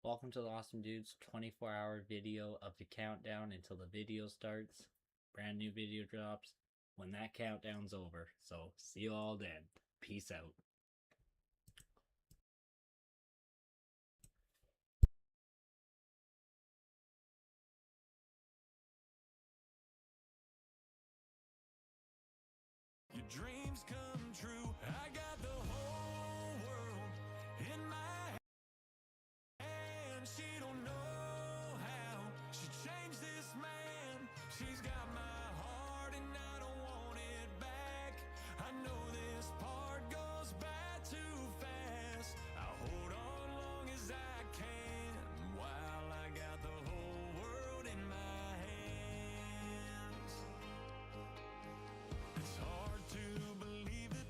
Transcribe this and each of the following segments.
Welcome to the Awesome Dudes 24-hour video of the countdown until the video starts. Brand new video drops when that countdown's over. So see you all then. Peace out. Your dreams come true. I got the whole world in my hands. She don't know how she changed this man. She's got my heart and I don't want it back. I know this part goes by too fast. I'll hold on long as I can while I got the whole world in my hands. It's hard to believe it,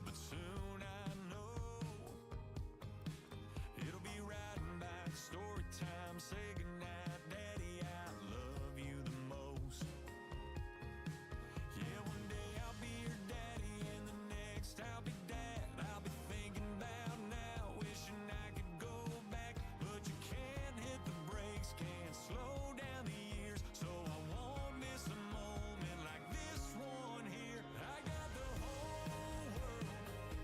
but soon I know it'll be riding back, story time, say goodnight, daddy, I love you the most. Yeah, one day I'll be your daddy and the next I'll be dad. I'll be thinking about now, wishing I could go back, but you can't hit the brakes, can't slow down the years, so I won't miss a moment like this one here. I got the whole world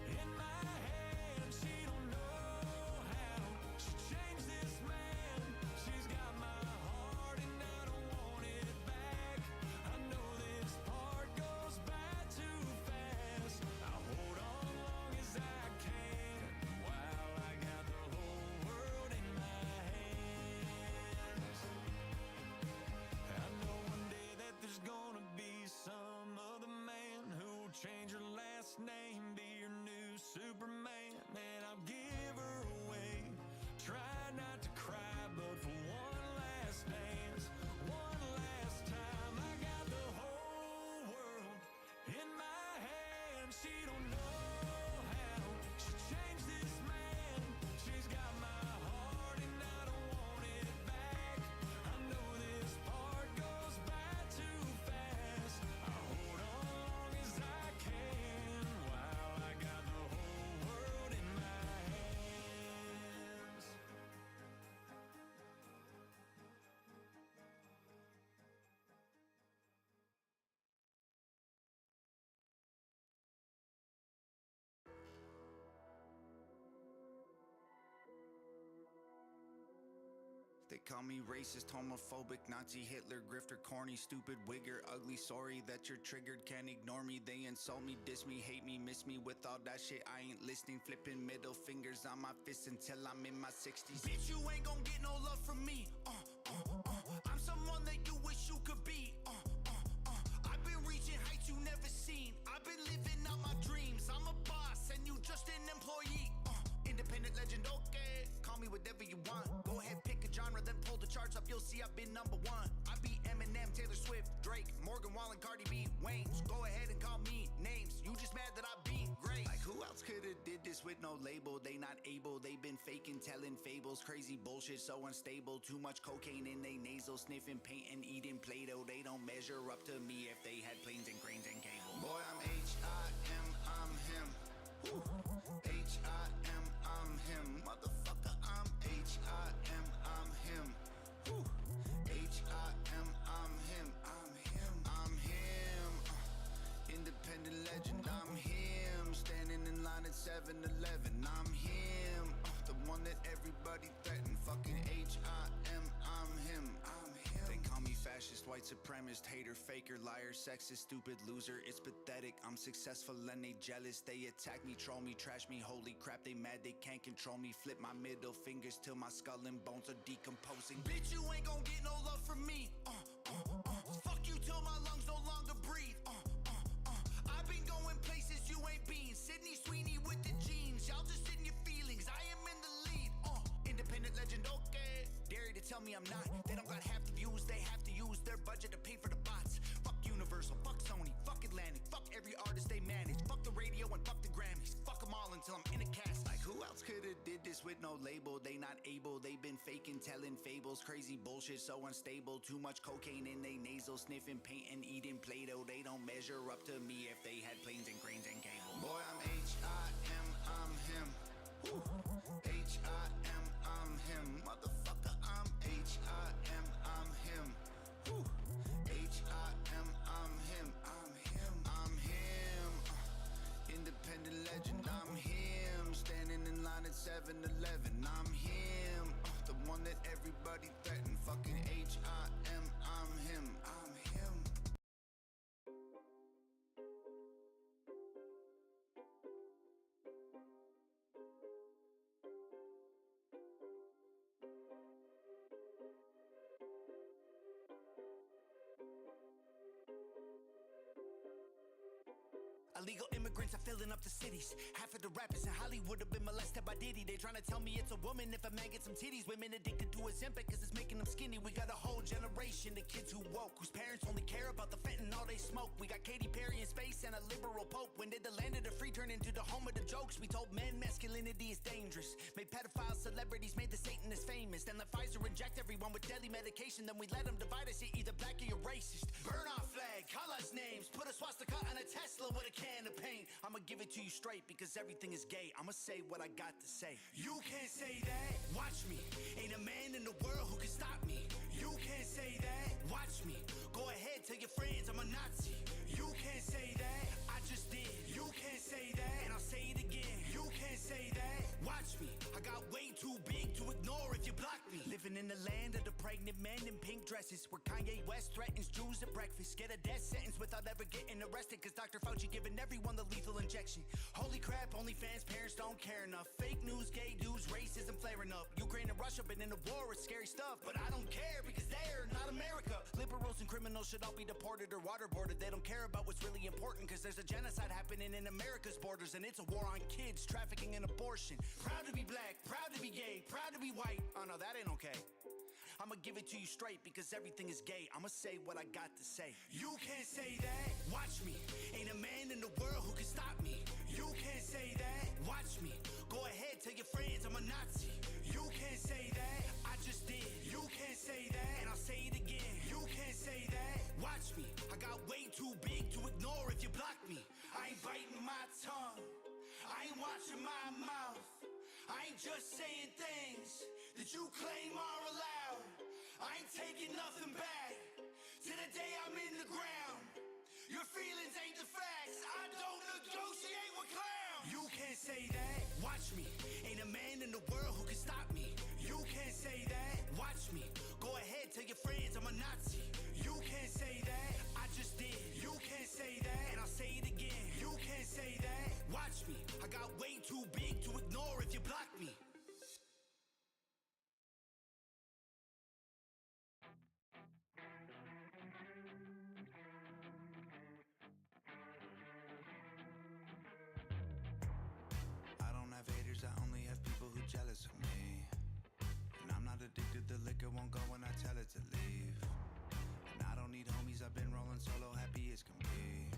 in my hands. She don't know how she changed this man. She's got my heart and I don't want it back. I know this part goes by too fast. I'll hold on long as I can while I got the whole world in my hands. I know one day that there's gonna be some other man who'll change her last name, be your new Superman, and I'll give her away. Try not to cry, but for one last dance, one last time, I got the whole world in my hands. She don't know how she changed this man. She's got my heart and I don't want it back. I know this part goes by too fast. I'll hold on long as I can while I got the whole world in my hands. They call me racist, homophobic, Nazi, Hitler, grifter, corny, stupid, wigger, ugly, sorry that you're triggered, can't ignore me. They insult me, diss me, hate me, miss me. With all that shit, I ain't listening, flipping middle fingers on my fists until I'm in my 60s. Bitch, you ain't gon' get no love from me. I'm someone that you wish you could be. I've been reaching heights you never seen. I've been living out my dreams. I'm a boss and you just an employee. Independent legend, okay. Call me whatever you want. Go ahead, pick a genre, then pull the charts up. You'll see I've been number one. I beat Eminem, Taylor Swift, Drake, Morgan Wallen, Cardi B, Wayne. Go ahead and call me names. You just mad that I beat great. Like who else could've did this with no label? They not able. They been faking, telling fables. Crazy bullshit, so unstable. Too much cocaine in they nasal, sniffing paint and eating Play-Doh. They don't measure up to me if they had planes and cranes and cable. Boy, I'm H-I-M, I'm him. H-I-M, I'm him. Motherfucker, I'm H-I-M, I'm him. H-I-M, I'm him. I'm him. I'm him. Independent legend, I'm him. Standing in line at 7-Eleven, I'm him. The one that everybody threatened. Fucking H-I-M, I'm him. I'm him. They call me fascist, white supremacist, hater, faker, liar, sexist, stupid, loser. It's pathetic. I'm successful and they jealous. They attack me, troll me, trash me. Holy crap, they mad, they can't control me. Flip my middle fingers till my skull and bones are decomposing. Bitch, you ain't gon' get no love from me. Fuck you till my lungs no longer breathe. I've been going places you ain't been. Sydney Sweeney with the jeans. Y'all just in your feelings. I am in the lead. Independent legend, okay. Dare you to tell me I'm not. They don't got half the views. They have to use their budget to pay for the bots. Fuck Universal, fuck Sony, fuck Atlantic, fuck every artist they manage. Fuck the radio and fuck the Grammys. Fuck them all until I'm in a cast. Like who else could've did this with no label? They not able. They been faking, telling fables. Crazy bullshit, so unstable. Too much cocaine in they nasal, sniffing paint and eating Play-Doh. They don't measure up to me if they had planes and cranes and cable. Boy, I'm H-I-M, I'm him. H-I-M, I'm him. Motherfucker, I'm H-I-M, I'm him. H-I-M, I'm him. I'm him. I'm him. Independent legend, I'm him. Standing in line at 7-Eleven, I'm him. The one that everybody threatened. Fucking H-I-M, I'm him. I'm him. Illegal immigrants are filling up the cities. Half of the rappers in Hollywood have been molested by Diddy. They tryna tell me it's a woman if a man gets some titties. Women addicted to Ozempic cause it's making them skinny. We got a whole generation of kids who woke, whose parents only care about the fentanyl they smoke. We got Katy Perry in space and a liberal pope. When did the land of the free turn into the home of the jokes? We told men masculinity is dangerous. Made pedophile celebrities, made the Satanists famous. Then let Pfizer inject everyone with deadly medication. Then we let them divide us, you're either black or you're racist. Burn our flag, call us names. Put a swastika on a Tesla with a can of paint. I'ma give it to you straight because everything is gay. I'ma say what I got to say. You can't say that. Watch me. Ain't a man in the world who can stop me. You can't say that. Watch me. Go ahead, tell your friends I'm a Nazi. You can't say that. I just did. You can't say that. And I'll say it again. You can't say that. Watch me. I got way too big to ignore if you block me. Living in the land of the pregnant men in pink dresses, where Kanye West threatens Jews at breakfast. Get a death sentence without ever getting arrested, cause Dr. Fauci giving everyone the lethal injection. Holy crap, OnlyFans parents don't care enough. Fake news, gay dudes, racism flaring up. Ukraine and Russia been in a war, it's scary stuff. But I don't care because they're not America. Liberals and criminals should all be deported or waterboarded. They don't care about what's really important, cause there's a genocide happening in America's borders. And it's a war on kids, trafficking and abortion. Proud to be black, proud to be gay, proud to be white. Oh no, that ain't okay. I'ma give it to you straight because everything is gay. I'ma say what I got to say. You can't say that. Watch me. Ain't a man in the world who can stop me. You can't say that. Watch me. Go ahead, tell your friends I'm a Nazi. You can't say that. I just did. You can't say that. And I'll say it again. You can't say that. Watch me. I got way too big to ignore if you block me. I ain't biting my tongue. I ain't watching my mouth. I ain't just saying things that you claim are allowed. I ain't taking nothing back to the day I'm in the ground. Your feelings ain't the facts. I don't negotiate with clowns. You can't say that. Watch me. Ain't a man in the world who can stop me. You can't say that. Watch me. Go ahead, tell your friends I'm a Nazi. You can't say that. I just did. You can't say that. And I'll say it again. You can't say that. Watch me. I got way too big to ignore if you block me. I don't have haters, I only have people who jealous of me. And I'm not addicted, the liquor won't go when I tell it to leave. And I don't need homies, I've been rolling solo, happy as can be.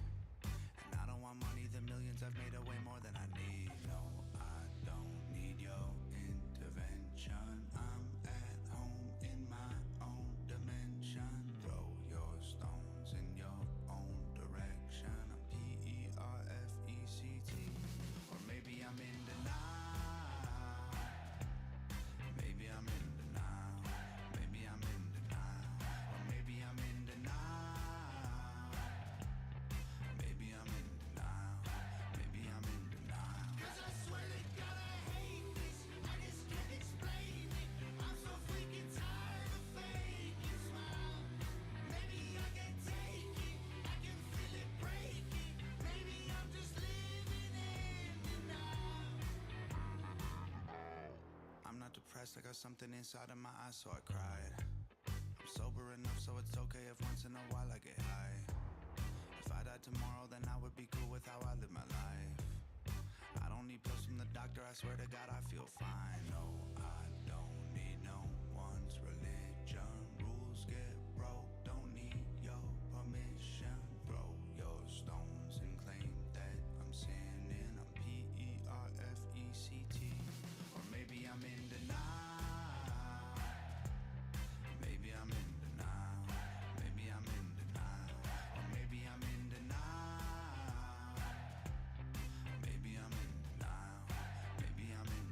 And I don't want money, the millions I've made are way more than I need. No, I don't need your intervention. I'm at home in my own dimension. Throw your stones in your own direction. I'm P-E-R-F-E-C-T. Or maybe I'm in denial. Maybe I'm in denial. Maybe I'm in denial. Or maybe I'm in denial. Maybe I'm in denial. Maybe I'm in denial. 'Cause I swear to God I hate this. I just can't explain it. I'm so freaking tired of faking smile. Maybe I can take it. I can feel it breaking. Maybe I'm just living in denial. I'm not depressed, I got something inside of my eyes, so I cried. I'm sober enough, so it's okay if once in a while I get high. If I died tomorrow, then I would be cool with how I live my life. I don't need pills from the doctor, I swear to God I feel fine. No, I don't need no one's religion. Rules get broke, don't need your permission. Throw your stones and claim that I'm sinning. I'm P-E-R-F-E-C-T. Or maybe I'm in denial. Maybe I'm in denial. Maybe I'm in denial. Or maybe I'm in denial. Maybe I'm in denial. Maybe I'm in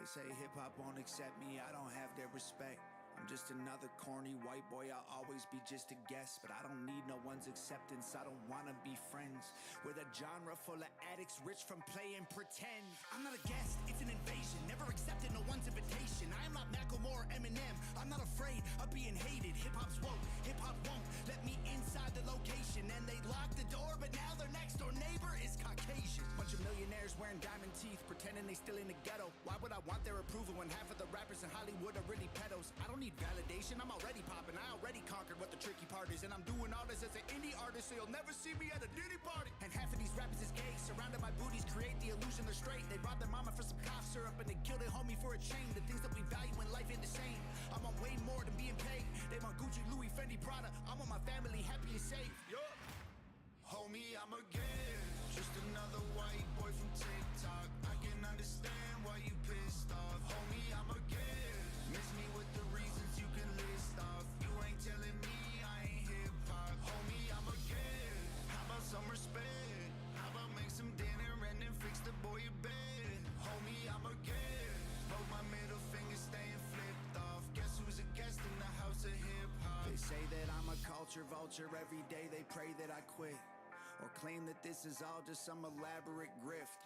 say hip hop won't accept me, I don't have their respect. I'm just another corny white boy, I'll always be just a guest. But I don't need no one's acceptance, I don't wanna be friends with a genre full of addicts rich from playing pretend. I'm not a guest, it's an invasion. Never accepted no one's invitation. I am not Macklemore or Eminem. I'm not afraid of being hated. Hip-hop's woke, hip-hop won't let me inside the location. And they locked the door, but now their next door neighbor is Caucasian. Bunch of millionaires wearing diamond teeth, pretending they still in the ghetto. Why would I want their approval when half of the rappers in Hollywood are really pedos? I don't need validation, I'm already popping. I already conquered what the tricky part is. And I'm doing all this as an indie artist, so you'll never see me at a Diddy party. And half of these rappers is gay, surrounded by booties, create the illusion they're straight. They robbed their mama for some cough syrup, and they killed their homie for a chain. The things that we value in life ain't the same. I'm on way more than being paid. They want Gucci, Louis, Fendi, Prada. I'm on my family, happy and safe. Yup. Homie, I'm again just another white boy from TikTok. I can understand why you pissed off. Homie, I'm again. Miss me with the reasons you can list off. You ain't telling me I ain't hip-hop. Homie, I'm again. How about some respect? How about make some dinner and then fix the boy a bed? Homie, I'm again. Hold my middle finger staying flipped off. Guess who's a guest in the house of hip-hop? They say that I'm a culture vulture. Every day they pray that I quit, or claim that this is all just some elaborate grift,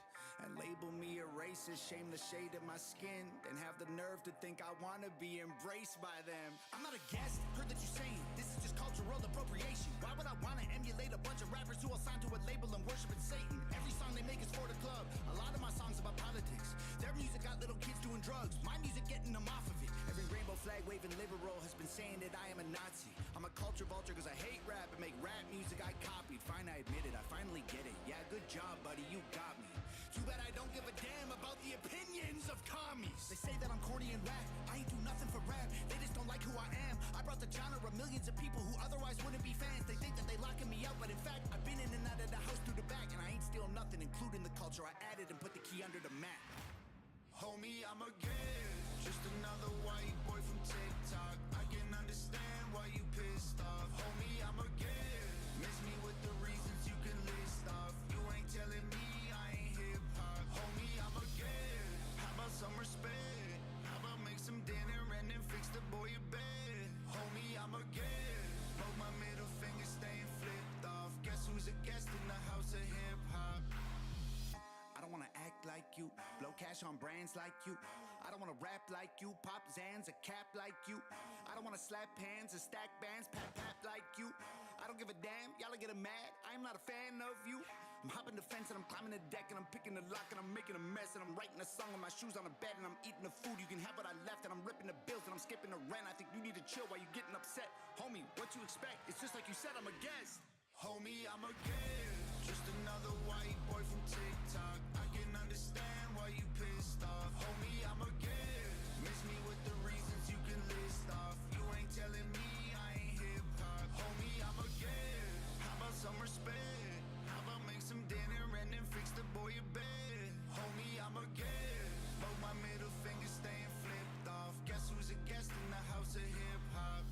and label me a racist, shame the shade of my skin, then have the nerve to think I wanna be embraced by them. I'm not a guest, heard that you're saying this is just cultural appropriation. Why would I wanna emulate a bunch of rappers who all signed to a label and worshiping Satan? Every song they make is for the club. A lot of my songs about politics. Their music got little kids doing drugs. My music getting them off of it. Every rainbow flag waving liberal has been saying that I am a Nazi. I'm a culture vulture cause I hate rap and make rap music I copied. Fine, I admit it, I finally get it. Yeah, good job, buddy, you got me. Too bad I don't give a damn about the opinions of commies. They say that I'm corny and rap. I ain't do nothing for rap. They just don't like who I am. I brought the genre of millions of people who otherwise wouldn't be fans. They think that they locking me up, but in fact, I've been in and out of the house through the back, and I ain't steal nothing, including the culture I added and put the key under the mat. Homie, I'm again just another white boy from TikTok. I can understand why you pissed off. Homie, I'm again. Miss me with the reasons you can list off. You ain't telling me I ain't hip-hop. Homie, I'm again. How about some respect? How about make some dinner and then fix the boy a bed? Homie, I'm again. Hold my middle finger staying flipped off. Guess who's a guest in the house of hip-hop? I don't wanna act like you, blow cash on brands like you. I don't wanna rap like you, pop Zans, a cap like you. I don't wanna slap hands and stack bands, pat like you. I don't give a damn, y'all are getting mad, I'm not a fan of you. I'm hopping the fence and I'm climbing the deck and I'm picking the lock and I'm making a mess and I'm writing a song with my shoes on the bed and I'm eating the food. You can have what I left and I'm ripping the bills and I'm skipping the rent. I think you need to chill while you getting upset. Homie, what you expect? It's just like you said, I'm a guest. Homie, I'm again just another white boy from TikTok. I can understand why you pissed off. Homie, I'm again. Miss me with the reasons you can list off. You ain't telling me I ain't hip-hop. Homie, I'm again. How about some respect? How about make some dinner and then fix the boy a bed? Homie, I'm again. Hold my middle finger staying flipped off. Guess who's a guest in the house of hip-hop?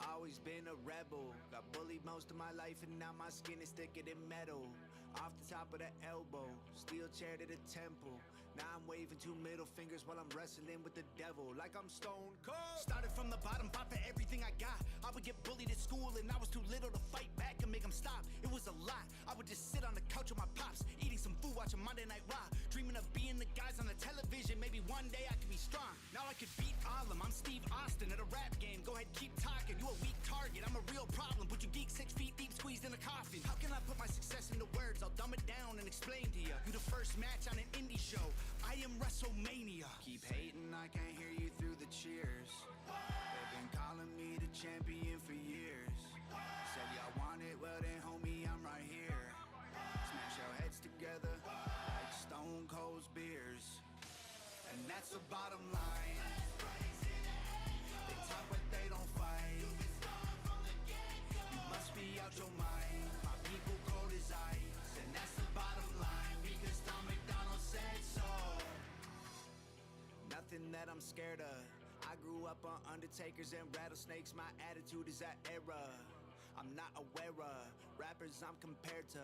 Always been a rebel, got bullied most of my life and now my skin is thicker than metal. Off the top of the elbow, steel chair to the temple. Now I'm waving two middle fingers while I'm wrestling with the devil like I'm stone cold. Started from the bottom, fought for everything I got. I would get bullied at school and I was too little to fight back and make them stop. It was a lot. I would just sit on the couch with my pops, eating some food, watching Monday Night Raw, dreaming of being the guys on the television. Maybe one day I could be strong. Now I could beat all them. I'm Steve Austin at a rap game. Go ahead, keep talking. You a weak target. I'm a real problem. Put you geek 6 feet deep, squeezed in a coffin. How can I put my success into words? I'll dumb it down and explain to you. You the first match on an indie show. I am WrestleMania. Keep hating, I can't hear you through the cheers. They've been calling me the champion for years. Said y'all want it, well then homie, I'm right here. Smash our heads together like Stone Cold beers. And that's the bottom line. They talk but they don't fight. You must be out your mind. My people cold as ice. And that's the bottom line, because Tom McDonald said so. Nothing that I'm scared of, I grew up on undertakers and rattlesnakes. My attitude is that era I'm not aware of. Rappers I'm compared to,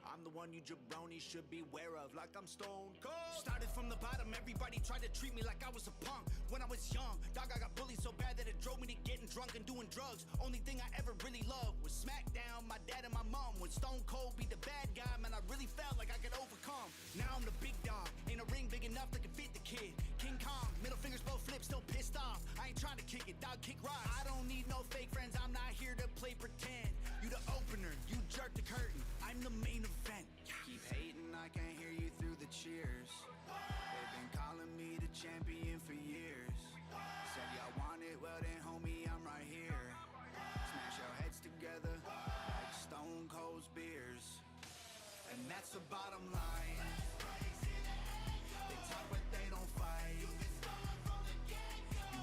I'm the one you jabronis should beware of. Like I'm stone cold. Started from the bottom, everybody tried to treat me like I was a punk. When I was young, dog, I got bullied so bad that it drove me to getting drunk and doing drugs. Only thing I ever really loved was Smackdown, my dad and my mom. When Stone Cold be the bad guy, man, I really felt like I could overcome. Now I'm the big dog, ain't a ring big enough that can fit the kid. King Kong, middle fingers both flipped, still pissed off. I ain't trying to kick it, dog, kick rocks. I don't need no fake friends, I'm not here to play pretend. You the opener, you jerk the curtain, I'm the main event. Keep hating, I can't hear you through the cheers. They've been calling me the champion for years. Said y'all want it, well then homie, I'm right here. Smash your heads together like Stone Cold's beers. And that's the bottom line. They talk but they don't fight. You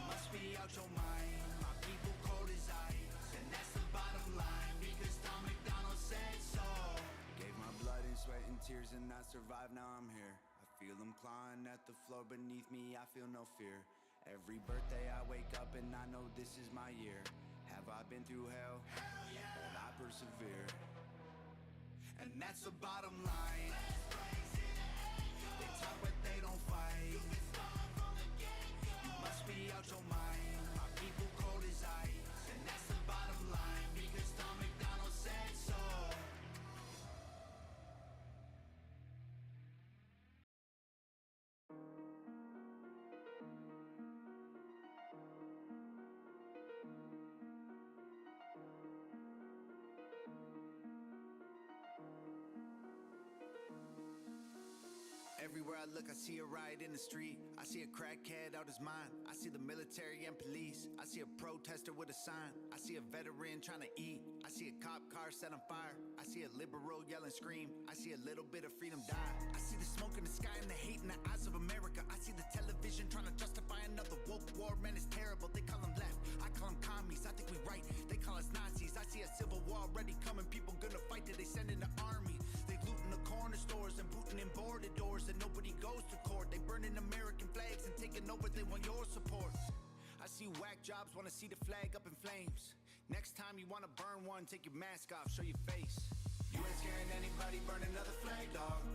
must be out your mind. My people cold as ice. And that's the bottom line, because Tom McDonald said so. Gave my blood and sweat and tears and I survived, now I'm here. I feel them clawing at the floor beneath me, I feel no fear. Every birthday I wake up and I know this is my year. Have I been through hell? Hell yeah. But I persevere. And that's the bottom line. They talk but they don't fight. You must be out your mind. My people cold as ice. And that's the bottom line, because Tom McDonald said so. Everywhere I look, I see a riot in the street. I see a crackhead out his mind. I see the military and police. I see a protester with a sign. I see a veteran trying to eat. I see a cop car set on fire. I see a liberal yell and scream. I see a little bit of freedom die. I see the smoke in the sky and the hate in the eyes of America. I see the television trying to justify another woke war. Man, it's terrible. They call them left, I call them commies. I think we right, they call us Nazis. I see a civil war already coming. People gonna fight till they send in the army. They looting the corner stores and booting in boarded doors, and nobody goes to court. They burning American flags and taking over, they want your support. I see whack jobs wanna see the flag up in flames. Next time you wanna burn one, take your mask off, show your face. You ain't scaring anybody, burn another flag, dog.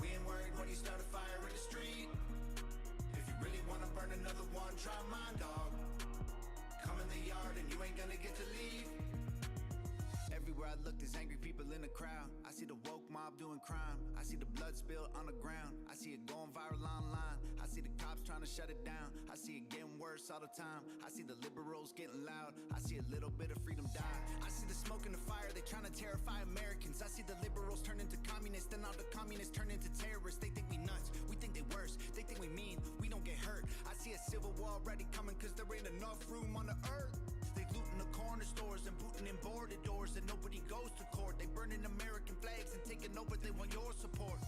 We ain't worried when you start a fire in the street. If you really wanna burn another one, try mine, dog. Come in the yard and you ain't gonna get to leave. Everywhere I look, there's angry people in the crowd. I see the woke mob doing crime. I see the blood spill on the ground. I see it going viral online. I see the cops trying to shut it down. I see it getting worse all the time. I see the liberals getting loud. I see a little bit of freedom die. I see the smoke and the fire, they trying to terrify Americans. I see the liberals turn into communists, then all the communists turn into terrorists. They think we nuts, we think they worse. They think we mean, we don't get hurt. I see a civil war already coming, cause there ain't enough room on the earth. They looting the corner stores and booting in boarded doors, and nobody goes to court. They burning American flags and taking over, they want your support.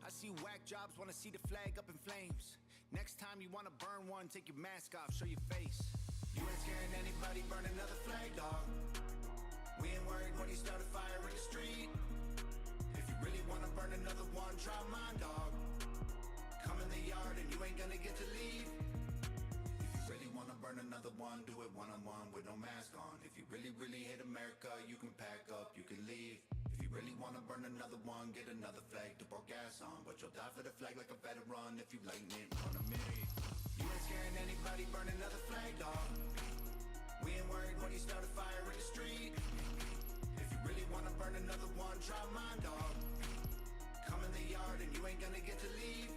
I see whack jobs wanna see the flag up in flames. Next time you wanna burn one, take your mask off, show your face. You ain't scaring anybody, burn another flag, dog. We ain't worried when you start a fire in the street. If you really wanna burn another one, try mine, dog. Come in the yard and you ain't gonna get to leave. If you really wanna burn another one, do it one-on-one with no mask on. If you really, really hate America, you can pack up, you can leave. If you really wanna burn another one, get another flag to pour gas on. But you'll die for the flag like a veteran if you lighten it on a minute. You ain't scaring anybody, burn another flag, dog. We ain't worried when you start a fire in the street. If you really wanna burn another one, try mine, dog. Come in the yard and you ain't gonna get to leave.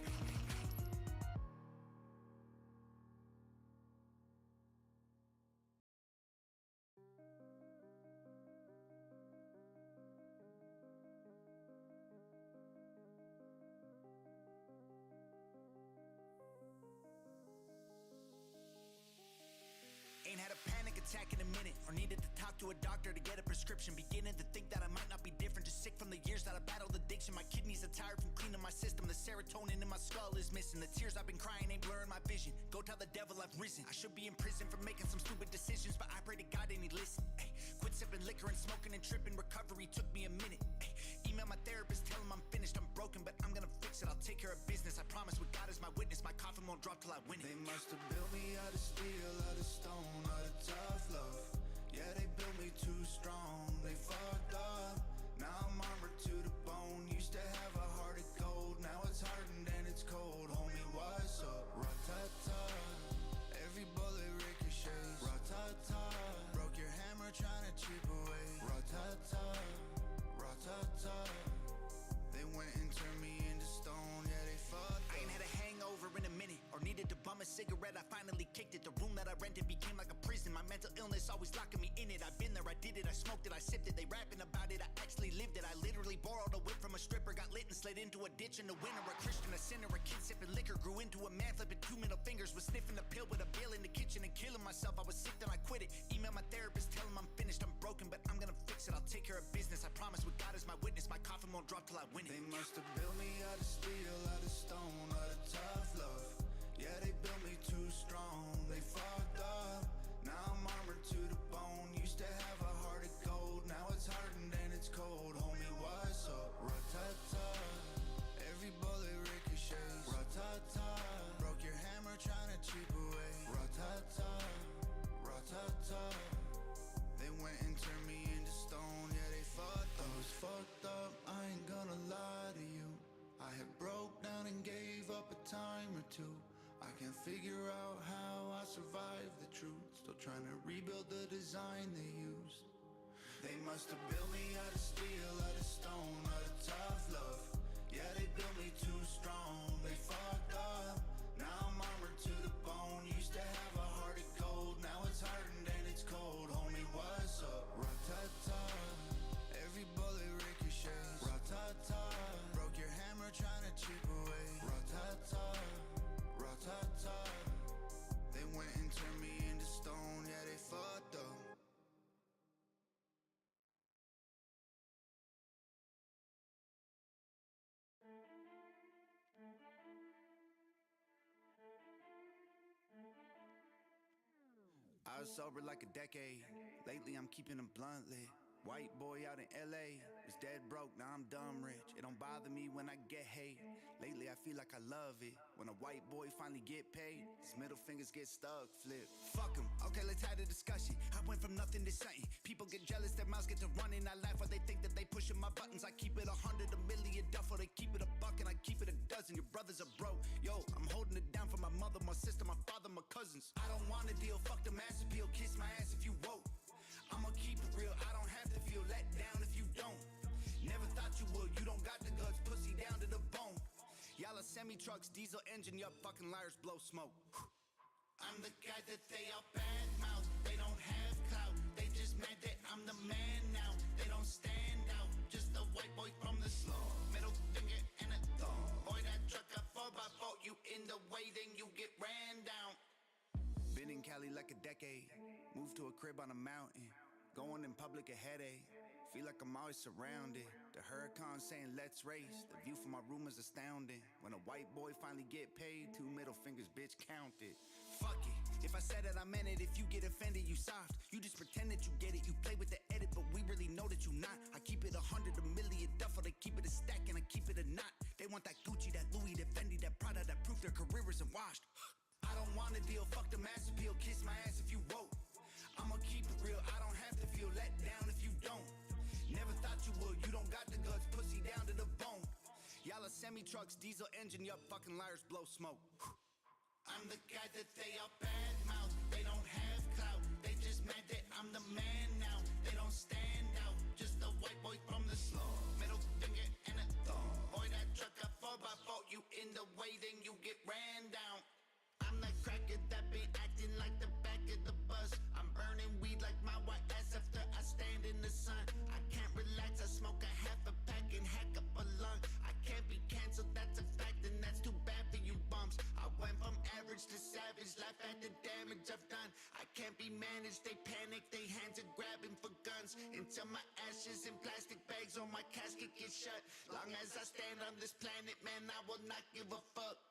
Ain't had a panic attack in a minute, or needed to talk to a doctor to get a prescription. Beginning to think that I might not be different, just sick from the years that I battled addiction. My kidneys are tired from cleaning my system. The serotonin in my skull is missing. The tears I've been crying ain't blurring my vision. Go tell the devil I've risen. I should be in prison for making some stupid decisions, but I pray to God and he listen. Ay, quit sipping liquor and smoking and tripping. Recovery took me a minute. Ay, email my therapist, tell him I'm finished. I'm broken, but I'm gonna fix it. I'll take care of business. I promise with God as my witness, my coffin won't drop till I win it. They must have built me out of of stone, out of tough love. Yeah, they built me too strong, they fucked up. Now I'm armored to the bone. Used to have a heart of gold, now it's hardened and it's cold. Homie, what's up? Ra-ta-ta, every bullet ricochets. Ra-ta-ta, broke your hammer trying to chip away. Ra-ta-ta, ra-ta-ta, they went and turned me into stone. Yeah, they fucked up. I ain't had a hangover in a minute, or needed to bum a cigarette. I finally kicked it. The room that I rented became like a prison. My mental illness always locking me in it. I've been there, I did it, I smoked it, I sipped it. They rapping about it, I actually lived it. I literally borrowed a whip from a stripper, got lit and slid into a ditch in the winter. A Christian, a sinner, a kid sipping liquor, grew into a man flipping 2 middle fingers. Was sniffing the pill with a bill in the kitchen and killing myself. I was sick, then I quit it. Email my therapist, tell him I'm finished. I'm broken, but I'm gonna fix it. I'll take care of business. I promise, with God as my witness, my coffin won't drop till I win it. They must have built me out of steel, out of stone, out of tough love. Yeah, they built me too strong, they fucked up. Now I'm armored to the bone. Used to have a heart of gold, now it's hardened and it's cold. Homie, what's up? Ra-ta-ta, every bullet ricochets. Ra-ta-ta, broke your hammer trying to chip away. Ra-ta-ta, ra-ta-ta, they went and turned me into stone. Yeah, they fucked up. I was fucked up, I ain't gonna lie to you. I had broke down and gave up a time or two. I can't figure out how I survived the truth. Still trying to rebuild the design they used. They must have built me out of steel, out of stone, out of tough love. Yeah, they built me too strong, they fucked up. Now I'm armored to the bone. Used to have a heart of gold, now it's hardened and it's cold. Homie, what's up? Ra-ta-ta, every bullet ricochets. Ra-ta-ta, broke your hammer trying to chip away. Ra-ta-ta, ra-ta-ta, they went and turned me into stone. Yeah, they fucked up. I was sober like a decade. Lately I'm keeping them bluntly. White boy out in LA, was dead broke, now I'm dumb rich. It don't bother me when I get hate. Lately I feel like I love it. When a white boy finally get paid, his middle fingers get stuck, flip. Fuck him, okay, let's have a discussion. I went from nothing to something. People get jealous, their mouths get to running. I laugh while they think that they pushing my buttons. I keep it 100, a million duffel. They keep it a buck and I keep it a dozen. Your brothers are broke, yo, I'm holding it down for my mother, my sister, my father, my cousins. I don't wanna deal, fuck the mass appeal. Kiss my ass if you woke. I'ma keep it real, I don't have to feel let down if you don't. Never thought you would, you don't got the guts, pussy down to the bone. Y'all are semi-trucks, diesel engine, y'all fucking liars blow smoke. I'm the guy that they all badmouth. They don't have clout, they just mad that I'm the man now. They don't stand out, just a white boy from the slum. Middle finger and a thumb. Boy, that truck got 4x4, you in the way, then you get ran down. Been in Cali like a decade, moved to a crib on a mountain. Going in public a headache, feel like I'm always surrounded. The hurricane saying let's race, the view from my room is astounding. When a white boy finally get paid, 2 middle fingers, bitch, count it. Fuck it, if I said it, I meant it. If you get offended, you soft. You just pretend that you get it, you play with the edit, but we really know that you not. I keep it 100, a million duffel, they keep it a stack and I keep it a knot. They want that Gucci, that Louis, that Fendi, that Prada, that proof their career isn't washed. I don't wanna deal, fuck the mass appeal, kiss my ass if you woke. I'ma keep it real, I don't have to feel let down if you don't. Never thought you would, you don't got the guts, pussy down to the bone. Y'all are semi-trucks, diesel engine, y'all fucking liars blow smoke. I'm the guy that they all badmouth. They don't have clout, they just mad that I'm the man now. They don't stand out, just a white boy from the slum. Middle finger and a thumb. Boy, that truck got 4x4, you in the way, then you get ran down. I'm that cracker that be acting like the back of the bus. I'm burning weed like my white ass after I stand in the sun. I can't relax, I smoke a half a pack and hack up a lung. I can't be canceled, that's a fact, and that's too bad for you bums. I went from average to savage, laugh at the damage I've done. I can't be managed, they panic, they hands are grabbing for guns. Until my ashes in plastic bags or my casket gets shut. Long as I stand on this planet, man, I will not give a fuck.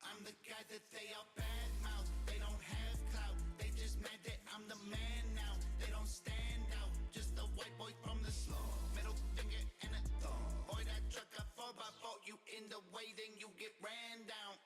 I'm the guy that they all badmouth. They don't have clout, they just mad that I'm the man now. They don't stand out, just a white boy from the slum. Middle finger and a thumb. Boy, that truck got 4x4, you in the way, then you get ran down.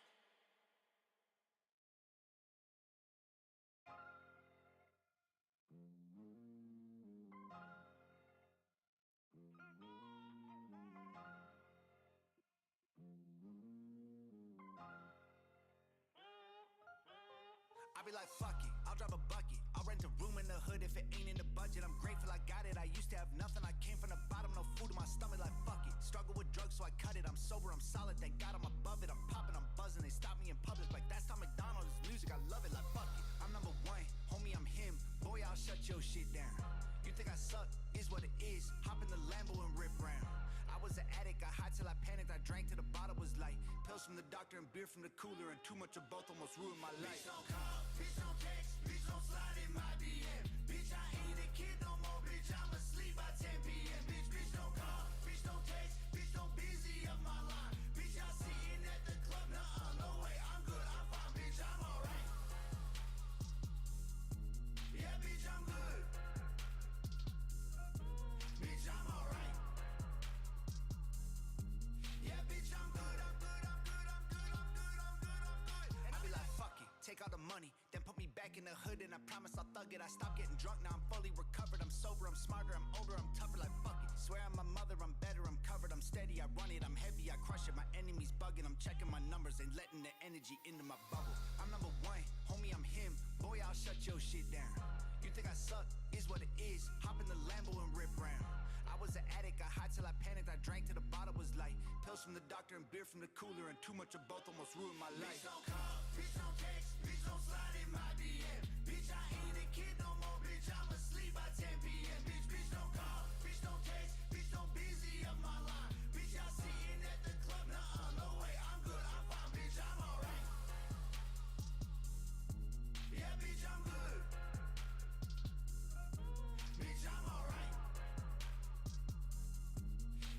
I'll be like, fuck it, I'll drive a bucket. I'll rent a room in the hood if it ain't in the budget. I'm grateful I got it. I used to have nothing. I came from the bottom, no food in my stomach. Like, fuck it. Struggle with drugs, so I cut it. I'm sober, I'm solid. Thank God I'm above it. I'm popping, I'm buzzing. They stop me in public like that's not McDonald's. It's music, I love it. Like, fuck it. I'm number one, homie, I'm him. Boy, I'll shut your shit down. You think I suck? Is what it is. Hop in the Lambo and rip round. I was an addict, got high till I panicked. I drank till the bottle was light. Pills from the doctor and beer from the cooler, and too much of both almost ruined my life. Bitch don't call, bitch don't text, bitch don't slide in my DM. Bitch, I ain't a kid no more, bitch, I'm asleep by 10 p.m. Bitch don't call, bitch don't text, bitch don't busy up my line. Bitch, y'all sitting at the club, nuh-uh, no way, I'm good, I'm fine, bitch, I'm alright. Yeah, bitch, I'm good. Bitch, I'm alright. Yeah, bitch, I'm good, I'm good, I'm good, I'm good, I'm good, I'm good, I'm good. And I be like, fuck it, take all the money, then put me back in the hood, and I promise I'll thug it. I stopped getting drunk, now I'm fully recovered. I'm sober, I'm smarter, I'm older, I'm tougher, like fuck it. Swear I'm my mother, I'm better, I'm covered, I'm steady, I run it, I'm heavy, I crush it. My enemies bugging, I'm checking my numbers, ain't letting the energy into my bubble. I'm number one, homie, I'm him. Boy, I'll shut your shit down. You think I suck? Is what it is. Hop in the Lambo and rip round. I was an addict, got high till I panicked. I drank till the bottle was light. Pills from the doctor and beer from the cooler, and too much of both almost ruined my life. Bitch don't call, bitch don't text, bitch don't slide in my DM. Bitch, I ain't a kid no more, bitch, I'm asleep by 10 p.m. Bitch don't call, bitch don't text, bitch don't busy up my line. Bitch, y'all sitting at the club, nuh-uh, no way, I'm good, I'm fine, bitch, I'm alright. Yeah, bitch, I'm good. Bitch, I'm alright.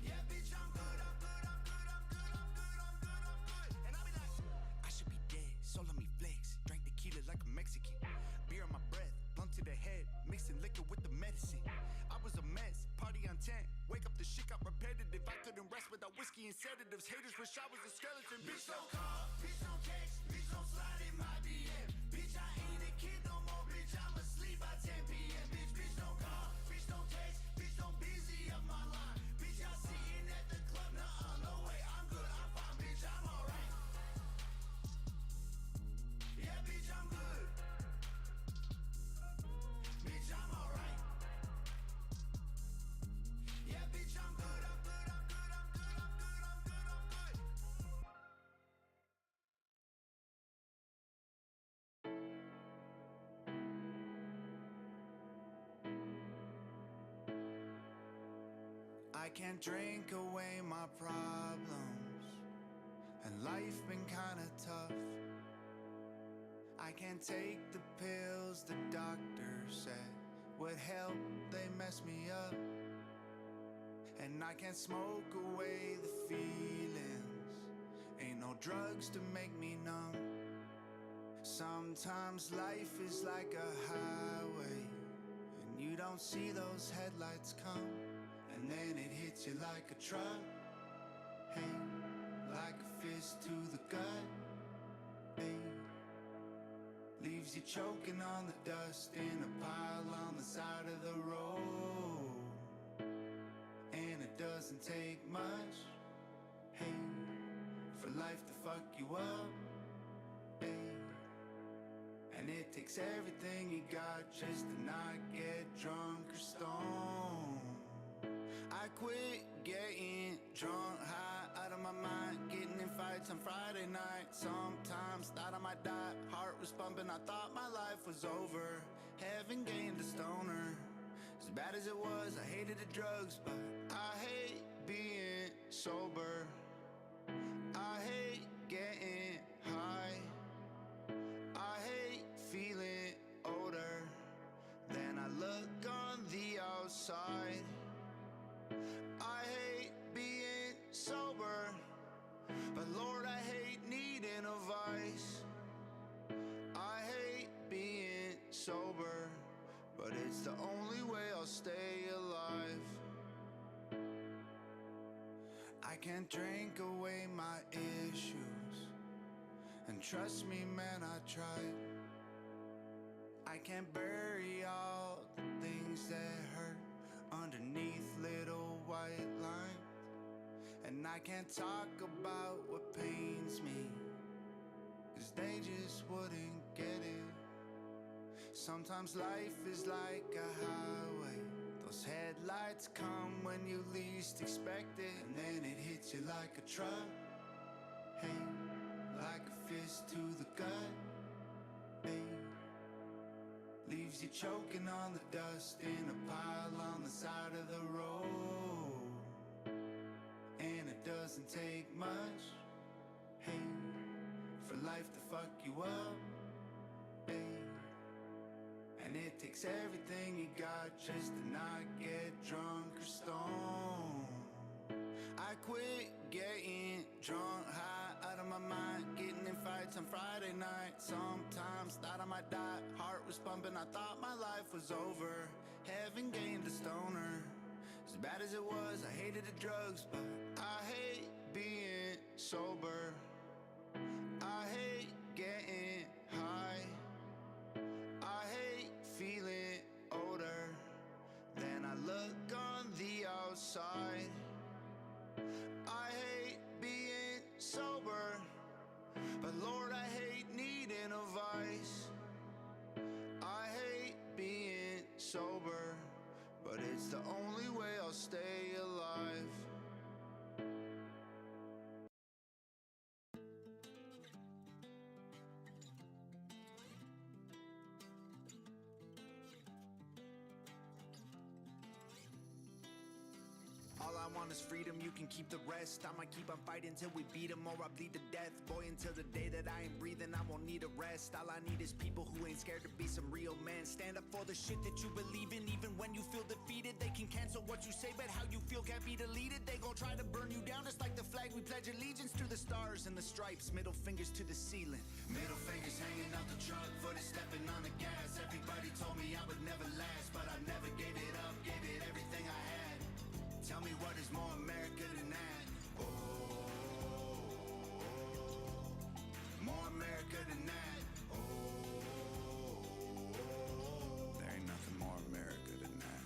Yeah, bitch, I'm good, I'm good, I'm good, I'm good, I'm good, I'm good, I'm good. And I be like, I should be dead, so let me flex. Drank tequila like a Mexican. Beer on my breath, blunt to the head, mixing liquor with the medicine. I was a mess, party on 10. Wake up, the shit got repetitive. I couldn't rest without whiskey and sedatives. Haters wish I was a skeleton. Bitch don't call, bitch don't text, bitch don't slide in my DM. Bitch, I ain't a kid no more, bitch, I'm asleep by 10 p.m. Bitch don't call, bitch don't text, bitch don't busy up my line. Bitch, y'all sitting at the club, nuh-uh, no way, I'm good, I'm fine, bitch, I'm alright. Yeah, bitch, I'm good. Bitch, I'm alright. Yeah, bitch, I'm good, I'm good, I'm good, I'm good, I'm good, I'm good, I'm good. I can't drink away my problems, and life been kinda tough. I can't take the pills the doctor said would help, they mess me up. And I can't smoke away the feelings, ain't no drugs to make me numb. Sometimes life is like a highway, and you don't see those headlights come. And then it hits you like a truck, hey, like a fist to the gut, hey. Leaves you choking on the dust in a pile on the side of the road. And it doesn't take much, hey, for life to fuck you up, hey. And it takes everything you got just to not get drunk or stoned. I quit getting drunk, high out of my mind, getting in fights on Friday night. Sometimes thought I might die, heart was pumping, I thought my life was over. Heaven gained a stoner. As bad as it was, I hated the drugs, but I hate being sober. I hate getting high. I hate feeling older than I look on the outside. I hate being sober, but Lord, I hate needing a vice. I hate being sober, but it's the only way I'll stay alive. I can't drink away my issues, and trust me, man, I tried. I can't bury all the things that hurt underneath little white lines. And I can't talk about what pains me, 'cause they just wouldn't get it. Sometimes life is like a highway. Those headlights come when you least expect it, and then it hits you like a truck. Hey, like a fist to the gut. Hey, leaves you choking on the dust in a pile on the side of the road. And it doesn't take much, hey, for life to fuck you up, hey. And it takes everything you got just to not get drunk or stoned. I quit getting drunk, high out of my mind, getting in fights on Friday night. Sometimes thought I might die, heart was pumping, I thought my life was over. Heaven gained a stoner. As bad as it was, I hated the drugs, but I hate being sober. I hate getting high. I hate feeling older. Then I look on the outside. I hate being sober, but Lord, I hate needing a vice. I hate being sober, but it's the only way I'll stay alive. All I want is freedom, you can keep the rest. I might keep on fighting till we beat them, or I bleed to death. Boy, until the day that I ain't breathing, I won't need a rest. All I need is people who ain't scared to be some real men. Stand up for the shit that you believe in, even when you feel defeated. They can cancel what you say, but how you feel can't be deleted. They gon' try to burn you down, just like the flag. We pledge allegiance to the stars and the stripes. Middle fingers to the ceiling. Middle fingers hanging out the truck, foot is stepping on the gas. Everybody told me I would never last, but I never gave it up, gave it everything I had. Tell me what is more America than that? Oh, more America than that. Oh, there ain't nothing more America than that.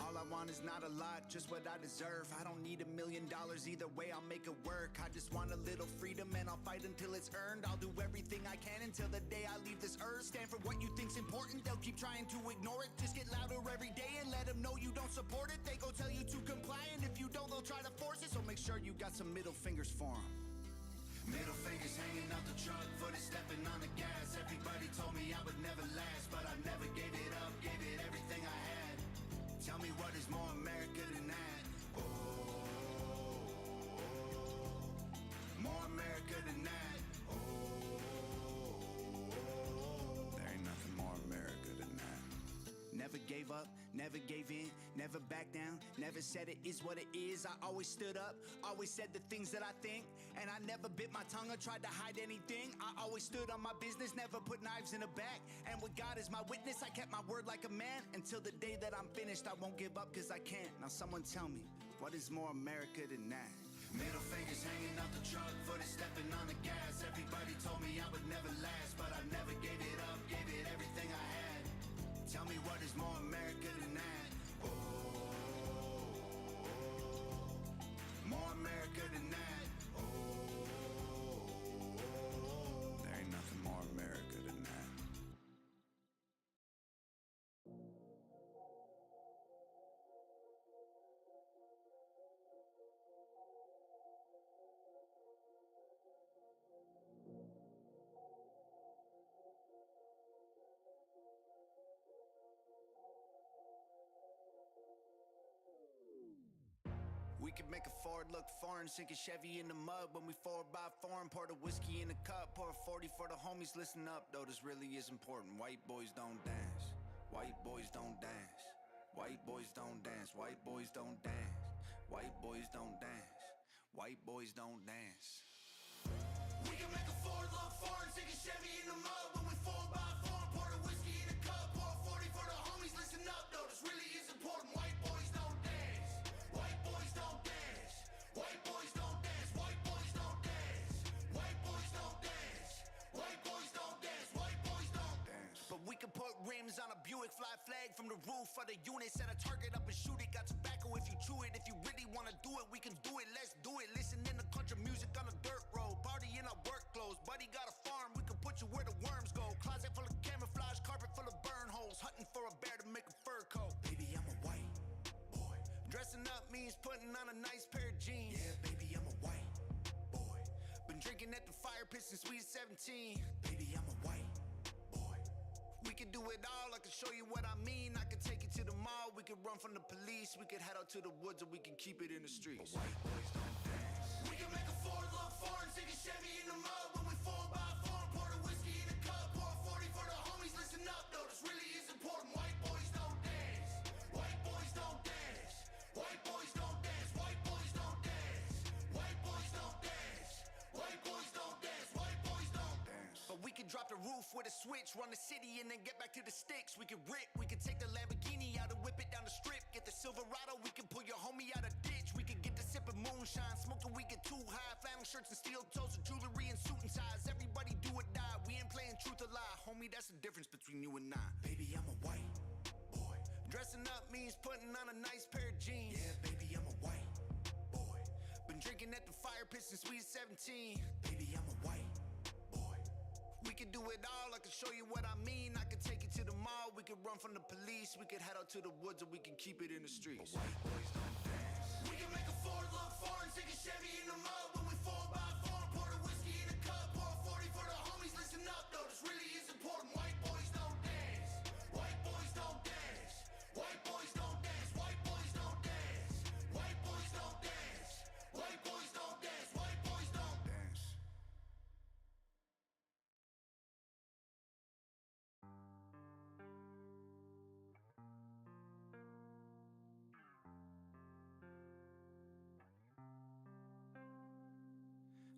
All I want is not a lot, just what I deserve. I don't need $1 million either way, I'll make it work. I just want a little freedom and I'll fight until it's earned. I'll do everything I can until the day I leave this earth. Stand for what you think's important, they'll keep trying to ignore it. Just get louder every day and let them know you don't support it. They go tell you to comply, and if you don't, they'll try to force it. So make sure you got some middle fingers for them. Middle fingers hanging out the truck, foot is stepping on the gas. Everybody told me I would never last, but I never gave it up, gave it everything I had. Tell me what is more America than that? Oh, more America than that. Oh, there ain't nothing more America than that. Never gave up, never gave in, never backed down, never said it is what it is. I always stood up, always said the things that I think, and I never bit my tongue or tried to hide anything. I always stood on my business, never put knives in a back, and with God as my witness, I kept my word like a man. Until the day that I'm finished, I won't give up cause I can't. Now someone tell me, what is more America than that? Middle fingers hanging out the truck, foot is stepping on the gas. Everybody told me I would never last, but I never gave it up, gave it everything I had. Tell me what is more America than that? Oh, more America than that. Oh, there ain't nothing more America than that. We could make a Ford look foreign, sink a Chevy in the mud when we 4x4 and pour the whiskey in a cup. Pour a 40 for the homies, listen up, though this really is important. White boys don't dance, white boys don't dance, white boys don't dance, white boys don't dance, white boys don't dance, white boys don't dance. We can make a Ford look foreign, sink a Chevy in the mud when we 4x4 and pour the whiskey in a cup. Pour a 40 for the homies, listen up, though this really is important. White boys don't dance, white boys don't dance, white boys don't dance, white boys don't dance, white boys don't dance, white boys don't dance, white boys don't dance. But we can put rims on a Buick, fly flag from the roof of the unit, set a target up and shoot it. Got tobacco if you chew it. If you really wanna do it, we can do it, let's do it. Listen in the country music on a dirt road, party in our work clothes. Buddy got a farm, we can put you where the worms go. Closet full of camouflage, carpet full of burn holes. putting on a nice pair of jeans. Yeah, baby, I'm a white boy. Been drinking at the fire pit since we was 17. Baby, I'm a white boy. We could do it all, I could show you what I mean. I could take you to the mall, we could run from the police. We could head out to the woods, or we can keep it in the streets. But white boys don't dance. We can make a Ford look foreign, take a Chevy in the mud. When we 4x4, pour the whiskey in a cup. Pour 40 for the homies, listen up, though, this really is important. White boys don't dance. White boys don't dance. White boys don't dance. White boys don't dance. White boys don't dance. White boys don't dance. White boys don't dance. But we could drop the roof with a switch, run the city and then get back to the sticks. We could rip, we could take the Lamborghini out and whip it down the strip. Get the Silverado, we can pull your homie out of ditch. We could get the sip of moonshine, smoke till we get too high. Flannel shirts and steel toes and jewelry and suit and ties. Everybody do or die, we ain't playing truth or lie. Homie, that's the difference between you and I. Baby, I'm a white boy. Dressing up means putting on a nice pair of jeans. Yeah, baby, I'm a white boy. Been drinking at the fire pit since we was 17. Baby, I'm a white boy. We could do it all, I could show you what I mean. I could take you to the mall, we could run from the police. We could head out to the woods, or we can keep it in the streets. But white boys don't dance. We can make a Ford look foreign, take a Chevy in the mud. When we 4x4, pour the whiskey in a cup. Pour 40 for the homies, listen up, though, this really is important. White boys don't dance. White boys don't dance. White boys don't dance. White boys don't dance. White boys don't dance. White boys don't dance. White boys don't dance.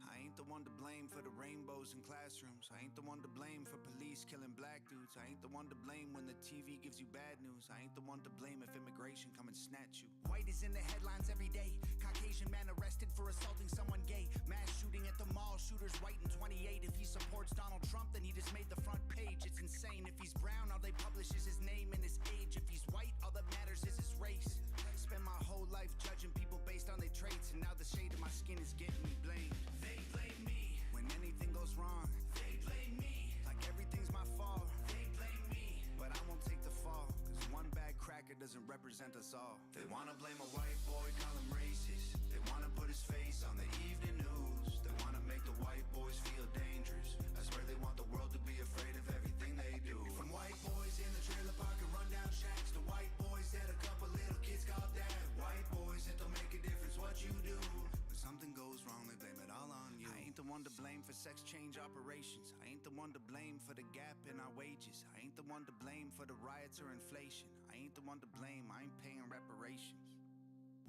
I ain't the one to blame for the rainbows in classrooms. I ain't the one to blame for police killing black dudes. I ain't the one to blame when the TV gives you bad news. I ain't the one to blame if immigration come and snatch you. White is in the headlines every day. Caucasian man arrested for assaulting someone gay. Mass shooting at the mall, shooters white and 28. If he supports Donald Trump, then he just made the front page. It's insane. If he's brown, all they publish is his name and his age. If he's white, all that matters is his race. Spend my whole life judging people based on their traits, and now the shade of my skin is getting me blamed. They blame me when anything goes wrong. They blame me like everything's my fault. They blame me, but I won't take the fall, cause one bad cracker doesn't represent us all. They wanna blame a white boy, call him racist. They wanna put his face on the evening news. They wanna make the white boys feel dangerous. I swear they want the world to be afraid of everything they do. From white boys in the trailer park and rundown shacks to white boys that a couple little kids call dad. White boys that don't make a difference what you do. When something goes wrong, they blame it all on you. I ain't the one to blame for sex change operations. I ain't the one to blame for the gap in our wages. I ain't the one to blame for the riots or inflation. I ain't the one to blame, I ain't paying reparations.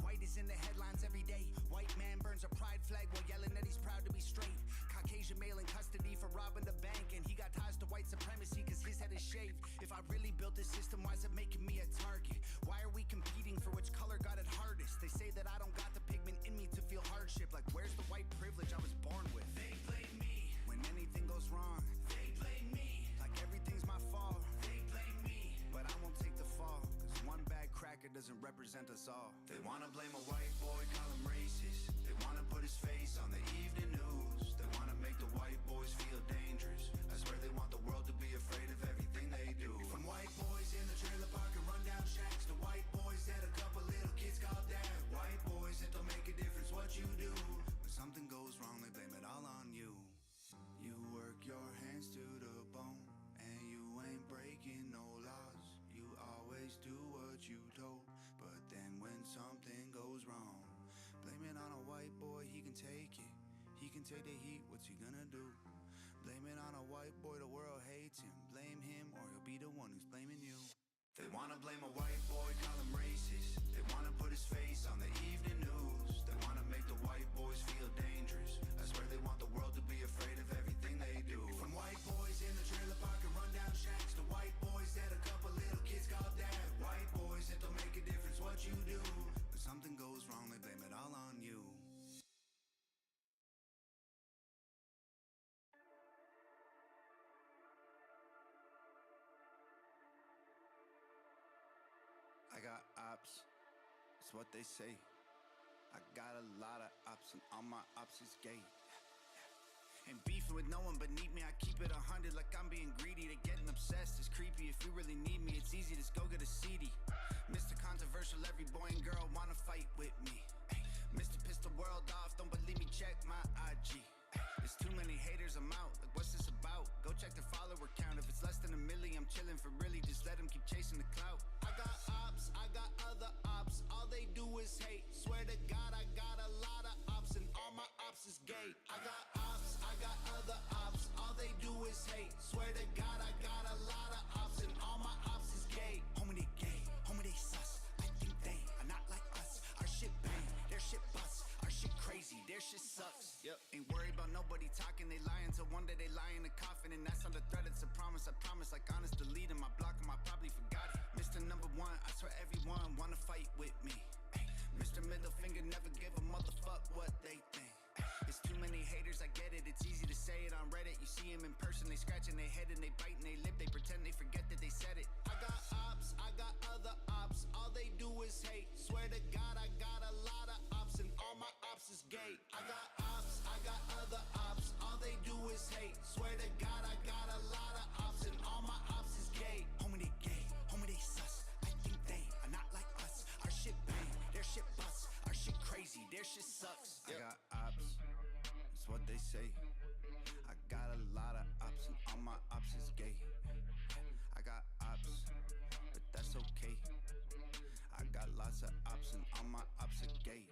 White is in the headlines every day. White man burns a pride flag while yelling that he's proud to be straight. Caucasian male in custody for robbing the bank, and he got ties to white supremacy cause his head is shaved. If I really built this system, why is it making me a target? Why are we competing for which color got it hardest? They say that I don't got the pigment in me to feel hardship. Like where's the white privilege I was born with? They blame me when anything goes wrong. They blame me like everything's my fault. They blame me, but I won't take the fall, cause one bad cracker doesn't represent us all. They wanna blame a white boy, call him racist. They wanna put his face on the evening news. They wanna make the white boys feel dangerous. I swear they want the world to be afraid of everything they do. From white boys in the trailer park and rundown shacks to white boys that a couple little kids call dad. White boys that don't make a difference what you do. When something goes wrong, they blame it all on you. You work your hands to the bone, and you ain't breaking no laws. You always do what you told, but then when something goes wrong, blame it on a white boy, he can take it. He can take the heat, what's he gonna do? Blame it on a white boy, the world hates him. Blame him or he'll be the one who's blaming you. They wanna blame a white boy, call him racist. They wanna put his face on the evening news. They wanna make the white boys feel dangerous. I swear they want the world to be afraid of everything they do. From white boys in the trailer park and rundown shacks to white boys that a couple little kids call dad. White boys that don't make a difference what you do. When something goes wrong, they blame it all on you. I got ops, it's what they say. I got a lot of ops and all my ops is gay. And beefing with no one beneath me, I keep it 100 like I'm being greedy. They getting obsessed, it's creepy. If you really need me, it's easy, just go get a CD. Mr. Controversial, every boy and girl wanna fight with me. check my IG. There's too many haters, I'm out. Like, what's this about? Go check the follower count. If it's less than 1 million, I'm chilling for really. Just let them keep chasing the clout. I got ops, I got other ops. All they do is hate. Swear to God, I got a lot of ops, and all my ops is gay. I got ops, I got other ops. All they do is hate. Swear to God, I got a lot of ops, and all my ops is gay. Homie, they gay. Homie, they sus. I think they are not like us. Our shit bang, their shit bust. Our shit crazy, their shit sucks. Yep, ain't worried about nobody talking. They lying till one day they lie in a coffin, and that's not a threat, it's a promise. I promise, like honest, deleting my block, I probably forgot it. Mr. Number One, I swear everyone wanna fight with me. Ay, Mr. Middle Finger never give a motherfuck what they think. Ay, it's too many haters, I get it. It's easy to say it on Reddit. You see them in person, they scratching their head and they biting their lip. They pretend they forget that they said it. I got ops, I got other ops. All they do is hate. Swear to God, I got a lot of ops, and all my ops is gay. I got ops, I got other ops. All they do is hate. Swear to God, I got a lot of ops, and all my ops is gay. Homie, they gay. Homie, they sus. I think they are not like us. Our shit bang, their shit bust. Our shit crazy, their shit sucks. I got ops. That's what they say. I got a lot of ops, and all my ops is gay. I got ops, but that's okay. I got lots of ops, and all my ops are gay.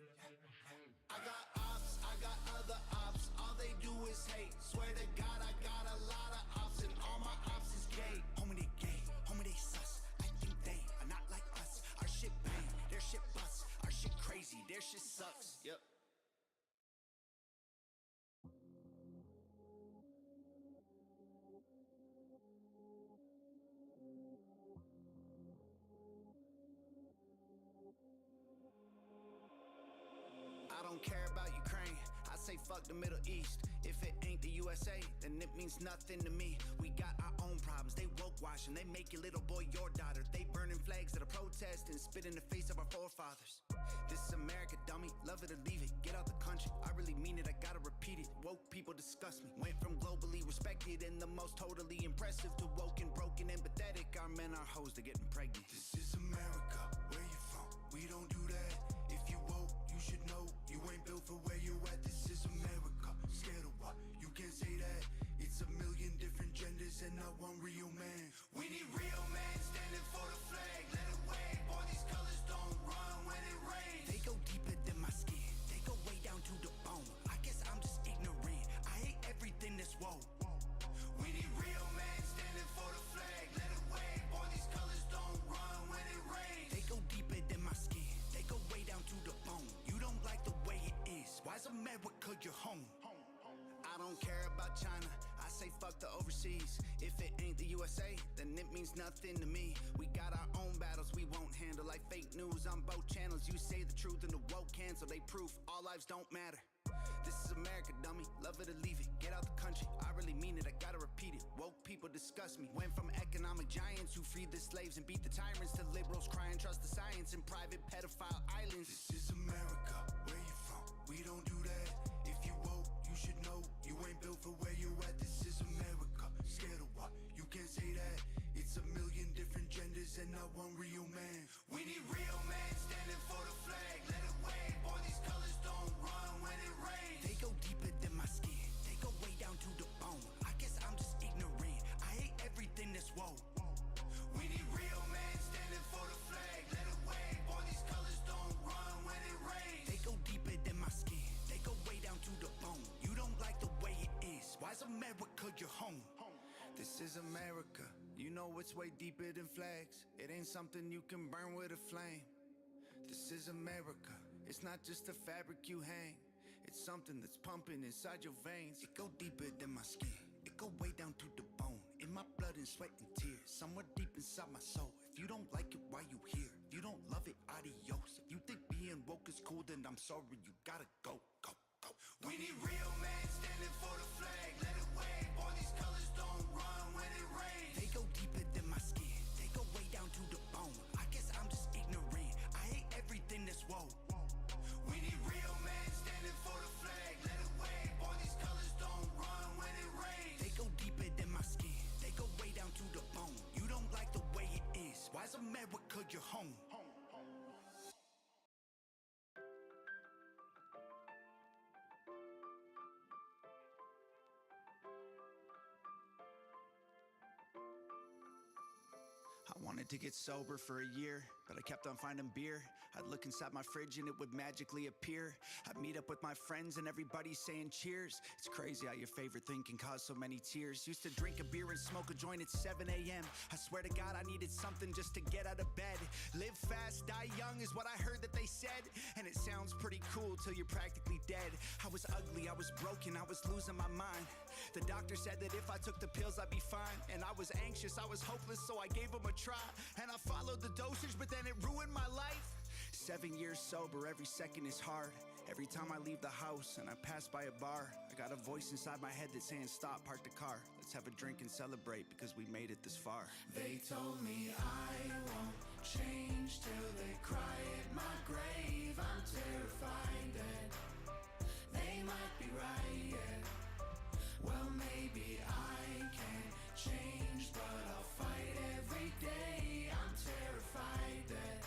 I got ops, I got other ops. All they do is hate. Swear to God, I got a lot of ops, and all my ops is gay. Homie, they gay. Homie, they sus. I think they are not like us. Our shit bang, their shit bust. Our shit crazy, their shit sucks. Yep. I don't care about Ukraine, I say fuck the Middle East. If it ain't the USA, then it means nothing to me. We got our own problems, they woke washing. They make your little boy your daughter. They burning flags that are protesting, spit in the face of our forefathers. This is America, dummy, love it or leave it. Get out the country, I really mean it, I gotta repeat it. Woke people disgust me. Went from globally respected and the most totally impressive to woke and broken and pathetic. Our men are hoes, they're getting pregnant. This is America, where you from? We don't do that. If you woke, you should know. You ain't built for where you at. This is America. Scared of what? You can't say that. It's a million different genders and not one real man. We need real men standing for the flag. Let it wave. Boy, these colors don't run when it rains. They go deeper than my skin. They go way down to the bone. I guess I'm just ignorant. I hate everything that's woke. We need real men standing for the flag. Let it wave. Boy, these colors don't run when it rains. They go deeper than my skin. They go way down to the bone. You don't like the way it is. Why's America your home? I don't care about China. I say fuck the overseas. If it ain't the USA, then it means nothing to me. We got our own battles we won't handle. Like fake news on both channels. You say the truth and the woke cancel. They proof all lives don't matter. This is America, dummy. Love it or leave it. Get out the country. I really mean it. I gotta repeat it. Woke people disgust me. Went from economic giants who freed the slaves and beat the tyrants to liberals crying trust the science and private pedophile islands. This is America. Where you from? We don't do that. If you woke, you should know. You ain't built for where you at. This is America. Scared of what? You can't say that. It's a million different genders and not one real man. We need real men standing for the flag. Let it wave. Boy, these colors don't run when it rains. They go deeper than my skin. They go way down to the bone. I guess I'm just ignorant. I hate everything that's woke. We need real men standing for the flag. Let it wave. Boy, these colors don't run when it rains. They go deeper than my skin. They go way down to the bone. You don't like the way it is. Why's America your home? This is America. You know it's way deeper than flags. It ain't something you can burn with a flame. This is America. It's not just a fabric you hang. It's something that's pumping inside your veins. It go deeper than my skin. It go way down to the bone. In my blood and sweat and tears. Somewhere deep inside my soul. If you don't like it, why you here? If you don't love it, adios. If you think being woke is cool, then I'm sorry, you gotta go, go, go. We need real men standing for the flag. Let it wave. Boy, these colors don't run when it rains. They go deeper than my skin. They go way down to the bone. I guess I'm just ignorant. I hate everything that's woke. We need real men standing for the flag. Let it wave. Boy, these colors don't run when it rains. They go deeper than my skin. They go way down to the bone. You don't like the way it is. Why's America your home? Wanted to get sober for a year, but I kept on finding beer. I'd look inside my fridge and it would magically appear. I'd meet up with my friends and everybody saying cheers. It's crazy how your favorite thing can cause so many tears. Used to drink a beer and smoke a joint at 7 a.m. I swear to God I needed something just to get out of bed. Live fast, die young is what I heard that they said. And it sounds pretty cool till you're practically dead. I was ugly, I was broken, I was losing my mind. The doctor said that if I took the pills I'd be fine. And I was anxious, I was hopeless, so I gave them a try. And I followed the dosage, but then it ruined my life. 7 years sober, every second is hard. Every time I leave the house and I pass by a bar, I got a voice inside my head that's saying, stop, park the car. Let's have a drink and celebrate because we made it this far. They told me I won't change till they cry at my grave. I'm terrified that they might be right, yeah. Well, maybe I can't change, but I'll fight every day. I'm terrified that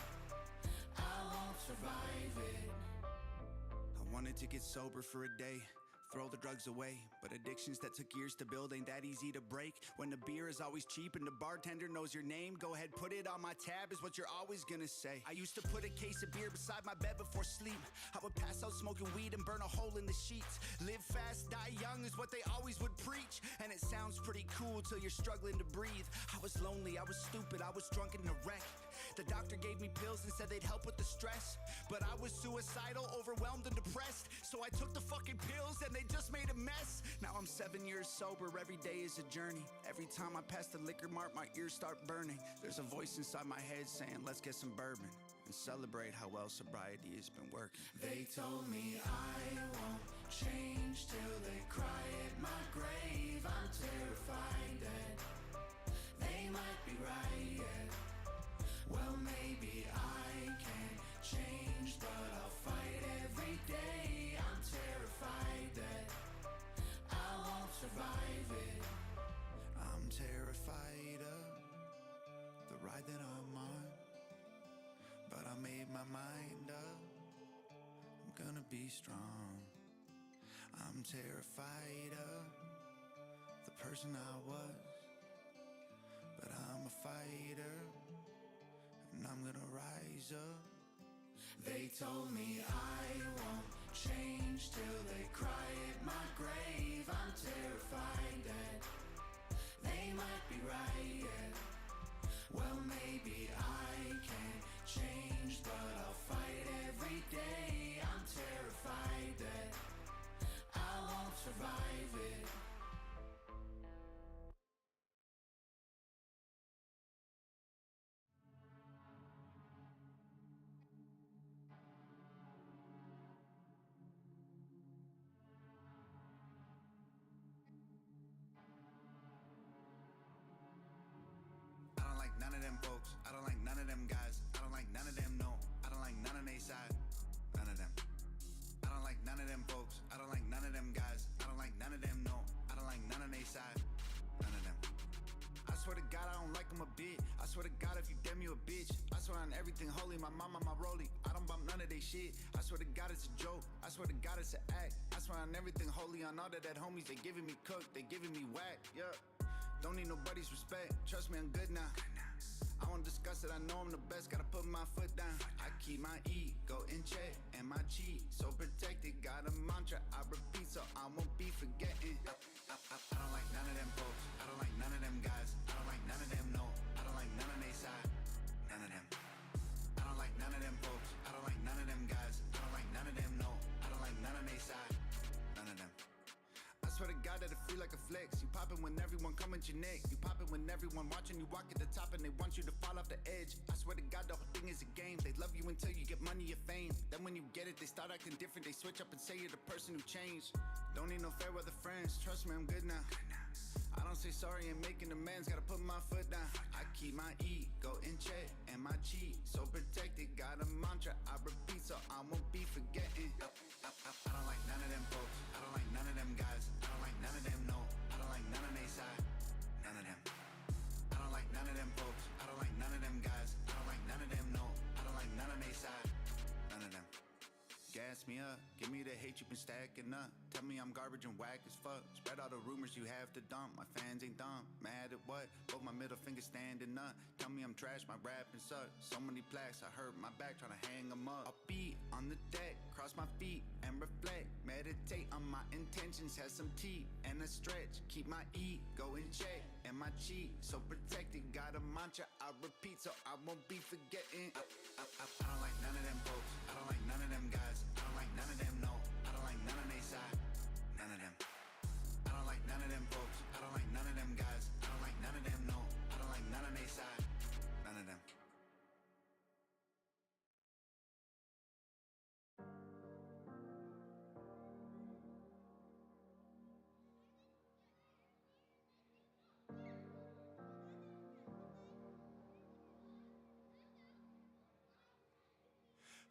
I won't survive it. I wanted to get sober for a day, throw the drugs away, but addictions that took years to build ain't that easy to break. When the beer is always cheap and the bartender knows your name, go ahead, put it on my tab is what you're always gonna say. I used to put a case of beer beside my bed before sleep. I would pass out smoking weed and burn a hole in the sheets. Live fast, die young is what they always would preach. And it sounds pretty cool till you're struggling to breathe. I was lonely, I was stupid, I was drunk in a wreck. The doctor gave me pills and said they'd help with the stress, but I was suicidal, overwhelmed and depressed. So I took the fucking pills and they just made a mess. Now I'm 7 years sober, every day is a journey. Every time I pass the liquor mart, my ears start burning. There's a voice inside my head saying, let's get some bourbon and celebrate how well sobriety has been working. They told me I won't change till they cry at my grave. I'm terrified that they might be right, yeah. Well, maybe I can't change, but I'll fight every day. I'm terrified that I won't survive it. I'm terrified of the ride that I'm on, but I made my mind up, I'm gonna be strong. I'm terrified of the person I was, but I'm a fighter, and I'm gonna rise up. They told me I won't change till they cry at my grave. I'm terrified that they might be right, yeah. Well, maybe I can't change, but I'll fight every day. I'm terrified that I won't survive it. I don't like none of them folks, I don't like none of them guys, I don't like none of them, no, I don't like none of they side, none of them. I don't like none of them folks, I don't like none of them guys, I don't like none of them, no, I don't like none of they side, none of them. I swear to God I don't like them a bit, I swear to God if you damn you a bitch, I swear on everything holy, my mama, my rollie, I don't bump none of they shit, I swear to God it's a joke, I swear to God it's an act, I swear on everything holy, on all of that homies, they giving me cook, they giving me whack, yeah. Don't need nobody's respect, trust me I'm good now. I won't discuss it, I know I'm the best, gotta put my foot down. I keep my ego in check and my chi so protected. Got a mantra I repeat so I won't be forgetting. I don't like none of them folks, I don't like none of them guys, I don't like none of them, no, I don't like none of they side, none of them. I don't like none of them folks, I don't like none of them guys, I don't like none of them, no, I don't like none of they side, none of them. I swear to God that it feel like a flex. You poppin' when everyone come at your neck. You poppin' when everyone watching you walk at the top and they want you to fall off the edge. I swear to God the whole thing is a game. They love you until you get money or fame. Then when you get it, they start acting different. They switch up and say you're the person who changed. Don't need no fair weather friends. Trust me, I'm good now. I don't say sorry and making amends. Gotta put my foot down. I keep my ego in check and my chi so protected. Got a mantra I repeat so I won't be forgetting. I don't like none of them folks, I don't like none of them guys, I don't like none of them, no, I don't like none of they side, none of them. I don't like none of them folks, I don't like none of them guys, I don't like none of them, no, I don't like none of they side, none of them. Gas me up, give me the hate you've been stacking up. Tell me I'm garbage and whack as fuck. Spread all the rumors you have to dump. My fans ain't dumb. Mad at what? Both my middle fingers standing up. Tell me I'm trash, my rapping sucks. So many plaques, I hurt my back trying to hang them up. I'll be on the deck, cross my feet and reflect. Meditate on my intentions, have some tea and a stretch. Keep my E, go and check. And my cheat, so protected. Got a mantra I repeat so I won't be forgetting. I don't like none of them folks. I don't like none of them guys. I don't like none of them, no. I don't like none of they side. None of them. I don't like none of them folks. I don't like none of them guys. I don't like none of them, no. I don't like none of they side. None of them.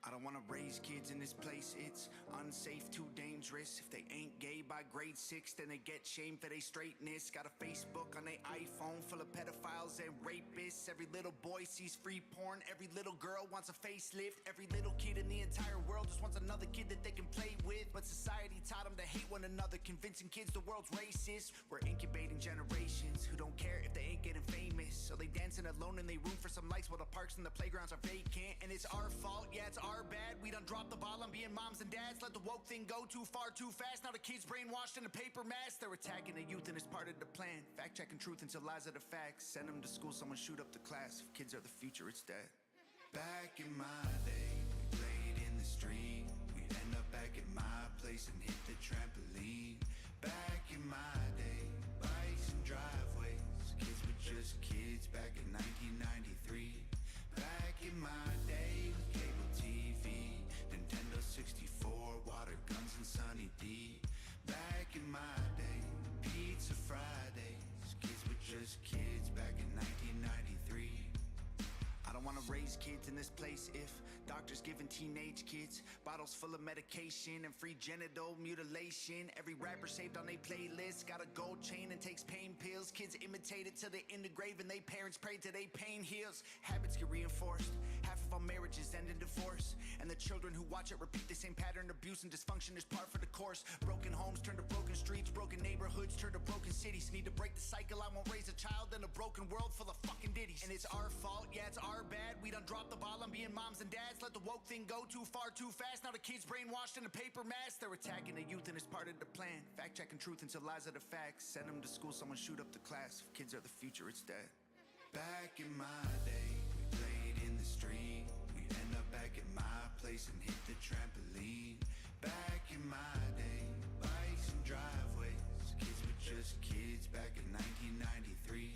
I don't wanna raise kids in this place, it's unsafe, too dangerous. If they ain't gay by grade 6, then they get shamed for their straightness. Got a Facebook on their iPhone full of pedophiles and rapists. Every little boy sees free porn, every little girl wants a facelift. Every little kid in the entire world just wants another kid that they can play with. But society taught them to hate one another, convincing kids the world's racist. We're incubating generations who don't care if they ain't getting famous. So they dancing alone in their room for some likes while the parks and the playgrounds are vacant. And it's our fault, yeah, it's our bad. We done dropped the ball on being moms and dads. Let the woke thing go too far too fast. Now the kids brainwashed in a paper mask. They're attacking the youth and it's part of the plan. Fact checking truth until lies are the facts. Send them to school, someone shoot up the class. If kids are the future, it's dead. Back in my day, we played in the street. We'd end up back at my place and hit the trampoline. Back in my day, bikes and driveways. Kids were just kids back in 1993. Back in my day with cable TV, Nintendo 64, water guns and Sunny D. Back in my day, pizza Fridays. Kids were just kids back in 1993. I don't wanna raise kids in this place if doctors giving teenage kids bottles full of medication and free genital mutilation. Every rapper saved on their playlist got a gold chain and takes pain pills. Kids imitate it till they in the grave and they parents pray till they pain heals. Habits get reinforced. Half of our marriages end in divorce, and the children who watch it repeat the same pattern. Abuse and dysfunction is par for the course. Broken homes turn to broken streets, broken neighborhoods turn to broken cities. Need to break the cycle. I won't raise a child in a broken world full of fucking ditties. And it's our fault, yeah, it's our bad. We done dropped the ball on being moms and dads. Let the woke thing go too far too fast. Now the kids brainwashed in a paper mask. They're attacking the youth and it's part of the plan. Fact checking truth until lies are the facts. Send them to school, someone shoot up the class. If kids are the future, it's dead. Back in my day, we played in the street. We'd end up back at my place and hit the trampoline. Back in my day, bikes and driveways. Kids were just kids back in 1993.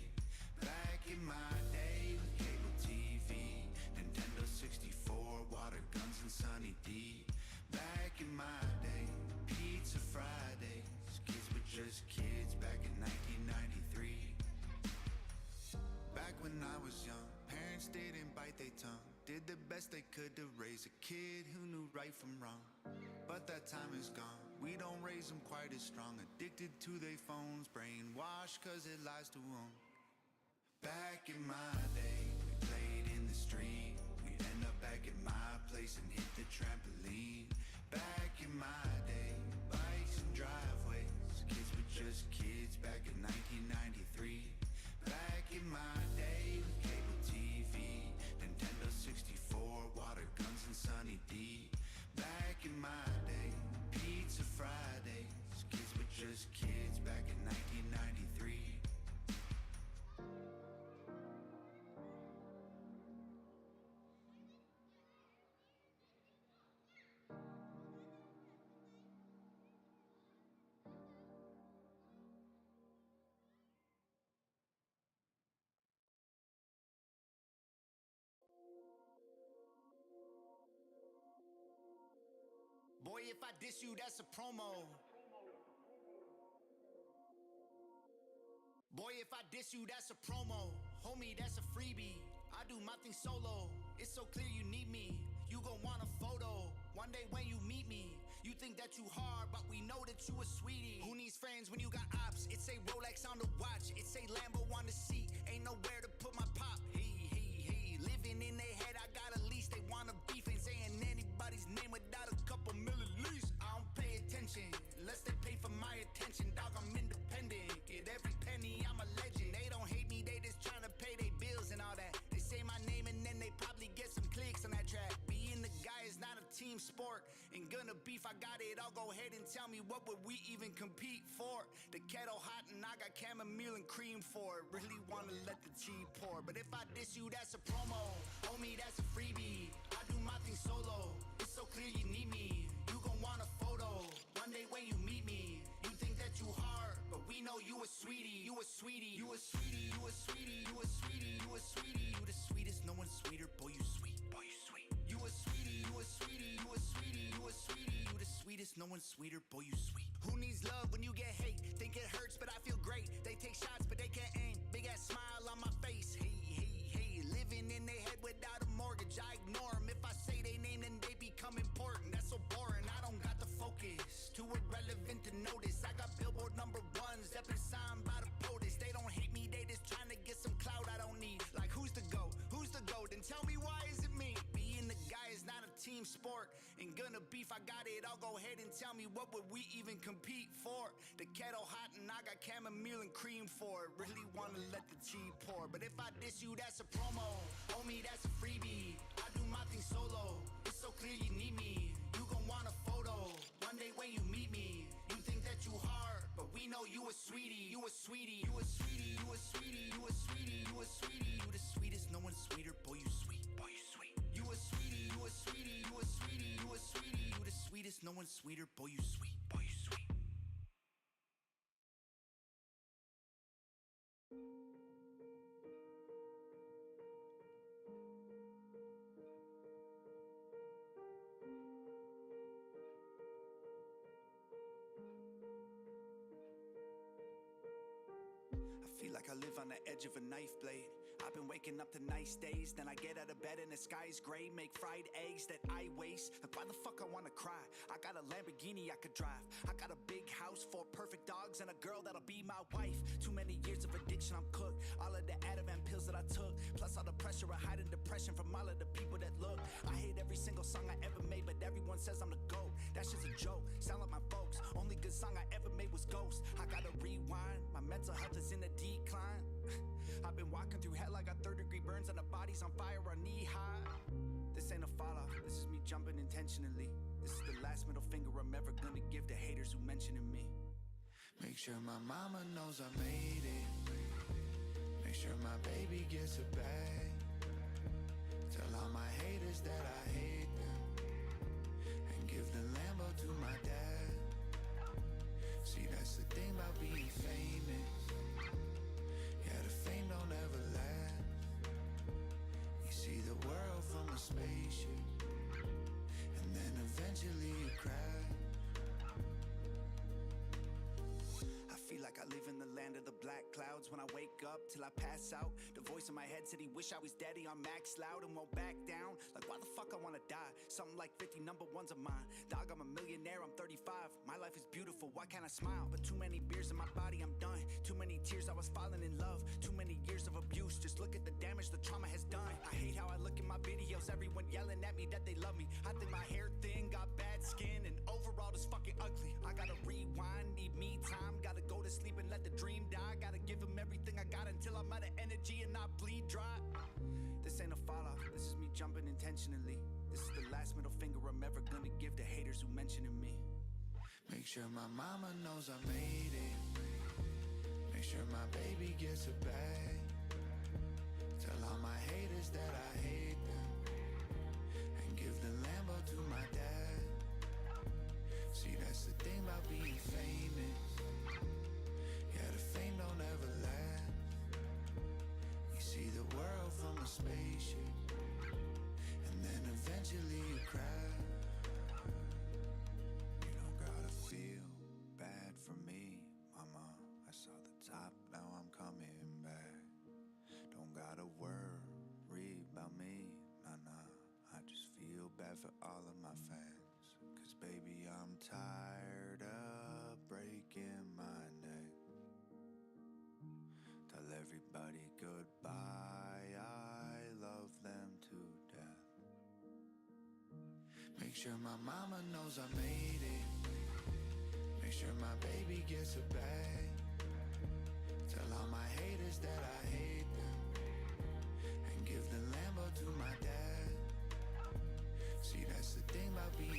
Back in my day with cable TV, Nintendo 64, water guns and Sunny D. Back in my day, pizza Fridays. Kids were just kids back in 1993. Back when I was young, parents didn't bite their tongue. Did the best they could to raise a kid who knew right from wrong. But that time is gone, we don't raise them quite as strong. Addicted to their phones, brainwashed cause it lies to them. Back in my day, we played in the street. We'd end up back at my place and hit the trampoline. Back in my day, bikes and driveways. Kids were just kids back in 1993. Back in my day with cable TV, Nintendo 64, water guns and Sunny D. Back in my day, pizza Fridays. Kids were just kids back in 1993. Boy, if I diss you, that's a promo. Boy, if I diss you, that's a promo. Homie, that's a freebie. I do my thing solo. It's so clear you need me. You gon' want a photo. One day when you meet me, you think that you hard, but we know that you a sweetie. Who needs friends when you got ops? It say Rolex on the watch. It say Lambo on the seat. Ain't nowhere to put my pop. Hey, hey, hey. Living in their head, I got a lease. They wanna beef, ain't saying anybody's name without a couple million least. I don't pay attention unless they team sport. Ain't gonna beef, I got it, I'll go ahead and tell me what would we even compete for? The kettle hot and I got chamomile and cream for it. Really wanna let the tea pour, but if I diss you, that's a promo. Homie, that's a freebie. I do my thing solo. It's so clear you need me. You gon' want a photo. One day when you meet me, you think that you hard, but we know you a sweetie. You a sweetie. You a sweetie. You a sweetie. You a sweetie. You a sweetie. You the sweetest. No one's sweeter. Boy, you sweet. Boy, you sweet. You a sweetie. You a sweetie. You a sweetie. You a sweetie. You the sweetest. No one's sweeter. Boy, you sweet. Who needs love when you get hate? Think it hurts, but I feel great. They take shots, but they can't aim. Big ass smile on my face. Hey, hey, hey. Living in their head without a mortgage. I ignore them. If I say they name, then they become important. That's so boring. I don't got the focus. Too irrelevant to notice. I got Billboard #1s. That been signed by the POTUS. They don't hate me. They just trying to get some clout I don't need. Like, who's the GOAT? Who's the GOAT? Then tell me why is it me? Being the guy is not a team sport. Ain't gonna beef, I got it. I'll go ahead and tell me what would we even compete for? The kettle hot and I got chamomile and cream for it. Really wanna let the tea pour, but if I diss you, that's a promo. Homie, that's a freebie. I do my thing solo. It's so clear you need me. You gon' want a photo. One day when you meet me, you think that you hard, but we know you a sweetie. You a sweetie. You a sweetie. You a sweetie. You a sweetie. You a sweetie. You the sweetest. No one's sweeter. Boy, you sweet. Boy, you sweet. You a sweetie. You a sweetie. You a sweetie. You a sweetie. You the sweetest. No one's sweeter. Boy, you sweet. Boy, you sweet. I feel like I live on the edge of a knife blade. I've been waking up to nice days, then I get out of bed and the sky's gray. Make fried eggs that I waste. Like, why the fuck I wanna cry? I got a Lamborghini I could drive. I got a big house, 4 perfect dogs, and a girl that'll be my wife. Too many years of addiction, I'm cooked. All of the Ativan pills that I took, plus all the pressure of hiding depression from all of the people that look. I hate every single song I ever made, but everyone says I'm the GOAT. That's just a joke, sound like my folks. Only good song I ever made was Ghost. I gotta rewind, my mental health is in a decline. I've been walking through hell, I got 3rd-degree burns and the body's on fire on knee high. This ain't a fallout, this is me jumping intentionally. This is the last middle finger I'm ever gonna give to haters who mentioning me. Make sure my mama knows I made it. Make sure my baby gets a bag. Tell all my haters that I hate them, and give the Lambo to my dad. See, that's the thing about being famous. Yeah, the fame don't ever last. You see the world from a spaceship, and then eventually you crash. I feel like I live in the land of the black clouds. When I wake up till I pass out, the voice in my head said he wish I was daddy on max loud and won't back down. Like, why the fuck I wanna die? Something like 50 #1s of mine. Dog, I'm a millionaire, I'm 35. My life is beautiful, why can't I smile? But too many beers in my body, I'm done. Too many tears, I was falling in love. Too many years of abuse, just look at the damage the trauma has done. I hate how I look in my videos, everyone yelling at me that they love me. I think my hair thin, got bad skin, and overall just fucking ugly. I gotta rewind, need me time, gotta go to sleep and let the dream die. Gotta give him everything I got until I'm out of energy and not bleed dry. This ain't a fallout, this is me jumping intentionally. This is the last middle finger I'm ever gonna give to haters who mentioning me. Make sure my mama knows I made it. Make sure my baby gets a bag. Tell all my haters that I hate them, and give the Lambo to my dad. See, that's the thing about being famous. Yeah, the fame don't ever last. You see the world from a spaceship, and then eventually you crash. You don't gotta feel bad for me, mama. I saw the top, now I'm coming back. Don't gotta worry about me, nah. I just feel bad for all of my fans. Cause baby, I'm tired of breaking my neck. Tell everybody goodbye, I love them to death. Make sure my mama knows I made it. Make sure my baby gets a bag. Tell all my haters that I hate them, and give the Lambo to my dad. See, that's the thing about being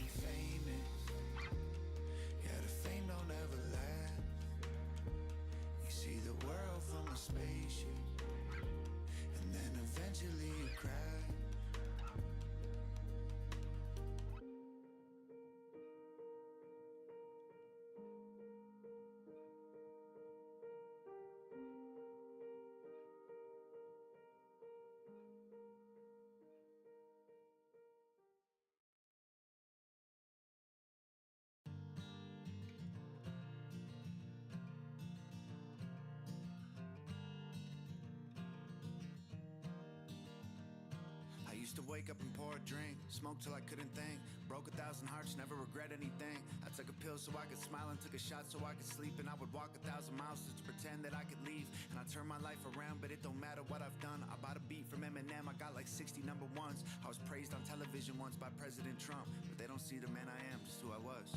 used to wake up and pour a drink, smoke till I couldn't think, broke 1,000 hearts, never regret anything. I took a pill so I could smile and took a shot so I could sleep, and I would walk 1,000 miles just to pretend that I could leave. And I turned my life around, but it don't matter what I've done. I bought a beat from Eminem, I got like 60 number ones. I was praised on television once by President Trump, but they don't see the man I am, just who I was.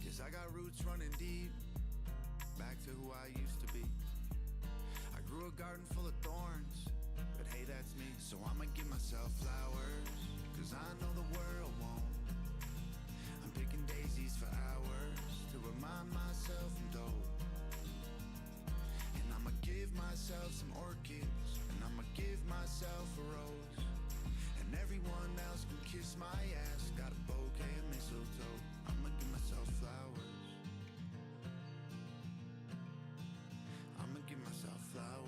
Cause I got roots running deep, back to who I used to be. I grew a garden full of thorns, but hey, that's me. So I'ma give myself flowers, cause I know the world won't. I'm picking daisies for hours to remind myself I'm dope. And I'ma give myself some orchids, and I'ma give myself a rose. And everyone else can kiss my ass, got a bouquet of mistletoe. I'ma give myself flowers. I'ma give myself flowers.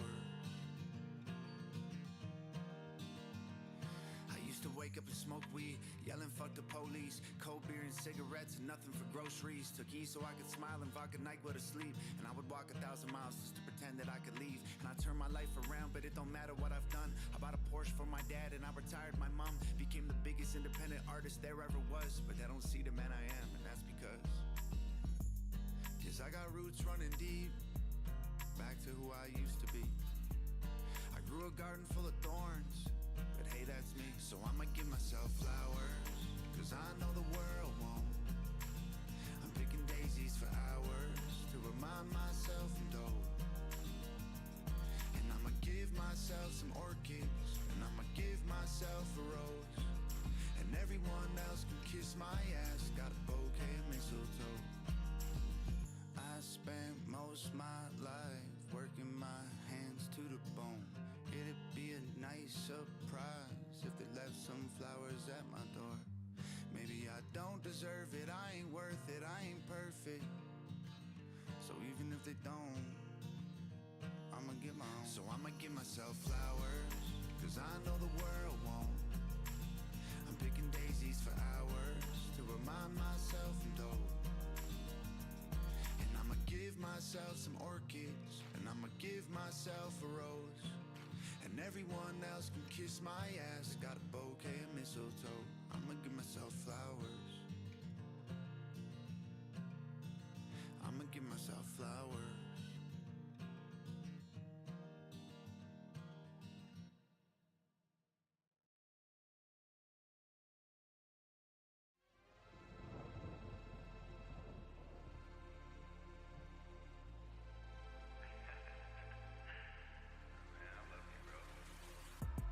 I used to wake up and smoke weed, yelling fuck the police. Cold beer and cigarettes and nothing for groceries. Took E so I could smile and vodka night go to sleep. And I would walk 1,000 miles just to pretend that I could leave. And I turned my life around, but it don't matter what I've done. I bought a Porsche for my dad and I retired my mom. Became the biggest independent artist there ever was. But they don't see the man I am, and that's because I got roots running deep, back to who I used to be. I grew a garden full of thorns, but hey, that's me. So I'ma give myself flowers, cause I know the world won't. I'm picking daisies for hours to remind myself I'm dope. And I'ma give myself some orchids, and I'ma give myself a rose. And everyone else can kiss my ass, got a bouquet of mistletoe. I spent most my life working my hands to the bone. It'd be a nice surprise if they left some flowers at my door. Maybe I don't deserve it, I ain't worth it, I ain't perfect. So even if they don't, I'ma get my own. So I'ma give myself flowers, cause I know the world won't. I'm picking daisies for hours to remind myself I'm dope. And I'ma give myself some orchids, and I'ma give myself a rose. And everyone else can kiss my ass, got a bouquet of mistletoe. I'ma give myself flowers. I'ma give myself flowers.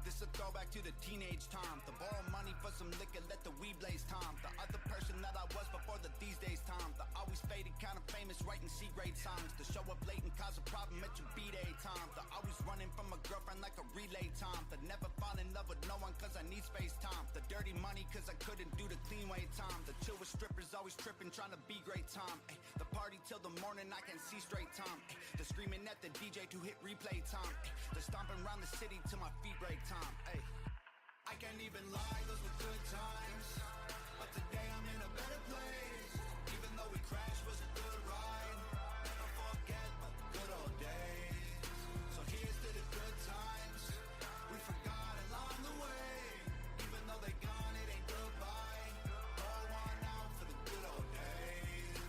This a throwback to the teenage time. To borrow money for some liquor, let the weed blaze time. The other person that I was before the these days time. The always faded, kind of famous, writing C-grade songs. To show up late and cause a problem at your B-day time. The always running from a girlfriend like a relay time. The never fall in love with no one cause I need space time. The dirty money cause I couldn't do the clean way time. The chill with strippers, always tripping, trying to be great time. Ay, the party till the morning, I can see straight time. Ay, the screaming at the DJ to hit replay time. Ay, the stomping around the city till my feet break time. Ay. I can't even lie, those were good times. But today I'm in a better place. Even though we crashed, was a good ride. Never forget the good old days. So here's to the good times we forgot along the way. Even though they gone, it ain't goodbye. Pour one out for the good old days.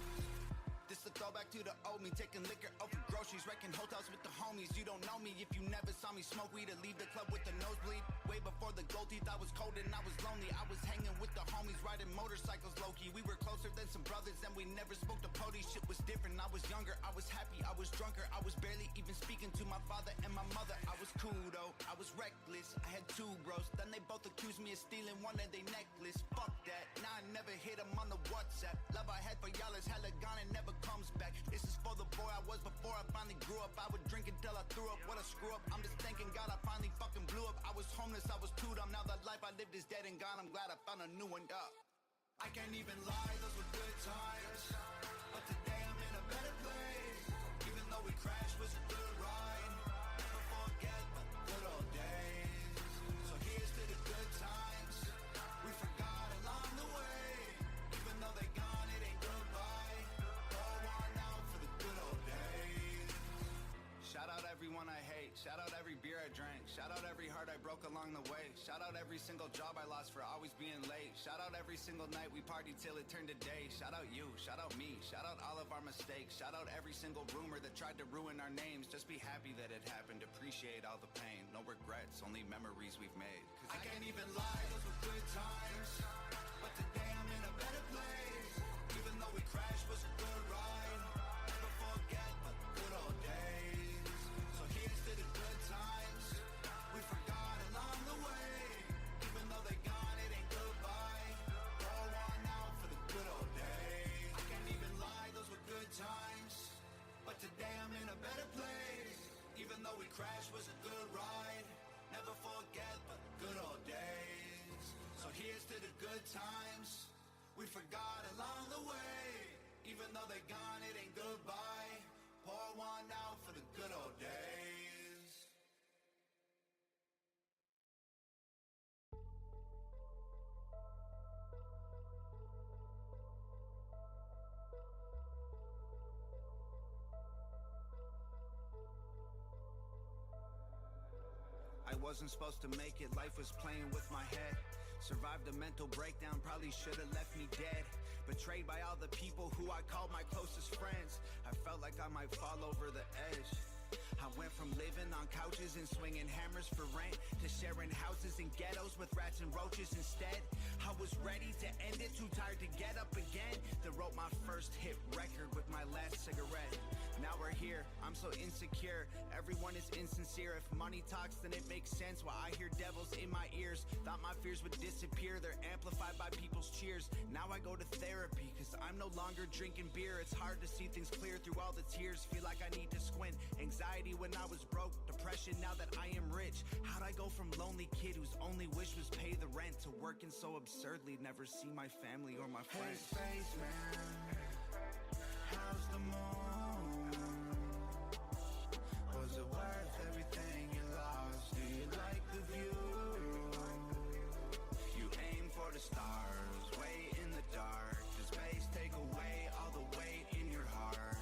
This a throwback to the old me, taking liquor over groceries, wrecking hotels with the homies. You don't know me if you never saw me smoke weed or leave the club with the nosebleed. Way before the gold teeth, I was cold and I was lonely. I was hanging with the homies, riding motorcycles low-key. We were closer than some brothers and we never spoke to police. Shit was different, I was younger, I was happy, I was drunker. I was barely even speaking to my father and my mother. I was cool though, I was reckless. I had two bros, then they both accused me of stealing one of their necklace. Fuck that, now I never hit them on the WhatsApp. Love I had for y'all is hella gone and never comes back. This is for the boy I was before I finally grew up. I would drink until I threw up, what a screw up. I'm just thanking God I finally fucking blew up. I was homeless, I was too dumb. Now the life I lived is dead and gone. I'm glad I found a new one up. I can't even lie, those were good times. But today I'm in a better place. Even though we crashed, was a good ride. Never forget the good old days. So here's to the good times we forgot along the way. Even though they gone, it ain't goodbye. Pour one out for the good old days. Shout out everyone I hate. Shout out every beer I drank. Shout out every heart I broke along the way. Shout out every single job I lost for always being late. Shout out every single night we partied till it turned to day. Shout out you, shout out me, shout out all of our mistakes. Shout out every single rumor that tried to ruin our names. Just be happy that it happened, appreciate all the pain. No regrets, only memories we've made. Cause I can't even lie, those were good times. But today I'm in a better place. Even though we crashed, was a good ride. Never forget the good old days. So here's to the good times we forgot along the way. Even though they're gone, it ain't goodbye. Pour one out for the good old days. I can't even lie, those were good times. But today I'm in a better place. Even though we crashed, was a good ride. Never forget the good old days. So here's to the good times we forgot along the way. Even though they're gone, it ain't goodbye. Pour one out for the good old days. I wasn't supposed to make it, life was playing with my head. Survived a mental breakdown, probably should've left me dead. Betrayed by all the people who I called my closest friends. I felt like I might fall over the edge. I went from living on couches and swinging hammers for rent to sharing houses in ghettos with rats and roaches instead. I was ready to end it, too tired to get up again. Then wrote my first hit record with my last cigarette. Now we're here, I'm so insecure. Everyone is insincere. If money talks, then it makes sense why I hear devils in my ears. Thought my fears would disappear, they're amplified by people's cheers. Now I go to therapy, cause I'm no longer drinking beer. It's hard to see things clear through all the tears. Feel like I need to squint. Anxiety when I was broke, depression now that I am rich. How'd I go from lonely kid whose only wish was pay the rent to working so absurdly, never see my family or my friends? Hey spaceman, how's the moon? Was it worth everything you lost? Do you like the view? You aim for the stars, way in the dark. Does space take away all the weight in your heart?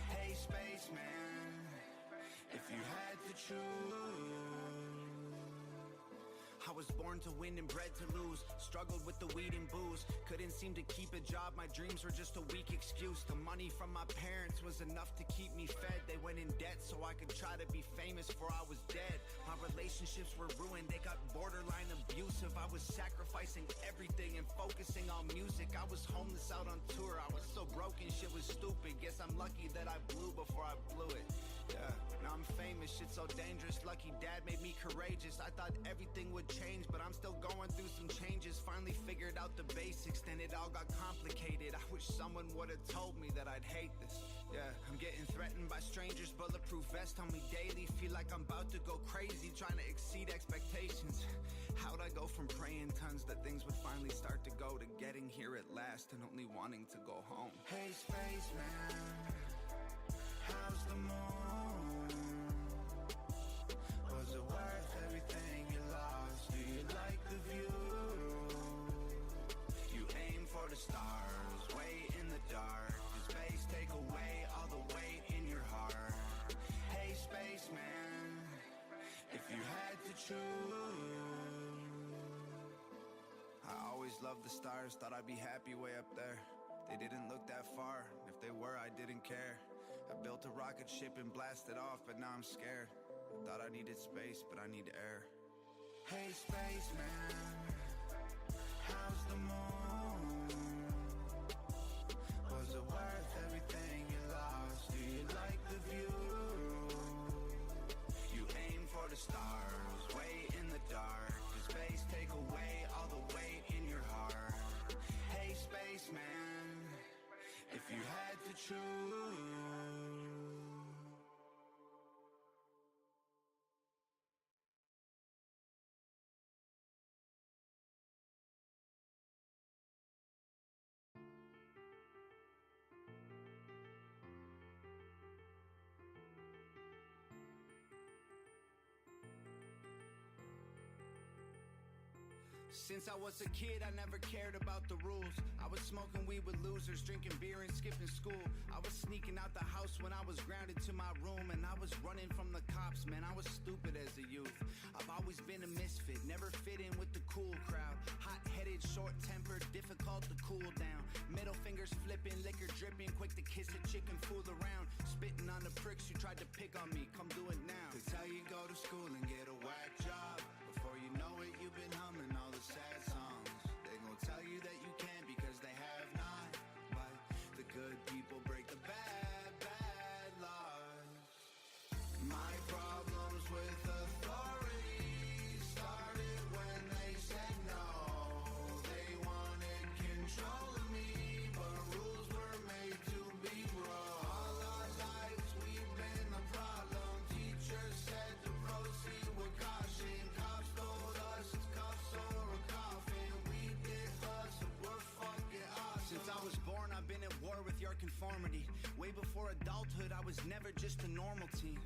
Hey spaceman, if you had to choose. I was born to win and bred to lose. Struggled with the weed and booze. Couldn't seem to keep a job, my dreams were just a weak excuse. The money from my parents was enough to keep me fed. They went in debt so I could try to be famous before I was dead. My relationships were ruined, they got borderline abusive. I was sacrificing everything and focusing on music. I was homeless out on tour, I was so broken, shit was stupid. Guess I'm lucky that I blew before I blew it. Yeah, now I'm famous, shit so dangerous. Lucky dad made me courageous. I thought everything would change, but I'm still going through some changes. Finally figured out the basics, then it all got complicated. I wish someone would've told me that I'd hate this. Yeah, I'm getting threatened by strangers, bulletproof vest on me daily. Feel like I'm about to go crazy, trying to exceed expectations. How'd I go from praying tons that things would finally start to go to getting here at last and only wanting to go home? Hey spaceman, how's the moon? Was it worth everything you lost? Do you like the view? You aim for the stars, way in the dark. Does space take away all the weight in your heart? Hey spaceman, if you had to choose. I always loved the stars, thought I'd be happy way up there. They didn't look that far, if they were I didn't care. I built a rocket ship and blasted off, but now I'm scared. I thought I needed space, but I need air. Hey spaceman, how's the moon? Was it worth everything you lost? Do you like the view? You aim for the stars, way in the dark. Does space take away all the weight in your heart? Hey spaceman, if you had to choose. Since I was a kid, I never cared about the rules. I was smoking weed with losers, drinking beer and skipping school. I was sneaking out the house when I was grounded to my room. And I was running from the cops, man, I was stupid as a youth. I've always been a difficult to cool down. Middle fingers flipping, liquor dripping, quick to kiss a chick and fool around. Spitting on the pricks who tried to pick on me, come do it now. That's how you go to school and get a whack job. Before you know it, you've been humming all the sad songs. They gon' tell you that you can't because they have not. But the good people break the bad, bad laws. My problems with authority started when they said no. They wanted control of me, but rules were made to be broke. All our lives we've been a problem. Teachers said to proceed with caution. Cops told us it's cuffs or a coffin. We did us, we're fucking awesome. Since I was born, I've been at war with your conformity. Way before adulthood, I was never just a normal teen.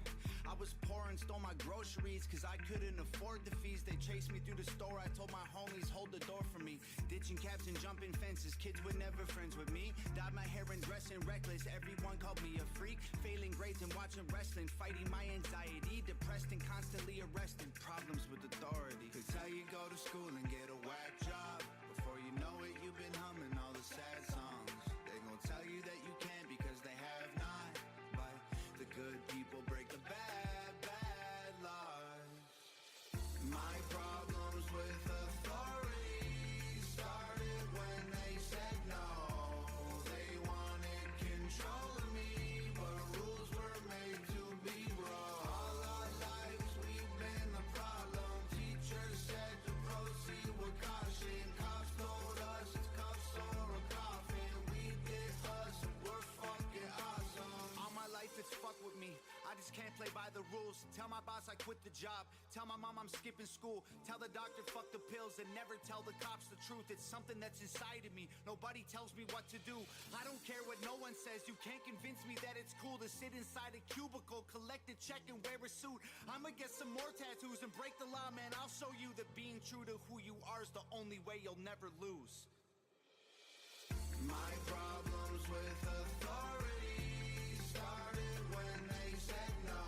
I was poor and stole my groceries cause I couldn't afford the fees. They chased me through the store, I told my homies hold the door for me. Ditching cabs and jumping fences, kids were never friends with me. Dyed my hair and dressing reckless, everyone called me a freak. Failing grades and watching wrestling, fighting my anxiety. Depressed and constantly arrested, problems with authority. That's how you go to school and get a whack job. Before you know it, you've been humming all the sad songs. They gon' tell you that you can't because they have not. But the good people break the bad, bad laws. My problems with authority started when they said no. They wanted control of me, but rules were made to be broke. All our lives we've been a problem. Teachers said to proceed with caution. Cops told us it's cuffs or a coffin. We did us, we're fucking awesome. All my life it's fuck with me, I just can't play by the rules. Tell my boss I quit the job, tell my mom I'm skipping school. Tell the doctor fuck the pills and never tell the cops the truth. It's something that's inside of me, nobody tells me what to do. I don't care what no one says, you can't convince me that it's cool to sit inside a cubicle, collect a check and wear a suit. I'ma get some more tattoos and break the law, man. I'll show you that being true to who you are is the only way you'll never lose. My problems with authority started when they said no.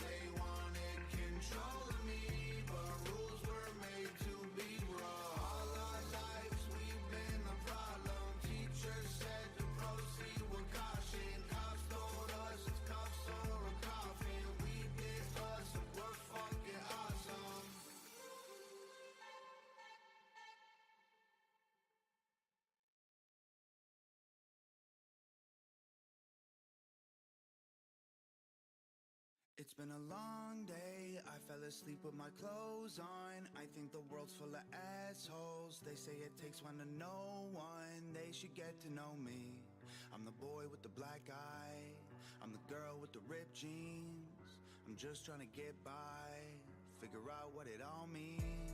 They wanted control of me, but rules were made to be broke. All our lives we've been a problem. Teachers said to proceed with caution. Cops told us it's cuffs or a coffin. We did us, we're fucking awesome. It's been a long day, I fell asleep with my clothes on. I think the world's full of assholes. They say it takes one to know one. They should get to know me. I'm the boy with the black eye, I'm the girl with the ripped jeans. I'm just trying to get by, figure out what it all means.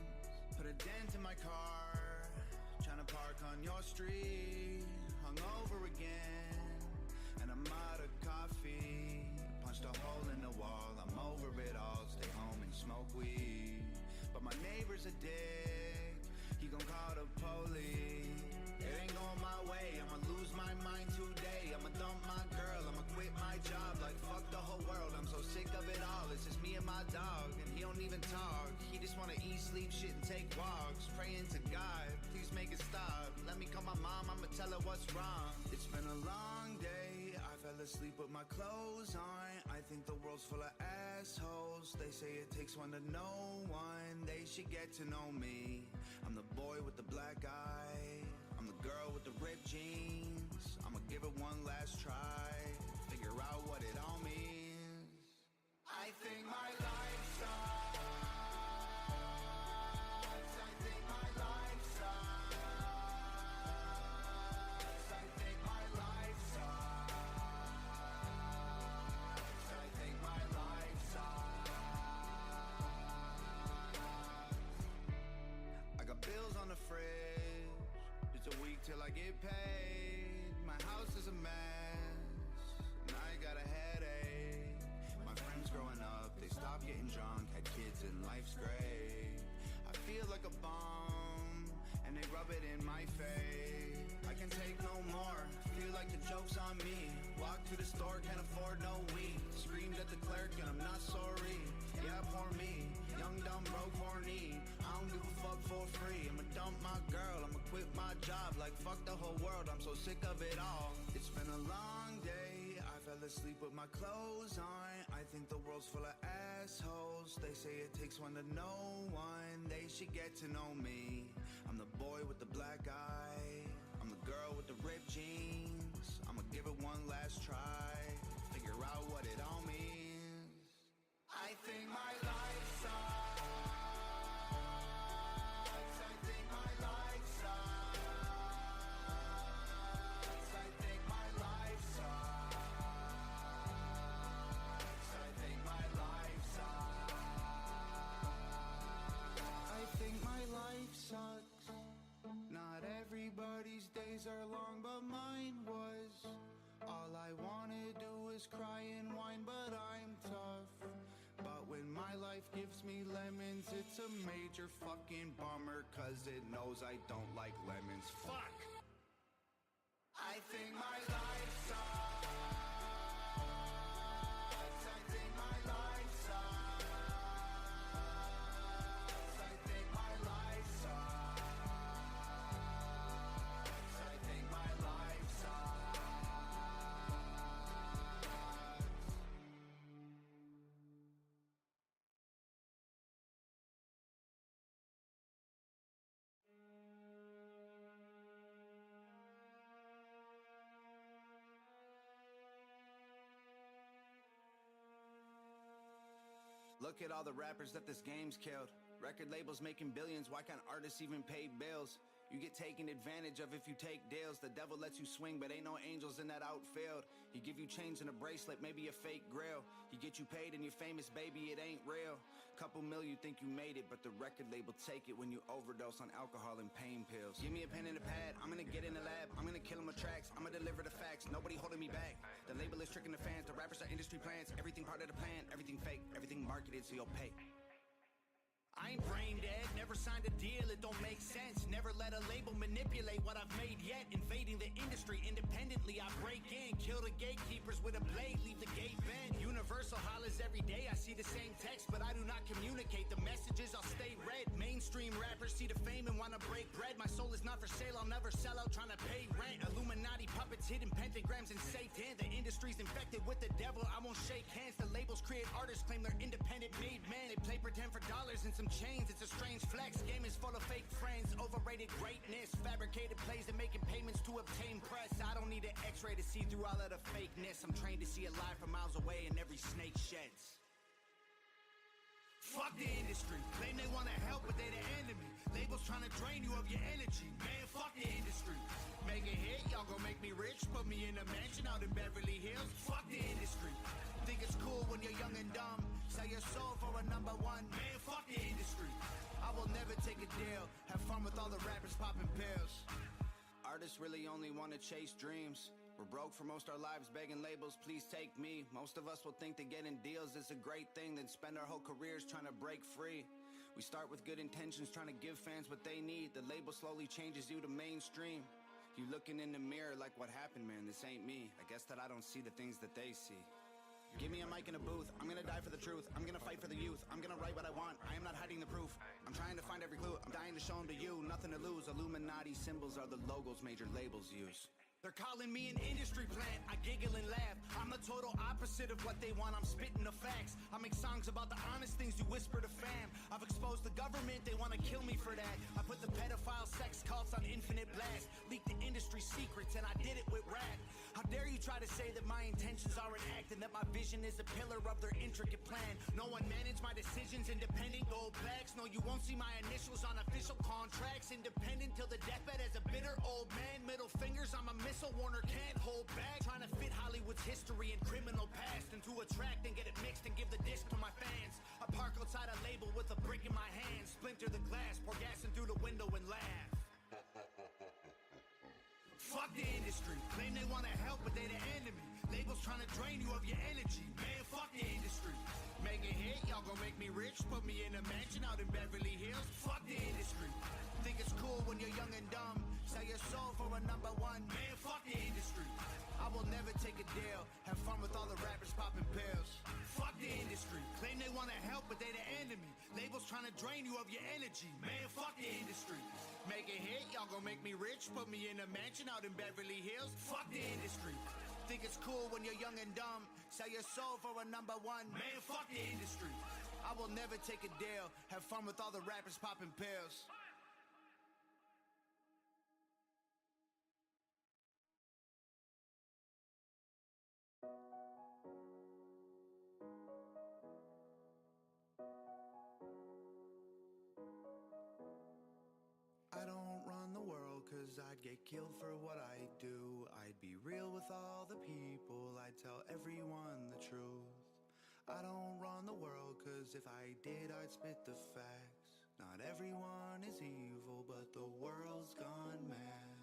Put a dent in my car, trying to park on your street. Hungover again, and I'm out of coffee. Punched a hole in the wall, I'm over it all. Stay home and smoke weed. But my neighbor's a dick, he gon' call the police. It ain't going my way, I'ma lose my mind today. I'ma dump my girl, I'ma quit my job. Like fuck the whole world, I'm so sick of it all. It's just me and my dog, and he don't even talk. He just wanna eat, sleep, shit, and take walks. Praying to God, please make it stop. Let me call my mom, I'ma tell her what's wrong. It's been a long day, I fell asleep with my clothes on. I think the world's full of assholes. They say it takes one to know one. They should get to know me. I'm the boy with the black eye, I'm the girl with the ripped jeans. I'ma give it one last try, figure out what it all means. I think my life sucks. I think my life sucks. I think my life sucks. I think my life sucks. I got bills on the fridge, it's a week till I get paid. My house is a mess, and I got a headache. My friends growing up, they stopped getting drunk, had kids and life's great. I feel like a bum, and they rub it in my face. I can take no more, feel like the joke's on me. Walk to the store, can't afford no weed. Screamed at the clerk and I'm not sorry. Yeah, poor me, young, dumb, broke, horny. I don't give a fuck for free. I'ma dump my girl, I'ma quit my job. like fuck the whole world, I'm so sick of it all. It's been a long day, I fell asleep with my clothes on. I think the world's full of assholes. They say it takes one to know one. They should get to know me. I'm the boy with the black eye, I'm the girl with the ripped jeans. I'ma give it one last try, figure out what it all means. I think my life sucks. I think my life sucks. I think my life sucks. I think my life sucks. I think my life sucks. Not everybody's days are long, but mine was. All I wanna do is cry and whine, but I'm tough. But when my life gives me lemons, it's a major fucking bummer, cause it knows I don't like lemons. Fuck! I think my life sucks. I think my life sucks. I think my life sucks. I think my life sucks. Look at all the rappers that this game's killed. Record labels making billions, why can't artists even pay bills? You get taken advantage of if you take deals. The devil lets you swing, but ain't no angels in that outfield. He give you chains and a bracelet, maybe a fake grill. He get you paid and you're famous, baby, it ain't real. Couple mil, you think you made it, but the record label take it when you overdose on alcohol and pain pills. Give me a pen and a pad, I'm gonna get in the lab, I'm gonna kill 'em with tracks, I'ma deliver the facts, nobody holding me back. The label is tricking the fans, the rappers are industry plans, everything part of the plan, everything fake, everything marketed so you'll pay. I ain't brain dead, never signed a deal, it don't make sense. Never let a label manipulate what I've made yet. Invading the industry independently, I break in. Kill the gatekeepers with a blade, leave the gate bent. Universal hollers every day, I see the same text, but I do not communicate the messages, I'll stay red. Mainstream rappers see the fame and wanna break bread. My soul is not for sale, I'll never sell out trying to pay rent. Illuminati puppets, hidden pentagrams and Satan. The industry's infected with the devil, I won't shake hands. The labels create artists, claim they're independent made men. They play pretend for dollars and some chains, it's a strange flex. Game is full of fake friends, overrated greatness. Fabricated plays and making payments to obtain press. I don't need an x-ray to see through all of the fakeness. I'm trained to see it live from miles away and every snake sheds. Fuck the industry, claim they wanna help but they the enemy. Labels trying to drain you of your energy. Man, fuck the industry. Make a hit, y'all gon' make me rich. Put me in a mansion out in Beverly Hills. Fuck the industry. Think it's cool when you're young and dumb. Sell your soul for a number one. Man, fuck the industry. I will never take a deal. Have fun with all the rappers popping pills. Artists really only wanna chase dreams. We're broke for most our lives, begging labels, please take me. Most of us will think that getting deals is a great thing, then spend our whole careers trying to break free. We start with good intentions, trying to give fans what they need. The label slowly changes you to mainstream. You looking in the mirror like, what happened, man? This ain't me. I guess that I don't see the things that they see. Give me a mic in a booth, I'm gonna die for the truth. I'm gonna fight for the youth, I'm gonna write what I want. I am not hiding the proof, I'm trying to find every clue. I'm dying to show them to you, nothing to lose. Illuminati symbols are the logos major labels use. They're calling me an industry plant, I giggle and laugh. I'm the total opposite of what they want, I'm spitting the facts. I make songs about the honest things you whisper to fam. I've exposed the government, they wanna kill me for that. I put the pedophile sex cults on infinite blast. Leaked the industry secrets and I did it with rap. How dare you try to say that my intentions are an act and that my vision is a pillar of their intricate plan. No one managed my decisions, independent gold plaques. No, you won't see my initials on official contracts. Independent till the deathbed as a bitter old man. Middle fingers, I'm a missile Warner can't hold back. Trying to fit Hollywood's history and criminal past into a track, then get it mixed and give the disc to my fans. I park outside a label with a brick in my hand. Splinter the glass, pour gas in through the window and laugh. Fuck the industry, claim they wanna help but they the enemy. Labels trying to drain you of your energy. Man, fuck the industry. Make a hit, y'all gon' make me rich. Put me in a mansion out in Beverly Hills. Fuck the industry. Think it's cool when you're young and dumb. Sell your soul for a number one. Man, fuck the industry. I will never take a deal. Have fun with all the rappers popping pills. Fuck the industry. Claim they wanna help but they the enemy. Labels labels trying to drain you of your energy. Man, fuck the industry. Make a hit, y'all gon' make me rich. Put me in a mansion out in Beverly Hills. Fuck the industry. Think it's cool when you're young and dumb. Sell your soul for a number one. Man, fuck the industry. I will never take a deal. Have fun with all the rappers popping pills. I don't run the world cause I'd get killed for what I do. I'd be real with all the people, I'd tell everyone the truth. I don't run the world cause if I did I'd spit the facts. Not everyone is evil but the world's gone mad.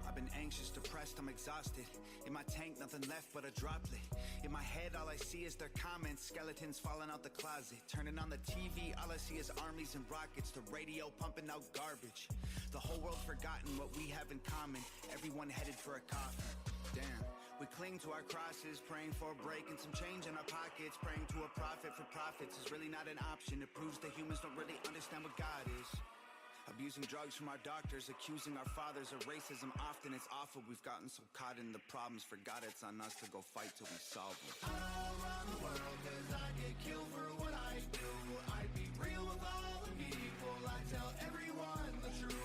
I've been anxious, depressed, I'm exhausted. In my tank, nothing left but a droplet. In my head, all I see is their comments. Skeletons falling out the closet. Turning on the TV, all I see is armies and rockets. The radio pumping out garbage. The whole world forgotten what we have in common. Everyone headed for a coffin. Damn. We cling to our crosses, praying for a break and some change in our pockets. Praying to a prophet for profits is really not an option. It proves that humans don't really understand what God is. Abusing drugs from our doctors, accusing our fathers of racism. Often it's awful, we've gotten so caught in the problems. Forgot it's on us to go fight till we solve them. I don't run the world cause I get killed for what I do. I'd be real with all the people, I tell everyone the truth.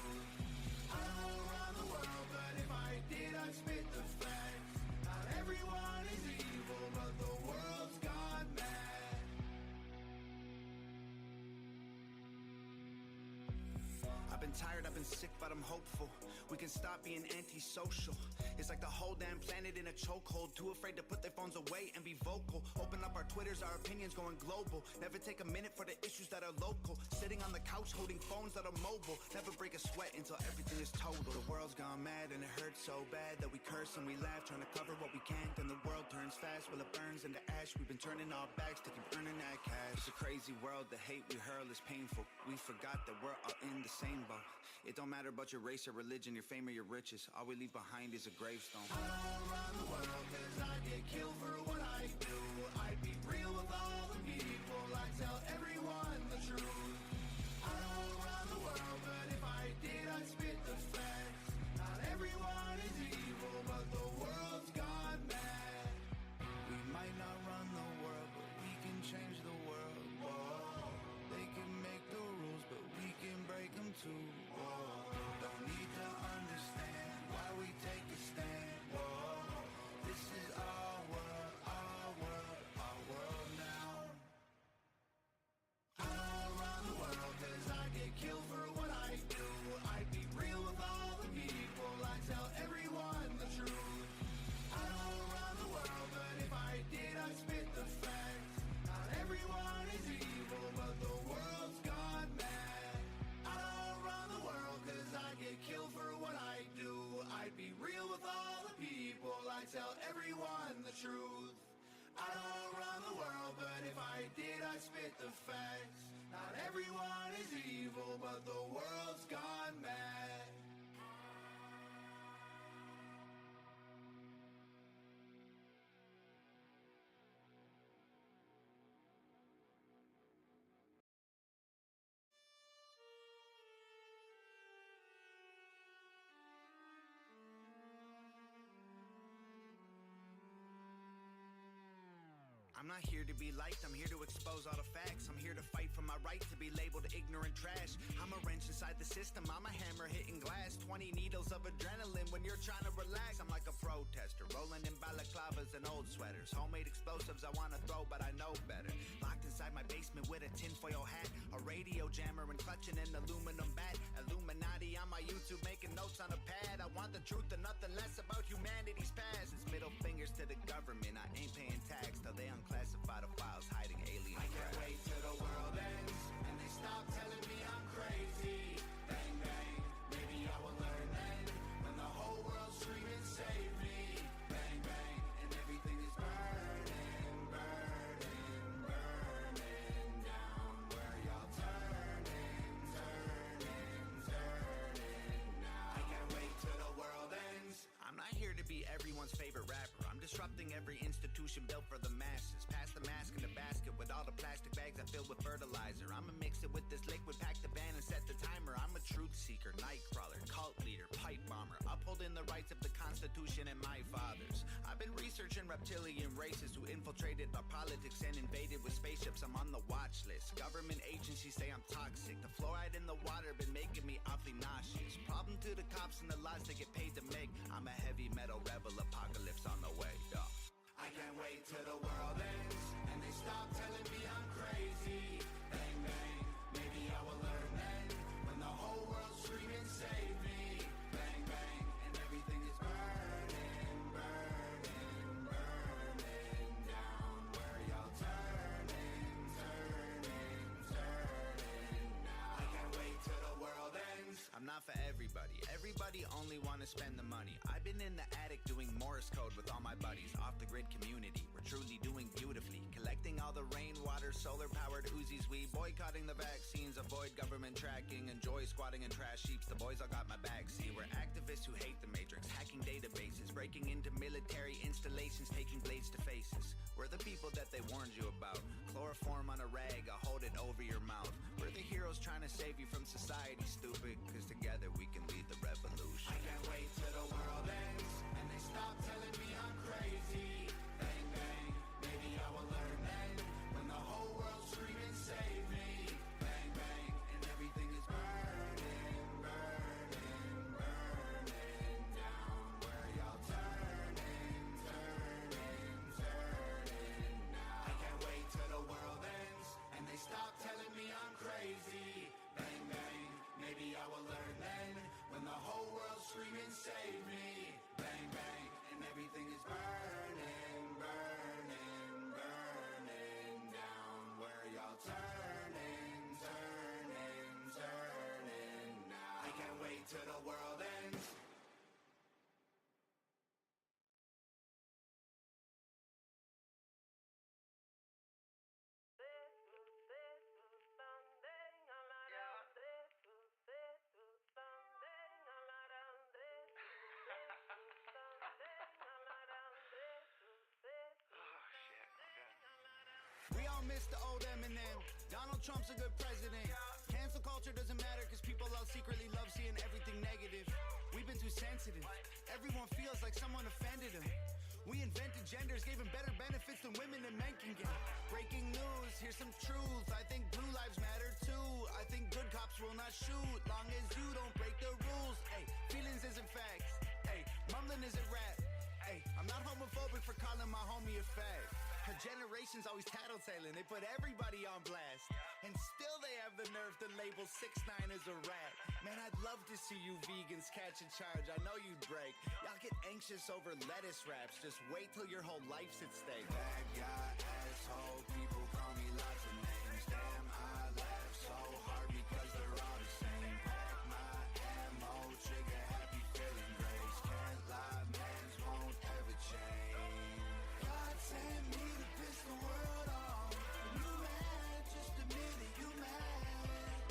I don't run the world, but if I did I'd spit the facts. Not everyone is evil, but the world's gone mad. I've been tired, I've been sick, but I'm hopeful. We can stop being antisocial. It's like the whole damn planet in a chokehold. Too afraid to put their phones away and be vocal. Open up our Twitters, our opinions going global. Never take a minute for the issues that are local. Sitting on the couch holding phones that are mobile. Never break a sweat until everything is total. The world's gone mad and it hurts so bad that we curse and we laugh, trying to cover what we can. Then the world turns fast, well it burns into ash. We've been turning our backs to keep earning that cash. It's a crazy world, the hate we hurl is painful. We forgot that we're all in the same boat. It don't matter about your race or religion, your fame or your riches. All we leave behind is a gravestone. I don't run the world cause I get killed for what I do. I'd be real with all the people, I tell everyone the truth. I don't run the world, but if I did I'd spit the facts. Not everyone is evil, but the world's gone mad. We might not run the world, but we can change the world. Whoa. They can make the rules, but we can break them too. Whoa. Don't need to understand why we take a stand. Whoa. This is our world, our world, our world now. I don't run the world cause I get killed for what I do. I'd be real with all the people, I tell everyone the truth. I don't run the world, but if I did I'd spit the facts. Not everyone is evil, but the world's gone mad. I don't run the world cause I get killed for what I do. I'd be real with all the people, I tell everyone the truth. I don't run the world, but if I did I'd spit the facts. Not everyone is evil, but the world's gone mad. I'm not here to be liked, I'm here to expose all the facts. I'm here to fight for my right to be labeled ignorant trash. I'm a wrench inside the system, I'm a hammer hitting glass. 20 needles of adrenaline when you're trying to relax. I'm like a protester, rolling in balaclavas and old sweaters. Homemade explosives I wanna throw, but I know better. Locked inside my basement with a tinfoil hat, a radio jammer and clutching an aluminum bat. Illuminati on my YouTube making notes on a pad. I want the truth and nothing less about humanity's past. It's middle fingers to the government, I ain't paying tax till they unclassify the files hiding alien I can't wait till the world ends and they stop telling me I'm crazy. Bang bang, maybe I will learn then when the whole world's screaming save me. Bang bang, and everything is burning, burning, burning down. Where y'all turning, turning, turning now. I can't wait till the world ends. I'm not here to be everyone's favorite rapper. I'm disrupting every institution built for the masses. Pass the mask in the basket with all the plastic bags that Researching reptilian races who infiltrated our politics and invaded with spaceships. I'm on the watch list. Government agencies say I'm toxic. The fluoride in the water been making me awfully nauseous. Problem to the cops and the laws they get paid to make. I'm a heavy metal rebel, apocalypse on the way. Yeah. I can't wait till the world ends and they stop telling me I'm crazy. Bang bang, maybe I will learn then when the whole world's screaming save me. Bang bang, and everything is burning, burning, burning down. Where y'all turning, turning, turning now. I can't wait till the world ends. I'm not for everybody. Everybody only wanna spend the money. I've been in the attic doing Morse code with all my buddies. Off the grid community, we're truly doing beautifully. Collecting all the rainwater, solar powered Uzis. We boycotting the vaccines, avoid government tracking, enjoy squatting and trash sheeps. The boys all got my back. See, we're activists who hate the matrix, hacking databases, breaking into military installations, taking blades to faces. We're the people that they warned you about. Chloroform on a rag, I'll hold it over your mouth. We're the heroes trying to save you from society, stupid. Cause together we can lead the revolution. I can't wait till the world ends and they stop telling me I'm crazy. Bang bang, maybe I will learn then when the whole world's screaming save me. Bang bang, and everything is burning, burning, burning down. Where y'all turning, turning, turning now. I can't wait till the world ends and they stop telling me I'm crazy. Bang bang, maybe I will learn then when the whole world's screaming save me. Bang bang, and everything is burning, burning, burning down. Where y'all turning, turning, turning now. I can't wait till the world ends. We all miss the old Eminem. Donald Trump's a good president. Cancel culture doesn't matter cause people all secretly love seeing everything negative. We've been too sensitive. Everyone feels like someone offended them. We invented genders, gave them better benefits than women and men can get. Breaking news, here's some truth. I think blue lives matter too. I think good cops will not shoot long as you don't break the rules. Ay, feelings isn't facts. Ay, mumbling isn't rap. Ay, I'm not homophobic for calling my homie a fag. Her generation's always tattletaling. They put everybody on blast. And still they have the nerve to label 6ix9ine as a rat. Man, I'd love to see you vegans catch a charge. I know you'd break. Y'all get anxious over lettuce wraps. Just wait till your whole life's at stake. Bad guy, asshole, people call me lots of names. Damn, I laugh so hard because they're all the same. Pack my ammo, trigger happy feeling grace. Can't lie, mans won't ever change. God sent me to piss the world off. And you mad, just admit it, you mad.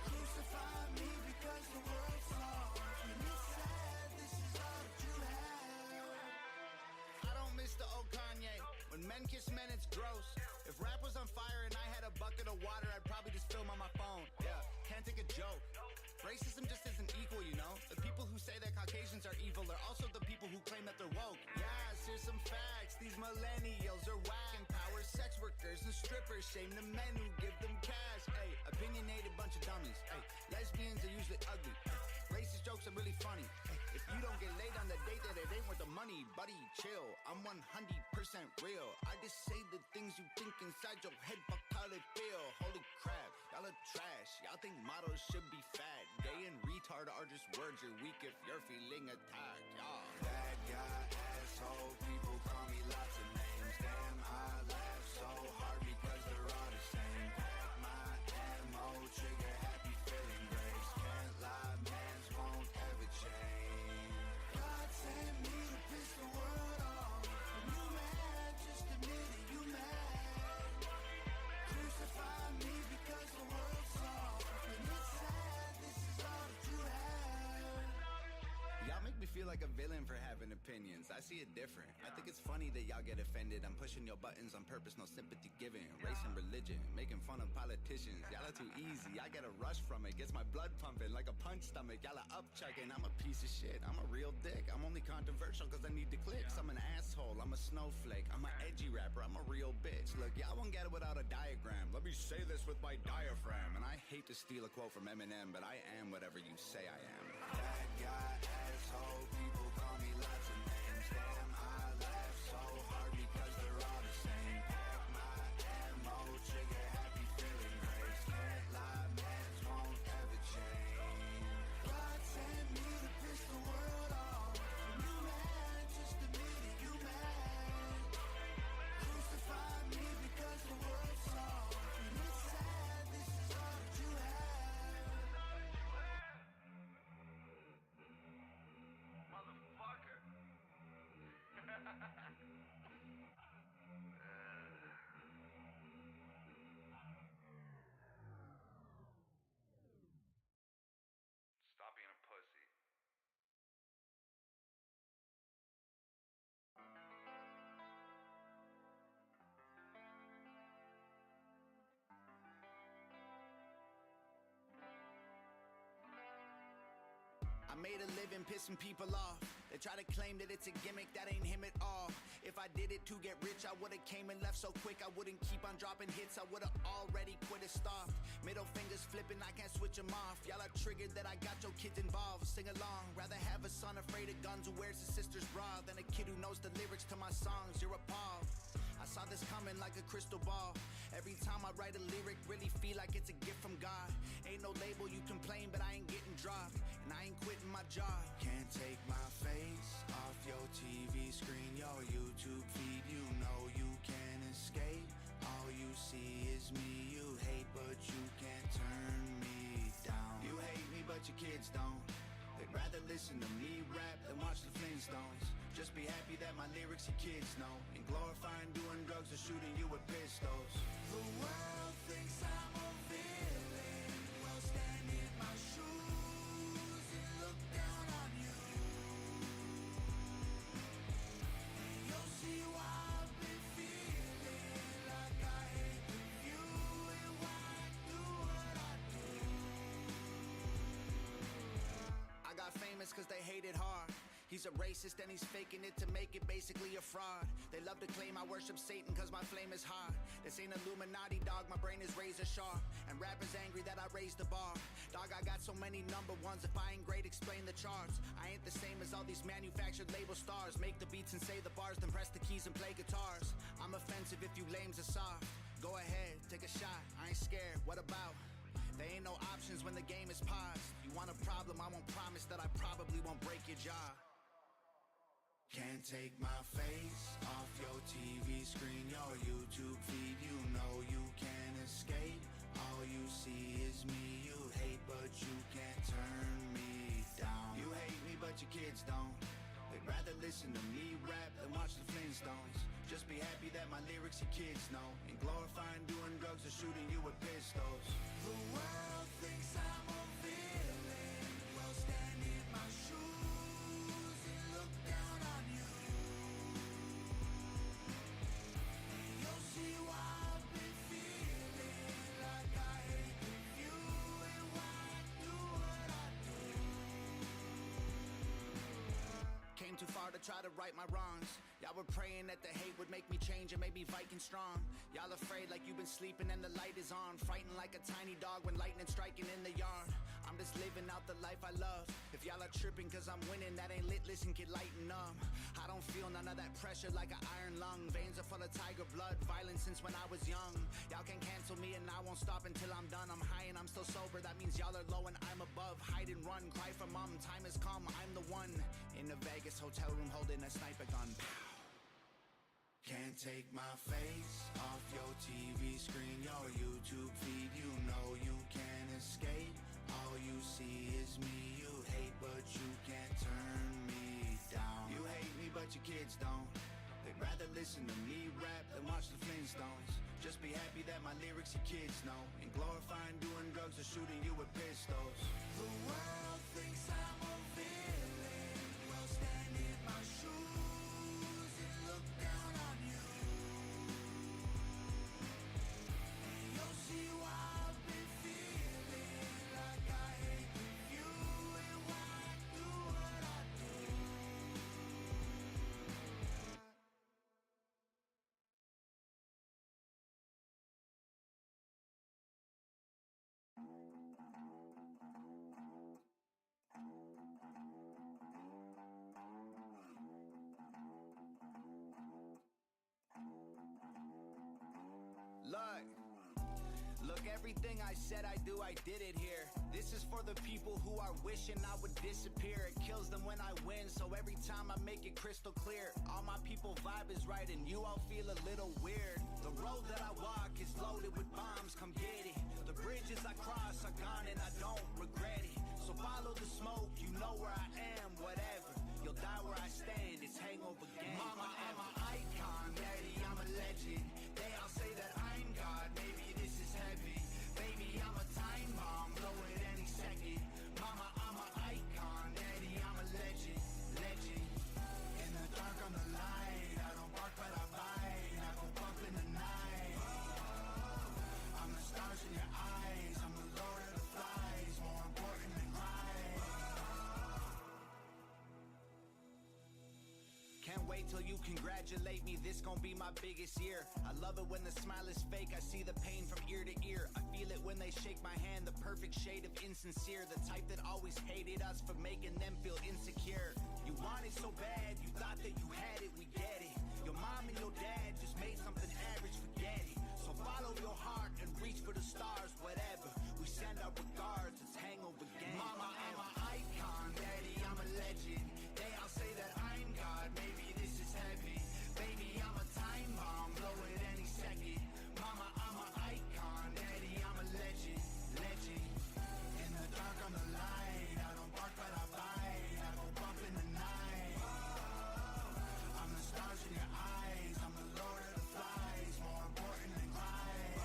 Crucify me because the world's soft. And it's sad, this is all that you have. I don't miss the old Kanye. When men kiss men, it's gross. If rap was on fire and I had a bucket of water, I'd probably just film on my phone. Yeah, can't take a joke. Racism just isn't equal, you know? The people who say that Caucasians are evil are also the people who claim that they're woke. Yes, here's some facts. These millennials are whack. Empower sex workers and strippers. Shame the men who give them cash. Ay, opinionated bunch of dummies. Ay, lesbians are usually ugly. Ay, racist jokes are really funny. Ay, if you don't get laid on the date that it ain't worth the money, buddy, chill. I'm 100% real. I just say the things you think inside your head, fuck how they feel. Holy crap, y'all are trash. Y'all think models should be fat. Gay and retard are just words. You're weak if you're feeling attacked. Y'all bad guy, asshole, people call me lots of names. Damn, I laugh so hard because they're all the same. Pack my ammo, trigger happy feeling grace. Can't lie, mans won't ever change. God sent me to piss the world off. And you mad, just admit it, you mad. Crucify me because the world's soft. And it's sad, this is all that you have. Y'all make me feel like a villain for having opinions. I see it different. I think it's funny that y'all get offended. I'm pushing your buttons on purpose, no sympathy given. Race and religion, making fun of politicians. Y'all are too easy, I get a rush from it. Gets my blood pumping like a punch stomach. Y'all are upchucking, I'm a piece of shit. I'm a real dick. I'm only controversial cause I need the clicks. I'm an asshole, I'm a snowflake. I'm an edgy rapper, I'm a real bitch. Look, y'all won't get it without a diagram. Let me say this with my diaphragm. And I hate to steal a quote from Eminem, but I am whatever you say I am. Bad guy, asshole, people call me lots of names. Damn, I laugh so hard because they're all the same. Pack my ammo, trigger happy feeling grace. Can't lie, mans won't ever change. God sent me to piss the world off. And you mad, just admit it, you mad. Crucify me because the world's soft. And it's sad, this is all that you have. Stop being a pussy. I made a living pissing people off. They try to claim that it's a gimmick, that ain't him at all. If I did it to get rich, I would've came and left so quick. I wouldn't keep on dropping hits, I would've already quit and stopped. Middle fingers flipping, I can't switch them off. Y'all are triggered that I got your kids involved. Sing along, rather have a son afraid of guns who wears his sister's bra than a kid who knows the lyrics to my songs. You're appalled. I saw this coming like a crystal ball. Every time I write a lyric, really feel like it's a gift from God. Ain't no label, you complain, but I ain't getting dropped. And I ain't quitting my job. Can't take my face off your TV screen, your YouTube feed. You know you can't escape. All you see is me. You hate, but you can't turn me down. You hate me, but your kids don't. They'd rather listen to me rap than watch the Flintstones. Just be happy that my lyrics your kids know. And glorifying doing drugs or shooting you with pistols. The world thinks I'm a villain. Well, stand in my shoes and look down on you. And you'll see why I've been feeling like I hate the view and why I do what I do. I got famous cause they hated hard. He's a racist and he's faking it to make it basically a fraud. They love to claim I worship Satan cause my flame is hot. This ain't Illuminati, dog, my brain is razor sharp. And rappers angry that I raised the bar. Dog, I got so many number ones, if I ain't great, explain the charts. I ain't the same as all these manufactured label stars. Make the beats and say the bars, then press the keys and play guitars. I'm offensive if you lames are soft. Go ahead, take a shot, I ain't scared, what about? There ain't no options when the game is paused. You want a problem, I won't promise that I probably won't break your jaw. Can't take my face off your TV screen, your YouTube feed. You know you can't escape. All you see is me. You hate, but you can't turn me down. You hate me, but your kids don't. They'd rather listen to me rap than watch the Flintstones. Just be happy that my lyrics your kids know. And glorifying doing drugs or shooting you with pistols. The world thinks I'm a villain. Well, stand in my shoes and look down on you. And you'll see why I've been feeling like I hate the view and why I do what I do. Came too far to try to right my wrongs. Y'all were praying that the hate would make me change and make me Viking strong. Y'all afraid like you've been sleeping and the light is on. Frightened like a tiny dog when lightning striking in the yard. I'm just living out the life I love. If y'all are tripping cause I'm winning, that ain't lit, listen, get lighten up. I don't feel none of that pressure like an iron lung. Veins are full of tiger blood, violent since when I was young. Y'all can cancel me and I won't stop until I'm done. I'm high and I'm still sober, that means y'all are low and I'm above. Hide and run, cry for mom, time has come, I'm the one. In the Vegas hotel room holding a sniper gun. Pow. Can't take my face off your TV screen, your YouTube feed. You know you can't escape. All you see is me. You hate, but you can't turn me down. You hate me, but your kids don't. They'd rather listen to me rap than watch the Flintstones. Just be happy that my lyrics your kids know. And glorifying doing drugs or shooting you with pistols. The world thinks I'm a villain. Well, Fuck everything I said I do, I did it here. This is for the people who are wishing I would disappear. It kills them when I win, so every time I make it crystal clear. All my people vibe is right and you all feel a little weird. The road that I walk is loaded with bombs, come get it. The bridges I cross are gone and I don't regret it. So follow the smoke, you know where I am, whatever. You'll die where I stand, it's hangover gang. Mama, I'm an icon, daddy, I'm a legend. They all say that I'm God, maybe this is heavy. Baby, I'm a time bomb, blow it any second. Mama, I'm an icon, daddy, I'm a legend, legend. In the dark, I'm the light, I don't bark but I bite. I go bump in the night. I'm the stars in your eyes, I'm the lord of the flies, more important than right. Can't wait till you congratulate me, this gon' be my biggest year. I love it when the smile is fake, I see the pain from ear to ear. I feel it when they shake my hand, the perfect shade of insincere. The type that always hated us for making them feel insecure. You want it so bad, you thought that you had it, we get it. Your mom and your dad just made something average, forget it. So follow your heart and reach for the stars, whatever. We send our regards, it's hangover gang. Mama, I'm an icon, daddy, I'm a legend. They all say that I'm God, maybe this is heavy. Baby, I'm a time bomb, blow it any second. Mama, I'm an icon, daddy, I'm a legend, legend. In the dark, I'm the light, I don't bark but I bite. I go bump in the night. I'm the stars in your eyes, I'm the lord of the flies, more important than right.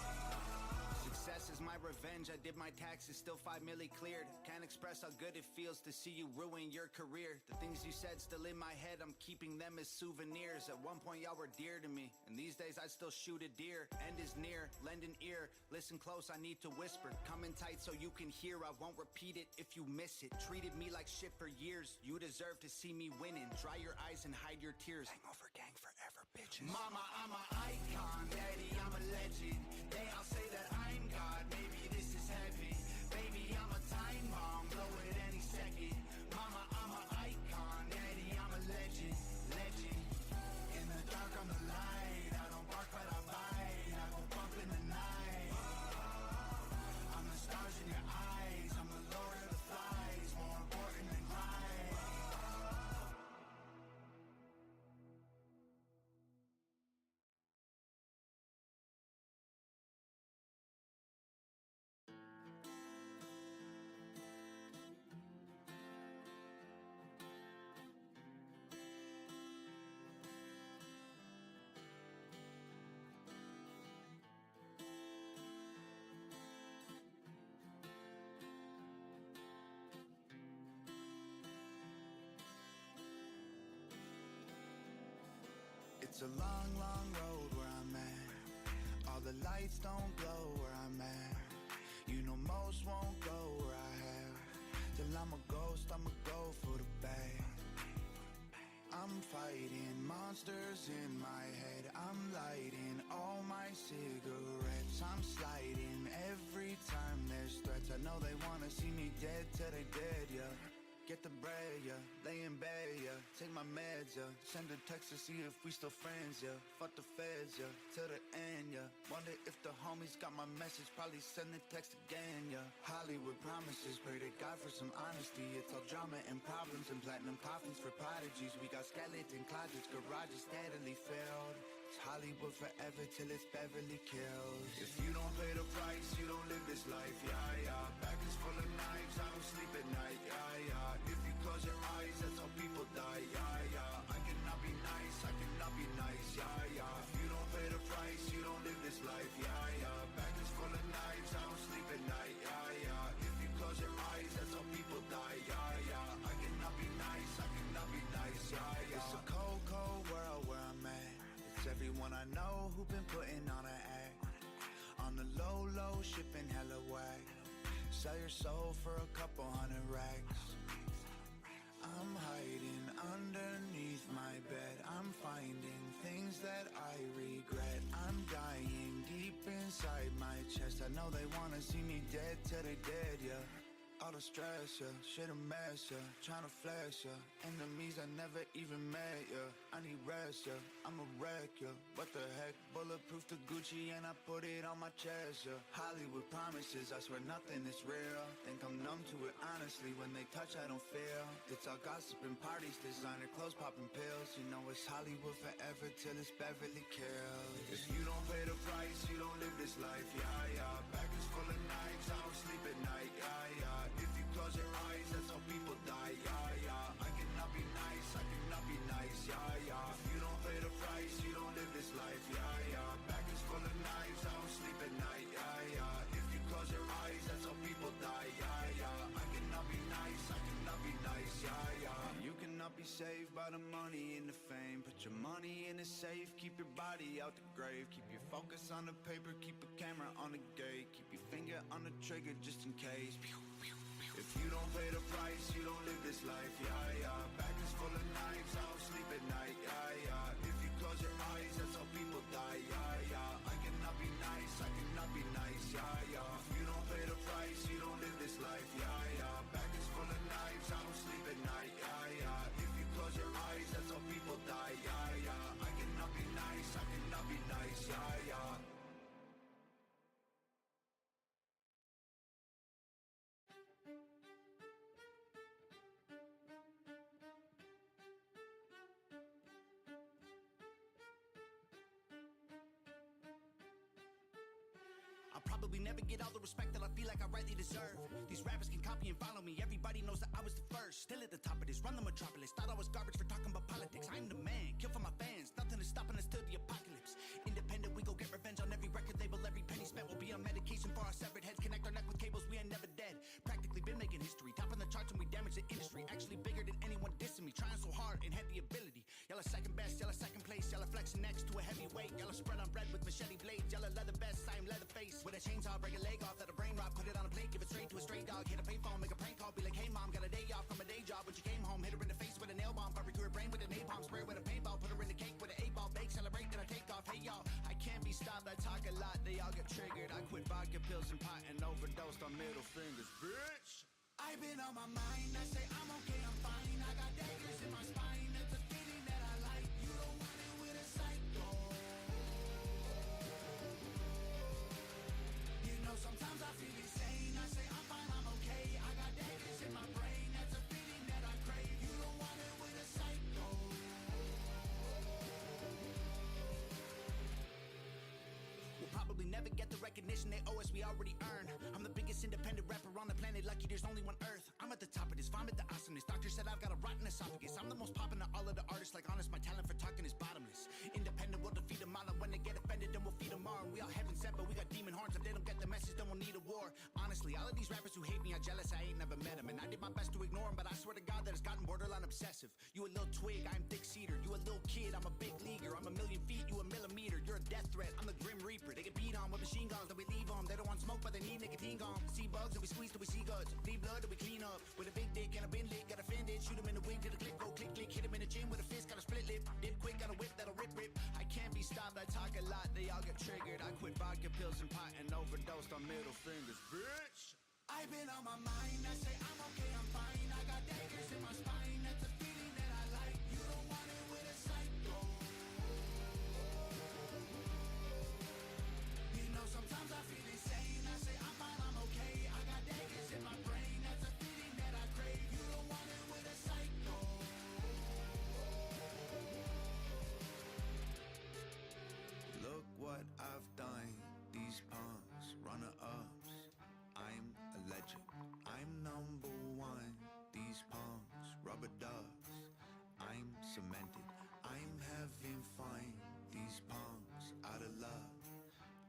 Success is my revenge, I did my taxes, still 5 milli cleared. Can't express how good it feels to see you ruin your career. The things you said still in my head, I'm keeping them as souvenirs. At one point y'all were dear to me, and these days I still shoot a deer. End is near, lend an ear, listen close, I need to whisper. Come in tight so you can hear, I won't repeat it if you miss it. Treated me like shit for years, you deserve to see me winning. Dry your eyes and hide your tears. Hangover gang forever, bitches. Mama, I'm an icon, daddy, I'm a legend. They all say that I'm God, maybe this is heavy. Baby, I'm a time bomb, blow it any second. Mama, I'm an icon, daddy, I'm a legend, legend. In the dark, I'm the light, I don't bark but I bite. I go bump in the night. I'm the stars in your eyes, I'm the lord of the flies, more important than right. It's a long, long road where I'm at. All the lights don't glow where I'm at. You know most won't go where I have. Till I'm a ghost, I'ma go for the bag. I'm fighting monsters in my head. I'm lighting all my cigarettes. I'm sliding every time there's threats. I know they wanna see me dead till they dead, yeah. Get the bread, yeah, lay in bed, yeah. Take my meds, yeah. Send a text to see if we still friends, yeah. Fuck the feds, yeah, till the end, yeah. Wonder if the homies got my message. Probably send the text again, yeah. Hollywood promises, pray to God for some honesty. It's all drama and problems and platinum coffins for prodigies. We got skeleton closets, garages steadily filled. It's Hollywood forever till it's Beverly Hills. If you don't pay the price, you don't live this life, yeah, yeah. Back is full of knives, I don't sleep at night, yeah, yeah. If you close your eyes, that's how people die, yeah, yeah. I cannot be nice, I cannot be nice, yeah, yeah. If you don't pay the price, you don't live this life, yeah, yeah. Back is full of knives, I don't sleep at night, yeah, yeah. If you close your eyes, that's how people die, yeah, yeah. I cannot be nice, I cannot be nice, yeah, yeah. It's a cold, cold world where I'm at. It's everyone I know who been putting on an act. On the low, low, shipping hella whack. Sell your soul for a couple hundred racks. I'm hiding underneath my bed. I'm finding things that I regret. I'm dying deep inside my chest. I know they wanna see me dead till they dead, yeah. All the stress, yeah. Shit a mess, yeah. Tryna flex, yeah. Enemies I never even met, yeah. I need rest, yeah. I'm a wreck, yeah. What the heck? Bulletproof to Gucci and I put it on my chest, yeah. Hollywood promises, I swear nothing is real. Think I'm numb to it, honestly. When they touch, I don't feel. It's all gossip and parties, designer clothes, popping pills. You know it's Hollywood forever till it's Beverly Hills. If you don't pay the price, you don't live this life, yeah, yeah. Back is full of knives, I don't sleep at night, yeah, yeah. If you close your eyes, that's how people die, yeah, yeah. I cannot be nice, I cannot be nice, yeah, yeah. If you don't pay the price, you don't live this life, yeah, yeah. Back is full of knives, I don't sleep at night, yeah, yeah. If you close your eyes, that's how people die, yeah, yeah. I cannot be nice, I cannot be nice, yeah, yeah. You cannot be saved by the money and the fame. Put your money in a safe, keep your body out the grave. Keep your focus on the paper, keep a camera on the gate. Keep your finger on the trigger just in case. If you don't pay the price, you don't live this life, yeah, yeah. Back is full of knives, I don't sleep at night, yeah, yeah. If you close your eyes, that's how people die, yeah, yeah. I cannot be nice, I cannot be nice, yeah, yeah. If you don't pay the price, you don't live this life, yeah, yeah. Back is full of knives, I don't sleep at night, yeah, yeah. If you close your eyes, that's how people die, yeah, yeah. I cannot be nice, I cannot be nice, yeah, yeah. I'll probably never get all the respect that I feel like I rightly deserve. These rappers can copy and follow me, everybody knows that I was the first. Still at the top of this, run the metropolis. Thought I was garbage for talking about politics. I'm the man, kill for my fans, nothing is stopping us till the apocalypse. Independent, we go get revenge on every record label. Every penny spent will be on medication for our severed heads. Connect our neck with cables, we ain't never dead. Practically been making history, top in the charts and we damage the industry. Actually bigger than anyone dissing me, trying so hard and had the ability. Y'all are second best, y'all are second place. Y'all are flexing next to a heavyweight. Y'all are spread on bread with machete blades. Y'all are leather best, I'm leather face. With a chainsaw, break a leg off, let a brain rot, put it on a plate, give it straight to a stray dog. Hit a payphone, make a prank call, be like, hey mom, got a day off from a day job. When she came home, hit her in the face with a nail bomb, barbecue her brain with a napalm spray with a paintball, put her in the cake with an 8-ball bake, celebrate, then I take off. Hey y'all, I can't be stopped, I talk a lot, they all get triggered. I quit vodka pills and pot and overdosed on middle fingers, bitch. I've been on my mind, I say I'm okay, I'm fine. I got daggers in my spine, that's a feeling that I like. You don't want it with a psycho. You know sometimes I feel insane, I say I'm fine, I'm okay. I got daggers in my brain, that's a feeling that I crave. You don't want it with a psycho. We'll probably never get the recognition they owe us, we already earned. I'm the biggest independent rapper on the planet, lucky there's only one earth. I'm at the top of this, vomit the awesomeness. Doctor said I've got a rotten esophagus. I'm the most poppin' of all of the artists, like honest, my talent for talking is bottomless. Independent, we'll defeat them all, and when they get offended, then we'll feed them all. And we all heaven sent, but we got demon horns. If they don't get the message, then we'll need a war. Honestly, all of these rappers who hate me are jealous, I ain't never met them. And I did my best to ignore them, but I swear to God that it's gotten borderline obsessive. You a little twig, I'm Dick Cedar. You a little kid, I'm a big leaguer. I'm a million feet, you a millimeter. You're a death threat, I'm the Grim Reaper. They get beat on with machine guns, then we leave them. They don't want smoke, but they need nicotine gum. See bugs, and we squeeze till we see guts. Bleed blood, and we clean up. With a big dick and a bin lit, got offended. Shoot him in the wing to the clip, go click, click. Hit him in the chin with a fist, got a split lip. Dip quick, got a whip that'll rip, rip. I can't be stopped, I talk a lot, they all get triggered. I quit vodka pills and pot and overdosed on middle fingers, bitch. I've been on my mind, I say I'm okay, I'm fine. I got daggers in my spine, that's a feeling that I like. You don't want it with a psycho. You know sometimes I feel insane, I say I'm fine, I'm okay. I got daggers in my brain, that's a feeling that I crave. You don't want it with a psycho. Look what I've done, these punks, runner-ups. I'm a legend, I'm number one. These punks, rubber ducks. I'm cemented, I'm having fun. These punks, out of love.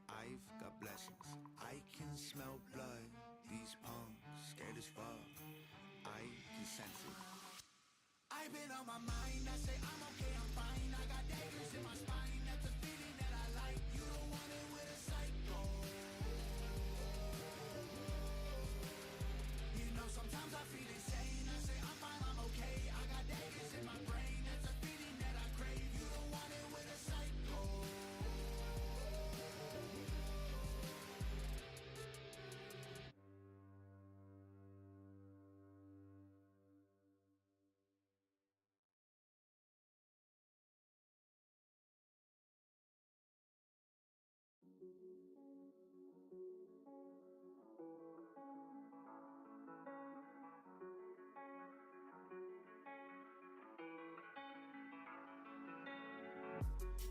I've got blessings, I can smell blood. These punks, scared as fuck. I can sense it. I've been on my mind, I say I'm okay, I'm fine. I got daggers in my spine, that's a feeling that I like. You don't want it with a psycho. You know sometimes I feel insane, I say I'm fine, I'm okay. I got daggers in my brain, that's a feeling that I crave. You don't want it with a psycho.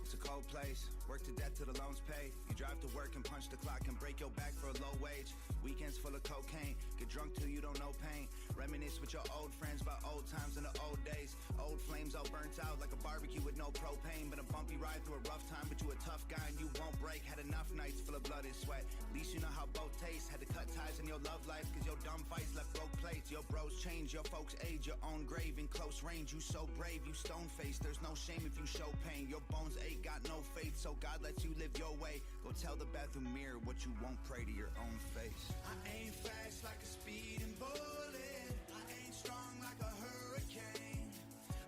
It's a cold place, work to death till the loans pay. You drive to work and punch the clock and break your back for a low wage. Weekends full of cocaine, get drunk till you don't know pain. Reminisce with your old friends about old times in the old days. Old flames all burnt out like a barbecue with no propane. Been a bumpy ride through a rough time, but you a tough guy and you won't break. Had enough nights full of blood and sweat. At least you know how both taste. Had to cut ties in your love life, cause your dumb fights left broke plates. Your bros change, your folks age, your own grave in close range. You so brave, you stone faced. There's no shame if you show pain. Your bones ache, got no faith, so God lets you live your way. Go tell the bathroom mirror what you won't pray to your own face. I ain't fast like a speeding bullet. I ain't strong like a hurricane.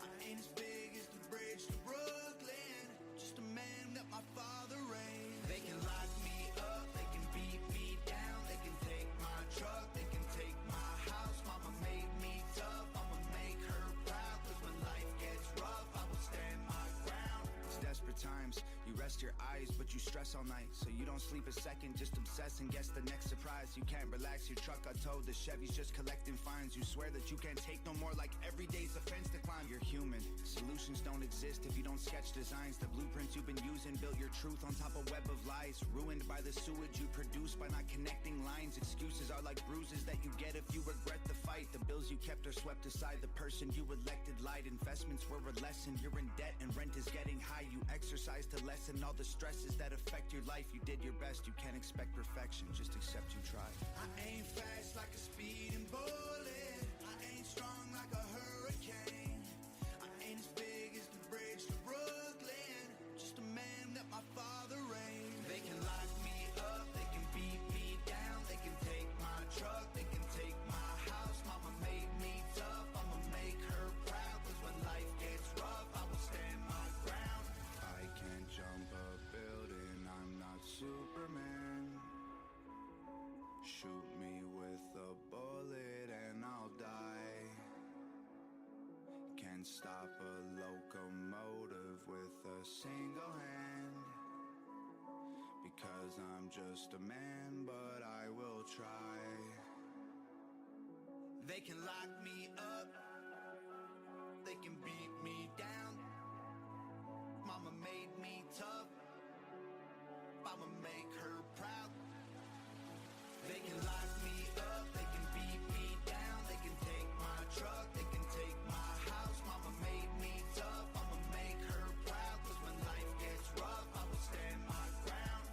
I ain't as big as the bridge to Brooklyn. Just a man that my father raised. They can lock me up, they can beat me down. They can take my truck, they can take my house. Mama made me tough, I'ma make her proud. Cause when life gets rough, I will stand my ground. It's desperate times, you rest your eyes, but you stress all night. So you don't sleep a second, just obsess and guess the next surprise. You can't relax, your truck got towed, the Chevy's just collecting fines. You swear that you can't take no more, like every day's a fence to climb. You're human, solutions don't exist if you don't sketch designs. The blueprints you've been using built your truth on top of web of lies. Ruined by the sewage you produce by not connecting lines. Excuses are like bruises that you get if you regret the fight. The bills you kept are swept aside, the person you elected lied. Investments were a lesson, you're in debt and rent is getting high. You exercise to lessen all the stresses that affect your life. You did your best, you can't expect perfection, just accept you tried. I ain't fast like a speeding bullet. I ain't strong like a hurricane. I ain't as big as the bridge to Brooklyn. Just a man that my father raised. They can lock me up, they can beat me down. They can take my truck, they can take my house. Mama made me tough, I'ma make her proud. Cause when life gets rough, I will stand my ground. I can't jump a building, I'm not Superman. Shoot me with a bullet and I'll die. Can't stop a locomotive with a single hand. Because I'm just a man, but I will try. They can lock me up, they can beat me down. Mama made me tough, I'ma make her proud. They can lock me up, they can beat me down. They can take my truck, they can take my house. Mama made me tough, I'ma make her proud. Cause when life gets rough, I will stand my ground.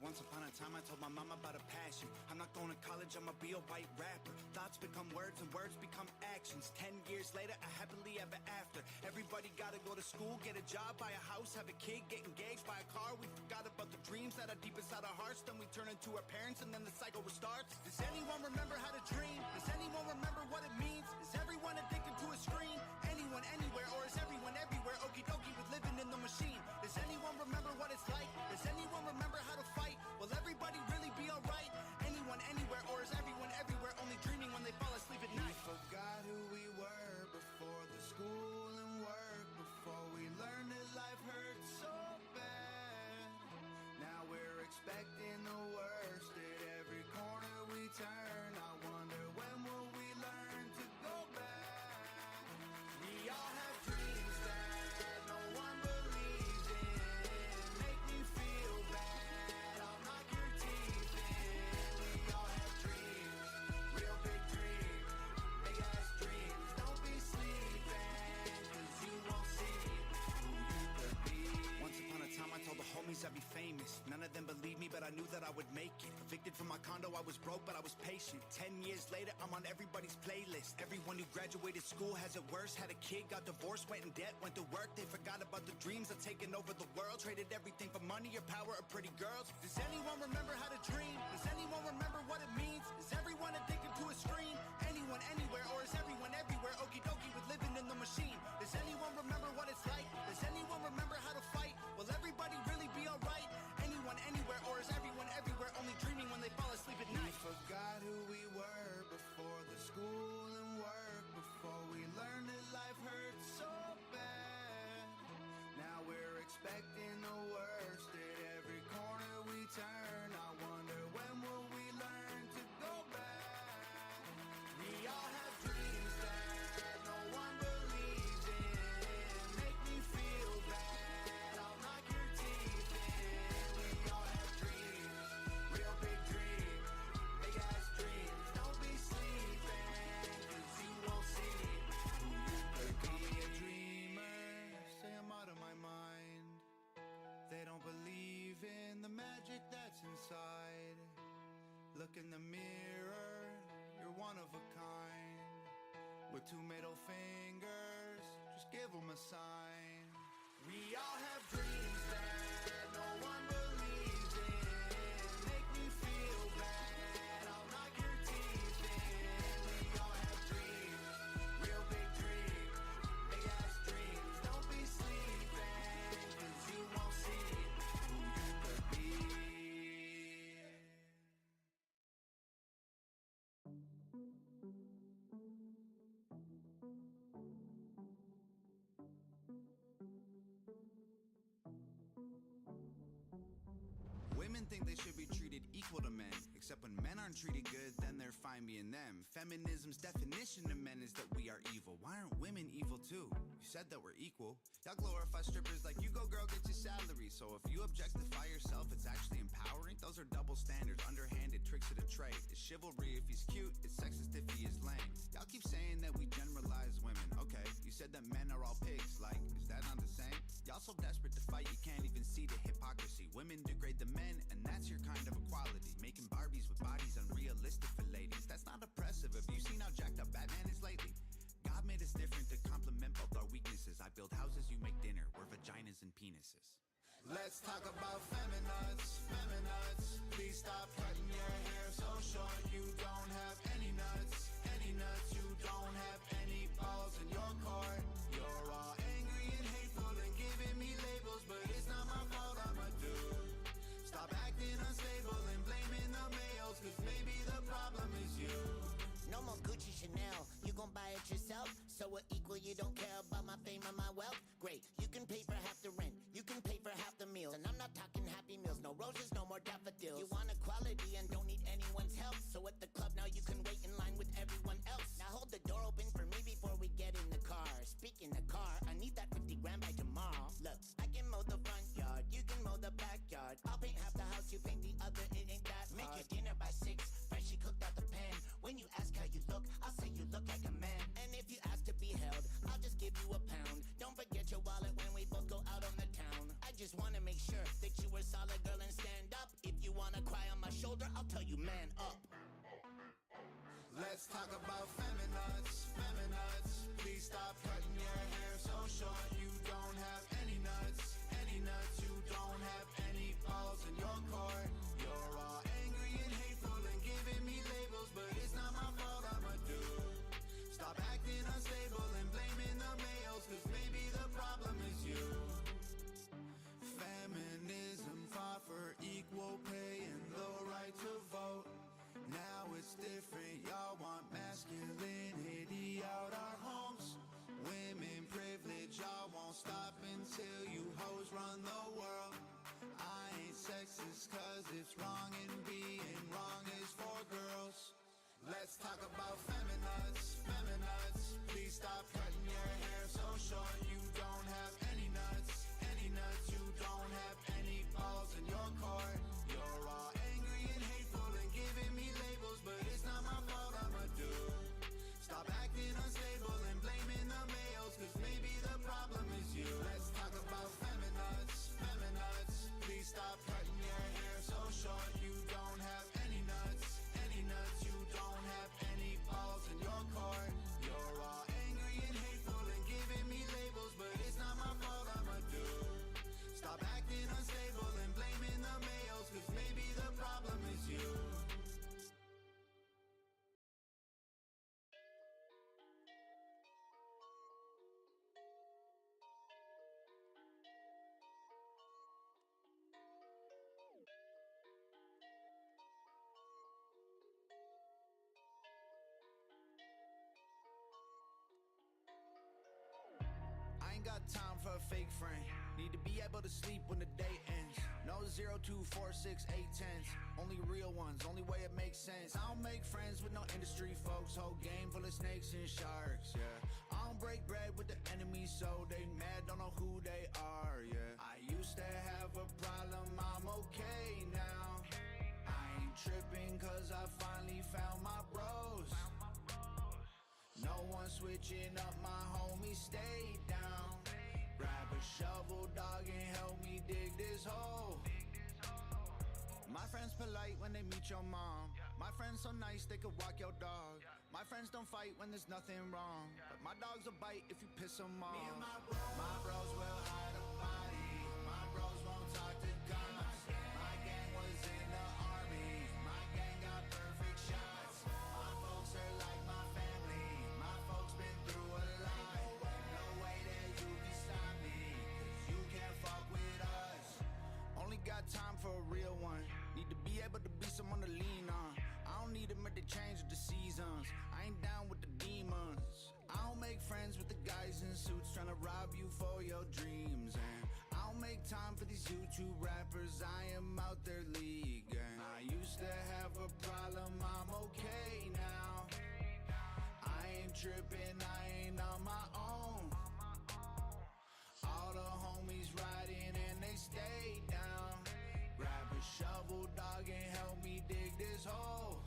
Once upon a time I told my mama about a passion. I'm not going to college, I'ma be a white rapper. Thoughts become words and words become actions. 10 years later, a happily ever after. Everybody gotta go to school, get a job, buy a house, have a kid, get engaged, buy a car. We forgot about the dreams that are deep inside our hearts. Then we turn into our parents and then the cycle restarts. Does anyone remember how to dream? Does anyone remember what it means? Is everyone addicted to a screen? Anyone, anywhere, or is everyone everywhere? Okie dokie with living in the machine. Does anyone remember what it's like? Does anyone remember how to fight? Will everybody really be alright? Anyone, anywhere, or is everyone everywhere only dreaming when they fall asleep at night? We forgot who we were before the school and work. Before we learned that life hurts so bad. Now we're expecting the worst at every corner we turn. I wonder when will we learn to go back? We all have dreams that no one believes I'd be famous. None of them believed me, but I knew that I would make it. Evicted from my condo, I was broke, but I was patient. 10 years later, I'm on everybody's playlist. Everyone who graduated school has it worse. Had a kid, got divorced, went in debt, went to work. They forgot about the dreams of taking over the world. Traded everything for money or power or pretty girls. Does anyone remember how to dream? Does anyone remember what it means? Is everyone addicted to a screen? Anyone, anywhere, or is everyone everywhere? Okie dokie with living in the machine. Does anyone remember what it's like? Does anyone remember how to fight? Will everybody really be alright? Anyone, anywhere, or is everyone everywhere only dreaming when they fall asleep at night? We forgot who we were before the school and work, before we learned that life hurt so bad. Now we're expecting the worst at every corner we turn. I wonder when will we learn to go back? We all have dreams that no one believes in. Make me feel bad, I'll knock your teeth in. We all have dreams, real big dreams, big ass dreams. Don't be sleeping, 'cause you won't see who you could be. A dreamer, say I'm out of my mind. They don't believe in the magic that's inside. Look in the mirror, you're one of a kind. With two middle fingers, just give them a sign. We all have dreams that no one believes in. Make me feel bad, I'll knock your teeth in. We all have dreams, real big dreams, big ass dreams. Don't be sleeping, 'cause you won't see who you could be. Women think they should be treated equal to men, except when men aren't treated good, then they're fine being them. Feminism's definition of men is that we are evil. Why aren't women evil too? You said that we're equal. Y'all glorify strippers like you go girl, get your salary. So if you objectify yourself, it's actually empowering. Those are double standards, underhanded tricks of the trade. It's chivalry if he's cute, it's sexist if he is lame. Y'all keep saying that we generalize women. Okay, you said that men are all pigs. Like, is that not the same? Y'all so desperate to fight, you can't even see the hypocrisy. Women degrade the men, and that's your kind of equality. Making Barbies with bodies unrealistic for ladies. That's not oppressive. Have you seen how jacked up Batman is lately? God made us different to complement both our weaknesses. I build houses, you make dinner. We're vaginas and penises. Let's talk about feminines, feminines. Please stop cutting your hair so short. You don't have any nuts, any nuts. You don't have any balls in your court. You're all angry and hateful and giving me labels, but it's not my fault, I'm a dude. Stop acting unstable and blaming the males, 'cause maybe the problem is you. No more Gucci Chanel, you gon' buy it yourself. So we're equal, you don't care about my fame or my wealth. Great, you can pay for half the rent, you can pay for half the meals. And I'm not talking Happy Meals, no roses, no more daffodils. You want equality and don't need anyone's help. So at the club now you can wait in line with everyone else. Now hold the door open for me before we get in the car. Speaking of car, I need that 50 grand by tomorrow. Look, I can mow the front yard, you can mow the backyard. I'll paint half the house, you paint the other, it ain't that hard. Make your dinner by 6, freshly cooked out the pan. When you ask how you look, I'll say you look like a man. And if you ask to be held, I'll just give you a pound. Don't forget your wallet when we both go out on the town. I just wanna make sure that you were solid, girl, and stand up. If you wanna cry on my shoulder, I'll tell you man up. Let's talk about feminines, feminines. Please stop cutting your hair so short. You don't have any nuts, any nuts. You don't have any balls in your court. You're all angry and hateful and giving me labels, but it's not my fault, I'm a dude. Stop acting unstable and blaming the males, 'cause maybe the problem is you. Feminism fought for equal pay and the right to vote. Now it's different, y'all want masculinity out our homes. Women privilege, y'all won't stop until you hoes run the world. I ain't sexist 'cause it's wrong and being wrong is for girls. Let's talk about feminines, feminines. Please stop cutting your hair so short. You don't have any nuts, any nuts. You don't have any balls in your court. You're all angry and hateful and giving me labels, but it's not my fault, I'm a dude. Stop acting unstable and blaming the males, 'cause maybe the problem is you. Let's talk about feminines, feminines. Please stop ain't got time for a fake friend. Need to be able to sleep when the day ends. No 0, 2, 4, 6, 8, 10s. Only real ones, only way it makes sense. I don't make friends with no industry folks. Whole game full of snakes and sharks, yeah. I don't break bread with the enemy, so they mad, don't know who they are, yeah. I used to have a problem, I'm okay now. I ain't tripping cause I finally found my bros. No one switching up, my homie stay down. Grab a shovel, dog, and help me dig this hole. My friends polite when they meet your mom. My friends so nice they could walk your dog. My friends don't fight when there's nothing wrong, but my dogs will bite if you piss them off. Me and my bros will hide a body. My bros won't talk to guns. My gang was in the army. My gang got perfect shots. My folks are like my family. My folks been through a lot. No way that you can stop me, cause you can't fuck with us. Only got time for a real one. Need to be able to be someone to lean on. I don't need them at the change of the seasons. I ain't down with the demons. I don't make friends with the guys in suits trying to rob you for your dreams. And I don't make time for these YouTube rappers. I am out their league. And I used to have a problem, I'm okay now. I ain't tripping, I ain't on my own. All the homies riding and they stay down. Grab a shovel, dog, and help me dig this hole.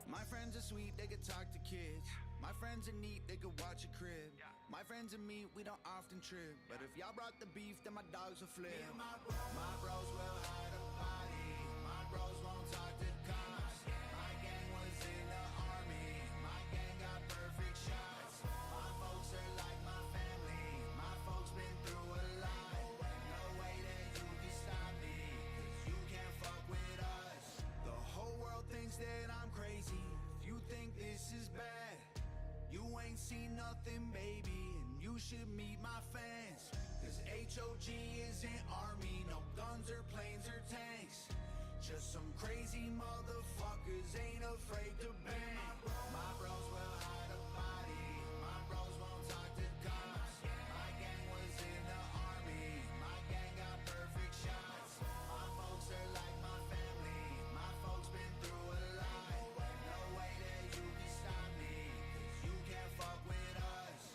My friends are sweet, they could talk to kids. My friends are neat, they could watch a crib. My friends and me, we don't often trip. But if y'all brought the beef, then my dogs will flip. My bros will hide a body. My bros won't talk to cops. My gang was in the army. My gang got perfect shots. My folks are like my family. My folks been through a lot. No way that you can stop me, cause you can't fuck with us. The whole world thinks that I'm crazy. If you think this is bad, you ain't seen nothing, baby, and you should meet my fans. Cause HOG isn't army, no guns or planes or tanks. Just some crazy motherfuckers ain't afraid to bang. My bros will hide a body. My bros won't talk to cops. My gang was in the army. My gang got perfect shots. My folks are like my family. My folks been through a lot. No way that you can stop me, cause you can't fuck with us.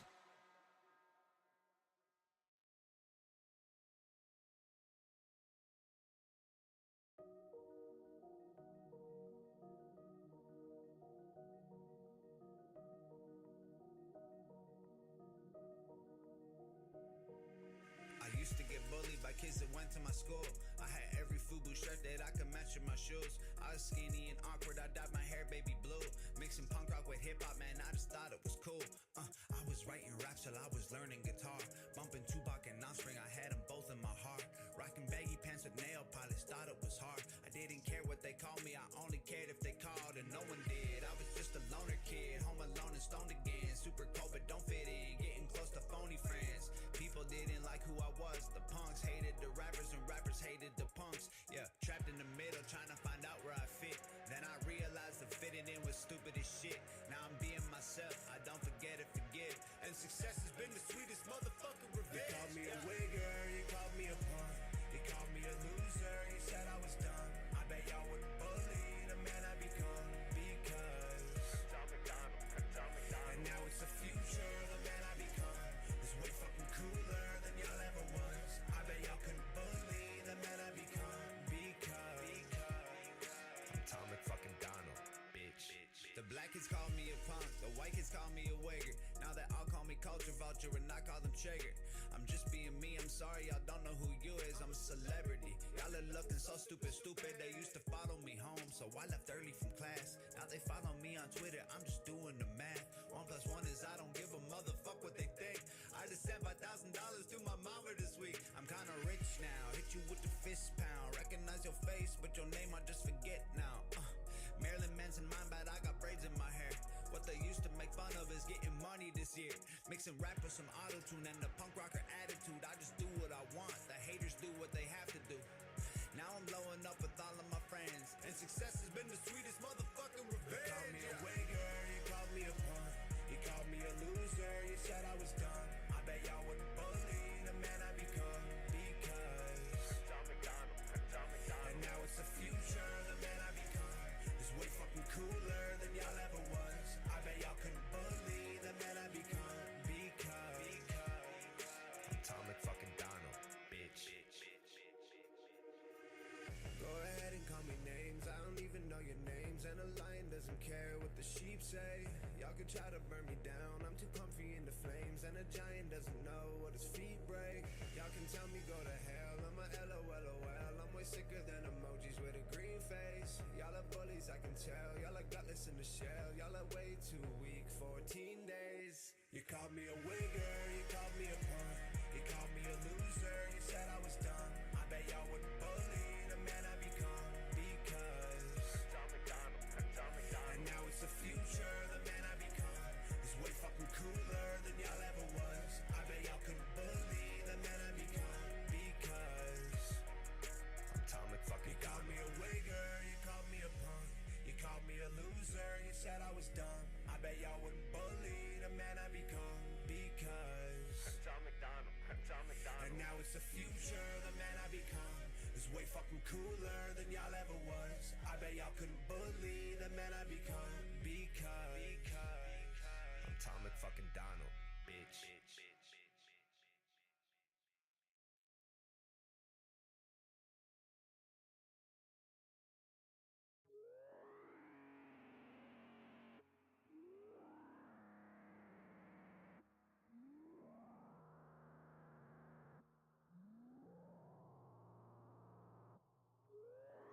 I used to get bullied by kids that went to my school. I had every FUBU shirt that I could match with my shoes. I was skinny and awkward, I dyed my hair baby blue. Mixing punk rock with hip hop, man, I just thought it was cool. I was writing raps till I was learning guitar. Bumping Tupac and Offspring, I had them both in my heart. Rocking baggy pants with nail polish, thought it was hard. I didn't care what they called me, I only cared if they called, and no one did. I was just a loner kid, home alone and stoned again. Super cold but don't fit in, getting close to phony friends. People didn't like who I was. The punks hated the rappers and rappers hated the punks. Yeah, trapped in the middle trying to find out where I fit. Then I realized that fitting in was stupid as shit. Now I'm being myself, I don't forget to forgive. And success has been the sweetest motherfucking revenge. You called me a wigger, you called me a punk. You called me a loser, you said I was dumb. I bet y'all wouldn't bully the man I become. Because and now it's the future, the man I become is way fucking cooler than y'all ever was. I bet y'all couldn't bully the man I become. Because I'm Atomic fucking Donald, bitch. The black kids call me a punk, the white kids call me a wigger. Now they all call me culture vulture and I call them trigger. I'm just being me, I'm sorry y'all don't know who you is, I'm a celebrity. Y'all are looking so stupid, they used to follow me home, so I left early from class. Now they follow me on Twitter, I'm just doing the math. 1 + 1 is I don't give a motherfuck what they think. I just sent $5,000 to my mama this week. I'm kinda rich now, hit you with the fist pound. Recognize your face, but your name I just forget now. Marilyn Manson mine, but I got braids in my hair. What they used to make fun of is getting money this year. Mixing rap with some auto-tune and the punk rocker attitude. I just do what I want, the haters do what they have to do. Now I'm blowing up with all of my friends, and success has been the sweetest motherfucking revenge. You called me a wigger, you called me a punk. You called me a loser, you said I was dumb. I bet Go ahead and call me names, I don't even know your names. And a lion doesn't care what the sheep say. Y'all can try to burn me down, I'm too comfy in the flames. And a giant doesn't know what his feet break. Y'all can tell me go to hell, I'm a LOLOL. I'm way sicker than emojis with a green face. Y'all are bullies, I can tell. Y'all are gutless in the shell. Y'all are way too weak, 14 days. You called me a wigger, you called me a punk, you called me a loser, you said I was dumb. I bet y'all wouldn't bully the man I become, because and now it's the future, the man I become is way fucking cooler than y'all ever was. I bet y'all couldn't bully the man I become, because atomic fucking. You called me a wigger, you called me a punk, you called me a loser, you said I was dumb. I bet y'all wouldn't bully the man I become, because and now it's the future, the man I become is way fucking cooler than y'all ever was. I bet y'all couldn't bully the man I become, because I'm Atomic fucking Donald, bitch.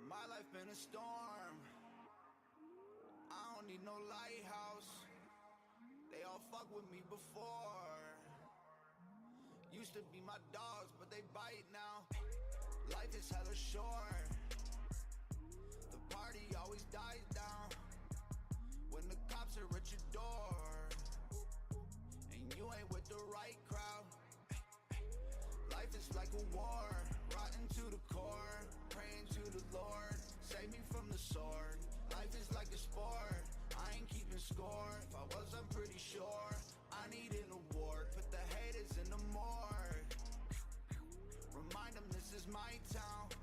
My life been a storm. I don't need no lighthouse. They all fuck with me before. Used to be my dogs, but they bite now. Life is hella short. The party always dies down when the cops are at your door and you ain't with the right crowd. Life is like a war, rotten to the core. Praying to the Lord, save me from the sword. Life is like a sport, I ain't keeping score. If I was, I'm pretty sure I need an award. Put the haters in the morgue. Remind them this is my town.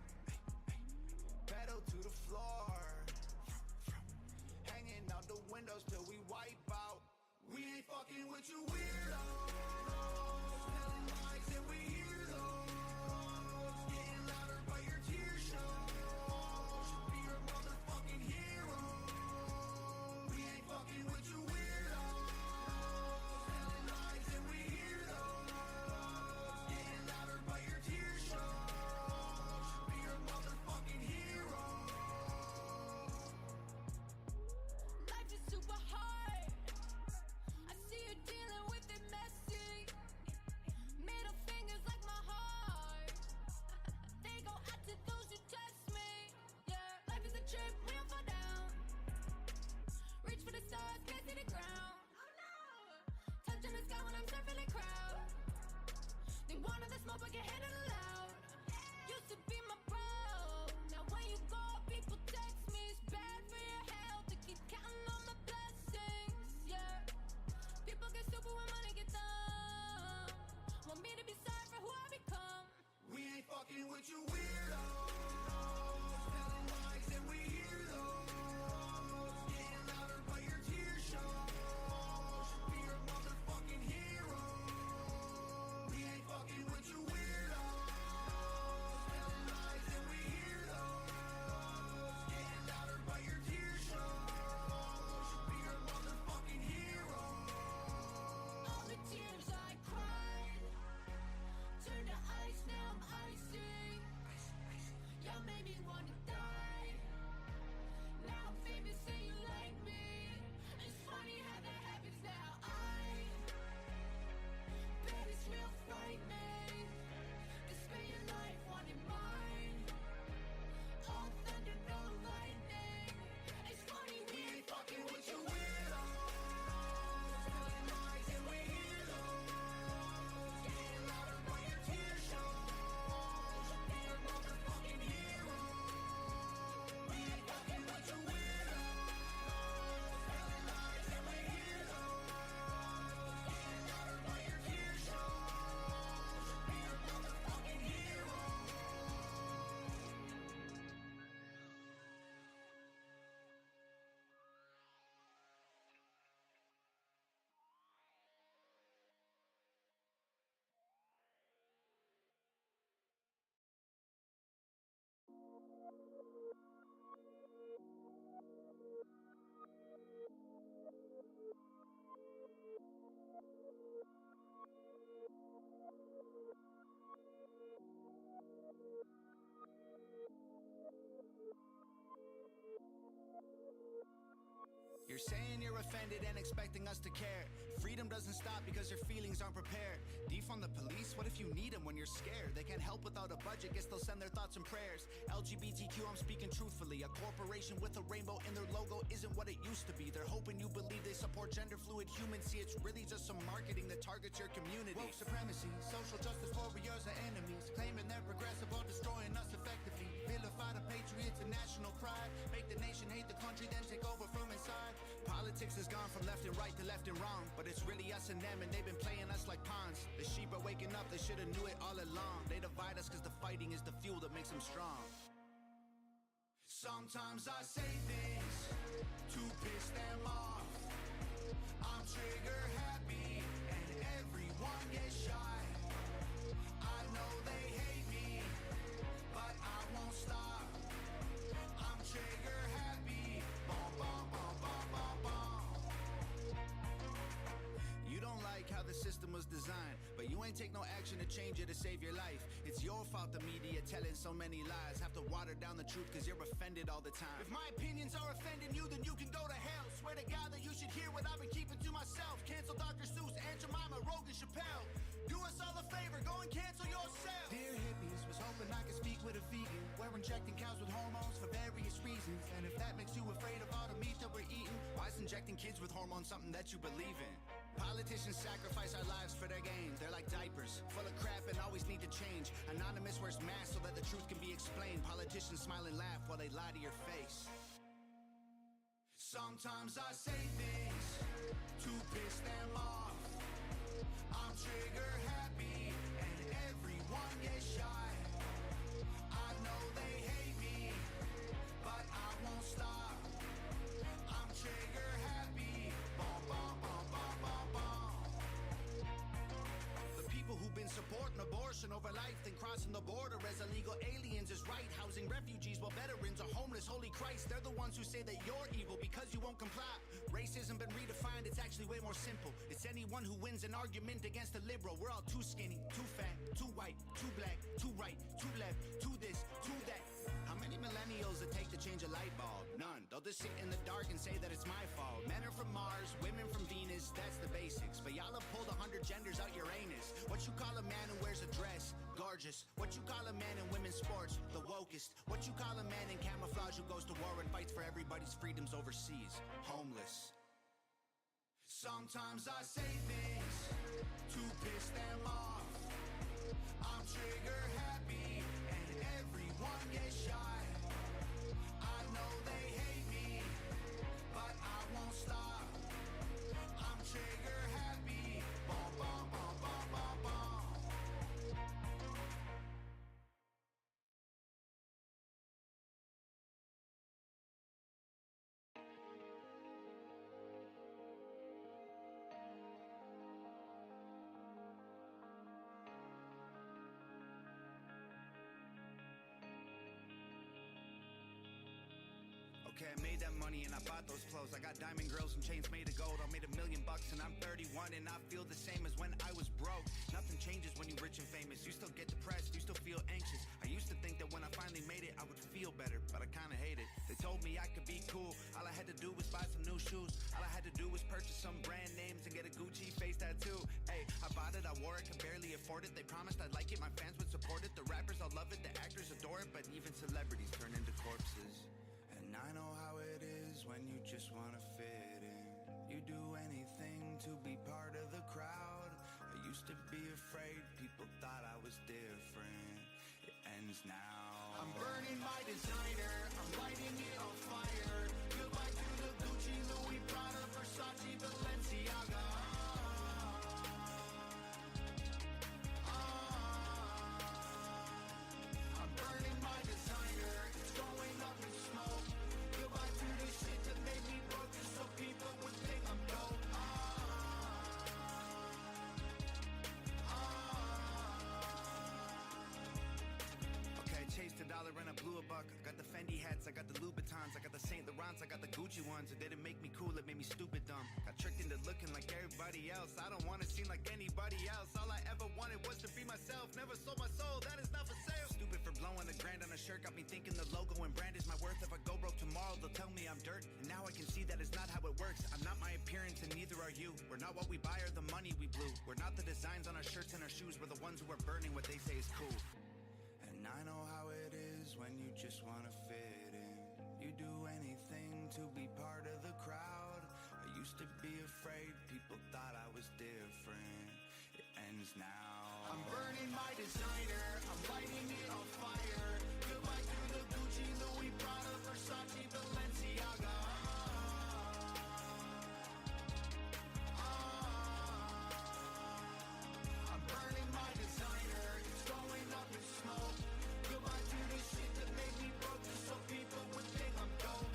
Pedal to the floor. Hanging out the windows till we wipe out. We ain't fucking with you weirdos. Telling lies and we hear those. Getting louder by your tear shows. Should be your motherfucking hero. We ain't fucking with you weirdos. Telling lies and we hear those. Getting louder by your tear shows. Should be your motherfucking hero. Life is super hard. I see you dealing with it messy. Middle fingers like my heart. They go out to those who test me. Yeah, life is a trip, we don't fall down. Reach for the stars, can't see the ground. Oh no! Touching the sky when I'm surfing the crowd. They wanted the smoke, but can't handle it loud. Used to be my bro. Now when you go, people text me. It's bad for your health to keep counting on my blessings. Yeah. People get stupid when money get dumb. Want me to be sorry for who I become. We ain't fucking with you weirdos. Telling lies and we hear those. Getting louder by your tear shows. Should be your motherfucking hero. We ain't fucking with you weirdos. Telling lies and we hear those. Getting louder by your tear shows. Should be your motherfucking hero. All the tears I cried turned to ice, now I'm icy. You're saying you're offended and expecting us to care. Freedom doesn't stop because your feelings aren't prepared. Defund the police? What if you need them when you're scared? They can't help without a budget, guess they'll send their thoughts and prayers. LGBTQ, I'm speaking truthfully. A corporation with a rainbow in their logo isn't what it used to be. They're hoping you believe they support gender fluid humans. See, it's really just some marketing that targets your community. Woke supremacy, social justice warriors are enemies, claiming they're progressive while destroying us effectively. Vilify the patriots and national pride, make the nation hate the country, then take over from inside. Politics has gone from left and right to left and wrong, but it's really us and them, and they've been playing us like pawns. The sheep are waking up, they should've knew it all along. They divide us cause the fighting is the fuel that makes them strong. Sometimes I say things to piss them off. I'm trigger happy and everyone gets shy. I know they hate me, but I won't stop. I'm trigger happy. Bum, bum, bum, bum, bum, bum. You don't like how the system was designed, but you ain't take no action to change it to save your life. It's your fault the media telling so many lies have to water down the truth cause you're offended all the time. If my opinions are offending you, then you can go to hell. Swear to God that you should hear what I've been keeping to myself. Cancel Dr. Seuss, Aunt Jemima, Rogan, Chappelle. Do us all a favor, go and cancel yourself. Dear hippies, was hoping I could speak with a vegan. We're injecting cows with hormones for various reasons, and if that makes you afraid of all the meat that we're eating, why is injecting kids with hormones something that you believe in? Politicians sacrifice our lives for their gain. They're like diapers, full of crap and always need to change. Anonymous wears masks so that the truth can be explained. Politicians smile and laugh while they lie to your face. Sometimes I say things to piss them off. I'm trigger happy and everyone gets shy. I know they hate me, but I won't stop. I'm trigger happy. Bum, bum, bum, bum, bum, bum. The people who've been supporting abortion over life, then crossing the border as illegal aliens is right. Housing refugees while veterans are homeless. Holy Christ, they're the ones who say that you're evil because you won't comply. Racism been redefined, it's actually way more simple. It's anyone who wins an argument against a liberal. We're all too skinny, too fat, too white, too black, too right, too left, too this, too that. How many millennials it take to change a light bulb? None. They'll just sit in the dark and say that it's my fault. Men are from Mars, women from Venus, that's the basics. But y'all have pulled 100 genders out your anus. What you call a man who wears a dress? Gorgeous. What you call a man in women's sports? The wokest. What you call a man in camouflage who goes to war and fights for everybody's freedoms overseas? Homeless. Sometimes I say things to piss them off. I'm trigger happy and everyone gets shy. I know they hate me, but I won't stop. I'm trigger happy. Bum, bum, bum, bum, bum, bum. Okay, I made that money and I bought those clothes. I got diamond grills and chains made of gold. I made $1 million and I'm 31 and I feel the same as when I was broke. Nothing changes when you're rich and famous. You still get depressed, you still feel anxious. I used to think that when I finally made it, I would feel better, but I kinda hate it. They told me I could be cool. All I had to do was buy some new shoes. All I had to do was purchase some brand names and get a Gucci face tattoo. Hey, I bought it, I wore it, could barely afford it. They promised I'd like it, my fans would support it. The rappers all love it, the actors adore it, but even celebrities turn into corpses. And I know how it is when you just wanna fit in. You do anything to be part of the crowd. I used to be afraid, people thought I was different. It ends now. I'm burning my designer, I'm lighting it on fire. Goodbye to the Gucci, Louis, Prada, Versace, Balenciaga. I'm burning my designer, it's going up in smoke. Goodbye to the shit that made me broke, just so people would think I'm dope. Okay, I chased $1 and I blew $1. I got the Fendi hats, I got the Louboutins, I got the Saint Laurents, I got the Gucci ones. It didn't make me cool, it made me stupid dumb. Got tricked into looking like everybody else. I don't wanna seem like anybody else. All I ever wanted was to be myself. Never sold my soul, that is not for sale. Stupid for blowing $1,000 on a tomorrow they'll tell me I'm dirt. And now I can see that it's not how it works. I'm not my appearance and neither are you. We're not what we buy or the money we blew. We're not the designs on our shirts and our shoes. We're the ones who are burning what they say is cool. And I know how it is when you just wanna fit in. You do anything to be part of the crowd. I used to be afraid, people thought I was different. It ends now. I'm burning my designer, I'm lighting it on fire. Goodbye to the Gucci, Louis, Prada, Versace, Balenciaga. I'm burning my designer, it's going up in smoke. Goodbye to the shit that made me broke, just so people would think I'm dope.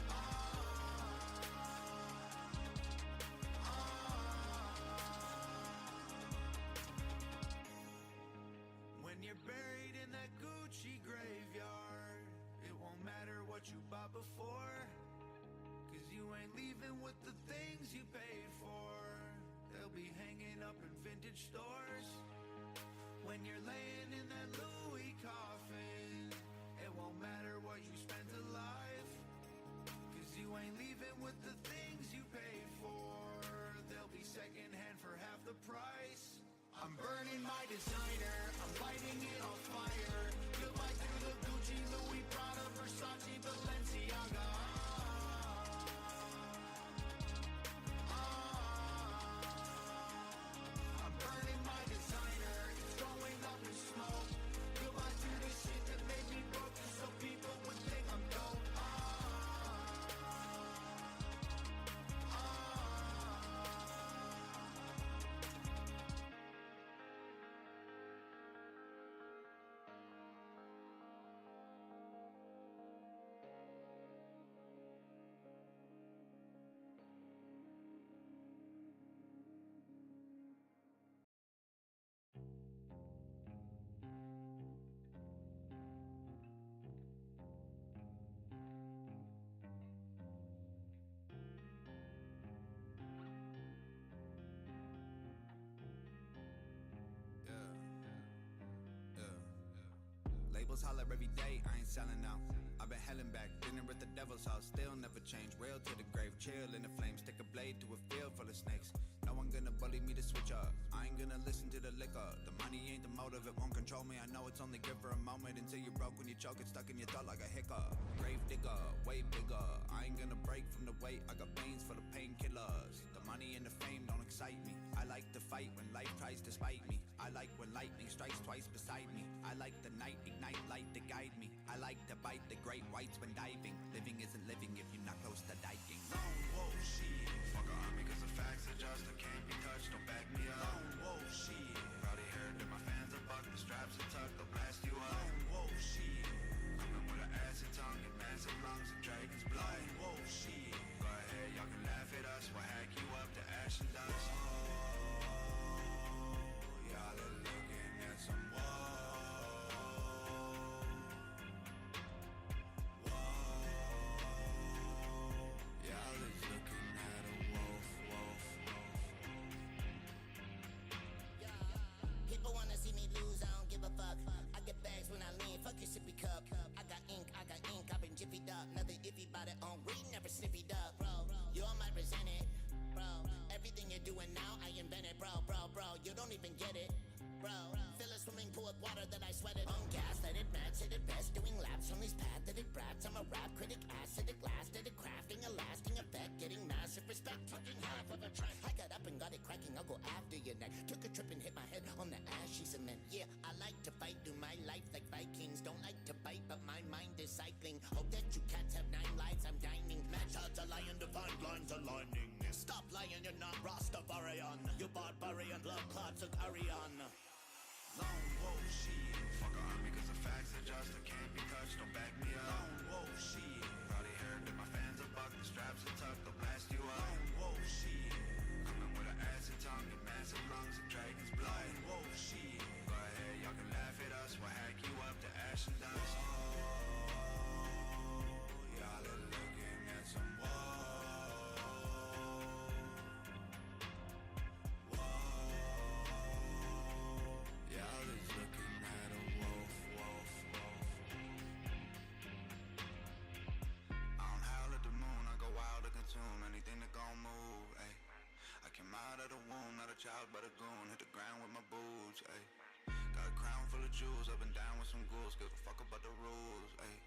When you're buried in that Gucci graveyard, it won't matter what you bought before, 'cause you ain't leaving with the things you paid for. They'll be hanging up in vintage stores. When you're laying in that Louis coffin, it won't matter what you spent alive, 'cause you ain't leaving with the things you paid for. They'll be secondhand for half the price. I'm burning my designer, I'm lighting it on fire. Goodbye to the Gucci, Louis, Prada, Versace, Balenciaga. I'm burning my designer, it's going up in smoke. Goodbye to the shit that made me broke, just so people would think I'm dope. Labels holler every day, I ain't selling out. I've been helling back, dinner at the devil's house, still never change. Rail to the grave, chill in the flames, take a blade to a field full of snakes. No one gonna bully me to switch up, I ain't gonna listen to the liquor. The money ain't the motive, it won't control me. I know it's only good for a moment, until you're broke when you choke it, stuck in your throat like a hiccup. Grave digger, way bigger, I ain't gonna break from the weight. I got veins for the painkillers. The money and the fame don't excite me. I like to fight when life tries to spite me. I like when lightning strikes twice beside me. I like the night, ignite light to guide me. I like to bite the great whites when diving. Living isn't living if you're not close to dying. Lone wolf shit. Fuck a army 'cause the facts are just, I can't be touched, don't back me up. Lone wolf shit. Proudly heard that my fans are bucked, the straps are tucked, they'll blast you up. Lone wolf shit. Coming with an acid tongue and massive lungs and dragon's blood. Lone wolf shit. Go ahead, y'all can laugh at us, we'll hack you up to ash and dust. Y'all are looking at some y'all is looking at a wolf. People wanna see me lose, I don't give a fuck. I get bags when I lean, fuck your sippy cup. I got ink, I've been jiffied up. Nothing iffy about it on read, never sniffied up, bro. You all might resent it, bro. Everything you're doing now, I invented, bro. You don't even get it, bro. Fill a swimming pool with water that I sweated on gas. Let it match, hit it best, doing laps on these paths that it brats. I'm a rap critic, acidic, lasted it, crafting a lasting effect, getting massive respect, taking half of a track. I got up and got it cracking, I'll go after your neck. Took a trip and hit my head on the ashy cement. Yeah, I like to fight, do my life like Vikings. Don't like to bite, but my mind is cycling. Hope that you cats have 9 lives, I'm dining. Match odds are lying, divine lines aligning. Stop lying, you're not Rastafarian. You barbarian, blood clots of Arian. Lone wolf shit. Fuck a army 'cause the facts are just, I can't be touched, don't back me up. Lone wolf shit. Probably heard that my fans are bucked, the straps are tucked, they'll blast you up. Lone wolf shit. Coming with an acid tongue and massive lungs and dragon's blood. Lone wolf shit. Go ahead, y'all can laugh at us, we'll hack you up to ash and dust. Y'all are looking at some y'all is looking at a wolf. shoes, up and down with some ghouls. Give a fuck about the rules, ayy.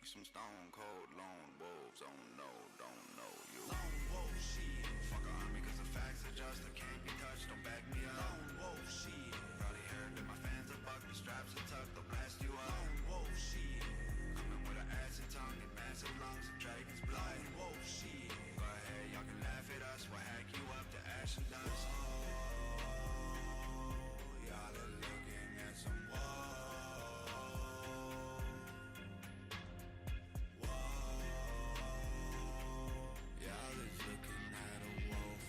We some stone cold lone wolves. Oh no, don't know you. Lone wolf shit. Fuck a army cause the facts are just, I can't be touched, don't back me up. Lone wolf shit. Probably heard that my fans are bucked, the straps are tucked, they'll blast you up. Lone wolf shit. Coming with an acid tongue and massive lungs and dragon's blood. Lone wolf shit. Go ahead, y'all can laugh at us, we'll hack you up to ash and dust. Y'all are looking at some Y'all is looking at a wolf.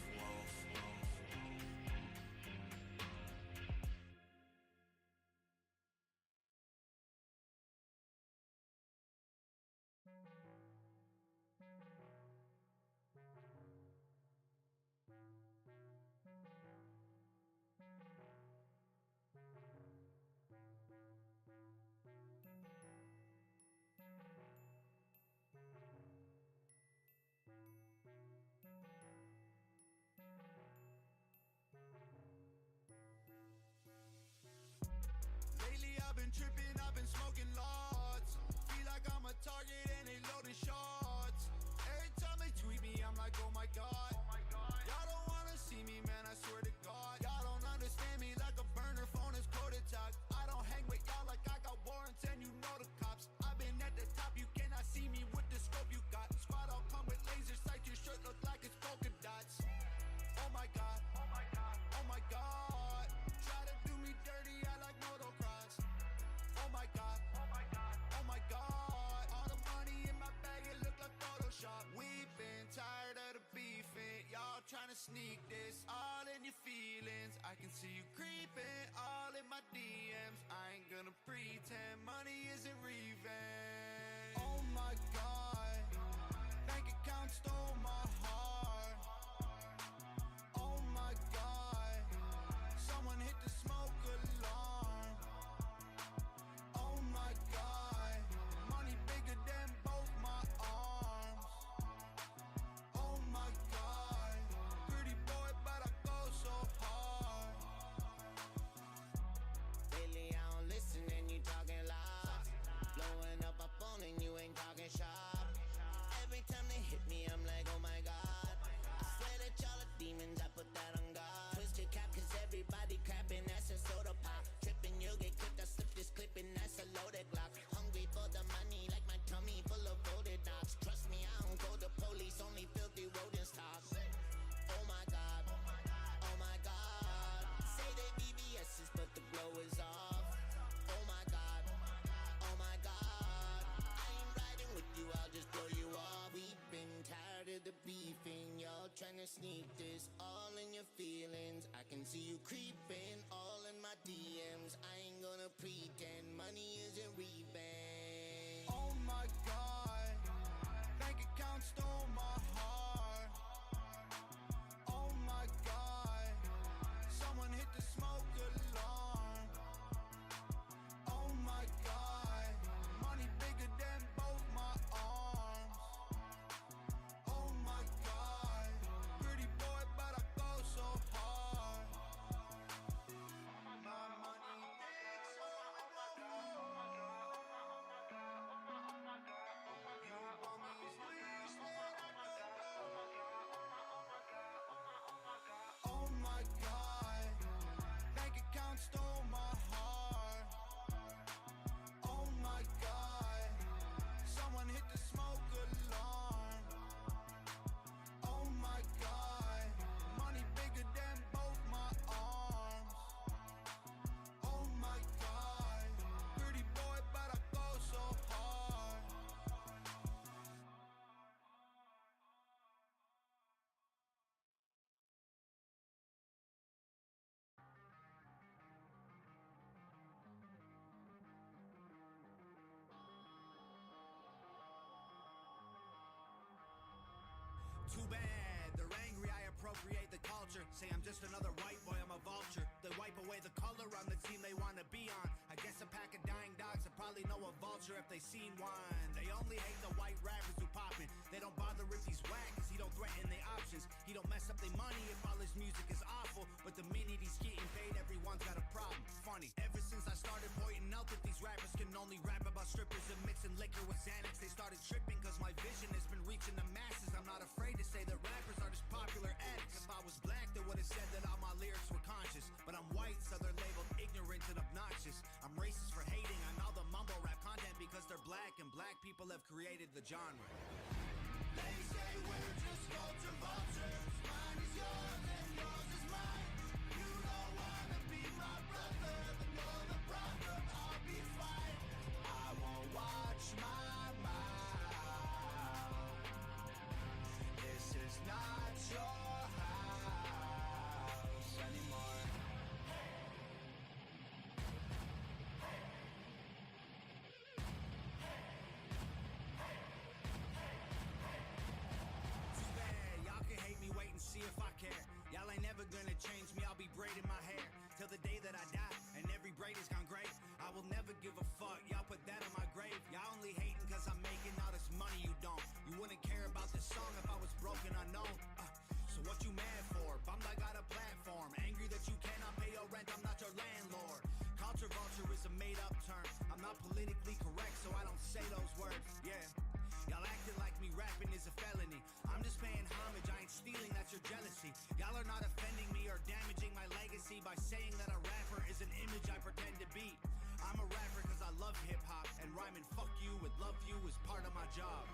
Lately I've been tripping, I've been smoking lots. Feel like I'm a target and they loading shots. Every time they tweet me, I'm like, oh my god. Y'all don't wanna see me, man, I swear to God. Y'all don't understand me like a burner phone is code attack. I don't hang with y'all like I got warrants and you know the cops. I've been at the top, you cannot see me with the scope you got. Squad all come with laser sights, your shirt look like it's polka dots. Oh my god, oh my god, oh my god. Try to do me dirty, I like motocross. Oh my god, oh my god, oh my god. All the money in my bag, it look like Photoshop. We've been tired of the beefing. Y'all trying to sneak this all in your feelings. I can see you creeping all in my DMs. I ain't gonna pretend money isn't revenge. Oh my god, bank account stole my heart. Oh my god, someone hit the smoke alarm. Oh my god, money bigger than both my arms. Oh my god, pretty boy but I go so hard. Lately I don't listen and you talking loud. Blowing up my phone and you ain't talking sharp. Every time they hit me I'm like oh my god. I swear that y'all are demons, I put that on God. Twist your cap cause everybody crapping, that's a soda pop. Tripping you'll get clipped, I slip this clip and that's a loaded Glock. Hungry for the money like my tummy full of loaded knocks. Trust me I don't go to police, only filthy rodents talk. Oh my god, oh my god. Say they BBS's but the blow is off. Oh my god, oh my god. I ain't riding with you, I'll just blow you off. We've been tired of the beefing. Y'all trying to sneak this all in your feelings. I can see you creeping all in my DMs. I ain't gonna pretend money isn't revenge. Oh my god, bank account stole my heart. Oh my god, someone hit the smoke alarm. Oh my god, money bigger than both my arms. Oh my god, pretty boy but I go so hard. My money big so it won't fall. You bummies wish that I don't go. Oh my god, bank account stole my heart. Oh my god, someone hit the smoke alarm. Oh my god, money bigger than both my arms. Oh my god, pretty boy but I go so hard. Too bad, they're angry I appropriate the culture. Say I'm just another white boy, I'm a vulture. They wipe away the color on the team they wanna be on. I guess a pack of dying dogs would probably know a vulture if they seen one. They only hate the white rappers who poppin'. They don't bother if he's whack, cause he don't threaten their options. He don't mess up their money if all his music is awful. But the minute he's getting paid, everyone's got a problem. Funny, ever since I started pointing out that these rappers can only rap about strippers and mixing liquor with Xanax, they started tripping cause my vision has been reaching the masses. I'm not afraid to say that rappers are just popular addicts. If I was black, they would've said that all my lyrics were conscious. But I'm white, so they're labeled ignorant and obnoxious. I'm racist for hating on all the mumble rap content because they're black, and black people have created the genre. They say we're just culture vultures. Mine is yours and yours is mine. You don't wanna be my brother, then you're the problem, I'll be fine. I won't watch my mouth. This is not your house anymore. Too bad, y'all can hate me, wait and see if I care. Y'all ain't never gonna change me, I'll be braiding my hair till the day that I die, and every braid is gone gray. I will never give a fuck, y'all put that on my grave. Y'all only hating cause I'm making all this money, you don't. You wouldn't care about this song if I was broken unknown. So what you mad for? Bummed I got a platform. Angry that you cannot pay your rent, I'm not your landlord. Culture vulture is a made up term. I'm not politically correct, so I don't say those words, yeah. Y'all acting like me rapping is a felony. I'm just paying homage, I ain't stealing, that's your jealousy. Y'all are not offending me or damaging my legacy by saying that a rapper is an image I pretend to be. I'm a rapper cause I love hip-hop, and rhyming fuck you with love you is part of my job.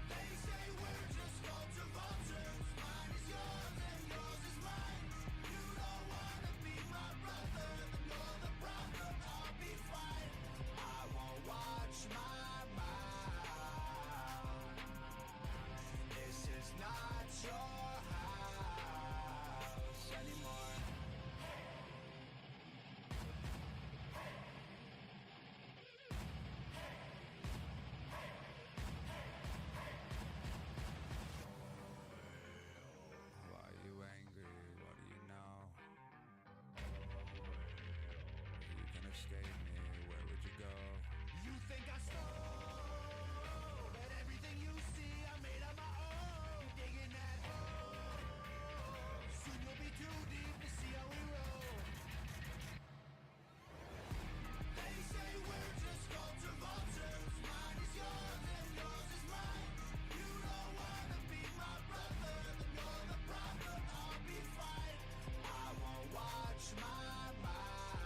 They say we're just culture vultures. Mine is yours and yours is mine. You don't wanna be my brother, then you're the problem, I'll be fine. I won't watch my mouth. This is not your house anymore. Why you angry? What do you know? You can escape me, where would you go? You think I stole, but everything you see I made on my own. Digging that hole, soon you'll be too deep to see how we roll. They say we're just culture vultures. Mine is yours and yours is mine. You don't wanna be my brother, then you're the problem, I'll be fine. I won't watch my mouth.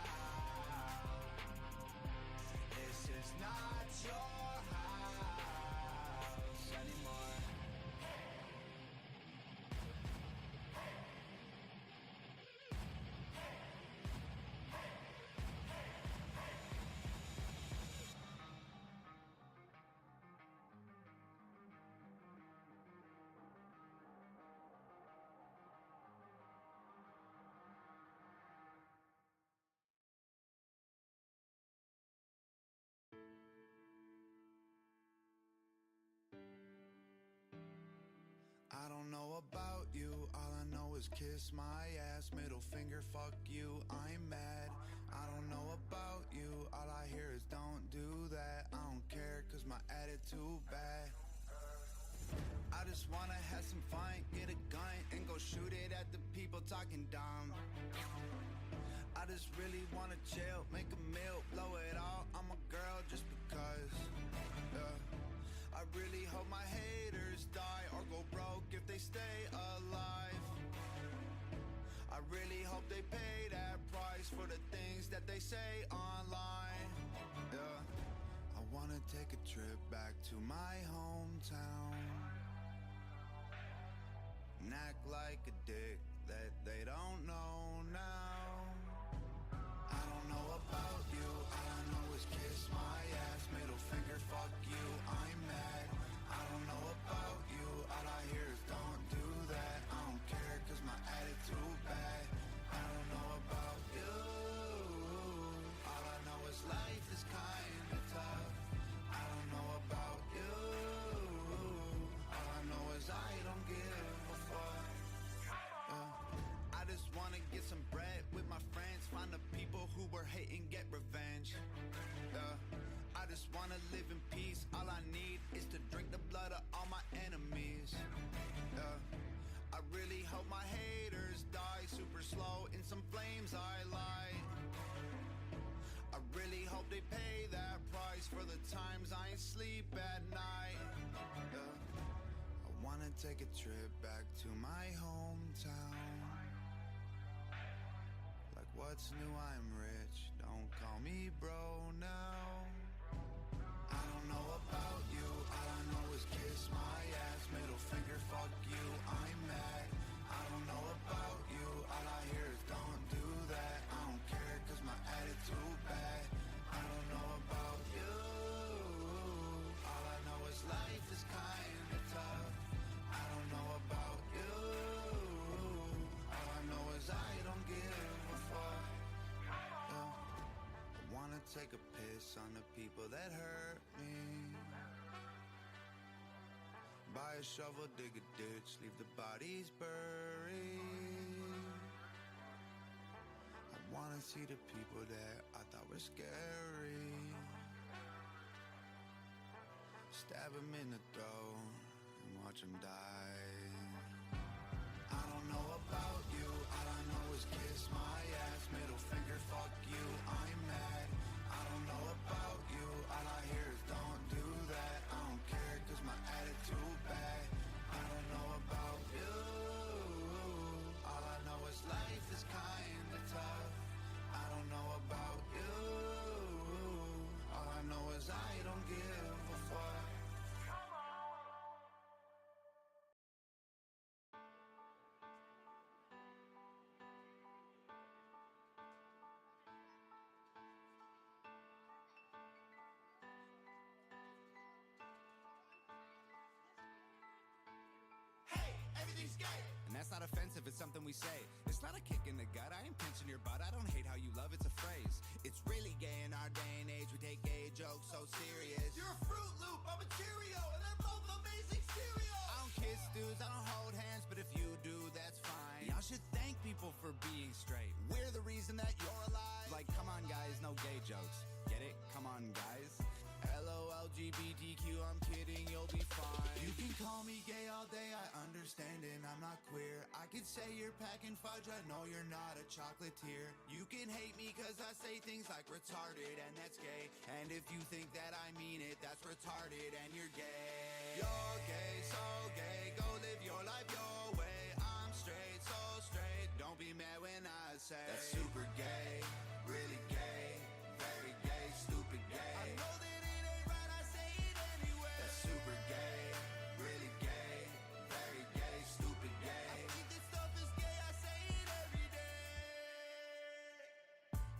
This is not your house anymore. I don't know about you, all I know is kiss my ass, middle finger, fuck you, I'm mad. I don't know about you, all I hear is don't do that. I don't care cause my attitude bad. I just wanna have some fun, get a gun and go shoot it at the people talking dumb. I just really wanna chill, make a meal, blow it all on my girl just because. I really hope my haters die or go broke if they stay alive. I really hope they pay that price for the things that they say online. Yeah, I wanna take a trip back to my hometown and act like a dick that they don't know now. I don't know about you, all I know is kiss my ass, middle finger, fuck you, I'm mad. I don't know about you, all I hear is don't do that. I don't care cause my attitude bad. I don't know about you, all I know is life is kinda tough. I don't know about you, all I know is I don't give a fuck. wanna live in peace. All I need is to drink the blood of all my enemies. I really hope my haters die super slow in some flames I light. I really hope they pay that price for the times I ain't sleep at night. I wanna take a trip back to my hometown. Like what's new, I'm rich, don't call me bro now. I don't know about you, all I know is kiss my ass. Middle finger, fuck you, I'm mad. I don't know about you, all I hear is don't do that. I don't care cause my attitude bad. I don't know about you, all I know is life is kinda tough. I don't know about you, all I know is I don't give a fuck. I wanna take a piss on the people that hurt me. Buy a shovel, dig a ditch, leave the bodies buried. I wanna see the people that I thought were scary. Stab them in the throat and watch them die. I don't know about you, all I know is kiss my ass. Middle finger, fuck you, I'm mad. I don't know about you, all I hear is don't do that. I don't care cause my attitude bad. I don't know about you, all I know is life is kinda tough. I don't know about you, all I know is I don't give a fuck. Hey, everything's gay. And that's not offensive, it's something we say. It's not a kick in the gut, I ain't pinching your butt. I don't hate how you love, it's a phrase. It's really gay in our day and age, we take gay jokes so serious. You're a Fruit Loop, I'm a Cheerio, and they're both amazing cereal. I don't kiss dudes, I don't hold hands, but if you do, that's fine. Y'all should thank people for being straight. We're the reason that you're alive. Like, come on guys, no gay jokes. Get it? Come on guys. Hello LGBTQ, I'm kidding, you'll be fine. You can call me gay all day, I understand and I'm not queer. I could say you're packing fudge, I know you're not a chocolatier. You can hate me cause I say things like retarded and that's gay. And if you think that I mean it, that's retarded and you're gay. You're gay, so gay, go live your life your way. I'm straight, so straight, don't be mad when I say that's super gay, really gay, very gay, stupid gay. I know that it ain't right, I say it anyway. That's super gay, really gay, very gay, stupid gay. I think this stuff is gay, I say it every day.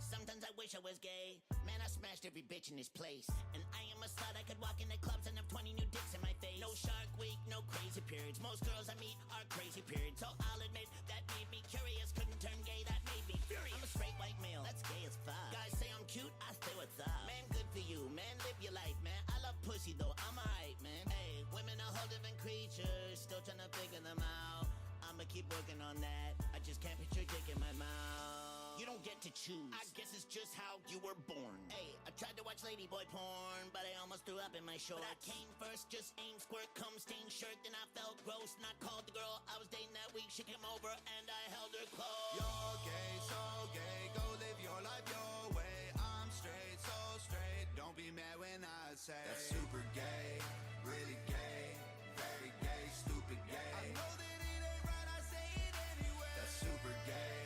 Sometimes I wish I was gay. Man, I smashed every bitch in this place. And I am a slut, I could walk in the clubs and have 20 new dicks in my face. No Shark Week, no crazy periods. Most girls I meet are crazy periods. So I'll admit, that made me curious. Couldn't turn gay, that made me furious. I'm a straight white male, that's gay as fuck. Guys say I'm cute, I say what's up. Man, good for you, man, live your life, man. I love pussy though, I'm alright, man. Hey, women are whole different creatures. Still trying to figure them out. I'ma keep working on that. I just can't put your dick in my mouth. You don't get to choose. I guess it's just how you were born. Hey, I tried to watch ladyboy porn, but I almost threw up in my shorts. But I came first, just aim, squirt, cum, stain shirt. Then I felt gross, and I called the girl I was dating that week. She came over, and I held her close. You're gay, so gay, go live your life your way. I'm straight, so straight, don't be mad when I say that's super gay, really gay, very gay, stupid gay. I know that it ain't right, I say it anyway. That's super gay,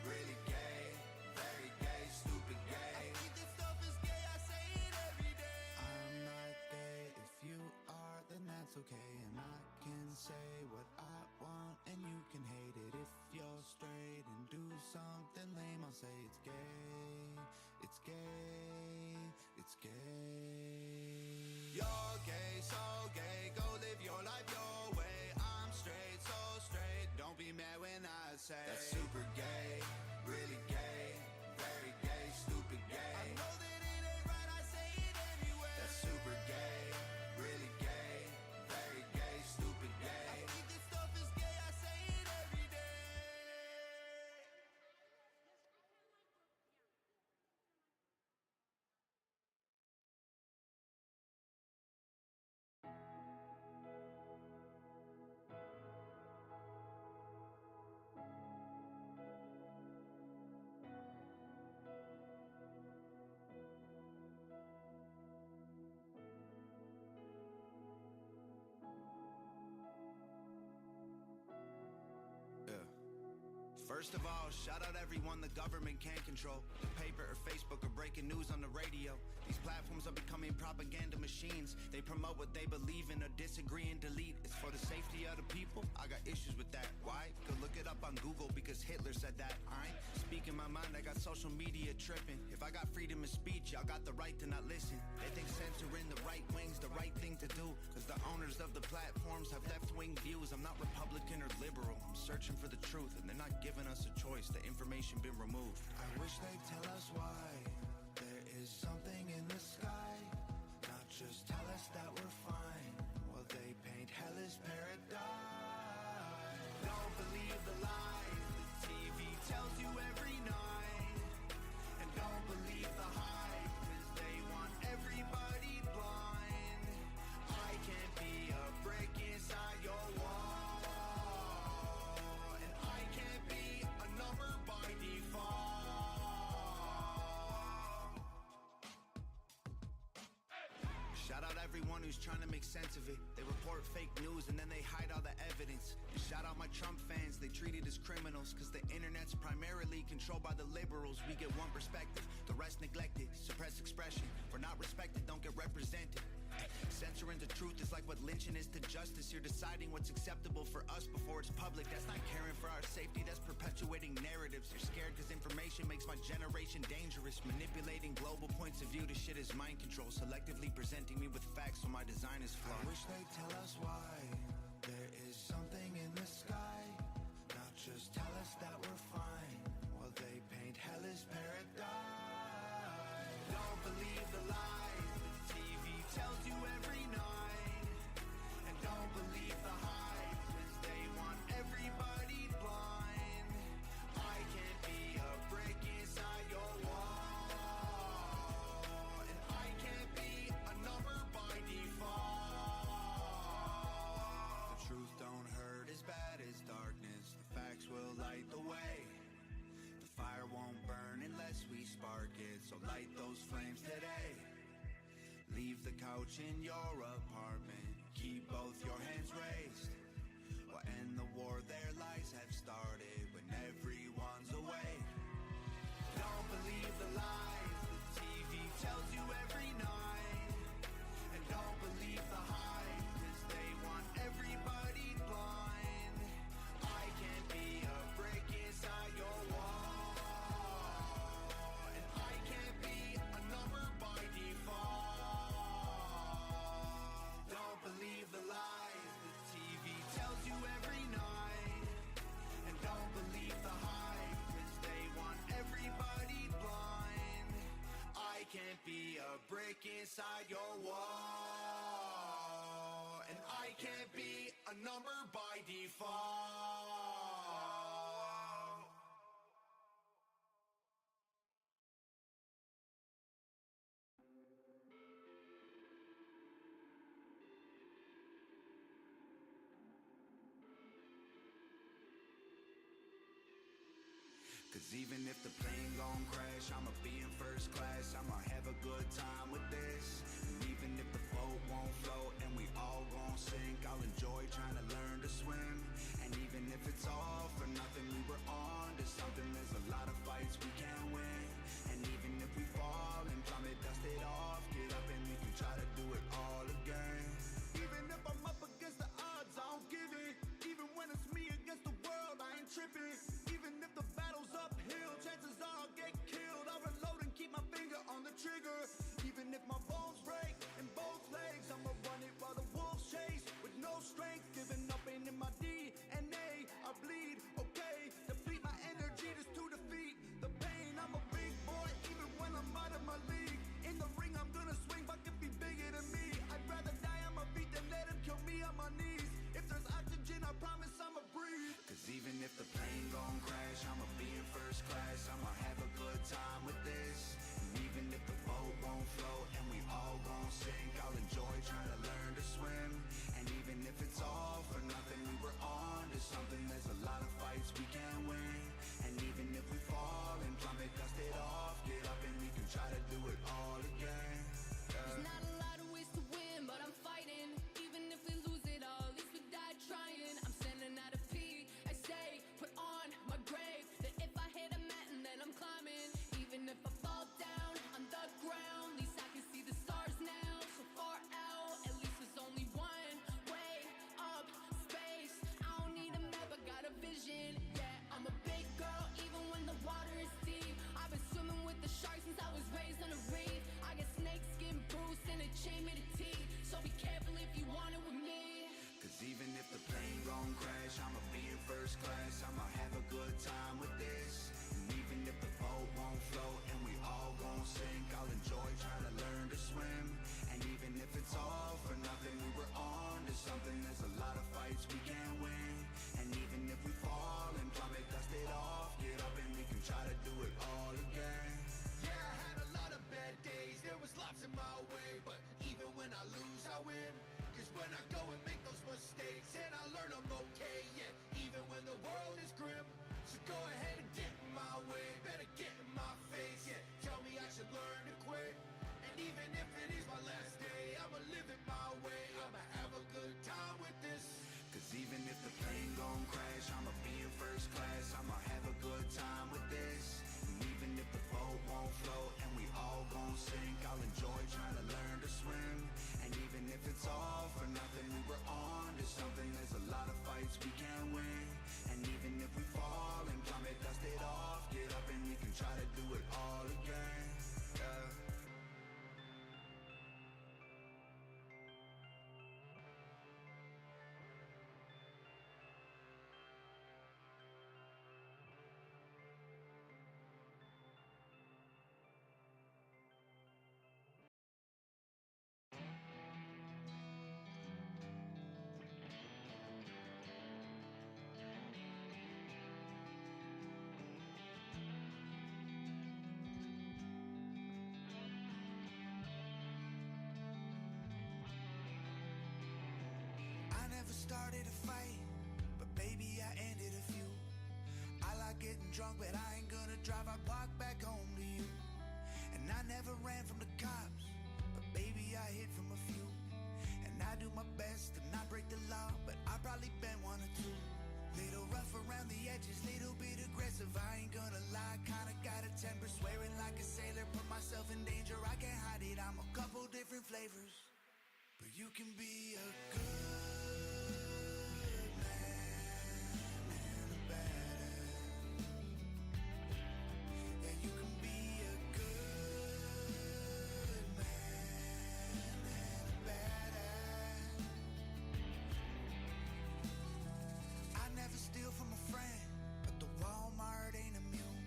really gay, very gay, stupid gay. I think this stuff is gay, I say it every day. I'm not gay, if you are, then that's okay. And I can say what I want, and you can hate it. If you're straight and do something lame, I'll say it's gay, it's gay, it's gay. You're gay, so gay, go live your life your way. I'm straight, so straight, don't be mad when I say that's super gay, really gay, very gay, stupid gay. I know that First of all, shout out everyone the government can't control. The paper or Facebook or breaking news on the radio. These platforms are becoming propaganda machines. They promote what they believe in or disagree and delete. It's for the safety of the people. I got issues with that. Why? Go look it up on Google because Hitler said that. I ain't speaking my mind, I got social media tripping. If I got freedom of speech, y'all got the right to not listen. They think censoring the right wing's the right thing to do, cause the owners of the platforms have left-wing views. I'm not Republican or liberal, I'm searching for the truth, and they're not giving us a choice. The information been removed. I wish they'd tell us why there is something in the sky, not just tell us that we're fine while they paint hell as paradise. Don't believe the lies the TV tells you every night, and don't believe the hype, cause they want everybody blind. I can't be a brick inside your wall, and I can't be a number by default. Shout out everyone who's trying to make sense of it. They report fake news and then they hide all the evidence. And shout out my Trump fans, they treat it as criminals, cause the internet's primarily controlled by the liberals. We get one perspective, the rest neglected. Suppress expression, we're not respected, don't get represented. Censoring the truth is like what lynching is to justice. You're deciding what's acceptable for us before it's public. That's not caring for our safety, that's perpetuating narratives. You're scared cause information makes my generation dangerous. Manipulating global points of view, this shit is mind control. Selectively presenting me with facts so my design is flawed. I wish they'd tell us why there is something in the sky, not just tell us that we're fine while they paint hell as paradise. Don't believe the lies the TV tells you every night, and don't believe the hype, cause they want everybody blind. I can't be a brick inside your wall, and I can't be a number by default. The truth don't hurt as bad as darkness, the facts will light the way. The fire won't burn unless we spark it, so light those flames today. Leave the couch in your apartment, keep both your hands raised. We'll end the war their lies have started when everyone's away. Don't believe the lies the TV tells you every night, and don't believe the hype, cause they want everybody blind. I can't be a brick inside your wall, and I can't be a number by default. Don't believe the lies the TV tells you every night, and don't believe the hype, cause they want everybody blind. I can't be a brick inside your wall, and I can't be a number by default. Cause even if the plane gon' crash, I'ma be in first class, I'ma have a good time with this. And even if the boat won't float and we all gon' sink, I'll enjoy trying to learn to swim. And even if it's all for nothing, we were on to something. There's a lot of fights we can't win, and even if we fall and plummet, dust it off, get up and we can try to do it all again. Even if I'm up against the odds, I don't give it. Even when it's me against the world, I ain't tripping. Even if the battle's uphill, chances are I'll get killed. I'll reload and keep my finger on the trigger. crash, I'ma be in first class, I'ma have a good time with this. And even if the boat won't float and we all gon' sink, I'll enjoy trying to learn to swim. And even if it's all for nothing, we were on to something. There's a lot of fights we can't win. And even if we fall and plummet, dust it off, get up and we can try to do it all again. Yeah, I had a lot of bad days, there was lots in my way, but even when I lose, I win. Cause when I go and make those mistakes, and I learn I'm okay, yeah, even when the world is grim. So go ahead and get in my way, better get in my face, yeah, tell me I should learn to quit. And even if it is my last day, I'ma live it my way, I'ma have a good time with this. Cause even if the plane gon' crash, I'ma be in first class, I'ma have a good time with this. And even if the boat won't float and we all gon' sink, I'll enjoy trying to learn to swim. And even if it's all for nothing, we were on to something. There's a lot of fights we can't win. And even if we fall and plummet, dust it off, get up and we can try to do it all again. Yeah. I never started a fight, but baby I ended a few. I like getting drunk, but I ain't gonna drive, I park back home to you. And I never ran from the cops, but baby I hid from a few. And I do my best to not break the law, but I probably been one or two. Little rough around the edges, little bit aggressive, I ain't gonna lie. Kinda got a temper, swearing like a sailor, put myself in danger, I can't hide it. I'm a couple different flavors, but you can be a good man and a badass. Yeah, you can be a good man and a badass. I never steal from a friend, but the Walmart ain't immune.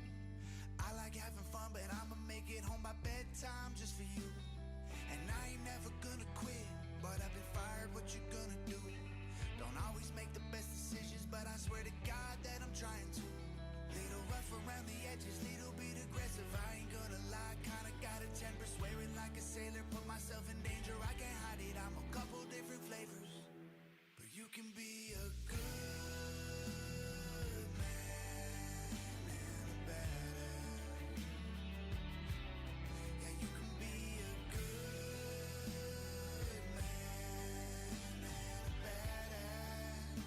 I like having fun, but I'ma make it home by bedtime just for you. And I ain't never gonna quit, but I've been fired, what you gonna do? Don't always make the best decisions, but I swear to God that I'm trying to. Little rough around the edges, little bit aggressive, I ain't gonna lie. Kinda got a temper, swearing like a sailor, put myself in danger, I can't hide it. I'm a couple different flavors, but you can be a good man and a badass. Yeah, you can be a good man and a badass.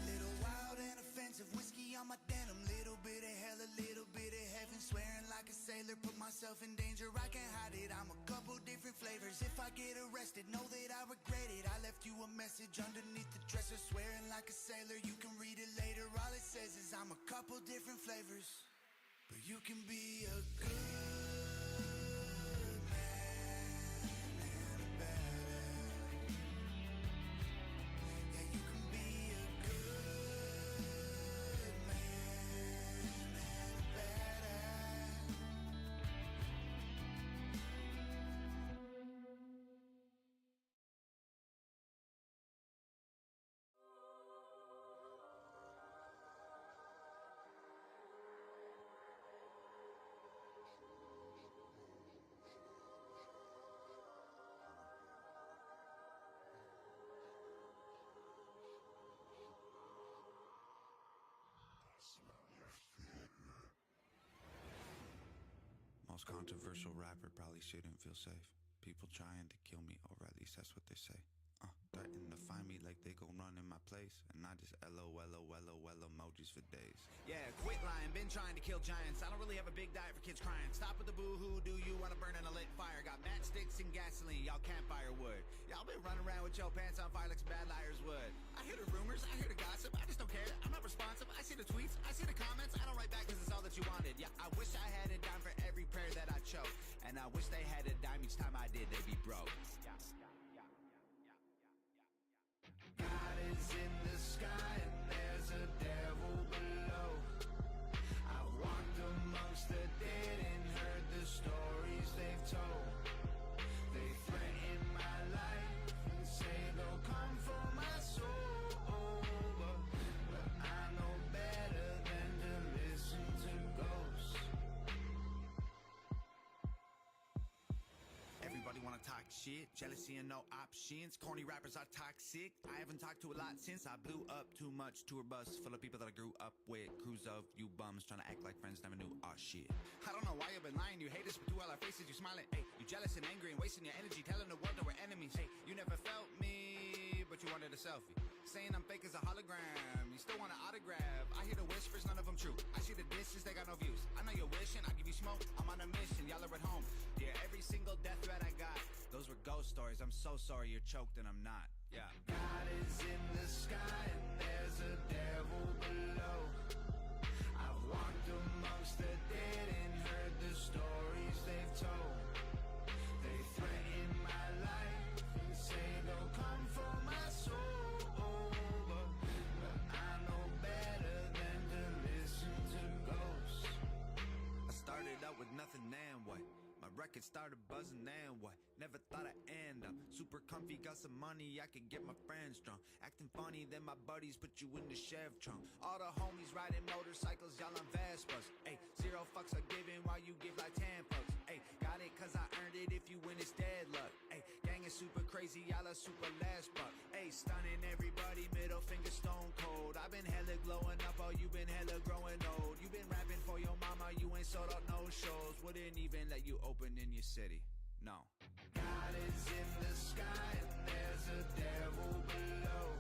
Little wild and offensive, whiskey on my denim, little bit of hell, a little bit of heaven, swearing like a sailor, put myself in danger, I can't hide it. I'm a couple different flavors, if I get arrested, know that I regret it. I left you a message underneath the dresser, swearing like a sailor, you can read it later. All it says is I'm a couple different flavors, but you can be a good man and a badass. Yeah, you can be a good man and a badass. Most controversial rapper probably shouldn't feel safe. People trying to kill me, or at least that's what they say. Threaten to find me like they gon' run in my place, and I just LOL emojis for days. Yeah, quit lying, been trying to kill giants. I don't really have a big diet for kids crying. Stop with the boo-hoo, do you wanna burn in a lit fire? Got matchsticks and gasoline, y'all campfire wood. Y'all been running around with your pants on fire like some bad liars would. I hear the rumors, I hear the gossip, I just don't care. I'm not responsive, I see the tweets, I see the comments. I don't write back cause it's all that you wanted. Yeah, I wish I had a dime for every prayer that I chose, and I wish they had a dime each time I did, they'd be broke. God is in the sky and there's a devil below. I walked amongst the dead and heard the stories they've told. They threaten my life and say they'll come for my soul, but I know better than to listen to ghosts. Everybody wanna talk shit, jealousy and no options. Corny rappers are toxic. I haven't talked to a lot since I blew up too much. Tour bus full of people that I grew up with. Crews of you bums trying to act like friends never knew our shit. I don't know why you've been lying. You hate us, but through all our faces you smiling. Hey, you jealous and angry and wasting your energy telling the world that we're enemies. Hey, you never felt me, but you wanted a selfie. Saying I'm fake as a hologram. You still want an autograph. I hear the whispers, none of them true. I see the dishes, they got no views. I know you're wishing, I give you smoke. I'm on a mission, y'all are at home. Yeah, every single death threat I got, those were ghost stories. I'm so sorry you're choked and I'm not. Yeah. God is in the sky and there's a devil below. I've walked amongst the dead and heard the stories they've told. They threaten my life and say they'll come for my soul, but I know better than to listen to ghosts. I started out with nothing and what? My record started buzzing and what? Never thought I'd end up super comfy, got some money, I could get my friends drunk. Acting funny, then my buddies put you in the Chev trunk. All the homies riding motorcycles, y'all on Vespas. Ayy, 0 fucks are given while you give like 10 fucks. Ayy, got it cause I earned it, if you win it's dead luck. Ayy, gang is super crazy, y'all are super last buck. Ayy, stunning everybody, middle finger stone cold. I've been hella glowing up, oh you been hella growing old. You been rapping for your mama, you ain't sold out no shows. Wouldn't even let you open in your city, no. God is in the sky and there's a devil below.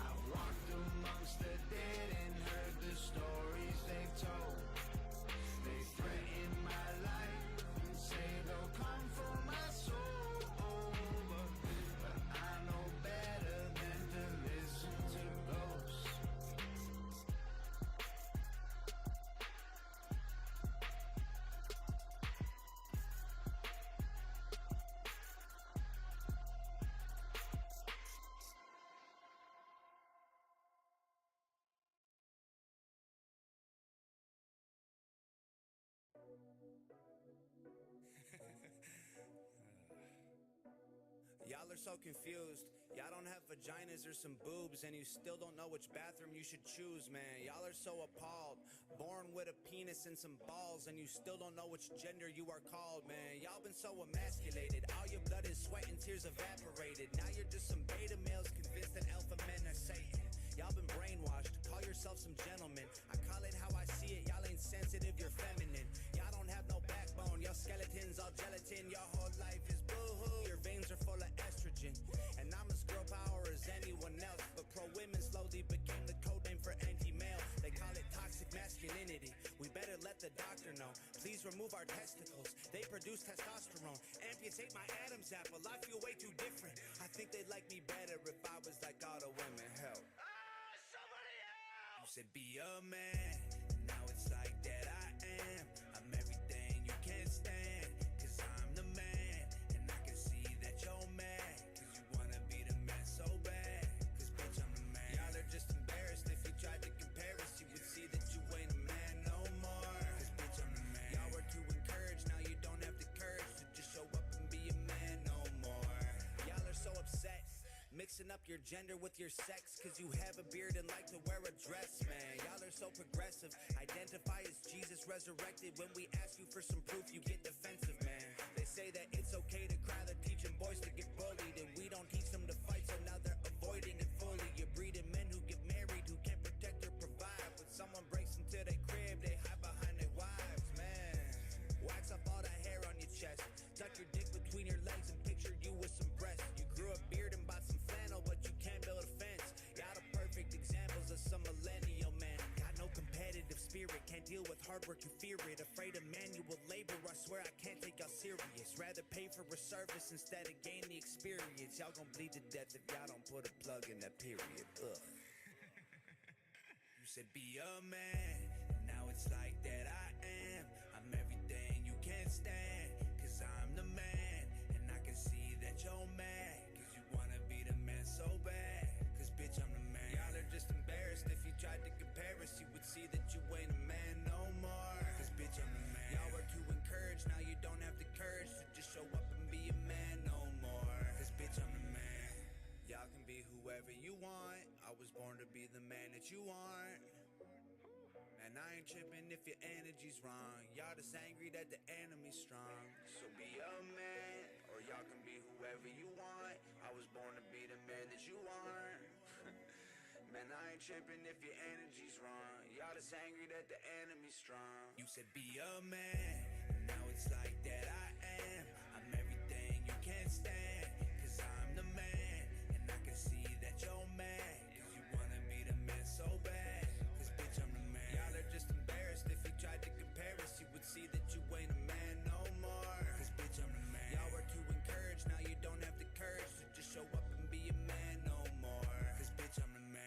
I've walked amongst the dead and heard the stories they've told. They threaten my life and say they'll come for my soul, but I know better than to listen to ghosts. Y'all are so confused. Y'all don't have vaginas or some boobs, and you still don't know which bathroom you should choose, man. Y'all are so appalled. Born with a penis and some balls, and you still don't know which gender you are called, man. Y'all been so emasculated. All your blood is sweat and tears evaporated. Now you're just some beta males convinced that alpha men are Satan. Y'all been brainwashed. Call yourself some gentlemen. I call it how I see it. Y'all ain't sensitive, you're feminine. Y'all don't have no backbone. Y'all skeletons all gelatin. Your whole life is boo-hoo. Your veins are full of estrogen. And I'm as girl power as anyone else. But pro-women slowly became the code name for anti-male. They call it toxic masculinity. We better let the doctor know. Please remove our testicles. They produce testosterone. Amputate my Adam's apple. I feel way too different. I think they'd like me better if I was like all the women. Help. You said be a man, now it's like that I am. I'm everything you can't stand, cause I'm the man. And I can see that you're mad, cause you wanna be the man so bad. Cause bitch I'm the man. Y'all are just embarrassed. If you tried to compare us, you would see that you ain't a man no more. Cause bitch I'm the man. Y'all were too encouraged, now you don't have the courage to just show up and be a man no more. Y'all are so upset, mixing up your gender with your sex, cause you have a beard and like to wear a dress, man. Y'all are so progressive. Identify as Jesus resurrected. When we ask you for some proof, you get defensive, man. They say that it's okay to cry, they're teaching boys to get bullied, and we don't teach them to fight, so now they're avoiding it fully. You're breeding men who get married, who can't protect or provide. When someone breaks into their crib, they hide behind their wives, man. Wax off all the hair on your chest. Tuck your dick between your legs and picture you with some breasts. You grew a beard and bought some flannel, but you can't build a fence. Y'all the perfect examples of some millennial man. Got no competitive spirit, can't deal with hard work, you fear it. Afraid of manual labor, I swear I can't take y'all serious. Rather pay for a service instead of gain the experience. Y'all gon' bleed to death if y'all don't put a plug in that period. Ugh. You said be a man, now it's like that I am. I'm everything you can't stand, cause I'm the man. And I can see that you're mad, cause you wanna be the man so bad. that you aren't. And I ain't tripping if your energy's wrong. Y'all just angry that the enemy's strong. So be a man, or y'all can be whoever you want. I was born to be the man that you aren't. Man, I ain't tripping if your energy's wrong. Y'all just angry that the enemy's strong. You said be a man, now it's like that I am. I'm everything you can't stand, cause I'm the man. And I can see that you're mad, cause you wanna be the man so bad. Cause bitch, I'm the man. Y'all are just embarrassed. If you tried to compare us, you would see that you ain't a man no more. Cause bitch, I'm the man. Y'all were too encouraged, now you don't have the courage to just show up and be a man no more. Cause bitch, I'm the man.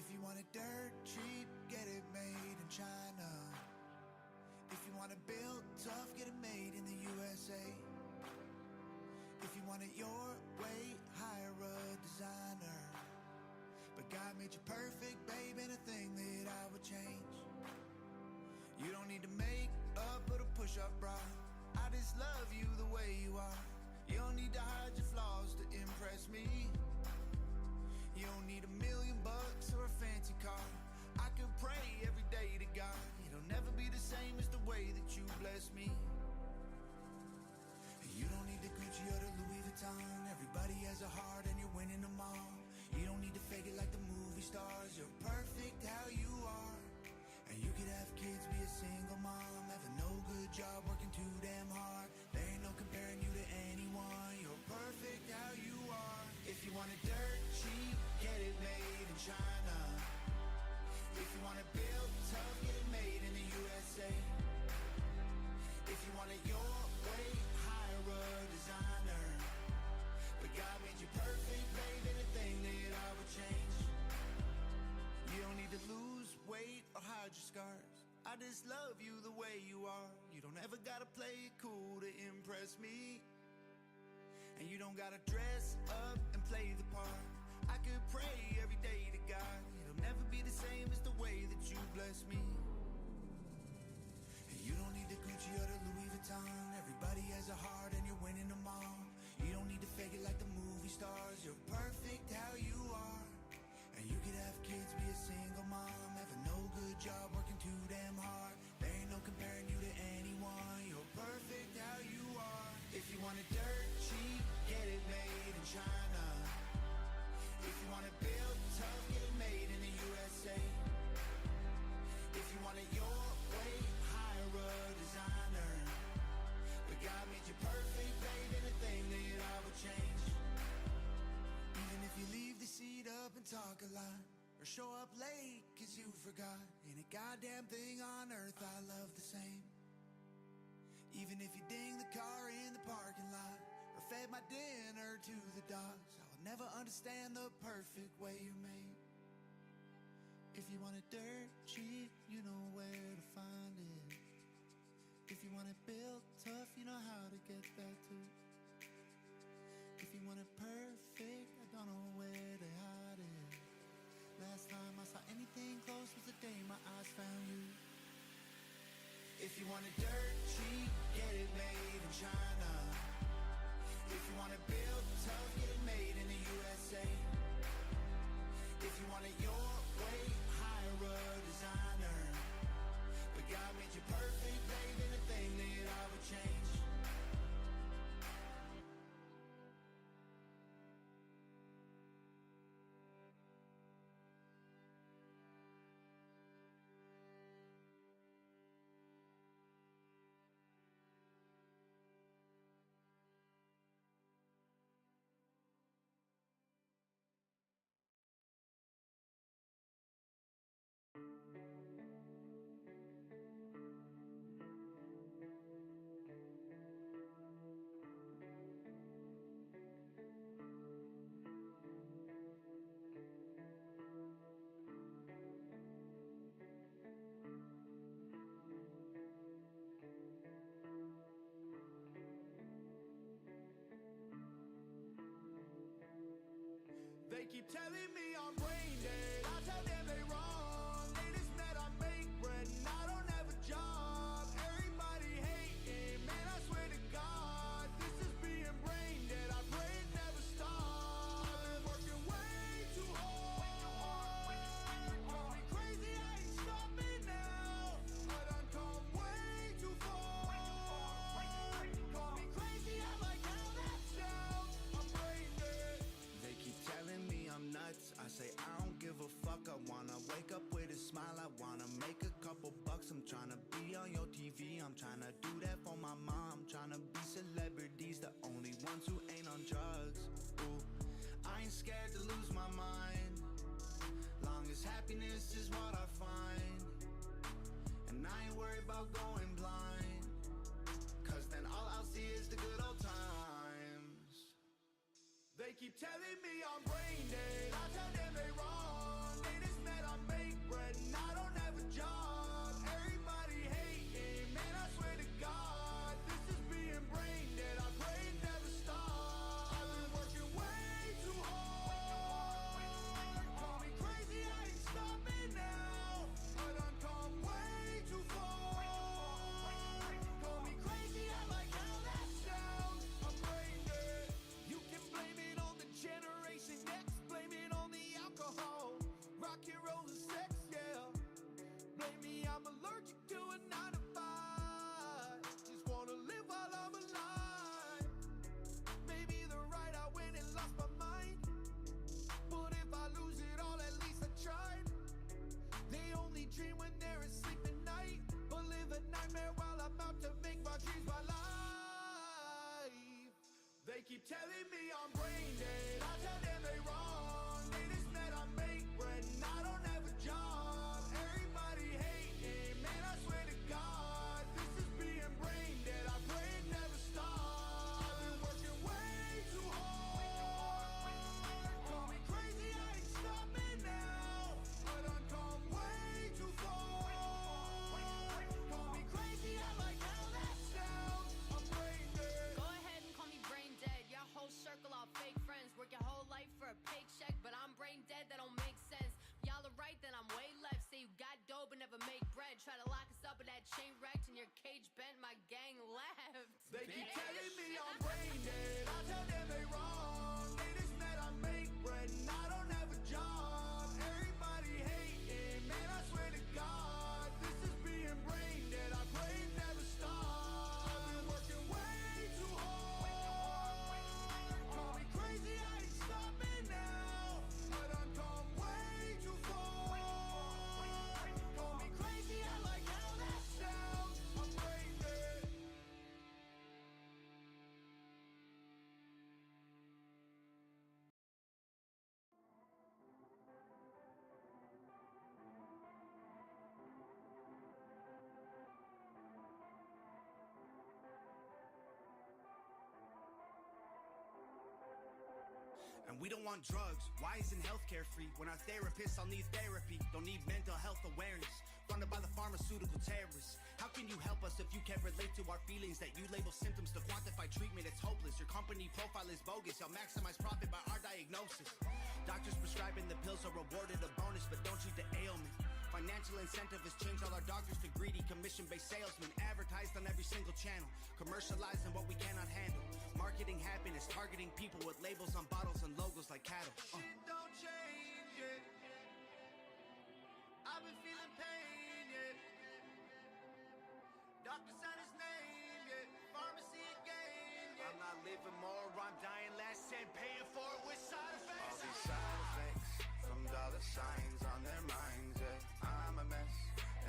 If you want a dirt cheap, get it made in China. If you want it built tough, get it made in the USA. If you want it your way, hire a designer. But God made you perfect, babe, ain't a thing that I would change. You don't need to make up, put a push-up bra. I just love you the way you are. You don't need to hide your flaws to impress me. You don't need $1 million or a fancy car. I could pray every day to God. It'll never be the same as the way that you bless me. You don't need the Gucci or the Louis Vuitton. Everybody has a heart and you're winning them all. You don't need to fake it like the movie stars. You're perfect how you are. And you could have kids, be a single mom, have a no good job, working too damn hard. There ain't no comparing you to anyone. You're perfect how you are. If you want it dirt cheap, get it made in China. If you want it built tough, get it made in the USA. If you want it your way, hire a designer. But God made you perfect, babe, anything that I would change. You don't need to lose weight or hide your scars. I just love you the way you are. You don't ever gotta play it cool to impress me. And you don't gotta dress up and play the part. I could pray every day to God. It'll never be the same as the way that you bless me. And you don't need the Gucci or the Louis Vuitton. Everybody has a heart and you're winning them all. You don't need to fake it like the movie stars. You're perfect how you are. And you could have kids, be a single mom, have a no good job, working too damn hard. There ain't no comparing you to anyone. You're perfect how you are. If you want it dirt cheap, get it made in China. If you want it built tough, get it made in the USA. If you want it your way, hire a designer. But God made you perfect, babe, anything that I would change. Even if you leave the seat up and talk a lot, or show up late cause you forgot, ain't a goddamn thing on earth I love the same. Even if you ding the car in the parking lot, or fed my dinner to the dogs, I will never understand the perfect way you're made. If you want it dirt cheap, you know where to find it. If you want it built tough, you know how to get that too. If you want it perfect, I don't know where to hide it. Last time I saw anything close was the day my eyes found you. If you want it dirt cheap, get it made in China. If you want it built tough, get it made in the USA. If you want it your way, hire a designer. But God made you perfect, babe, anything that I would change. keep telling me I'm brain dead. I tell them they wrong. They just met I make bread and I don't have a job. Everybody hating, man, I swear to God, this is being brain dead. I pray it never stops. I've been working way too hard. Call me crazy, I ain't stopping now. I done come way too far. Call me crazy, I like how that sounds. I'm brain dead. They keep telling me I'm nuts. I say I don't give a fuck. I wanna wake up with a smile. I wanna make a couple bucks. I'm tryna be on your TV. I'm tryna do that for my mom. Tryna be celebrities, the only ones who ain't on drugs. Ooh, I ain't scared to lose my mind. Long as happiness is what I find. And I ain't worried about going blind. Cause then all I'll see is the good old times. They keep telling me I'm brain dead. I tell them they wrong. They just met I make bread and I don't have a job. Everybody hating, man, I swear to God, this is being brain dead. I pray it never stops. I've been working way too hard. Call me crazy, I ain't stopping now. I done come way too far. Call me crazy, I like how that sounds. I'm brain dead. You can blame it on the generation X, blame it on the alcohol, rock and roll and sex, yeah. Blame me, I'm allergic to a 9 to 5. Just wanna live while I'm alive. Maybe the right I went and lost my mind, but if I lose it all, at least I tried. They only dream when they're asleep at night, but live a nightmare while I'm out to make my dreams my life. They keep telling me I'm brain dead. I tell them they wrong. They just met I make bread and I don't have a job. Everybody hating, man, I swear to God, this is being brain dead. I pray it never stops. I've been working way too hard. Call me crazy, I ain't stopping now. I done come way too far. Call me crazy, I like how that sounds. I'm brain dead. Go ahead and call me brain dead. Your whole circle all fake friends. Work your whole life for a paycheck, but I'm brain dead, that don't make sense. Y'all are right, then I'm way left. Say you got dope but never make bread. Try to lock us up in that chain wrecked and your cage bent, my gang left. They keep telling me I'm brain dead. I tell them they wrong. They just met I make bread and I don't have a job. Everybody hating, man, I swear to God, this is being brain dead. I pray it never stops. I've been working way too hard. Call me crazy, I ain't stopping now. I done come way too far. Call me crazy, I like how that sounds. I'm brain dead. And we don't want drugs. Why isn't healthcare free? When our therapists all need therapy, don't need mental health awareness. Funded by the pharmaceutical terrorists. How can you help us if you can't relate to our feelings? That you label symptoms to quantify treatment, it's hopeless. Your company profile is bogus. Y'all maximize profit by our diagnosis. Doctors prescribing the pills are rewarded a bonus, but don't treat the ailment. Financial incentive has changed all our doctors to greedy, commission-based salesmen. Advertised on every single channel, commercializing what we cannot handle. Marketing happiness, targeting people with labels on bottles and logos like cattle. Shit don't change it. I've been feeling pain yet. Doctor sign his name yet. Pharmacy again yet. I'm not living more, I'm dying less and paying for it with side All effects. these side effects from dollar signs on their minds, yeah. I'm a mess,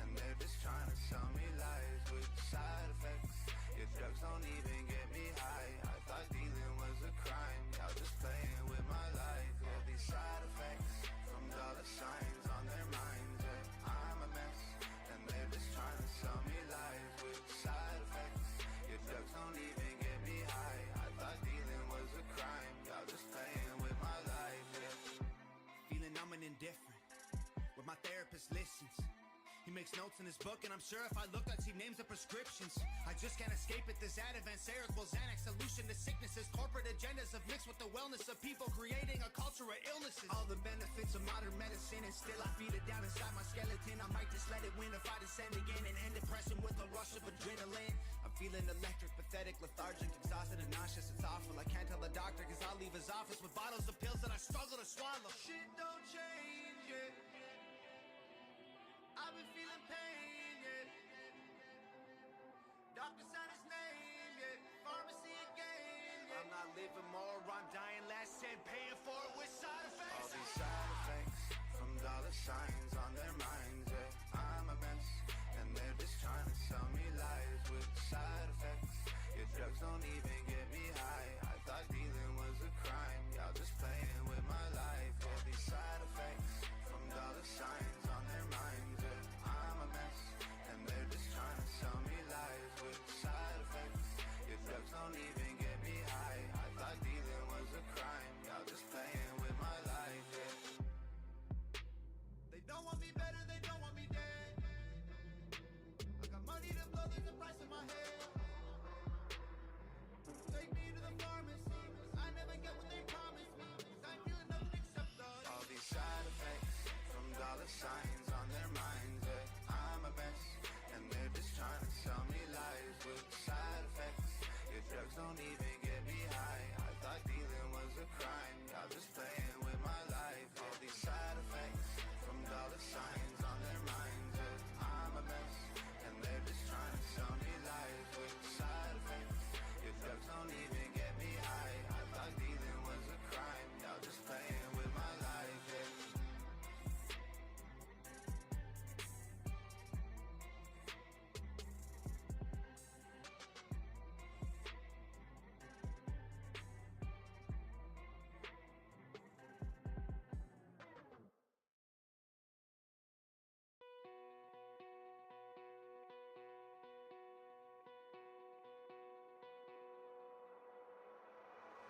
and they're just trying to sell me lies with side effects. Your drugs don't even get me high. I thought dealing was a crime. Y'all just playing with my life. All these side effects from dollar signs on their minds, yeah. I'm a mess, and they're just trying to sell me lies with side effects. Your drugs don't even get me high. I thought dealing was a crime. Y'all just playing with my life, yeah. Feeling numb and indifferent, where my therapist listens. He He makes notes in his book, and I'm sure if I look, I'd see names and prescriptions. I just can't escape it. This Advance, Seroquel, Xanax, solution to sicknesses. Corporate agendas have mixed with the wellness of people, creating a culture of illnesses. All the benefits of modern medicine, and still I feed it down inside my skeleton. I might just let it win if I descend again and end depression with a rush of adrenaline. I'm feeling electric, pathetic, lethargic, exhausted and nauseous. It's awful. I can't tell the doctor, cause I'll leave his office with bottles of pills that I struggle to swallow. Shit don't change it. I've been feeling pain, yeah. Doctor signed his name, yeah. Pharmacy again, yeah. I'm not living more, I'm dying less and paying for it with side effects. All these side effects from dollar signs on their minds, yeah. I'm a mess, and they're just trying to sell me lies with side effects. Your drugs don't even get me high. I thought dealing was a crime. Y'all just playing with my life. All these side effects from dollar signs on their minds, yeah. I'm a mess, and they're just trying to sell me lies with side effects. Your drugs don't even get me high. I thought dealing was a crime. Y'all just playing with my life, yeah. They don't want me better, they don't want me dead. I got money to blow, there's a price in my head. Take me to the pharmacy, I never get what they promised me, cause I'm feeling nothing except the All these side effects from dollar signs on their minds, yeah. I'm a mess, and they're just trying to sell me lies with side effects. Your drugs don't even get me high. I thought dealing was a crime. Y'all just playing with my life. All these side effects from dollar signs on their minds, yeah. I'm a mess, and they're just trying to sell me lies with side effects. Your drugs don't even get me high. I thought dealing was a crime. Y'all just playing with my life, yeah.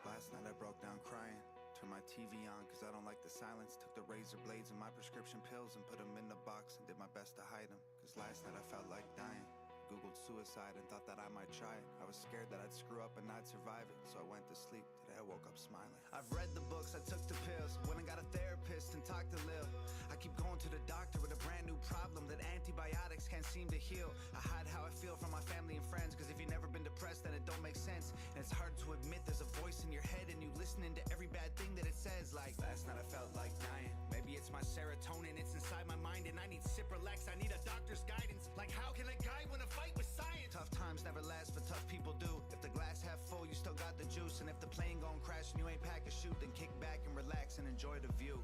Last night I broke down crying. Turned my TV on cause I don't like the silence. Took the razor blades and my prescription pills and put them in the box and did my best to hide them. Cause last night I felt like dying. Googled suicide and thought that I might try it. I was scared that I'd screw up and I'd survive it. So I went to sleep. Today I woke up smiling. I've read the books, I took the pills. Went and got a therapist and talked to Lil. I keep going to the doctor with a brand new problem that antibiotics can't seem to heal. I hide how I feel from my family and friends, cause if you've never been depressed then it don't make sense. And it's hard to admit there's a voice in your head and you listening to every bad thing that it says. Like last night I felt like dying. Maybe it's my serotonin, it's inside my mind and I need Cipralex. I need a doctor's guidance. Like how can a guy win a fight with science? Tough times never last, but tough people do. If the glass half full, you still got the juice. And if the plane gon' crash and you ain't pack a chute, then kick back and relax and enjoy the view.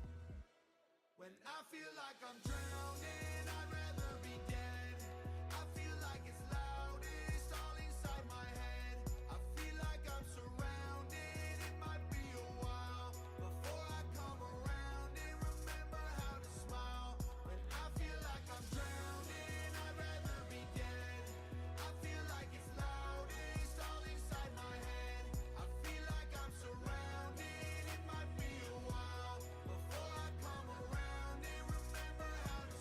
When I feel like I'm drowning, I'd rather be dead. I feel like it's loudest all inside my head. I feel like I'm surrounded, it might be a while before I come around and remember how to smile. When I feel like I'm drowning, I'd rather be dead. I feel like it's loudest all inside my head. I feel like I'm surrounded, it might be a while before I come around and remember how to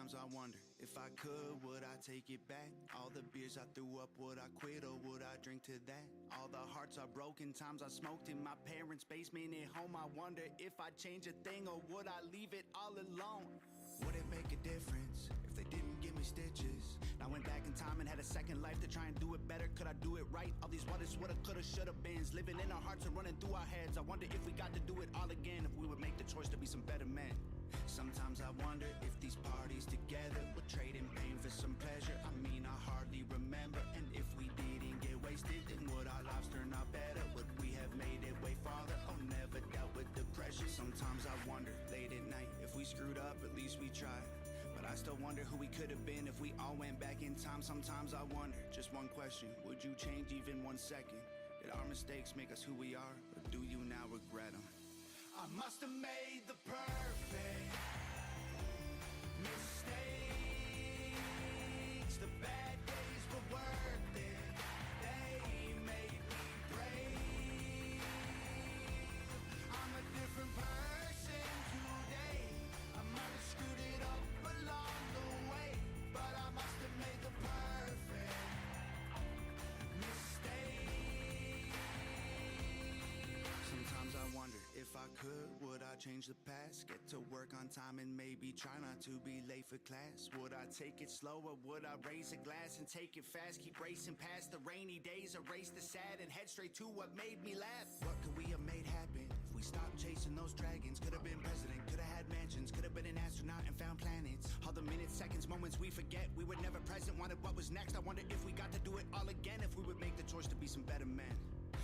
Sometimes I wonder if I could, would I take it back? All the beers I threw up, would I quit or would I drink to that? All the hearts I broken, times I smoked in my parents' basement at home. I wonder if I'd change a thing or would I leave it all alone? Would it make a difference if they didn't give me stitches? I went back in time and had a second life to try and do it better. Could I do it right? All these what ifs, woulda, coulda, shoulda beens living in our hearts and running through our heads. I wonder if we got to do it all again, if we would make the choice to be some better men. Sometimes I wonder if these parties together would trade in pain for some pleasure. I mean, I hardly remember. And if we didn't get wasted, then would our lives turn out better? Would we have made it way farther? Oh, never dealt with depression. Sometimes I wonder, late at night, if we screwed up, at least we tried. But I still wonder who we could have been if we all went back in time. Sometimes I wonder, just one question, would you change even 1 second? Did our mistakes make us who we are, or do you now regret them? I must have made the perfect mistakes. The bad days were worth it. They made me brave. I'm a different person today. I might have screwed it up along the way, but I must have made the perfect mistake. Sometimes I wonder if I could, would I change the past? Get to work on time and maybe try not to be late for class. Would I take it slower? Would I raise a glass and take it fast? Keep racing past the rainy days, erase the sad and head straight to what made me laugh. What could we have made happen if we stopped chasing those dragons? Could have been president, could have had mansions, could have been an astronaut and found planets. All the minutes, seconds, moments we forget. We were never present, wanted what was next. I wonder if we got to do it all again, if we would make the choice to be some better men.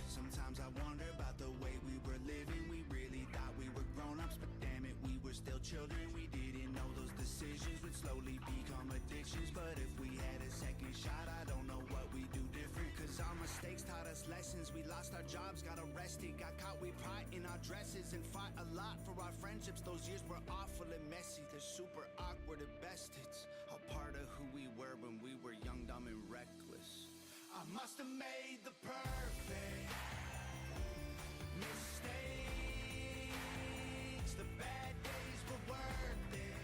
Sometimes I wonder about the way we were living. We really thought we were grown-ups, but damn it, we were still children. We didn't know those decisions would slowly become addictions. But if we had a second shot, I don't know what we do different. Cause our mistakes taught us lessons. We lost our jobs, got arrested, got caught with pride in our dresses, and fought a lot for our friendships. Those years were awful and messy. They're super awkward at best. It's all part of who we were when we were young, dumb, and reckless. I must have made the perfect mistakes. The bad days were worth it.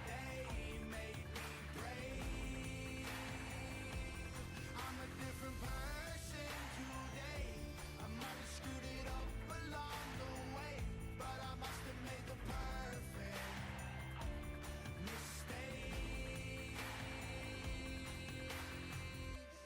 They made me brave. I'm a different person today. I might have screwed it up along the way, but I must have made the perfect mistake.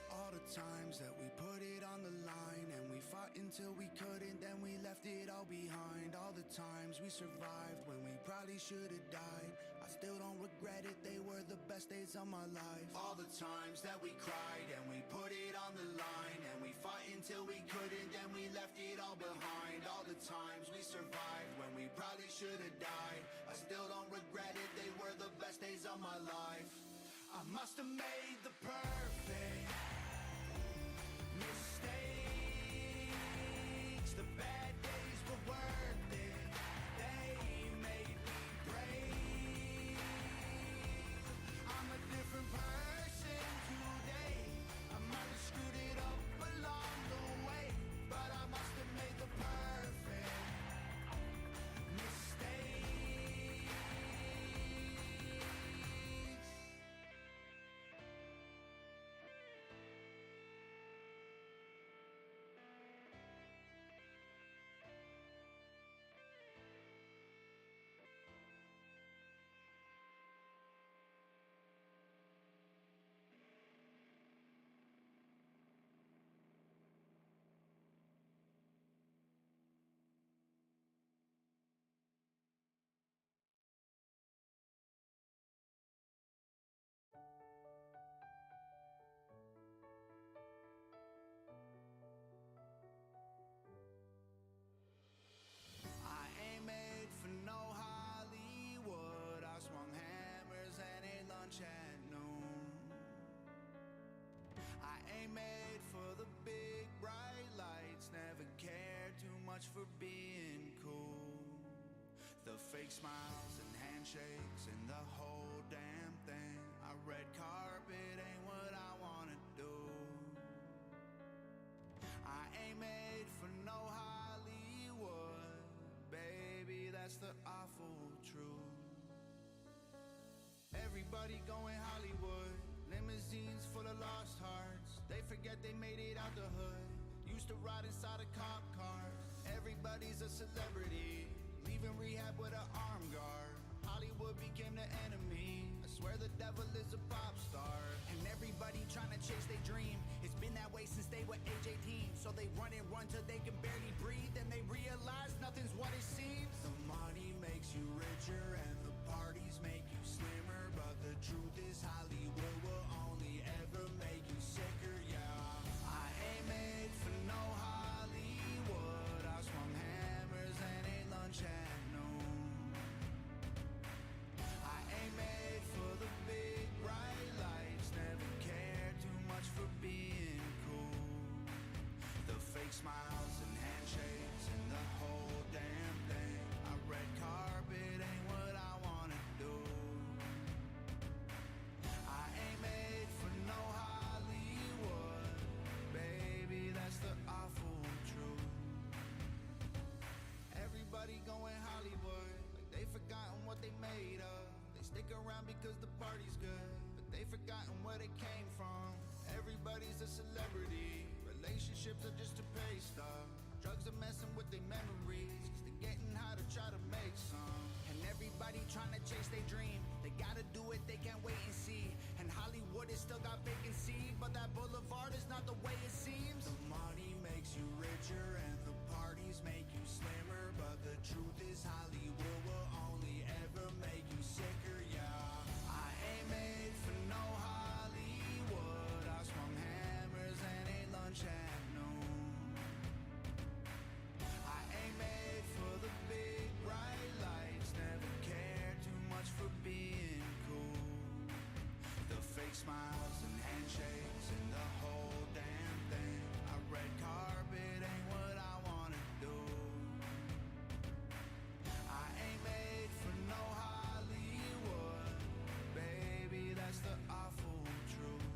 All the times that we put it on the line and we fought until we couldn't, then we left it all behind. All the times we survived when we probably should have died. I still don't regret it, they were the best days of my life. All the times that we cried and we put it on the line and we fought until we couldn't, then we left it all behind. All the times we survived when we probably should have died. I still don't regret it, they were the best days of my life. I must have made the perfect mistakes. The bad days were worth it. They made me brave. I'm a different person today. I might have screwed it up along the way, but I must have made the perfect mistake. I ain't made for no Hollywood. I swung hammers and ate lunch at noon. I ain't made for the big bright lights. Never cared too much for being cool. The fake smiles and handshakes and the whole damn thing. A red carpet ain't what I wanna do. I ain't made for no Hollywood, baby, that's the awful truth. Every Everybody going Hollywood, limousines full of lost hearts. They forget they made it out the hood. Used to ride inside of cop cars. Everybody's a celebrity, leaving rehab with an armed guard. Hollywood became the enemy. I swear the devil is a pop star. And everybody trying to chase their dream. It's been that way since they were age 18. So they run and run till they can barely breathe. And they realize nothing's what it seems. The money makes you richer and the parties make you slimmer, but the truth is Hollywood will only ever make you sicker, yeah. I ain't made for no Hollywood. I swung hammers and ate lunch at noon. I ain't made for the big bright lights. Never cared too much for being cool. The fake smiles and handshakes and the whole damn thing. A red carpet ain't what I wanna do. I ain't made for no Hollywood, baby, that's the awful truth. Everybody going Hollywood, like they forgotten what they made of. They stick around because the party's good, but they forgotten where they came from. Everybody's a celebrity, relationships are just to pay stuff. Drugs are messing with their memories, cause they're getting high to try to make some. And everybody trying to chase their dream. They gotta do it, they can't wait and see. And Hollywood has still got vacancy, but that boulevard is not the way it seems. The money makes you richer and the parties make you slimmer, but the truth is Hollywood will only ever make you sicker, yeah. I ain't made for no Hollywood. I swung hammers and ate lunch at noon. I ain't made for the big bright lights. Never cared too much for being cool. The fake smiles and handshakes and the whole damn thing. A red carpet ain't what I wanna do. I ain't made for no Hollywood, baby, that's the awful truth.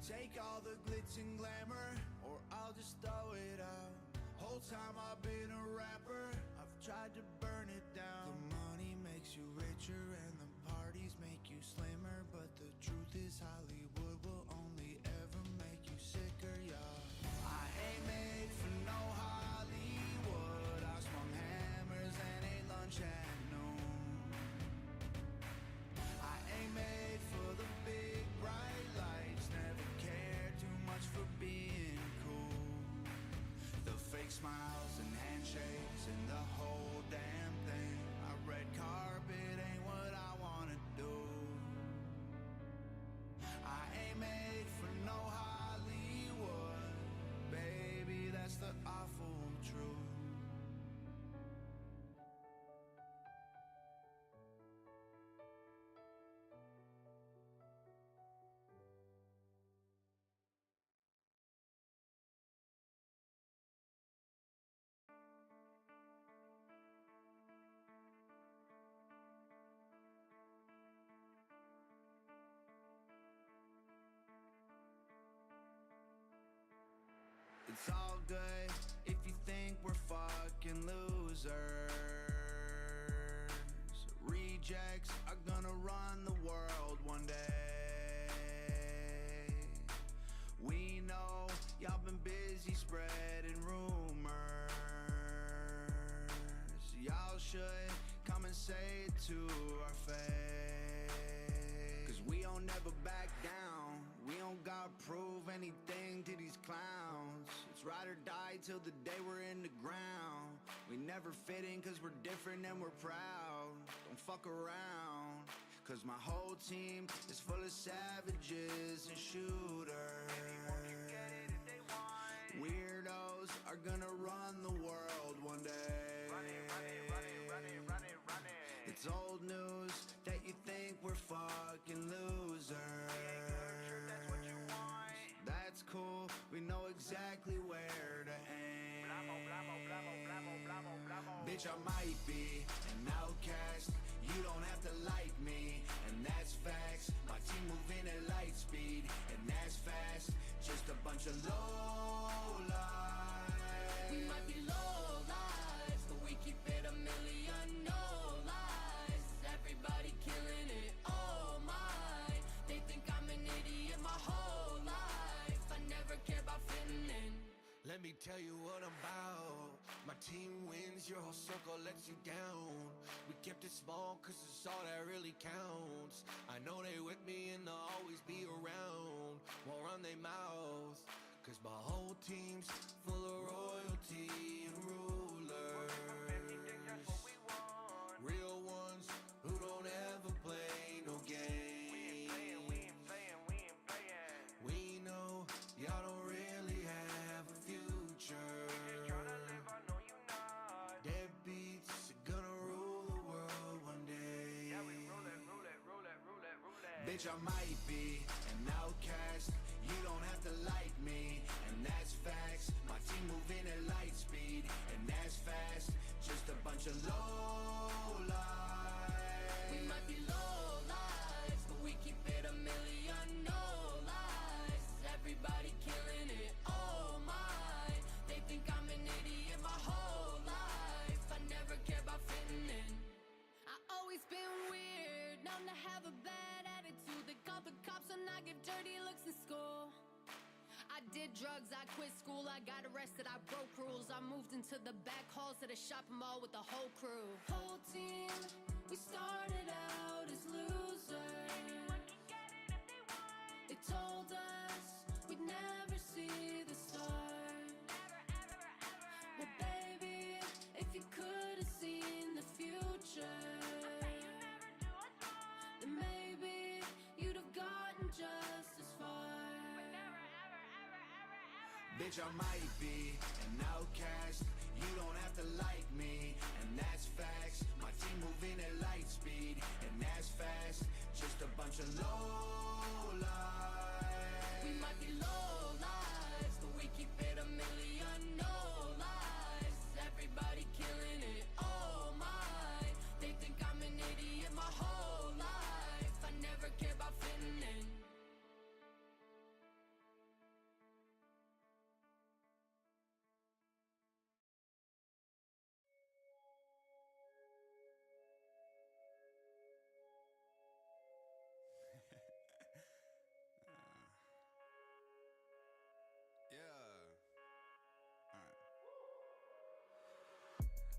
Take all the glitz and glamour, or I'll just throw it out. Whole time I've been a rapper, I've tried to burn it down. The money makes you richer and the parties make you slimmer, but the truth is Hollywood will only ever make you sicker, yeah. I ain't made for no Hollywood. I swung hammers and ate lunch at noon. I ain't made for the big bright lights. Never cared too much for being cool. The fake smiles and handshakes and the whole damn thing. A red carpet ain't what I wanna do. I ain't made for no Hollywood, baby, that's the awful truth. It's all good if you think we're fucking losers. Rejects are gonna run the world one day. We know y'all been busy spreading rumors. Y'all should come and say it to our face. Cause we don't never back down. We don't gotta prove anything to these clowns. It's ride or die till the day we're in the ground. We never fit in cause we're different and we're proud. Don't fuck around, cause my whole team is full of savages and shooters. Anyone can get it if they want. Weirdos are gonna run the world one day. Run it, run it, run it, run it, run it, run it. It's old news that you think we're fucking losers. That's what you want. That's cool, we know exactly where to aim. Blamo, blamo, blamo, blamo, blamo, blamo. Bitch, I might be an outcast. You don't have to like me, and that's facts. My team moving at light speed, and that's fast. Just a bunch of low lives. We might be low lives, but we keep it a million no lies. Everybody killing Sometimes your whole circle lets you down. We kept it small cause it's all that really counts. I know they with me and they'll always be around. Won't run their mouth, cause my whole team's full of royalty and rulers. Real ones who don't ever play no game. We know y'all don't really have a future. Deadbeats are gonna rule the world one day. Bitch, I might be an outcast. You don't have to like me, and that's facts. My team moving at light speed, and that's fast. Just a bunch of low lives. We might be low lives, but we keep it a million no lies. Everybody killing it, oh my. They think I'm an idiot my whole life. I never care about fitting in. I always been weird, known to have a bad attitude. They call the cops when I give dirty looks in school. I did drugs, I quit school, I got arrested, I broke rules. I moved into the back halls of the shopping mall with the whole crew. Whole team, we started out as losers. Anyone can get it if they want. They told us we'd never see the start. Never, ever, ever. Well, baby, if you could have seen the future, then maybe you'd have gotten just as far. Bitch, I might be an outcast. You don't have to like me, and that's facts. My team moving at light speed, and that's fast. Just a bunch of low lives. We might be low lives, but we keep it a million no lies. Everybody killing it, oh my. They think I'm an idiot my whole life. I never care about fitting in.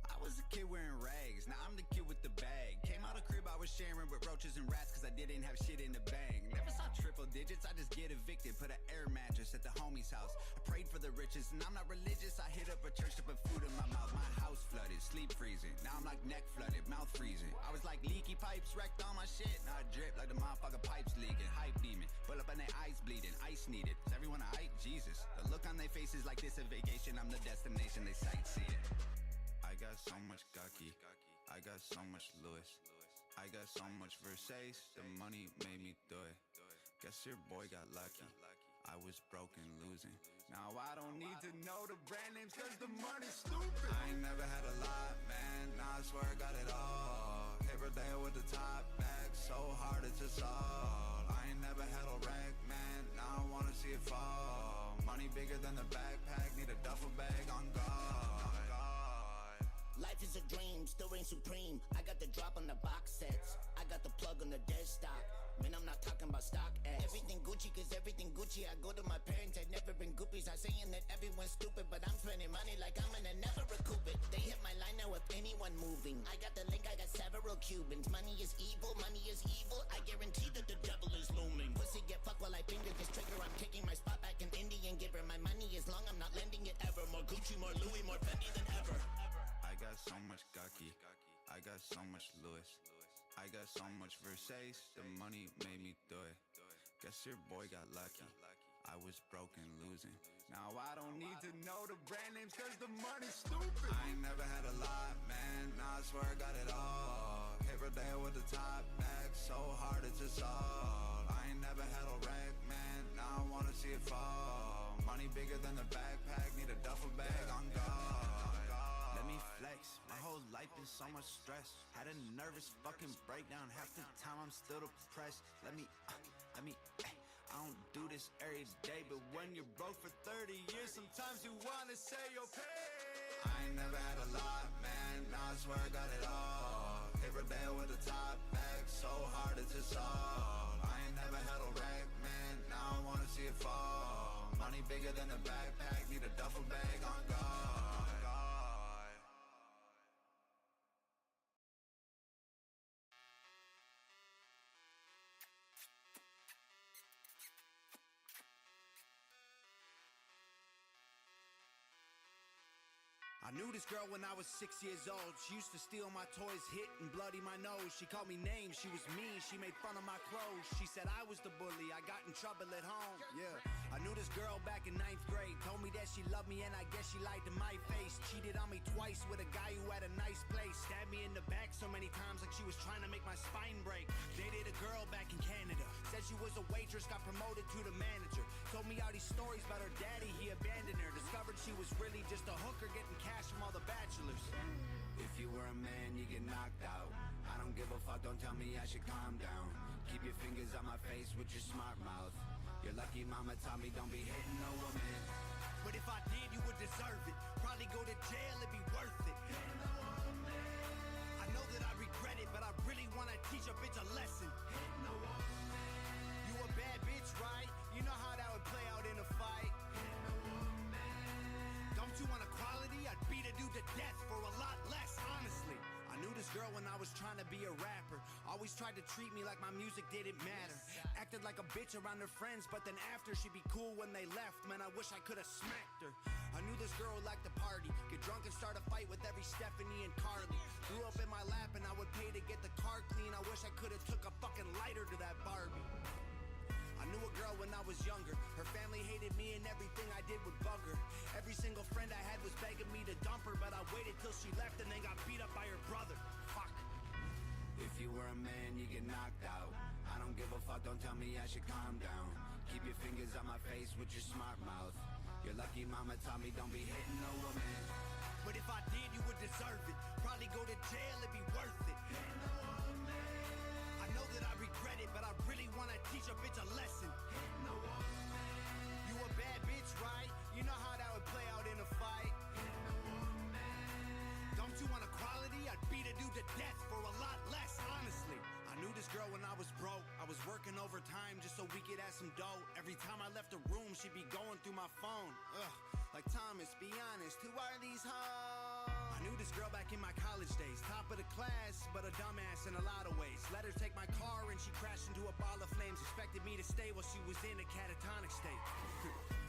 I was a kid wearing rags, now I'm the kid with the bag. Came out of crib, I was sharing with roaches and rats cause I didn't have shit in the bank. Never saw triple digits, I just get evicted. Put an air mattress at the homie's house. I prayed for the riches and I'm not religious. I hit up a church to put food in my mouth. My house flooded, sleep freezing. Now I'm like neck flooded, mouth freezing. I was like leaky pipes, wrecked all my shit. Now I drip like the motherfucker pipes leaking. Hype demon, pull up and their eyes bleeding. Ice needed, is everyone alright? Jesus. The look on their faces like this a vacation. I'm the destination, they sightseeing. I got so much Gaki, I got so much Lewis, I got so much Versace, the money made me do it. Guess your boy got lucky, I was broken losing. Now I don't need to know the brand names cause the money's stupid. I ain't never had a lot, man, now I swear I got it all. Every day with the top back, so hard it's just all. I ain't never had a wreck, man, now I wanna see it fall. Money bigger than the backpack, need a duffel bag on God. Life is a dream, still reign supreme. I got the drop on the box sets, I got the plug on the dead stock. Man, I'm not talking about stock ads. Everything Gucci, cause everything Gucci. I go to my parents, I've never been groupies. I'm saying that everyone's stupid, but I'm spending money like I'm gonna never recoup it. They hit my line now if anyone moving. I got the link, I got several Cubans. Money is evil, money is evil. I guarantee that the devil is looming. Pussy get fucked while I finger this trigger. I'm taking my spot back in Indian giver. My money is long, I'm not lending it ever. More Gucci, more Louis, more Fendi than ever. I got so much Gaki, I got so much Lewis, I got so much Versace, the money made me do it. Guess your boy got lucky, I was broken losing. Now I don't need to know the brand names cause the money's stupid. I ain't never had a lot, man, now I swear I got it all. Every day with the top back, so hard it's just all. I ain't never had a wreck, man, now I wanna see it fall. Money bigger than the backpack, need a duffel bag on God. Let me flex, my whole life been so much stress. Had a nervous fucking breakdown, half the time I'm still depressed. I don't do this every day, but when you're broke for 30 years, sometimes you wanna say you're paid. I ain't never had a lot, man, now I swear I got it all. Every day with the top back, so hard it's just all. I ain't never had a wreck, man, now I wanna see it fall. Money bigger than a backpack, need a duffel bag on God. I knew this girl when I was 6 years old. She used to steal my toys, hit and bloody my nose. She called me names, she was mean, she made fun of my clothes. She said I was the bully, I got in trouble at home. Yeah, I knew this girl back in 9th grade. Told me that she loved me and I guess she lied to my face. Cheated on me twice with a guy who had a nice place. Stabbed me in the back so many times like she was trying to make my spine break. Dated a girl back in Canada. Said she was a waitress, got promoted to the manager. Told me all these stories about her daddy, he abandoned her. Discovered she was really just a hooker getting cash from all the bachelors. If you were a man, you get knocked out. I don't give a fuck, don't tell me I should calm down. Keep your fingers on my face with your smart mouth. Your lucky mama taught me don't be hitting no woman. But if I did, you would deserve it. Probably go to jail, it'd be worth it. I know that I regret it, but I really wanna teach a bitch a lesson. You a bad bitch, right? You know how that would play out in a fight. Don't you want equality? I'd beat a dude to death for a lot less, honestly. I knew this girl when I was trying to be a rapper. Always tried to treat me like my music didn't matter. Acted like a bitch around her friends, but then after she'd be cool when they left. Man, I wish I could've smacked her. I knew this girl would like to party, get drunk and start a fight with every Stephanie and Carly. Grew up in my lap and I would pay to get the car clean. I wish I could've took a fucking lighter to that Barbie. I knew a girl when I was younger. Her family hated me and everything I did would bug her. Every single friend I had was begging me to dump her, but I waited till she left and then got beat up by her brother. Fuck. If you were a man, you get knocked out. I don't give a fuck, don't tell me I should calm down. Keep your fingers on my face with your smart mouth. Your lucky mama taught me don't be hitting no woman. But if I did, you would deserve it. Probably go to jail, it'd be worth it. I know that I regret it, but I really wanna teach a bitch a lesson. You a bad bitch, right? You know how that would play out in a fight. Don't you want equality? I'd beat a dude to death for a lot less, honestly. I knew this girl when I was broke. I was working overtime just so we could have some dough. Every time I left the room, she'd be going through my phone. Ugh, like Thomas, be honest, who are these hoes? I knew this girl back in my college days. Top of the class, but a dumbass in a lot of ways. Let her take my car and she crashed into a ball of flames. Expected me to stay while she was in a catatonic state.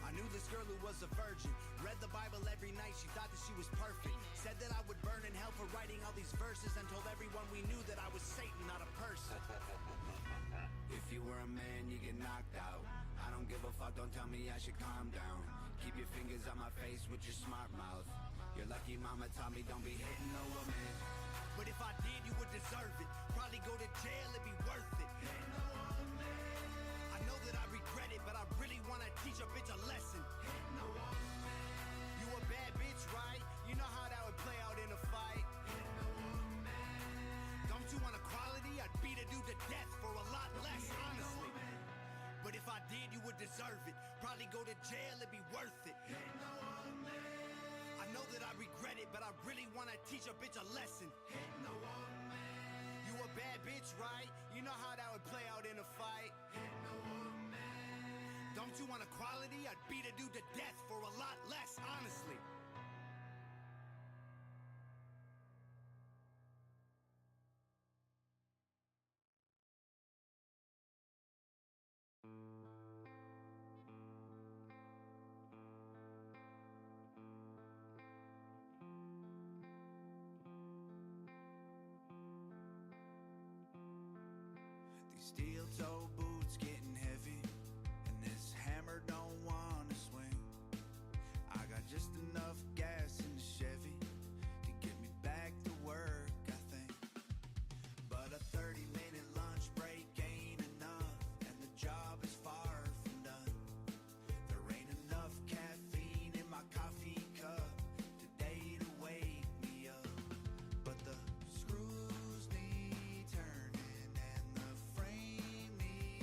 I knew this girl who was a virgin. Read the Bible every night, she thought that she was perfect. Said that I would burn in hell for writing all these verses, and told everyone we knew that I was Satan, not a person. If you were a man, you get knocked out. I don't give a fuck, don't tell me I should calm down. Keep your fingers on my face with your smart mouth. Your lucky mama taught me don't be hitting no woman. But if I did, you would deserve it. Probably go to jail, it'd be worth it. I know that I regret it, but I really wanna teach a bitch a lesson. You a bad bitch, right? You know how that would play out in a fight. Don't you want equality? I'd beat a dude to death for a lot less, honestly. But if I did, you would deserve it. Probably go to jail, it'd be worth it. I know that I regret it, but I really wanna teach a bitch a lesson. You a bad bitch, right? You know how that would play out in a fight. Don't you want equality? I'd beat a dude to death for a lot less, honestly. These steel-toe boots getting heavy, and this hammer don't wanna swing. I got just enough gas in the Chevy to get me back to work, I think. But a 30-minute lunch break ain't enough, and the job is far from done. There ain't enough caffeine in my coffee cup today to wake me up. But the screws need turning and the frame needs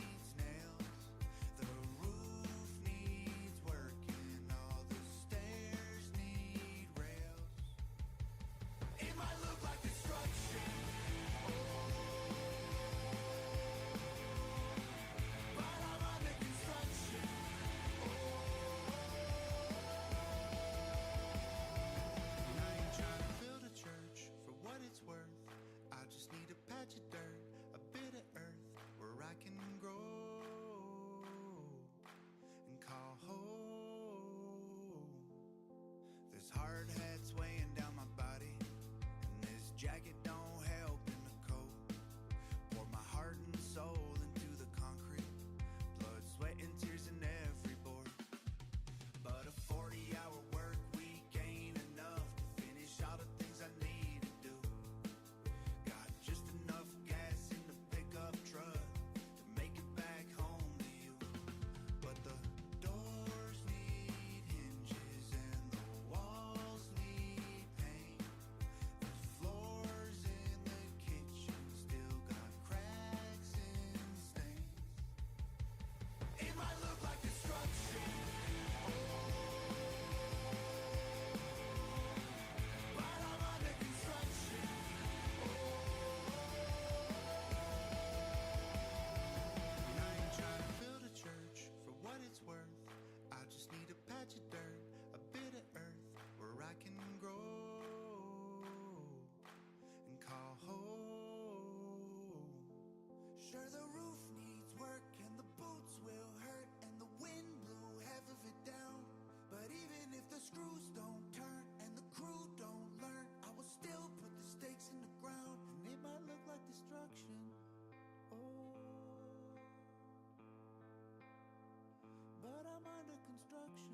destruction.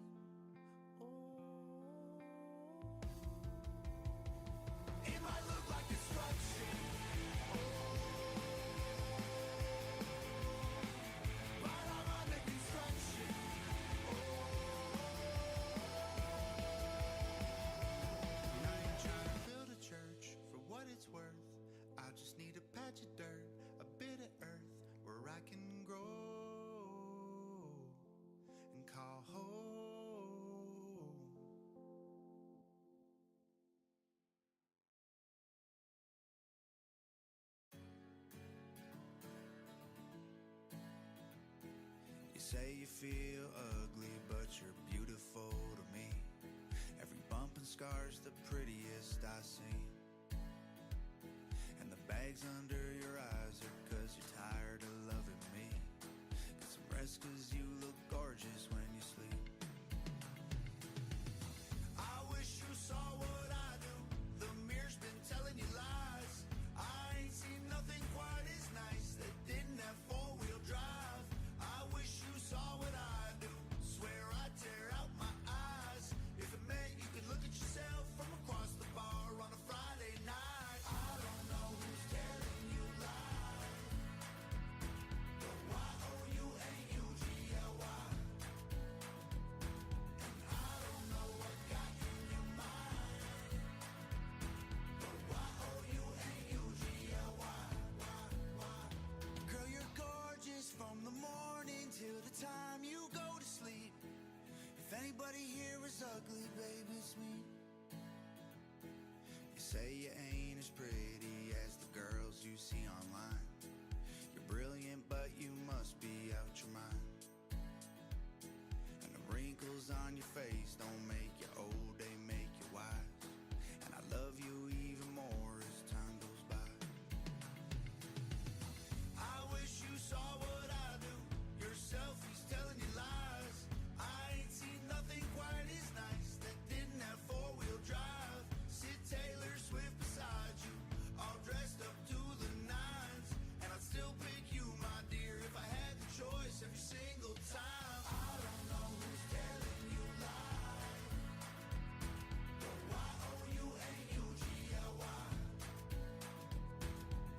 It might look like destruction, but I'm under construction. And I ain't trying to build a church for what it's worth. I just need a patch of dirt, a bit of earth where I can grow and call home. You say you feel ugly, but you're beautiful to me. Every bump and scar's the prettiest I seen. And the bags under your eyes are 'cause you're tired of loving me. Get some rest 'cause you look gorgeous when you sleep. I wish you saw what I do. The mirror's been telling you lies. I ain't seen nothing quite as nice that didn't have four-wheel drive. I wish you saw what I do. Swear I'd tear out my eyes if it meant you could look at yourself from across the bar on a Friday night. I don't know who's telling you lies, but Y-O-U-A-U-G-L-Y. And I don't know what got in your mind, but Y-O-U-A-U-G-L-Y. Girl, you're gorgeous from the morning till the time you go to sleep. If anybody here is ugly, baby, it's me. You say you ain't as pretty as the girls you see online. You're brilliant, but you must be out your mind. And the wrinkles on your face don't make you old, they make you wise. And I love you even more as time goes by. I wish you saw what I do. Your selfies telling you lies. I ain't seen nothing quite as nice that didn't have four-wheel drive. Sit Taylor Swift beside you, all dressed up to the nines. And I'd still pick you, my dear, if I had the choice every single time. I don't know who's telling you lies, but Y-O-U-A-U-G-L-Y.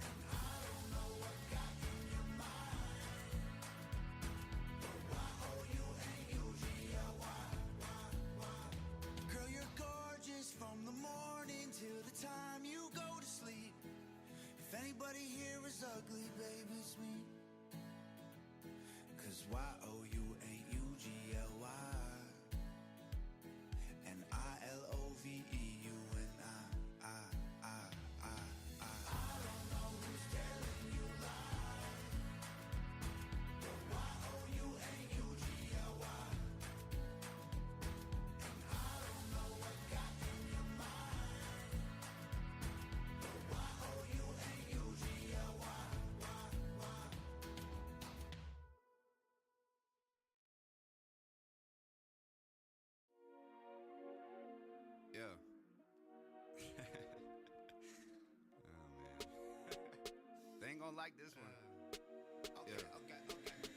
And I don't know what got in your mind, but Y-O-U-A-U-G-L-Y. Girl, you're gorgeous from the morning till the time you go to sleep. If anybody here is ugly, baby, it's me. 'Cause Y-O-U-A-U-G-L-Y and I-L-O-V-E-U-N-I. I don't know who's telling you lies, but Y-O-U-A-U-G-L-Y. And I don't know what got in your mind, but Y-O-U-A-U-G-L-Y. Yeah. Oh man. They ain't gonna like this one. Okay.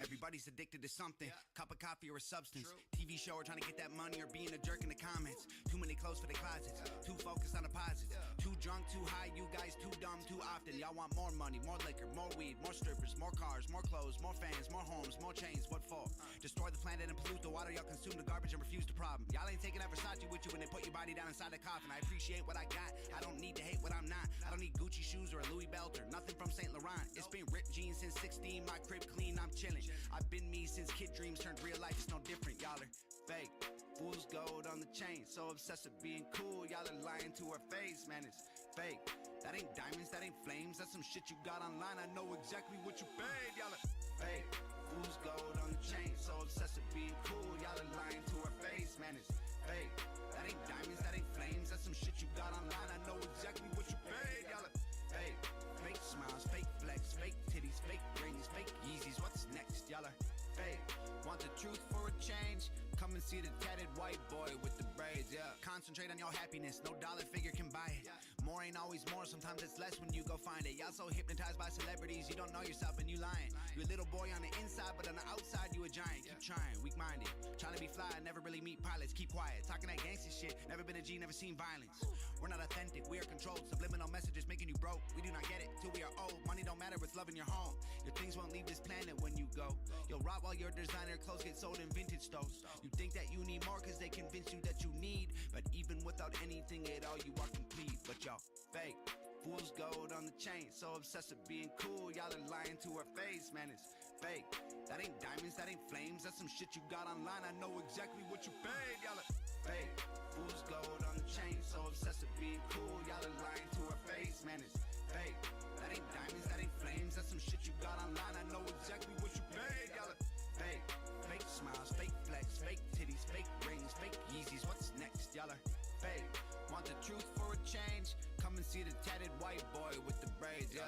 Everybody's addicted to something. Cup of coffee or a substance. TV show or trying to get that money or being a jerk in the comments. Too many clothes for the closets. Too focused on deposits. Too drunk, too high, you guys too dumb, too often. Y'all want more money, more liquor, more weed, more strippers, more cars, more clothes, more fans, more homes, more chains. What for? Destroy the planet and pollute the water. Y'all consume the garbage and refuse the problem. Y'all ain't taking that Versace with you when they put your body down inside the coffin. I appreciate what I got. I don't need to hate what I'm not. I don't need Gucci shoes or a Louis belt or nothing from Saint Laurent. It's been ripped jeans since 16. My crib clean, I'm chilling. I've been me since kid dreams turned real life. It's no different. Y'all are fake. Fool's gold on the chain. So obsessed with being cool. Y'all are lying to her face, man. It's fake. That ain't diamonds, that ain't flames. That's some shit you got online. I know exactly what you paid. Y'all are fake. Fool's gold on the chain. So obsessed with being cool. Y'all are lying to her face, man. It's fake. That ain't diamonds, that ain't flames. That's some shit you got online. I know exactly what you paid. Y'all are fake. Fake smiles, fake flex, fake titties, fake rings, fake Yeezys. What's next? Y'all are fake. Want the truth for a change? Come and see the tatted white boy with the braids, yeah. Concentrate on your happiness, no dollar figure can buy it. More more ain't always more. Sometimes it's less when you go find it. Y'all so hypnotized by celebrities, you don't know yourself and you lying. You a little boy on the inside, but on the outside you a giant. Keep trying, weak-minded, trying to be fly, never really meet pilots. Keep quiet, talking that gangster shit. Never been a G, never seen violence. We're not authentic, we are controlled. Subliminal messages making you broke. We do not get it till we are old. Money don't matter, it's love in your home. Your things won't leave this planet when you go. You'll rot while your designer clothes get sold in vintage stores. You think that you need more cause they convince you that you need. But even without anything at all, you are complete. But y'all fake. Fool's gold on the chain, so obsessed with being cool. Y'all are lying to her face, man, it's fake. That ain't diamonds, that ain't flames. That's some shit you got online. I know exactly what you paid. Y'all are fake. Fool's gold on the chain, so obsessed with being cool. Y'all are lying to her face, man, it's fake. That ain't diamonds, that ain't flames. That's some shit you got online. I know exactly what you paid. Y'all are fake. Fake smiles, fake flex, fake titties, fake rings, fake Yeezys. What's next? Y'all are fake. Want the truth for a change? Come and see the tatted white boy with the braids. Yeah,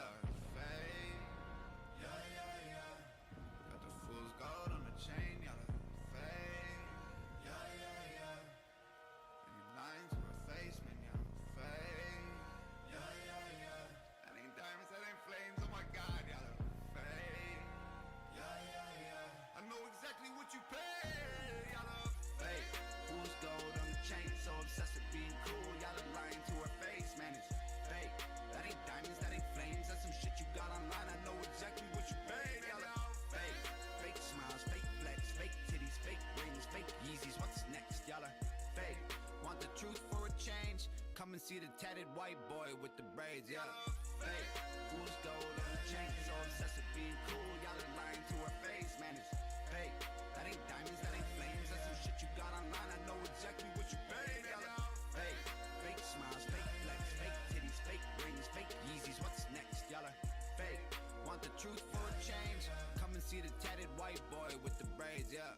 fake. Yeah. Got the fool's gold on the chain. Y'all are fake. Yeah. And you're lying to her face, man. Y'all are fake. Yeah. That ain't diamonds, that ain't flames. Oh my God, y'all are fake. Yeah. I know exactly what you paid. Y'all are fake. Fool's gold on the chain, so obsessed with being cool. Y'all are lying to her face, man, it's fake. That ain't diamonds, that ain't flames. That's some shit you got online. I know exactly what you paid. Y'all are fake. Fake smiles, fake flex, fake titties, fake rings, fake Yeezys. What's next? Y'all are fake. Want the truth for a change? Come and see the tatted white boy with the braids. Yeah, fake. Fool's gold on the chain, so obsessed with being cool. Y'all are lying to her face, man, it's fake. That ain't diamonds, that ain't flames. That's some shit you got online. I know exactly what you paid. Y'all are fake. Fake smiles, fake flex, fake titties, fake rings, fake Yeezys. What's next? Y'all are fake. Want the truth for a change? Come and see the tatted white boy with the braids. Yeah.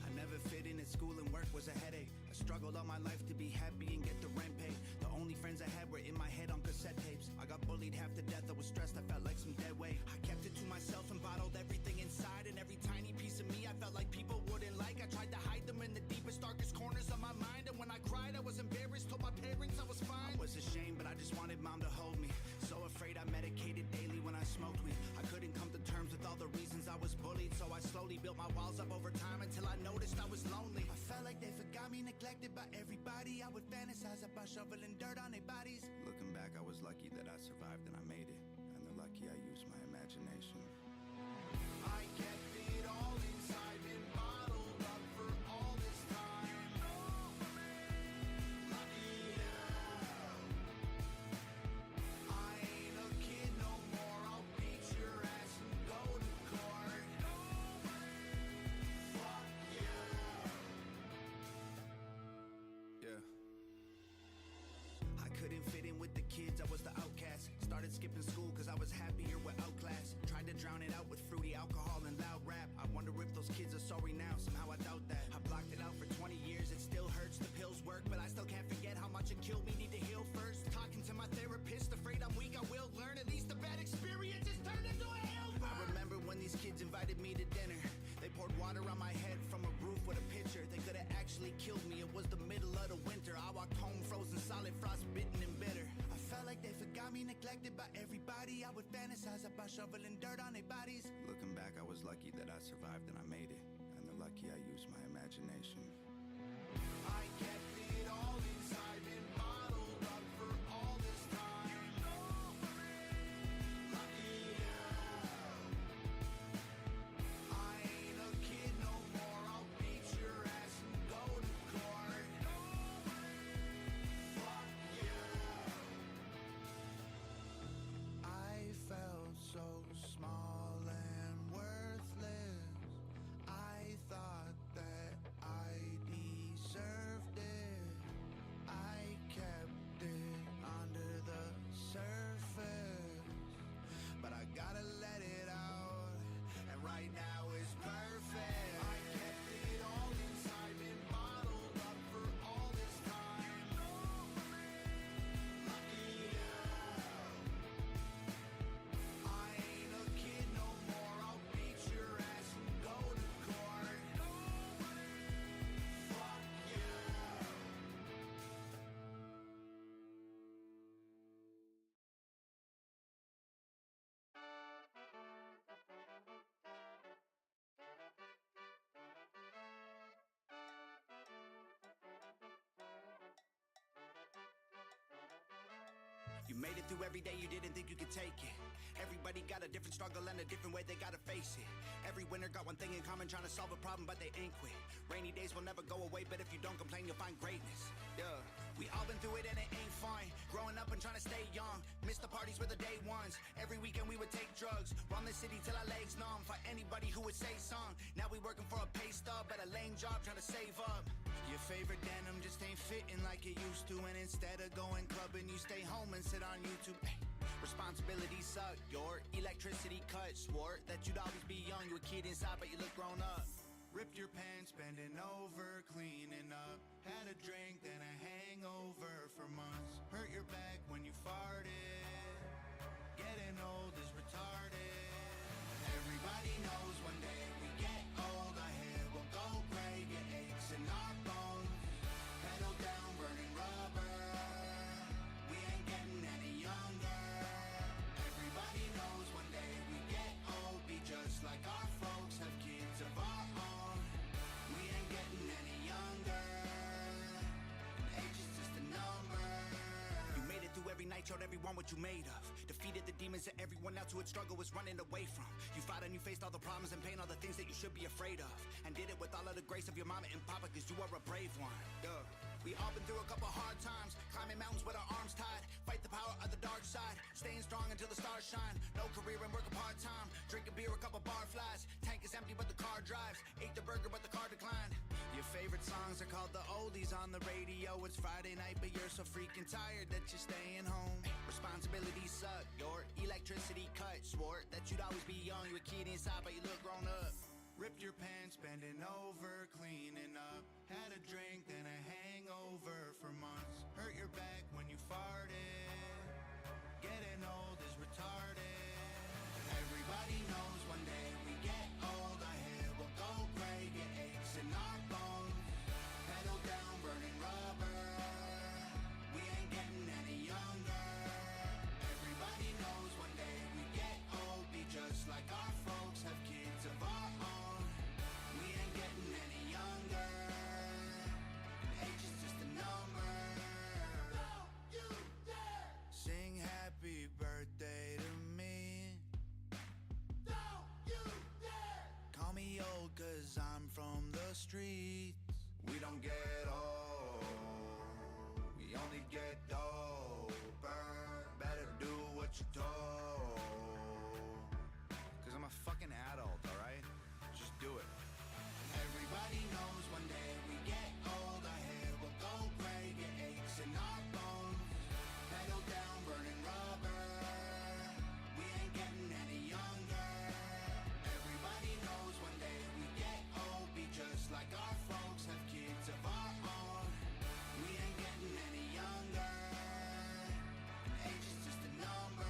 I never fit in at school and work was a headache. I struggled all my life to be happy and get the rent paid. The only friends I had were in my head on cassette tapes. I got bullied half to death, I was stressed, I felt like some dead weight. I kept it to myself and bottled everything inside. And every tiny piece of me I felt like people wouldn't like. I tried to hide them in the deepest, darkest corners of my mind. And when I cried I was embarrassed, told my parents I was fine. I was ashamed, but I just wanted mom to hold me. So afraid I medicated daily when I smoked weed. I couldn't come to terms with all the reasons I was bullied. So I slowly built my walls up over time until I noticed I was lonely. I felt like they forgot me, neglected by everybody. I would fantasize about shoveling dirt on their bodies. Looking back, I was lucky that I survived and I made it. And they're lucky I used my imagination. I kept it all inside, been bottled up for all this time. Lucky you. I ain't a kid no more, I'll beat your ass and go to court. Fuck you. Yeah. I couldn't fit in with the kids, I was the outcast. Started skipping school cause I was happier with outclass. Tried to drown it out with fruity alcohol and loud rap. I wonder if those kids are sorry now, somehow I doubt that. I blocked it out for 20 years, it still hurts, the pills work. But I still can't forget how much it killed me, need to heal first. Talking to my therapist, afraid I'm weak, I will learn. At least the bad experiences turned into a hell. I remember when these kids invited me to dinner. They poured water on my head from a roof with a pitcher. They could've actually killed me, it was the middle of the winter. I walked home frozen solid, frostbitten and bitter. I felt like they forgot me, neglected by everybody. I would fantasize about shoveling dirt on their bodies. Looking back, I was lucky that I survived and I made it. And they're lucky I used my imagination. I kept it all inside, been bottled up for all this time. Lucky you. I ain't a kid no more, I'll beat your ass and go to court. Fuck you. I felt so small and worthless. I thought that You made it through every day, you didn't think you could take it. Everybody got a different struggle and a different way they gotta face it. Every winner got one thing in common, trying to solve a problem, but they ain't quit. Rainy days will never go away, but if you don't complain, you'll find greatness. Yeah, we all been through it and it ain't fun. Growing up and trying to stay young. Missed the parties with the day ones. Every weekend we would take drugs. Run the city till our legs numb. For anybody who would say song. Now we working for a pay stub at a lame job trying to save up. Your favorite denim just ain't fitting like it used to. And instead of going clubbing, you stay home and sit on YouTube. Responsibilities suck, your electricity cut. Swore that you'd always be young, you a kid inside but you look grown up. Ripped your pants, bending over, cleaning up. Had a drink, then a hangover for months. Hurt your back when you farted. Getting old is retarded. Everybody knows one day we get old, our hair will go gray, get aches in our bones. Pedal down, burning rubber. We ain't getting any younger. Everybody knows one day we get old, be just like our folks, have kids of our own. We ain't getting any younger. Age is just a number. You made it through every night, showed everyone what you made of. Defeated the demons that everyone else who had struggled was running away from. You fought and you faced all the problems and pain, all the things that you should be afraid of. And did it with all of the grace of your mama and papa, cause you are a brave one. Yeah. We all been through a couple hard times. Climbing mountains with our arms tied. Fight the power of the dark side. Staying strong until the stars shine. No career and working part-time. Drinking beer, a couple bar flies. Tank is empty but the car drives. Ate the burger but the car declined. Your favorite songs are called the oldies on the radio. It's Friday night but you're so freaking tired that you're staying home. Responsibilities suck, your electricity cut. Swore that you'd always be young, you a kid inside but you look grown up. Ripped your pants, bending over, cleaning up. Had a drink, then a hangover for months. Hurt your back when you farted. Getting old is retarded. Everybody knows one day we get old, our hair will go gray, get aches in our bones. Pedal down, burning rubber. We ain't getting any younger. Everybody knows one day we get old, be just like our folks, have kids of our own. We ain't getting any younger. Age is just a number. Don't you dare sing happy birthday to me. Don't you dare call me old cause I'm from the streets. We don't get old, we only get doper. Better do what you're told. Cause I'm a fucking adult, alright? Just do it. Everybody knows one day we get old, our hair will go gray, get aches in our bones. Pedal down, burning rubber. We ain't getting any younger. Everybody knows one day we get old, be just like our folks, have kids of our own. We ain't getting any younger. Age is just a number.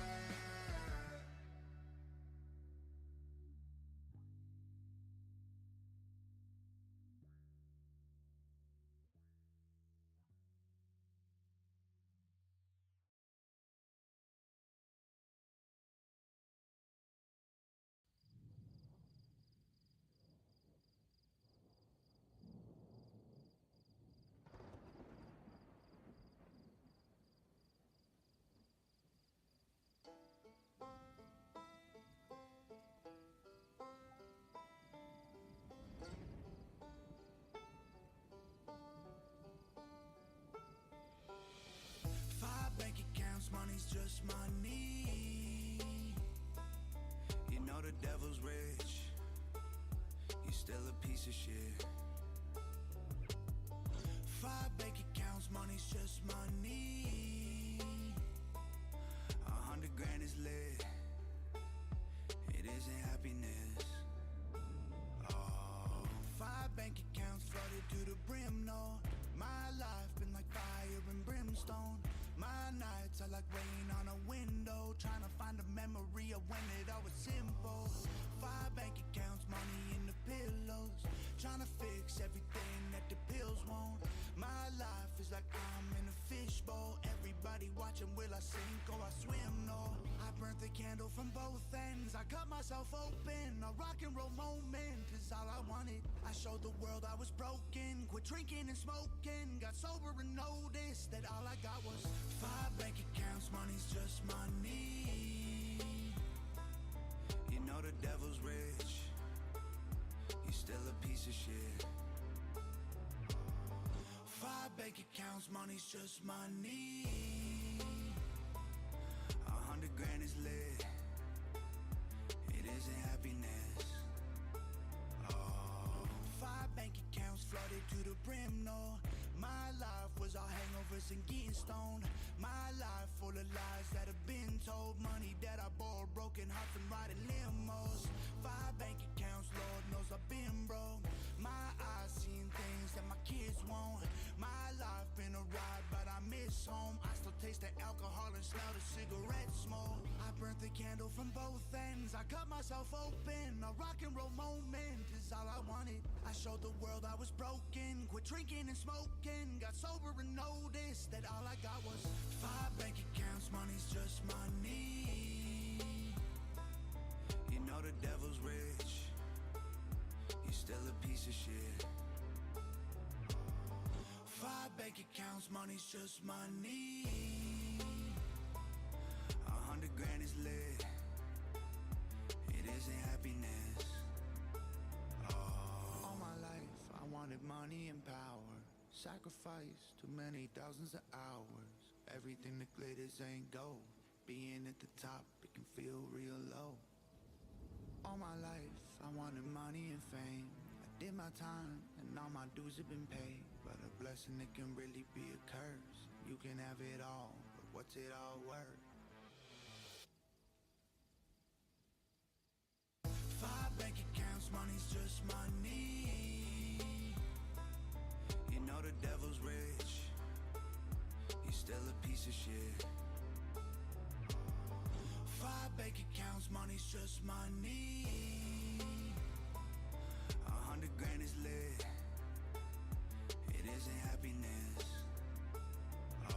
Bank accounts, money's just money. You know the devil's rich, you still a piece of shit. 5 bank accounts, money's just money. 100 grand is lit, it isn't happiness. Oh, 5 bank accounts flooded to the brim, no. My life been like fire and brimstone. My nights are like rain on a window, trying to find a memory of when it all was simple. 5 bank accounts, money in the pillows, trying to fix everything that the pills won't. My life is like I'm in a fishbowl. Everybody watching, will I sink or I swim? No, I burnt the candle from both ends. I cut myself open, a rock and roll moment is all I wanted. I showed the world I was broken, quit quit drinking and smoking. Got sober and noticed that all I got was 5 bank accounts, money's just money. You know the devil's rich, he's still a piece of shit. 5 bank accounts, money's just money. 100 grand is lit, it isn't happiness. Oh, 5 bank accounts flooded to the brim, no. My life was all hangovers and getting stoned. My life full of lies that have been told. Money that I borrowed, broken hearts from riding limos. 5 bank accounts, Lord knows I've been broke. My eyes seeing things that my kids won't. My life been a ride, but I miss home. I still taste the alcohol and smell the cigarette smoke. I burnt the candle from both ends. I cut myself open. A rock and roll moment is all I wanted. I showed the world I was broken. Quit drinking and smoking. Got sober and noticed that all I got was 5 bank accounts, money's just money. You know the devil's rich, he's still a piece of shit. 5 bank accounts, money's just money. 100 grand is lit, it isn't happiness. Oh. All my life I wanted money and power. Sacrifice too many thousands of hours. Everything that glitters ain't gold. Being at the top, it can feel real low. All my life I wanted money and fame. I did my time and all my dues have been paid. But a blessing, it can really be a curse. You can have it all, but what's it all worth? 5 bank accounts, money's just money. You know the devil's rich, he's still a piece of shit. 5 bank accounts, money's just money. 100 grand is lit, it isn't happiness. Oh.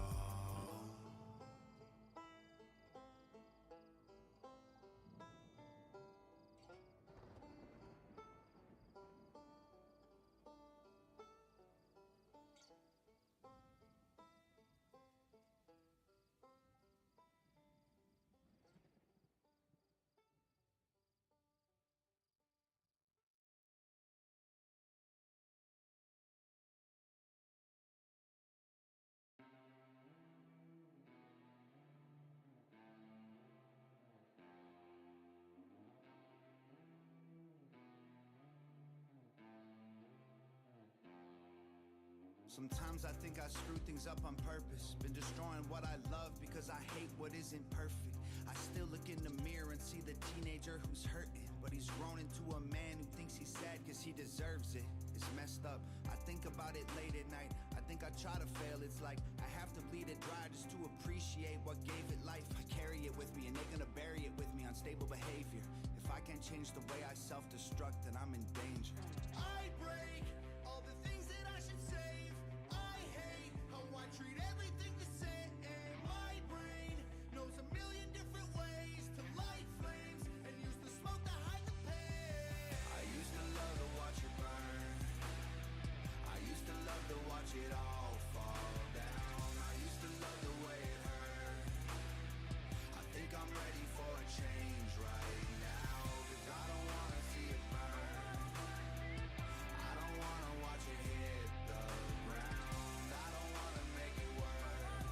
Sometimes I think I screw things up on purpose. Been destroying what I love because I hate what isn't perfect. I still look in the mirror and see the teenager who's hurting, but he's grown into a man who thinks he's sad cause he deserves it. It's messed up, I think about it late at night. I think I try to fail, it's like I have to bleed it dry just to appreciate what gave it life. I carry it with me and they're gonna bury it with me. Unstable behavior, if I can't change the way I self-destruct, then I'm in danger. I break all the things that I should save. I hate how I treat everything the same. My brain knows a million different ways to light flames and use the smoke to hide the pain. I used to love to watch it burn. I used to love to watch it all fall down. I used to love the way it hurt. I think I'm ready for a change right now, cause I don't wanna see it burn. I don't wanna watch it hit the ground. I don't wanna make it work,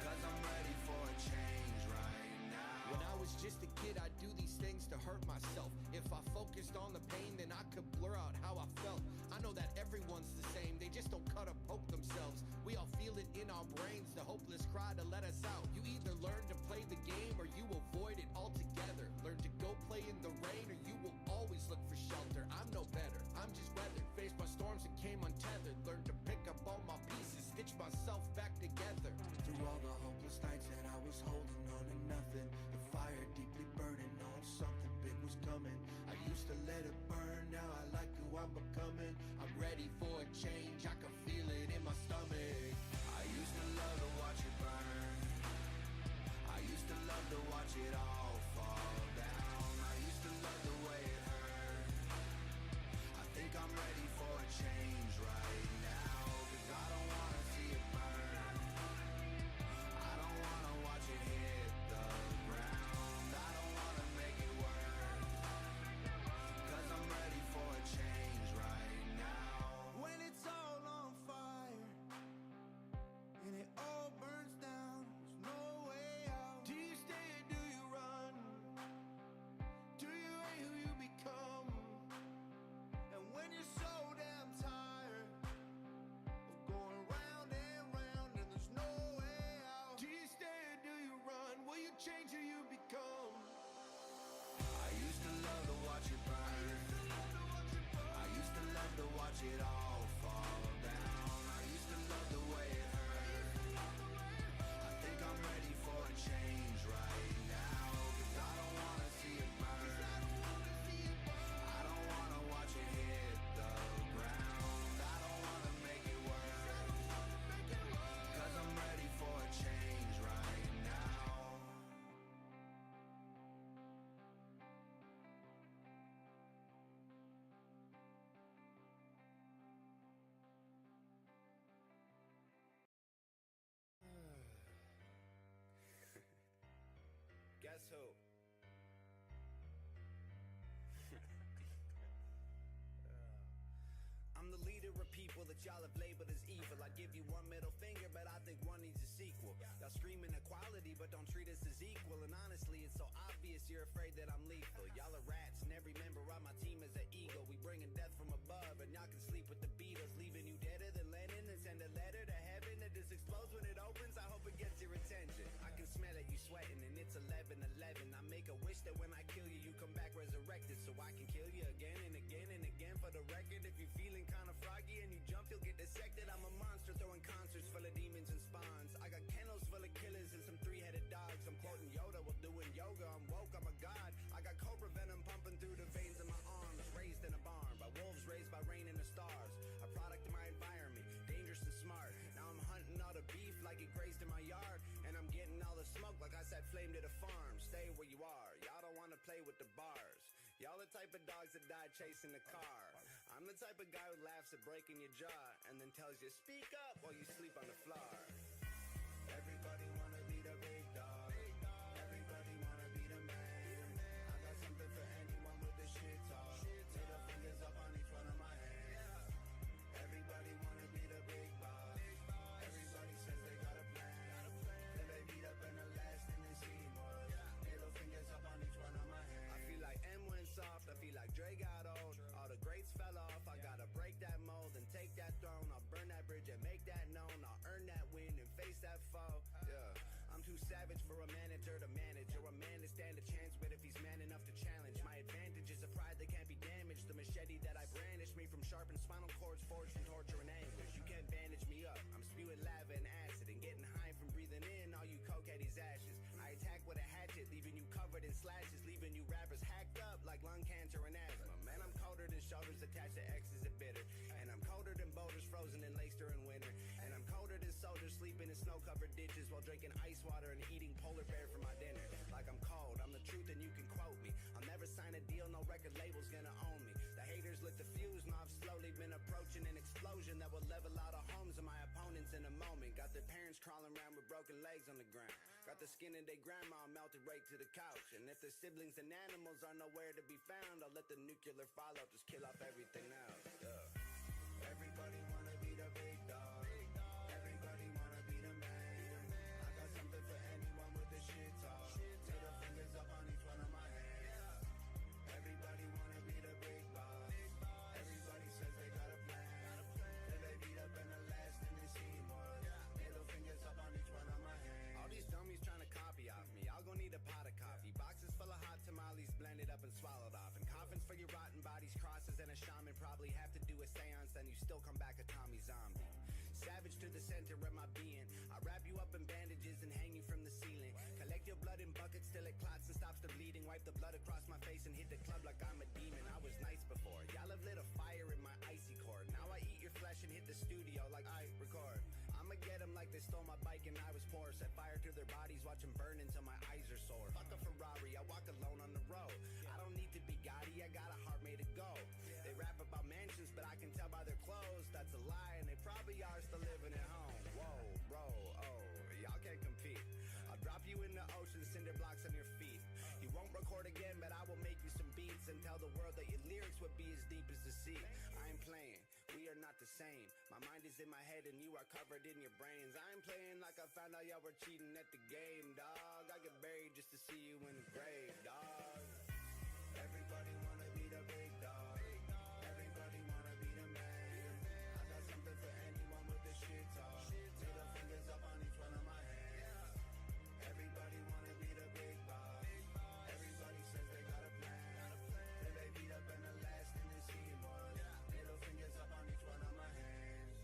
cause I'm ready for a change right now. When I was just a kid, I'd do these things to hurt myself. If I focused on the pain, then I could blur out how I felt. I know that everyone's the same, they just don't cut or poke themselves. We all feel it in our brains, the hopeless cry to let us out. You either learn to play the game or you avoid it altogether. Learn to go play in the rain or you will always look for shelter. I'm no better, I'm just weathered. Faced my storms and came untethered. Learned to pick up all my pieces, stitch myself back together. Through all the hopeless nights that I was holding on to nothing, the fire deeply burning on something big was coming. I used to let it burn, now I like who I'm becoming. I'm ready for a change, I can feel it in my stomach. I used to love to watch it burn. I used to love to watch it all fall down. I used to love the way it hurt. I think I'm ready for a change right what y'all have labeled as evil. I'd give you one middle finger, but I think one needs a sequel. Y'all screaming equality, but don't treat us as equal. And honestly, it's so obvious you're afraid that I'm lethal. Y'all are rats, and every member on my team is an eagle. We bringing death from above, and y'all can sleep with the Beatles, leaving you deader than Lennon, and send a letter to heaven that just explodes when it opens. I hope it gets your attention. I can smell it, you sweating, and it's 11:11. I make a wish that when I kill you, you come back resurrected, so I can kill you again and again and again. For the record, if you're feeling kinda froggy and you jump, you'll get dissected. I'm a monster throwing concerts full of demons and spawns. I got kennels full of killers and some three-headed dogs. I'm quoting Yoda while doing yoga. I'm woke, I'm a god. I got cobra venom pumping through the veins of my arms. Raised in a barn by wolves, raised by rain and the stars. A product of my environment, dangerous and smart. Now I'm hunting all the beef like it grazed in my yard, and I'm getting all the smoke like I set flame to the farm. Stay where you are, y'all don't wanna play with the bars. Y'all the type of dogs that die chasing the car. I'm the type of guy who laughs at breaking your jaw and then tells you speak up while you sleep on the floor. Everybody wanna be the big dog. Everybody wanna be the man. I got something for anyone with the shit talk. Middle fingers up on each one of my hands. Everybody wanna be the big boss. Everybody says they got a plan. Then they meet up and the last thing they see was middle fingers up on each one of my hands. I feel like M went soft, I feel like Dre got old. All the greats fell off, I gotta break that mold and take that throne. I'll burn that bridge and make that known. I'll earn that win and face that foe. Yeah, I'm too savage for a manager to manage, or a man to stand a chance with if he's man enough to challenge. My advantage is a pride that can't be damaged. The machete that I brandish, me from sharpened spinal cords forged from torture and anguish. You can't bandage me up, I'm spewing lava and acid and getting high from breathing in all you coke at these ashes. I attack with a hatchet, leaving you covered in slashes, leaving you rappers hacked up like lung cancer and asthma. Man, I'm colder than shoulders attached to X's and bitter, and I'm colder than boulders frozen and laced during winter, and I'm colder than soldiers sleeping in snow-covered ditches while drinking ice water and eating polar bear for my dinner. Like I'm cold, I'm the truth and you can quote me. I'll never sign a deal, no record label's gonna own me. The haters lit the fuse, now I've slowly been approaching an explosion that will level out the homes of my opponents in a moment. Got their parents crawling around with broken legs on the ground. Got the skin of their grandma melted right to the couch. And if their siblings and animals are nowhere to be found, I'll let the nuclear fallout just kill off everything else. Yeah. Everybody wanna be the big dog. Everybody wanna be the man. I got something for anyone with the shit talk. Middle fingers up on each one of my hands. Everybody wanna be the big boss. Everybody says they got a plan. Then they beat up and the last thing they see was middle fingers up on each one of my hands. All these dummies trying to copy off me. Y'all gon' need a pot of coffee. Boxes full of hot tamales blended up and swallowed off. And coffins for your rotten bodies, crosses, and a shaman probably have to do a seance, then you still come back a Tommy zombie. Savage to the center of my being. I wrap you up in bandages and hang you from the ceiling. Collect your blood in buckets till it clots and stops the bleeding. Wipe the blood across my face and hit the club like I'm a demon. I was nice before. Y'all have lit a fire in my icy core. Now I eat your flesh and hit the studio like I record. I'ma get them like they stole my bike and I was poor. Set fire to their bodies, watch them burn until my eyes are sore. Fuck a Ferrari, I walk alone on the road. I don't need to be Gotti, I got a heart made of gold. They rap about mansions, but I can tell by their clothes that's a lie, and they probably are still living at home. Whoa, bro, oh, y'all can't compete. I'll drop you in the ocean, cinder blocks on your feet. You won't record again, but I will make you some beats and tell the world that your lyrics would be as deep as the sea. I ain't playing, we are not the same. My mind is in my head and you are covered in your brains. I ain't playing like I found out y'all were cheating at the game, dog. I get buried just to see you in the grave, dog. Everybody wanna be the big dog. Everybody wanna be the man. I got something for anyone with the shit talk. Middle fingers up on each one of my hands. Everybody wanna be the big boss. Everybody says they got a plan. Then they beat up and the last thing they see was middle fingers up on each one of my hands.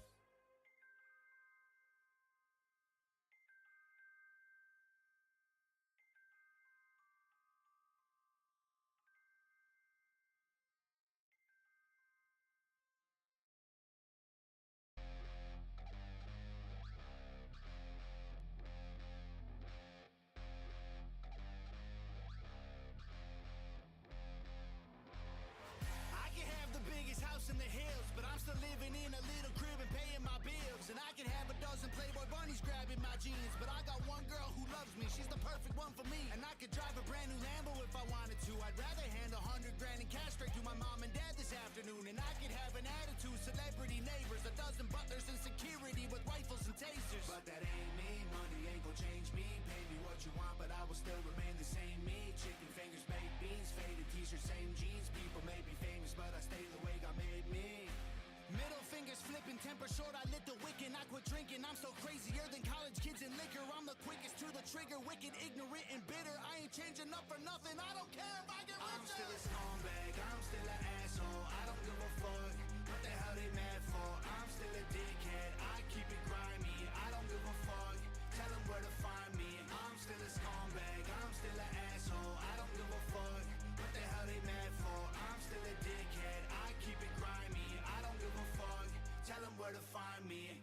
keeping temper short, I lit the wick and I quit drinking. I'm so crazier than college kids in liquor. I'm the quickest to the trigger, wicked, ignorant, and bitter. I ain't changing up for nothing, I don't care if I get richer. I'm still a scumbag, I'm still an asshole. I don't give a fuck what the hell they mad for. I'm still a dickhead, I keep it grimy. I don't give a fuck, tell them where to find me. I'm still a scumbag, I'm still an asshole. I don't give a fuck what the hell they mad for. I'm still a dickhead, I keep it grimy. I don't give a fuck, tell them where to find me.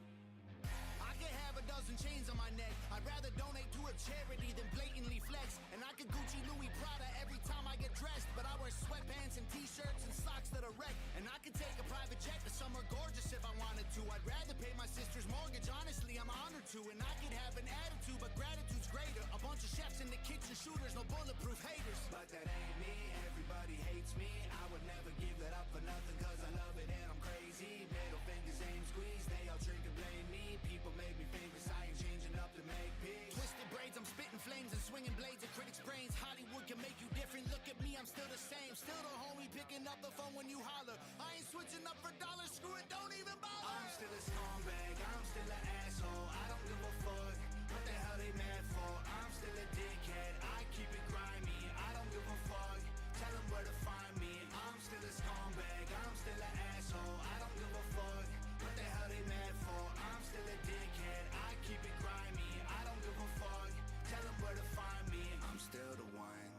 I could have a dozen chains on my neck. I'd rather donate to a charity than blatantly flex. And I could Gucci, Louis, Prada every time I get dressed. But I wear sweatpants and t-shirts and socks that are wrecked. And I could take a private jet to somewhere gorgeous if I wanted to. I'd rather pay my sister's mortgage, honestly I'm honored to. And I could have an attitude, but gratitude's greater. A bunch of chefs in the kitchen, shooters, no bulletproof haters. But that ain't me, everybody hates me. I would never give that up for nothing, cause I love it and I'm crazy. Middle fingers aim squeeze, they all drink and blame me. People make me famous, I ain't changing up to make peace. Twisted braids, I'm spitting flames and swinging blades at critics' brains. Hollywood can make you different, look at me, I'm still the same. Still the homie picking up the phone when you holler. I ain't switching up for dollars, screw it, don't even bother. I'm still a scumbag, I'm still an asshole. I don't give a fuck what the hell they mad for. I'm still a dickhead, I keep it grimy. I don't give a fuck, tell them where to find me. I'm still a scumbag, I'm still an asshole. I don't give a fuck what the hell they mad for. I'm still a dickhead, I keep it grimy. I don't give a fuck, tell them where to find me. I'm still the one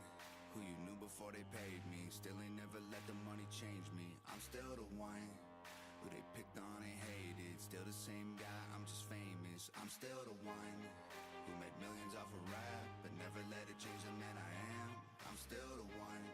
who you knew before they paid me. Still ain't never let the money change me. I'm still the one who they picked on and hated. Still the same guy, I'm just famous. I'm still the one who made millions off of rap, but never let it change the man I am. I'm still the one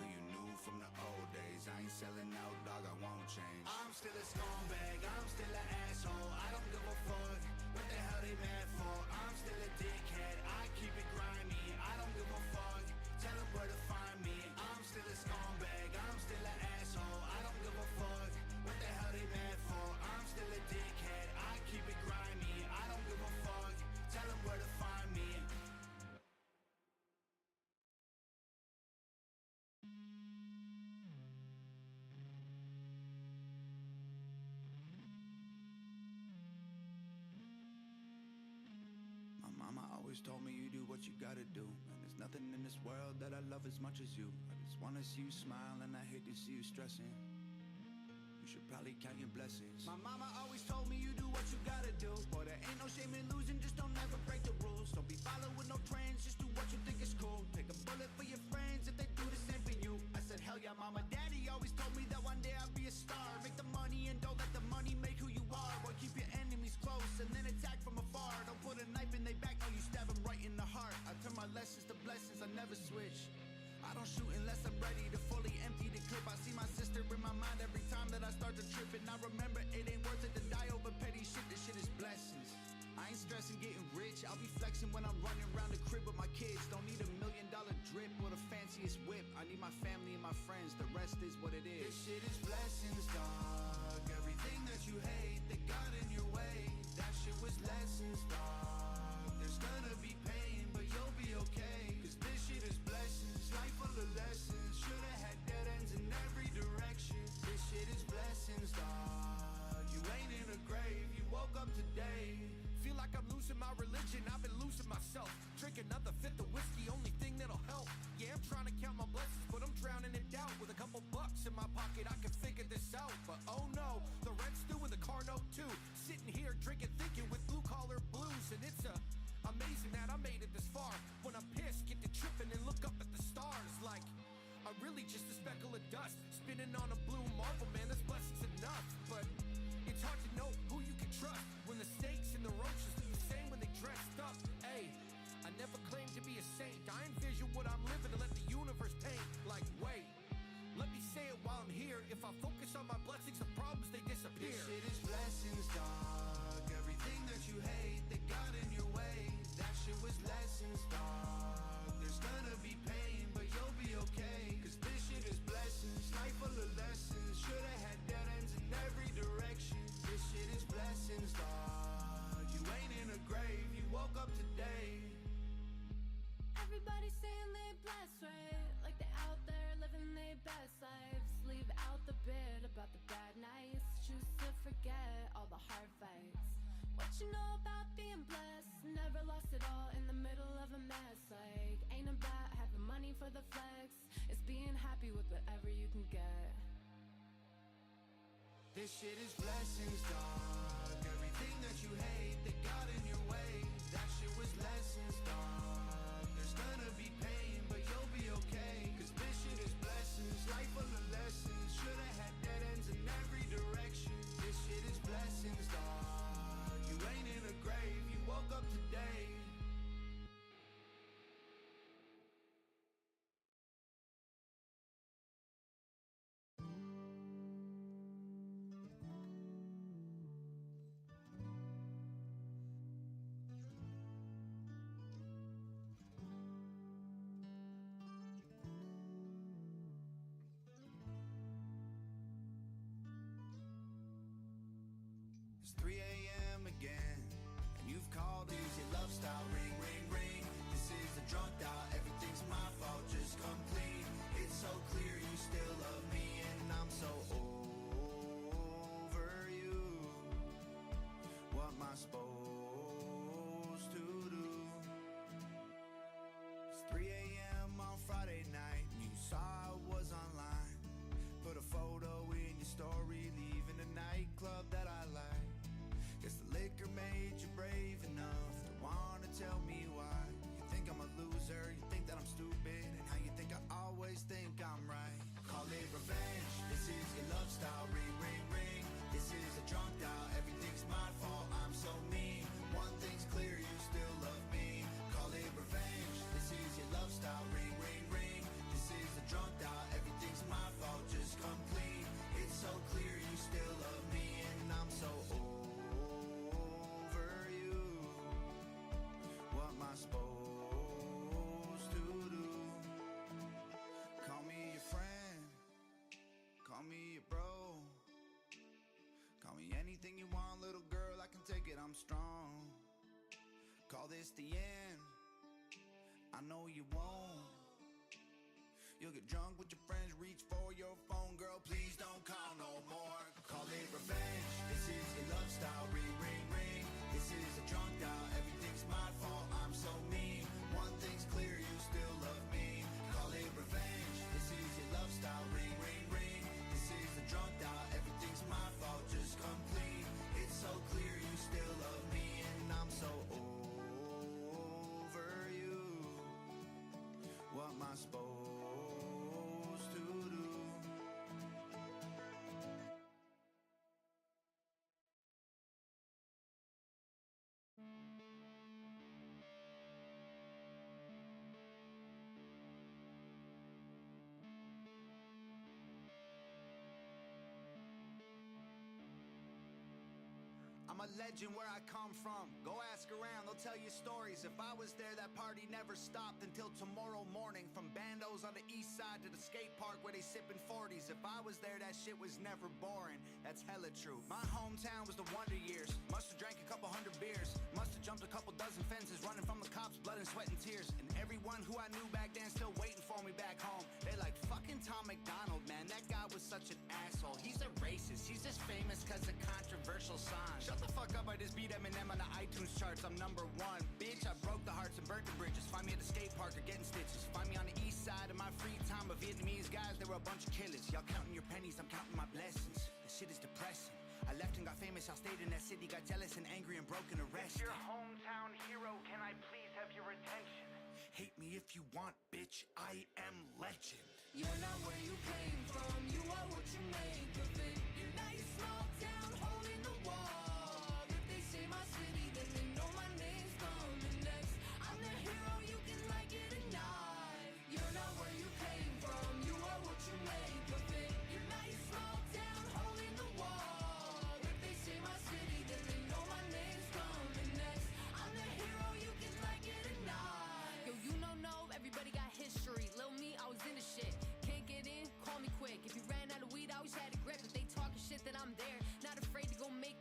who you knew from the old days. I ain't selling out, dog, I won't change. I'm still a scumbag, I'm still an asshole. I don't give a fuck what the hell they mad for. I'm still a dickhead, I keep it grimy. I don't give a fuck, tell them where to find me. I'm still a scumbag, I'm still an asshole. I don't give a fuck what the hell they mad for. I'm still a dickhead, I keep it grimy. I don't give a fuck, tell them where to find me. My mama always told me you do what you gotta do. And there's nothing in this world that I love as much as you. I just wanna see you smile and I hate to see you stressing. You should probably count your blessings. My mama always told me you do what you gotta do. Boy, there ain't no shame in losing, just don't ever break the rules. Don't be following no trends, just do what you think is cool. Take a bullet for your friends if they do the same for you. I said, hell yeah, mama. Daddy always told me that one day I'd be a star. Make the money and don't let the money make who you are. Boy, keep your enemies close and then attack from afar. Don't put a knife in their back, no, you stab them right in the heart. I turn my lessons to blessings, I never switch. I don't shoot unless I'm ready to fully empty the clip. I see my sister in my mind every time that I start to trip. And I remember it ain't worth it to die over petty shit. This shit is blessings. I ain't stressing getting rich. I'll be flexing when I'm running around the crib with my kids. Don't need $1 million drip or the fanciest whip. I need my family and my friends. The rest is what it is. This shit is blessings, dog. Everything that you hate that got in your way, that shit was lessons, dog. There's gonna be pain, but you'll be okay. Cause this shit is blessings, life full of lessons. Should've had dead ends in every direction. This shit is blessings, dog. You ain't in a grave, you woke up today. Feel like I'm losing my religion, I've been losing myself. Drink another fifth of whiskey, only thing that'll help. Yeah, I'm trying to count my blessings, but I'm drowning in doubt. With a couple bucks in my pocket, I can figure this out. But oh no, the rent's due and the car note too. Sitting here drinking, thinking with blue collar blues. And it's amazing that I made it this far. When I'm pissed, get to tripping and look up at the stars. Like, I'm really just a speckle of dust spinning on a blue marble, man, this blessing's enough. But it's hard to know who you can trust when the snakes and the roaches do the same when they dressed up. Hey, I never claimed to be a saint. I envision what I'm living and let the universe paint. Like, wait, let me say it while I'm here. If I focus on my blessings, the problems, they disappear. This shit is blessings, dog. Everything that you hate that got in your way, that shit was lessons, dog. There's gonna be pain, but you'll be okay. Cause this shit is blessings, life full of lessons. Should've had dead ends in every direction. This shit is blessings, dog. You ain't in a grave, you woke up today. Everybody saying they blessed, right? Like they're out there living their best lives. Leave out the bit about the bad nights. Choose to forget What you know about being blessed? Never lost it all in the middle of a mess. Like, ain't about having money for the flex. It's being happy with whatever you can get. This shit is blessings, dog. Everything that you hate that got in your way, that shit was lessons, dog. There's gonna be pain, but you'll be okay. Cause this shit is blessings, life full of lessons. Should've had dead ends in every direction. This shit is blessings, dog. You ain't in a grave, you woke up today. It's 3 a.m. again, and you've called it your love style. Ring, ring, ring. This is the drunk dial. Everything's my fault. Just come clean. It's so clear you still love me, and I'm so over you. What am I supposed to do? It's 3 a.m. on Friday night, and you saw I was online. Put a photo in your story, leaving a nightclub that I like. Guess the liquor made you brave enough to wanna tell me why. You think I'm a loser, you think that I'm stupid, and how you think I always think I'm right. Call it revenge, this is your love style. Ring, ring, ring, this is a drunk dial. Everything's my fault, I'm so mean. One thing's clear, you still love me. Call it revenge, this is your love style. Ring, ring, ring, this is a drunk dial. Everything's my fault, just come clean. It's so clear you still love me, and I'm so over you. What am I supposed to do? Call me your friend, call me your bro. Call me anything you want, little girl, I can take it, I'm strong. Call this the end, I know you won't. You'll get drunk with your friends, reach for your phone, girl, please don't call no more. Call it revenge, this is your love style. Ring, ring, ring, this is a drunk dial. Everything's my fault, I'm so mean. One thing's clear, you still love me. Call it revenge, this is your love style. Ring, ring, ring, this is a drunk dial. Everything's my fault, just come clean. It's so clear you still love me, and I'm so over you. What am I supposed to do? I'm a legend where I come from. Go ask around, they'll tell you stories. If I was there, that party never stopped until tomorrow morning. From bandos on the east side to the skate park where they sipping 40s. If I was there, that shit was never boring. That's hella true. My hometown was the wonder years. Must've drank a couple hundred beers. Must've jumped a couple dozen fences, running from the cops, blood and sweat and tears. And everyone who I knew back then still waiting for me back home. They like, fucking Tom McDonald, man. That guy was such an asshole. He's a racist. He's just famous cause of controversial songs. Shut the fuck up, I just beat Eminem on the iTunes charts. I'm #1. Bitch, I broke the hearts and burnt the bridges. Find me at the skate park or getting stitches. Find me on the east side of my free time. Of Vietnamese guys, they were a bunch of killers. Y'all counting your pennies, I'm counting my blessings. This shit is depressing. I left and got famous, y'all stayed in that city. Got jealous and angry and broken, arrested. Your hometown hero, can I please have your attention? Hate me if you want, bitch, I am legend. You're not where you came from, you are what you make of it. You're nice, small town, hole in the wall. If they say my city, then they know my name's coming next. I'm the hero, you can like it or not. You're not where you came from, you are what you make of it. You're nice, small town, hole in the wall. If they say my city, then they know my name's coming next. I'm the hero, you can like it or not. Yo, you know, everybody got history. Lil' me, I was in the shit. Can't get in, call me quick. If you ran out of weed, I always had a grip. If they talking shit, then I'm there. Not afraid to go make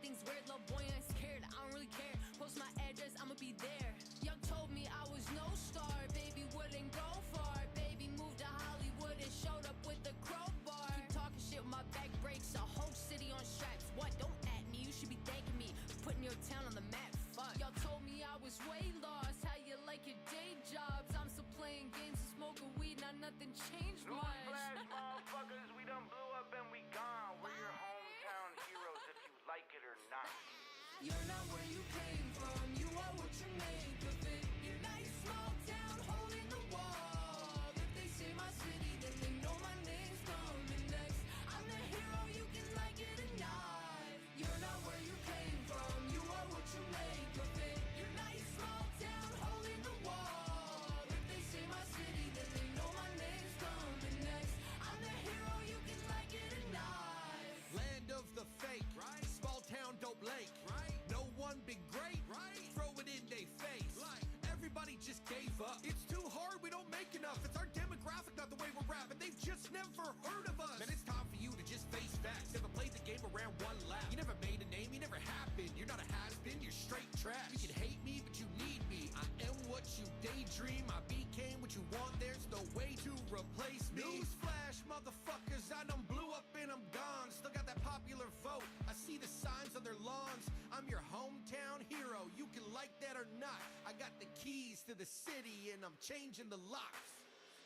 You're not where you came from, you are what you make of it. Your nice small town hole in the wall. If they say my city, then they know my name's coming next. I'm the hero, you can like it or not. You're not where you came from, you are what you make of it. Your nice small town hole in the wall. If they say my city, then they know my name's coming next. I'm the hero, you can like it or not. Land of the fake, right? Small town dope lake, right? No one big great, right? Throw it in they face, like everybody just gave up. It's too hard, we don't make enough. It's our demographic, not the way we're rapping. They've just never heard of us. Man, it's time for you to just face facts. Never played the game around one lap. You never made a name, you never happened. You're not a has-been, you're straight trash. You can hate me, but you need me. I am what you daydream. I became what you want. There's no way to replace me. Newsflash, motherfuckers, I done blew up and I'm gone. Still got that popular vote. I see the signs on their lawns. I'm your hometown hero. You can like that or not. I got the keys to the city and I'm changing the locks.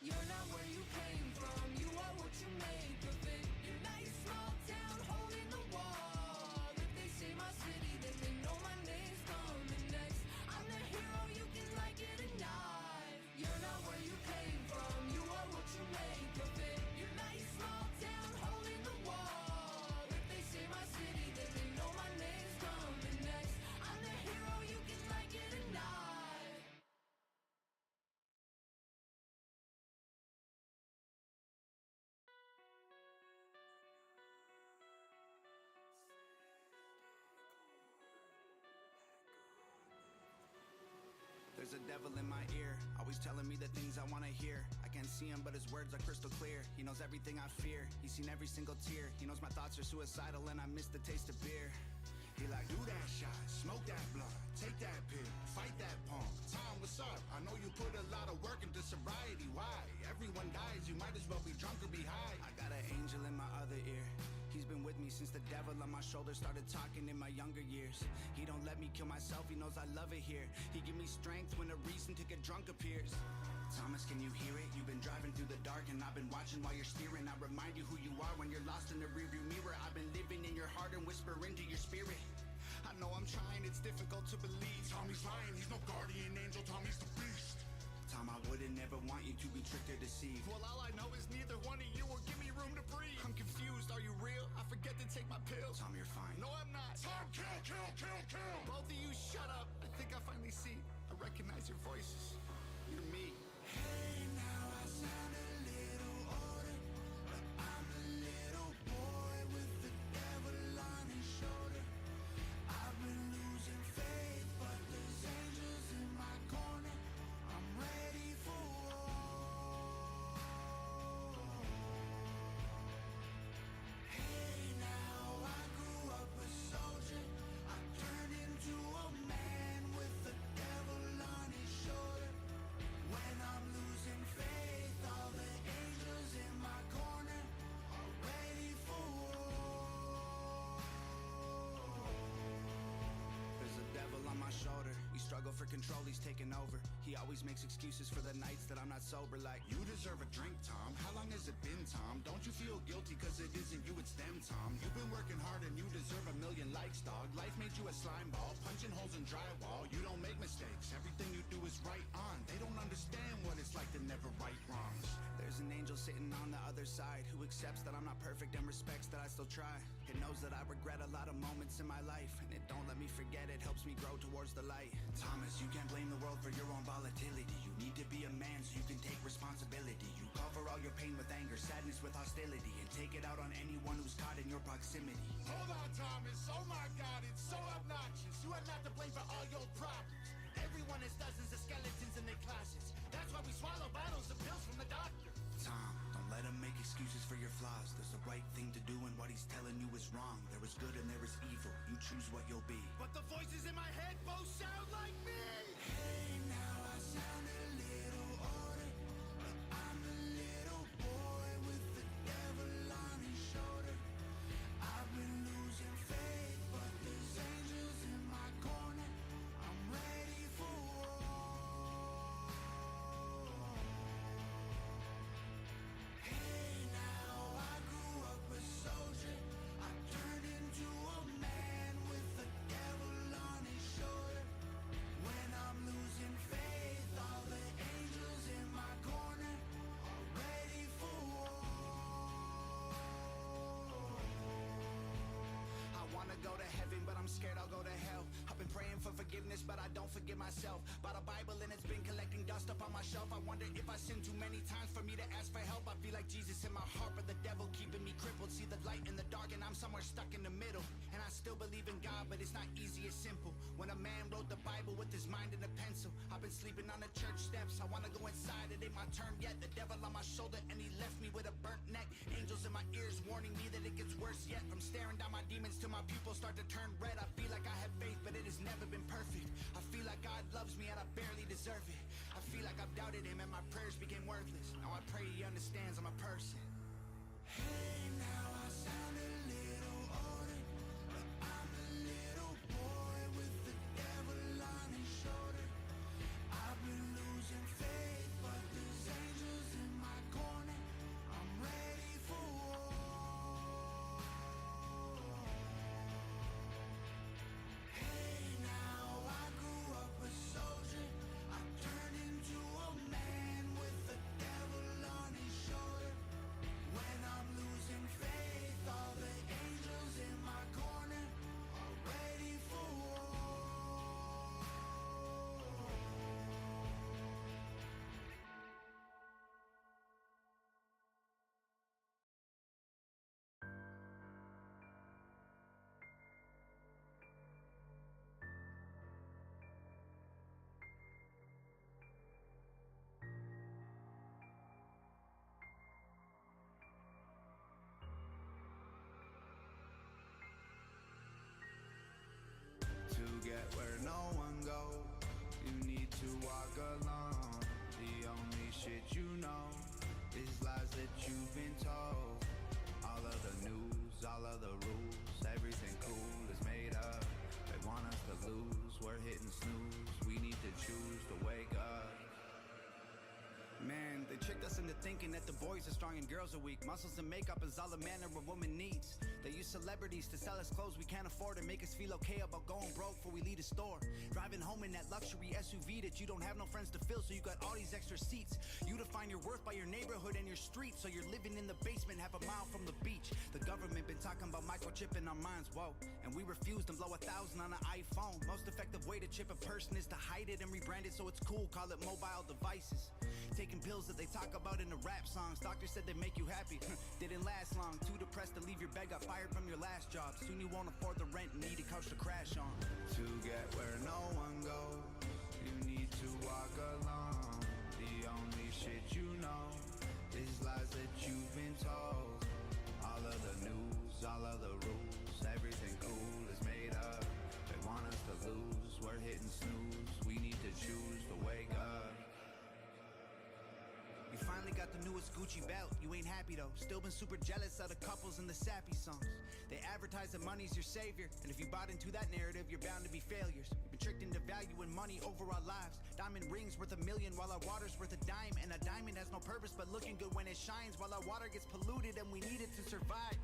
You're not where you came from, you are what you make of it. Your nice small town hole in the wall. If they say my city, then they know my name's coming next. I'm the hero, you can like it or not. You're not where you came from, you are what you make of it. Your nice small town hole in the wall. If they say my city, then they know my name's coming next. I'm the hero, you can like it or not. There's a devil in my ear, always telling me the things I wanna hear. I can't see him, but his words are crystal clear. He knows everything I fear, he's seen every single tear. He knows my thoughts are suicidal and I miss the taste of beer. He like, do that shot, smoke that blunt, take that pill, fight that punk. Tom, what's up? I know you put a lot of work into sobriety. Why? Everyone dies, you might as well be drunk or be high. I got an angel in my other ear. He's been with me since the devil on my shoulder started talking in my younger years. He don't let me kill myself, he knows I love it here. He give me strength when a reason to get drunk appears. Thomas, can you hear it? You've been driving through the dark and I've been watching while you're steering. I remind you who you are when you're lost in the rearview mirror. I've been living in your heart and whisper into your spirit. I know I'm trying, it's difficult to believe. Tommy's lying, he's no guardian angel, Tommy's the beast. Tom, I wouldn't never want you to be tricked or deceived. Well, all I know is neither one of you will give me room to breathe. I'm confused, are you real? I forget to take my pills. Tom, you're fine. No, I'm not. Tom, kill! Both of you shut up. I think I finally see. I recognize your voices. You're me. Hey, now I sound a little older, but I'm a little boy with the devil on his shoulder. I've been losing faith, but there's angels in my corner. I'm ready for war. Hey, now I grew up a soldier. I turned into a man with the devil on his shoulder. When I'm losing faith, all the angels in my corner are ready for war. There's a devil on my shoulder. We struggle for control, he's taking over. He always makes excuses for the nights that I'm not sober. Like, You deserve a drink, Tom. How long has it been, Tom? Don't you feel guilty cause it isn't you, it's them, Tom. You've been working hard and you deserve a million likes, dog. Life made you a slime ball, punching holes in drywall. You don't make mistakes, everything you do is right on. They don't understand what it's like to never right wrongs. there's an angel sitting on the other side who accepts that I'm not perfect and respects that I still try. It knows that I regret a lot of moments in my life, and it don't let me forget, it helps me grow towards the light. Thomas, you can't blame the world for your own volatility. You need to be a man so you can take responsibility. You Cover all your pain with anger, sadness with hostility, and take it out on anyone who's caught in your proximity. Hold on, Thomas. Oh my God, it's so obnoxious. You are not to blame for all your problems. Everyone has dozens of skeletons in their closets. That's why we swallow bottles of pills from the doctor. Tom, don't let him make excuses for your flaws. There's a right thing to do and what he's telling you is wrong. There is good and there is evil. You choose what you'll be. But the voices in my head both sound like me. Hey, now I sound a little older, but I'm a little boy with the devil on his shoulder. I've been losing faith, but there's angels in my corner. I'm ready for war. Hey, now I grew up a soldier. I turned into a man with the devil praying for forgiveness, but I don't forgive myself. Bought a Bible and it's been collecting dust up on my shelf. I wonder if I sinned too many times for me to ask for help. I feel like Jesus in my heart, but the devil keeping me crippled. See the light in the dark and I'm somewhere stuck in the middle. And I still believe in God, but it's not easy as simple. When a man wrote the Bible with his mind and a pencil, I've been sleeping on the church steps. I wanna go inside, it ain't my turn yet. The devil on my shoulder and he left me with a burnt neck. Angels in my ears warning me that it gets worse yet. From staring down my demons till my pupils start to turn red. I feel like I have faith, but it has never been perfect. I feel like God loves me and I barely deserve it. I feel like I've doubted him and my prayers became worthless. Now I pray he understands I'm a person. Hey, now I sound a little older, but I'm a little boy with the devil on his shoulder. I've been losing faith, but there's angels in my corner. I'm ready for war. Hey, now I grew up a soldier. I turned into a man with the devil on his shoulder. When I'm losing faith, all the angels in my corner are ready for war. To get where no one goes, you need to walk alone. The only shit you know is lies that you've been told. All of the news, all of the rules, everything cool is made up. They want us to lose, we're hitting snooze. We need to choose to wake up. Man, they tricked us into thinking that the boys are strong and girls are weak. Muscles and makeup is all a man or a woman needs. They use celebrities to sell us clothes we can't afford and make us feel okay about going broke before we leave the store. Driving home in that luxury SUV that you don't have no friends to fill, so you got all these extra seats. You define your worth by your neighborhood and your street, so you're living in the basement half a mile from the beach. The government been talking about microchipping our minds, whoa, and we refuse to blow 1,000 on an iPhone. Most effective way to chip a person is to hide it and rebrand it so it's cool, call it mobile devices. Taking pills that they talk about in the rap songs. Doctors said they make you happy, didn't last long. Too depressed to leave your bed, got fired from your last job. Soon you won't afford the rent and need a couch to crash on. To get where no one goes, you need to walk alone. The only shit you know is lies that you've been told. All of the news, all of the rules, everything cool is made up. They want us to lose, we're hitting snooze. We need to choose to wake up. You finally got the newest Gucci belt, you ain't happy though. Still been super jealous of the couples and the sappy songs. They advertise that money's your savior, and if you bought into that narrative, you're bound to be failures. We've been tricked into valuing money over our lives. Diamond rings worth $1 million while our water's worth a dime. And a diamond has no purpose but looking good when it shines, while our water gets polluted and we need it to survive.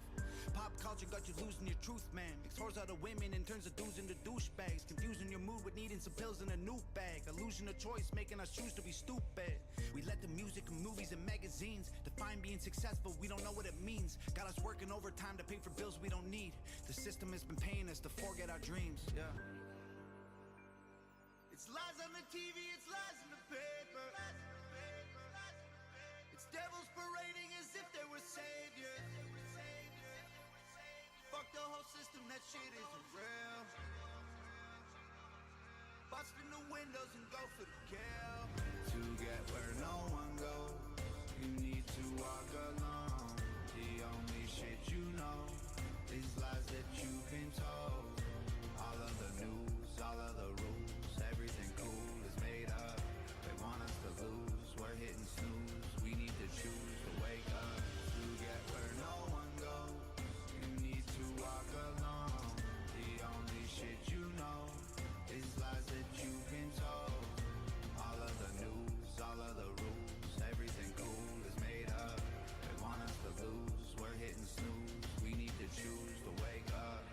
Pop culture got you losing your truth, man. Makes whores out of women and turns the dudes into douchebags. Confusing your mood with needing some pills in a new bag. Illusion of choice making us choose to be stupid. We let the music and movies and magazines define being successful, we don't know what it means. Got us working overtime to pay for bills we don't need. The system has been paying us to forget our dreams, yeah. It's lies on the TV, it's lies in the paper. It's devils parading as if they were saviors. Fuck the whole system, that shit isn't real. Bust in the windows and go for the kill. To get where no one goes, you need to walk alone. The only shit you know is lies that you've been told. All of the news, all of the rules, everything cool is made up. They want us to lose, we're hitting snooze. We need to choose to wake up. To get where no one goes, you need to walk alone. The only shit you know is lies that you've been told. All of the news, all of the rules, everything cool is made up. They want us to lose, we're hitting snooze. We need to choose to wake up.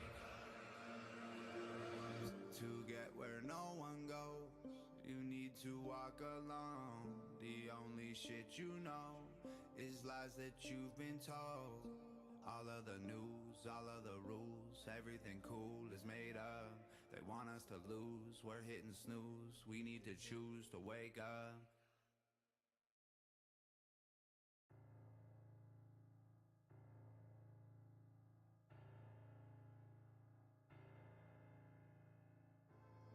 To get where no one goes, you need to walk alone. The only shit you know is lies that you've been told. All of the news, all of the rules, everything cool is made up. They want us to lose. We're hitting snooze. We need to choose to wake up.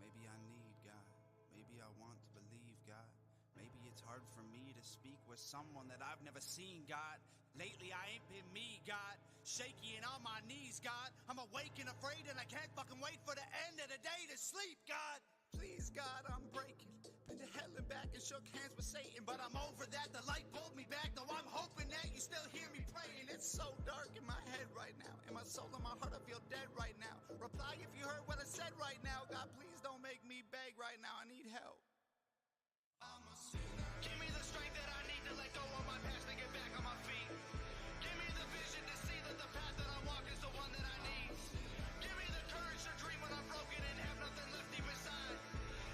Maybe I need God. Maybe I want to believe God. Maybe it's hard for me to speak with someone that I've never seen, God. Lately I ain't been me, God. Shaky and on my knees, God. I'm awake and afraid and I can't fucking wait for the end of the day to sleep, God. Please, God, I'm breaking. Been to hell and back and shook hands with Satan, but I'm over that. The light pulled me back, though I'm hoping that you still hear me praying. It's so dark in my head right now. In my soul and my heart, I feel dead right now. Reply if you heard what I said right now. God, please don't make me beg right now. I need help. I'm a sinner. Give me the strength that I need to let go of my past and get back on my feet. Give me the vision to see that the path that I walk is the one that I need. Give me the courage to dream when I'm broken and have nothing left deep inside.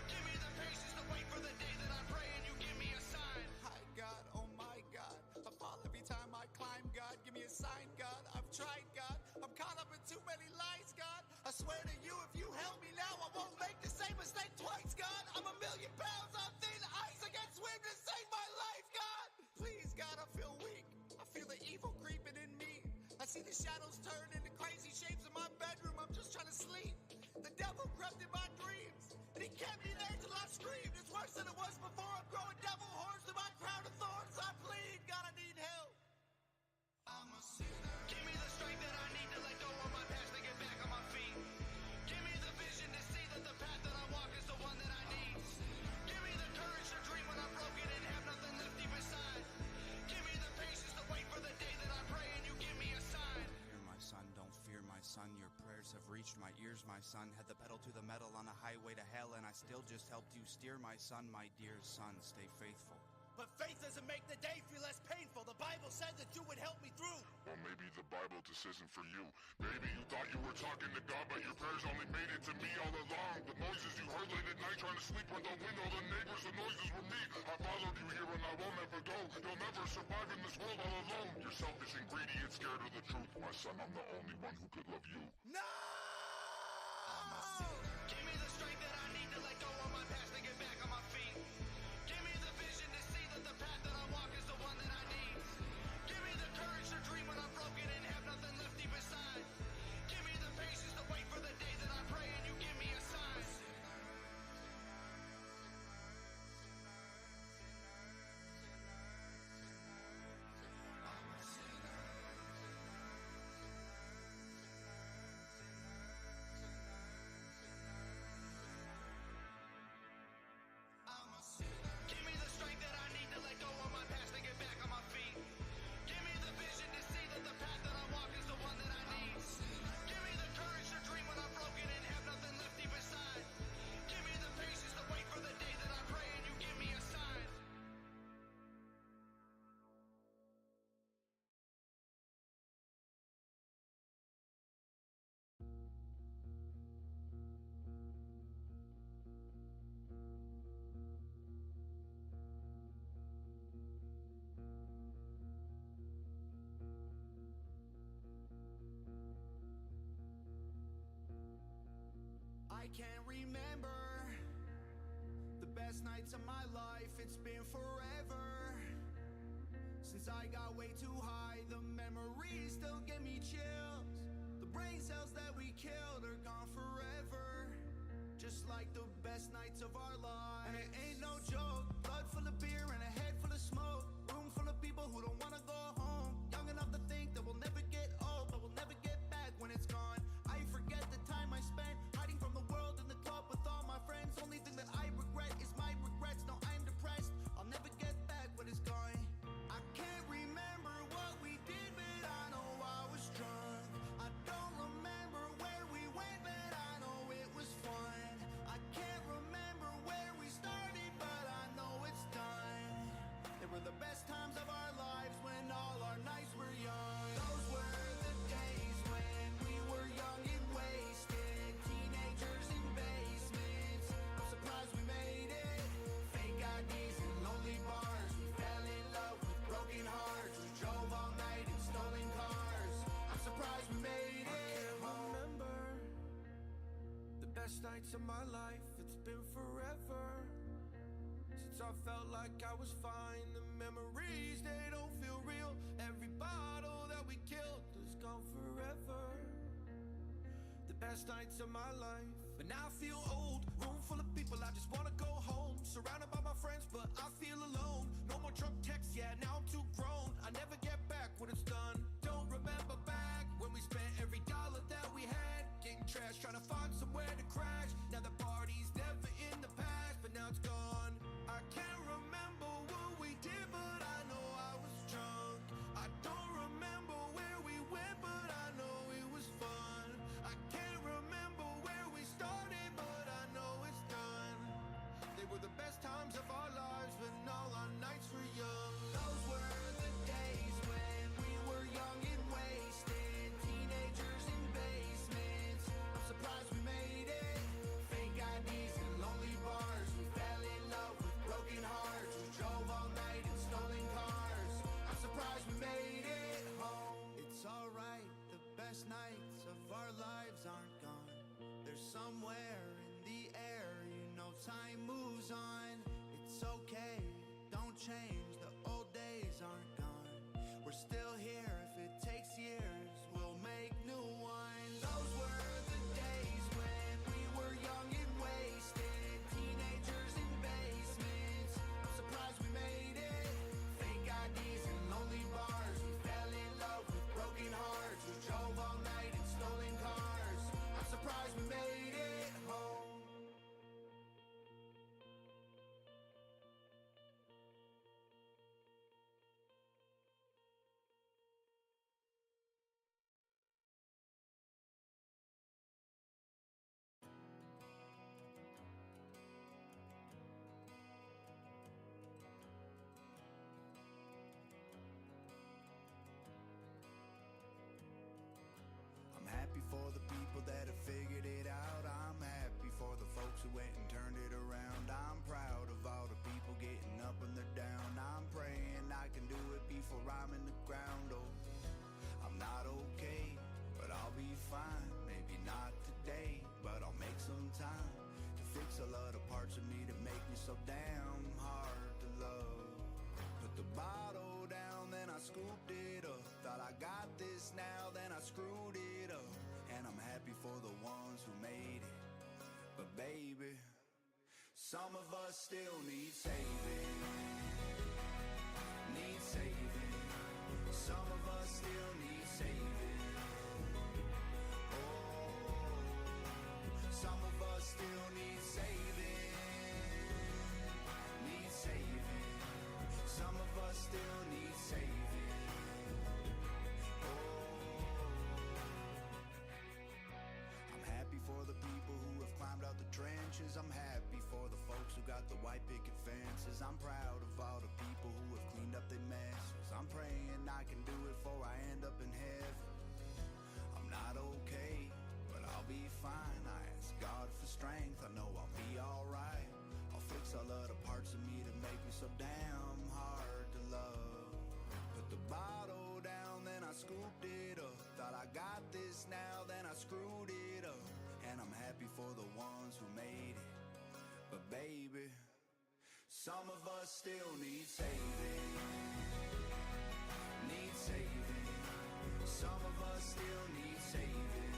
Give me the patience to wait for the day that I pray and you give me a sign. Hi, God, oh my God. I fall every time I climb, God. Give me a sign, God. I've tried, God. I'm caught up in too many lies, God. I swear to you, if you help me now, I won't make the same mistake twice, God. I'm a million pounds on thin ice. I can't swim to save my life, God. Please, God, I feel weak. I feel the evil creeping in me. I see the shadows turn into crazy shapes in my bedroom. I'm just trying to sleep. The devil crept in my dreams, and he kept me there till I screamed. It's worse than it was before. I'm growing devil horns to my crown of thorns. I plead, God, I need help. I'm a sinner. Give me the strength that I need to let go of my past and get back on my feet. Give me the vision to see that the path that I walk is the one that I need. Give me the courage to dream when I'm broken and have nothing left deep inside. Give me the patience to wait for the day that I pray and you give me a sign. Fear my son, don't fear my son. Your prayers have reached my ears, my son. Had the pedal to the metal on a highway to hell, and I still just helped you steer, my son, my dear son. Stay faithful. But faith doesn't make the day feel less painful. The Bible said that you would help me through. Well, maybe the Bible just isn't for you. Maybe you thought you were talking to God, but your prayers only made it to me all along. The noises you heard late at night trying to sleep with the window, the neighbors, the noises were me. I followed you here and I won't ever go. You'll never survive in this world all alone. You're selfish and greedy and scared of the truth. My son, I'm the only one who could love you. No! Give me the strength that I need to let go of my past and get back on my feet. Give me the vision to see that the path that I walk is the one that I need. Give me the courage to dream when I'm broken and have nothing left deep inside. Give me the patience to wait for the day that I pray and you give me a sign. Give me the strength that I need to let go of my past and get back on my feet. Give me the vision to see that the path that I walk is the one that I need. Give me the courage to dream when I'm broken and have nothing left deep inside. Give me the patience to wait for the day that I pray and you give me a sign. I can't remember the best nights of my life. It's been forever since I got way too high. The memories still give me chills. The brain cells that we killed are gone forever, just like the best nights of our lives. And it ain't no joke. Blood full of beer and a head full of smoke. Room full of people who don't wanna go home. Young enough to think that we'll never get old, but we'll never get back when it's gone. I forget the time I spent hiding from the world in the club with all my friends. Only thing that I regret is my regrets. No, I'm depressed. I'll never get back what is gone. I can't remember what we did, but I know I was drunk. I don't remember where we went, but I know it was fun. I can't remember where we started, but I know it's done. They were the best times of our lives when best nights of my life, it's been forever since I felt like I was fine. The memories, they don't feel real. Every bottle that we killed is gone forever. The best nights of my life. But now I feel old, room full of people, I just wanna go home. Surrounded by my friends, but I feel alone. No more drunk texts, yeah, now I'm too grown. I never get back when it's done. Don't remember back when we spent every dollar that we had. Getting trash, trying to find somewhere to crash. Now the party's never in the past, but now it's gone. I can't remember what we did, but I know I was drunk. I don't remember where we went, but I know it was fun. I can't remember where we started, but I know it's done. They were the best times of our lives, when all our nights were young. Those were the days when we were young and wasted, teenagers in basements. I'm surprised we made it. Fake IDs and lonely bars. We fell in love with broken hearts. We drove all night in stolen cars. I'm surprised we made it home. It's alright, the best nights of our lives aren't gone. They're somewhere in the air, you know time moves on. It's okay, don't change, the old days aren't gone. We're still here, if it takes years, we'll make new ones. Those were the days when we were young and wasted, teenagers in basements. I'm surprised we made it. Fake IDs and lonely bars. We fell in love with broken hearts. We drove all night in stolen cars. I'm surprised we made it home. I'm happy for the people that have figured it out. I'm happy for the folks who went and turned it around. I'm proud of all the people getting up when they're down. I'm praying I can do it before I'm in the ground. Oh, I'm not okay, but I'll be fine. Maybe not today, but I'll make some time to fix a lot of parts of me that make me so damn hard to love. Put the bottle down, then I scooped it up. Thought I got this now, then I screwed it up. And I'm happy for the ones who made it. But baby, some of us still need saving. Need saving. Some of us still need saving. Oh, some of us still need saving. Need saving. Some of us still need saving. I'm happy for the people who have climbed out the trenches. I'm happy for the folks who got the white picket fences. I'm proud of all the people who have cleaned up their messes. I'm praying I can do it before I end up in heaven. I'm not okay, but I'll be fine. I ask God for strength, I know I'll be alright. I'll fix all of the parts of me that make me so damn hard to love. Put the bottle down, then I scooped it up. Thought I got this now, then I screwed it up. And I'm happy for the ones who made it. But baby, some of us still need saving. Need saving. Some of us still need saving.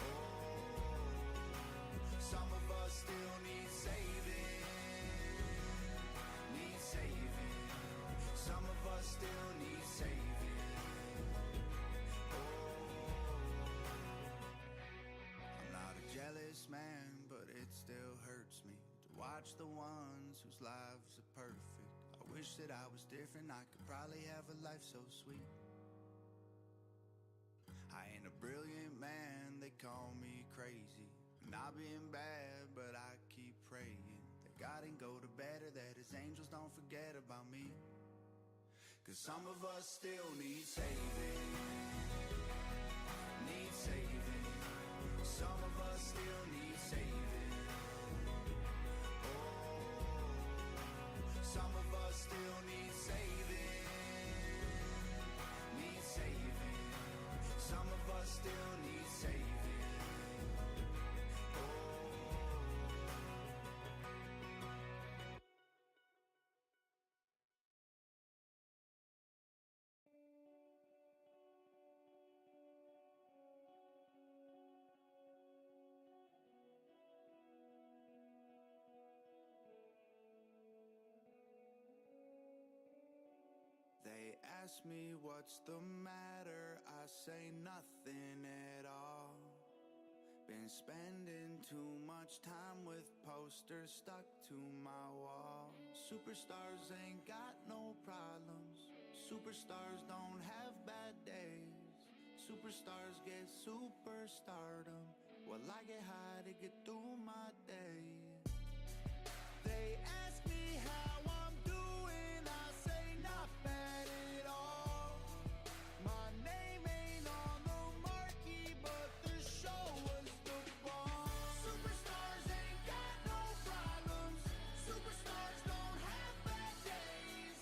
Oh, some of us still need saving. Need saving. Some of us still need saving. I'm not a jealous man, but it still hurts me to watch the ones whose lives are perfect. I wish that I was different, I could probably have a life so sweet. I ain't a brilliant man, they call me crazy. Not being bad, but I keep praying that God ain't go to bed, or that his angels don't forget about me. Cause some of us still need saving. Need saving. Some of us still need saving. Oh, some of us still need saving. Need saving. Some of us still need saving. ask me what's the matter, I say nothing at all. Been spending too much time with posters stuck to my wall. Superstars ain't got no problems. Superstars don't have bad days. Superstars get superstardom. Well, I get high to get through my day. They ask me how I'm doing, I say not bad at all. My name ain't on the marquee, but the show was the bomb. Superstars ain't got no problems. Superstars don't have bad days.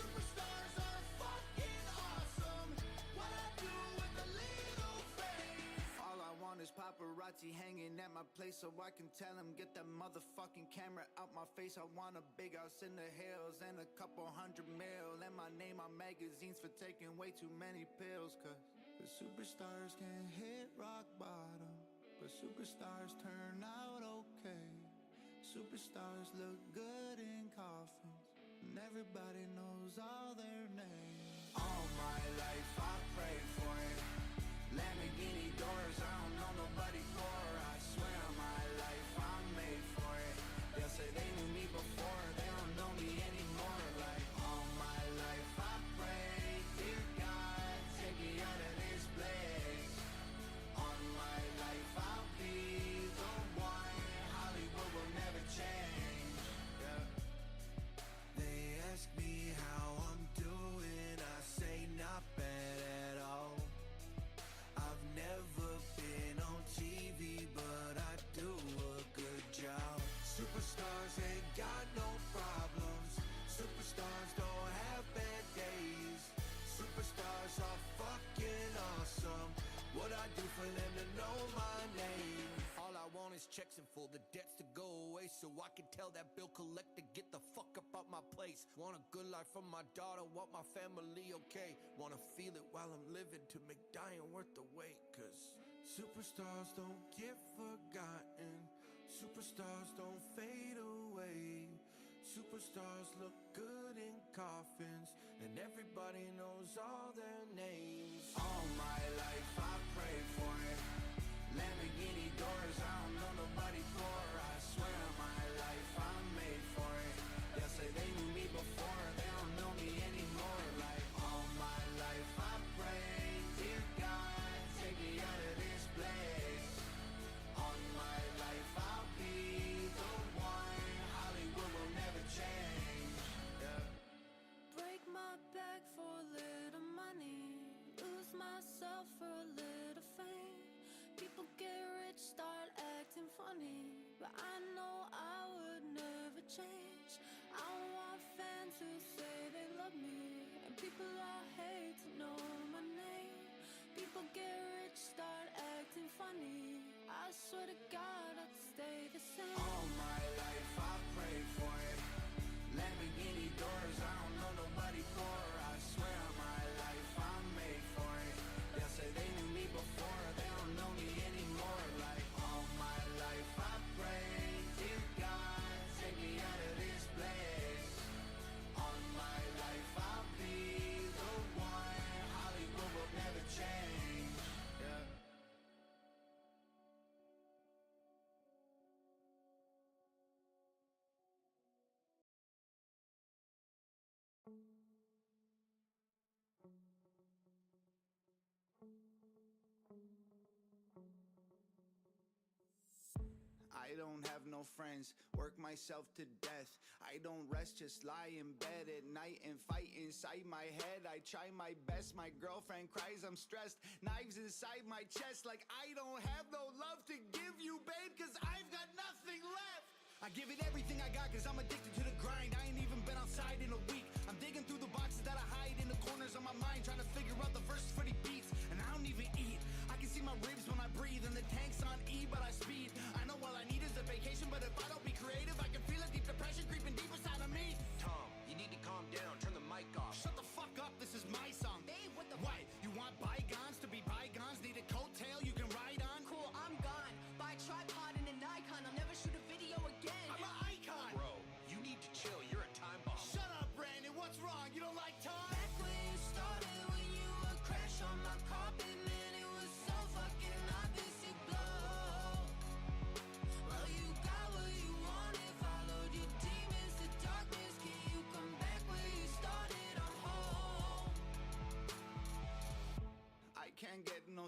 Superstars are fucking awesome. What I do with a little fame. All I want is paparazzi hanging at my place so I can tell them, get that motherfucking camera out my face. I want a big house in the hills and a couple $100 million, and my name on magazines for taking way too many pills. Cause the superstars can hit rock bottom, but superstars turn out okay. Superstars look good in coffins, and everybody knows all their names. All my life I prayed for it. Lamborghini doors, I don't know nobody for. I swear my life I'm made for it. They'll say they knew me before, they don't know me anymore. Like all my life I prayed, dear God, take me out of this place. On my life I'll be the one, Hollywood will never change. Yeah. They ask me how I'm doing, I say not bad at all. I've never been on TV, but I do a good job. Superstars ain't got no problems. Superstars don't have bad days. Superstars are fucking awesome. What I do for them to know my name. All I want is checks in full, the debts to go away, so I can tell that bill collector, get the fuck up out my place. Want a good life for my daughter, want my family okay. Wanna feel it while I'm living to make dying worth the wait. Cause superstars don't get forgotten. Superstars don't fade away. Superstars look good in coffins, and everybody knows all their names. All my life I prayed for it. Lamborghini doors, I don't know nobody for. I swear my life I'm made for it. They'll say they knew me before, they don't know me anymore. Like all my life I prayed, dear God, take me out of this place. On my life I'll be the one, Hollywood will never change. Yeah. Break my back for a little money, lose myself for a little fame. People get rich, start acting funny, but I know I would never change. I want fans who say they love me, and people I hate to know my name. People get rich, start acting funny, I swear to God I'd stay the same. All my life I prayed for it. Lamborghini doors, I don't know nobody for. I swear my life I'm made for it. They'll say they knew me before, they don't know me anymore. Like all my life I prayed, dear God, take me out of this place. On my life I'll be the one, Hollywood will never change. Yeah. I don't have no friends, work myself to death. I don't rest, just lie in bed at night and fight inside my head. I try my best, my girlfriend cries, I'm stressed. Knives inside my chest, like I don't have no love to give you, babe, cause I've got nothing left. I give it everything I got cause I'm addicted to the grind. I ain't even been outside in a week. I'm digging through the boxes that I hide in the corners of my mind, trying to figure out the verses for the beats. And I don't even eat. I can see my ribs when I breathe, and the tank's on E, but I speed. I know all I need is a vacation, but if I don't be creative, I can feel a deep depression creeping deep inside of me. Tom, you need to calm down, turn the mic off. Shut the fuck up, this is my song. Babe, what the What? You want bygones to be bygones? Need a coattail you can ride on? Cool, I'm gone. Buy a tripod and an icon, I'll never shoot a video again. I'm an icon! Bro, you need to chill, you're a time bomb. Shut up, Brandon, what's wrong? You don't like Tom? Back when you started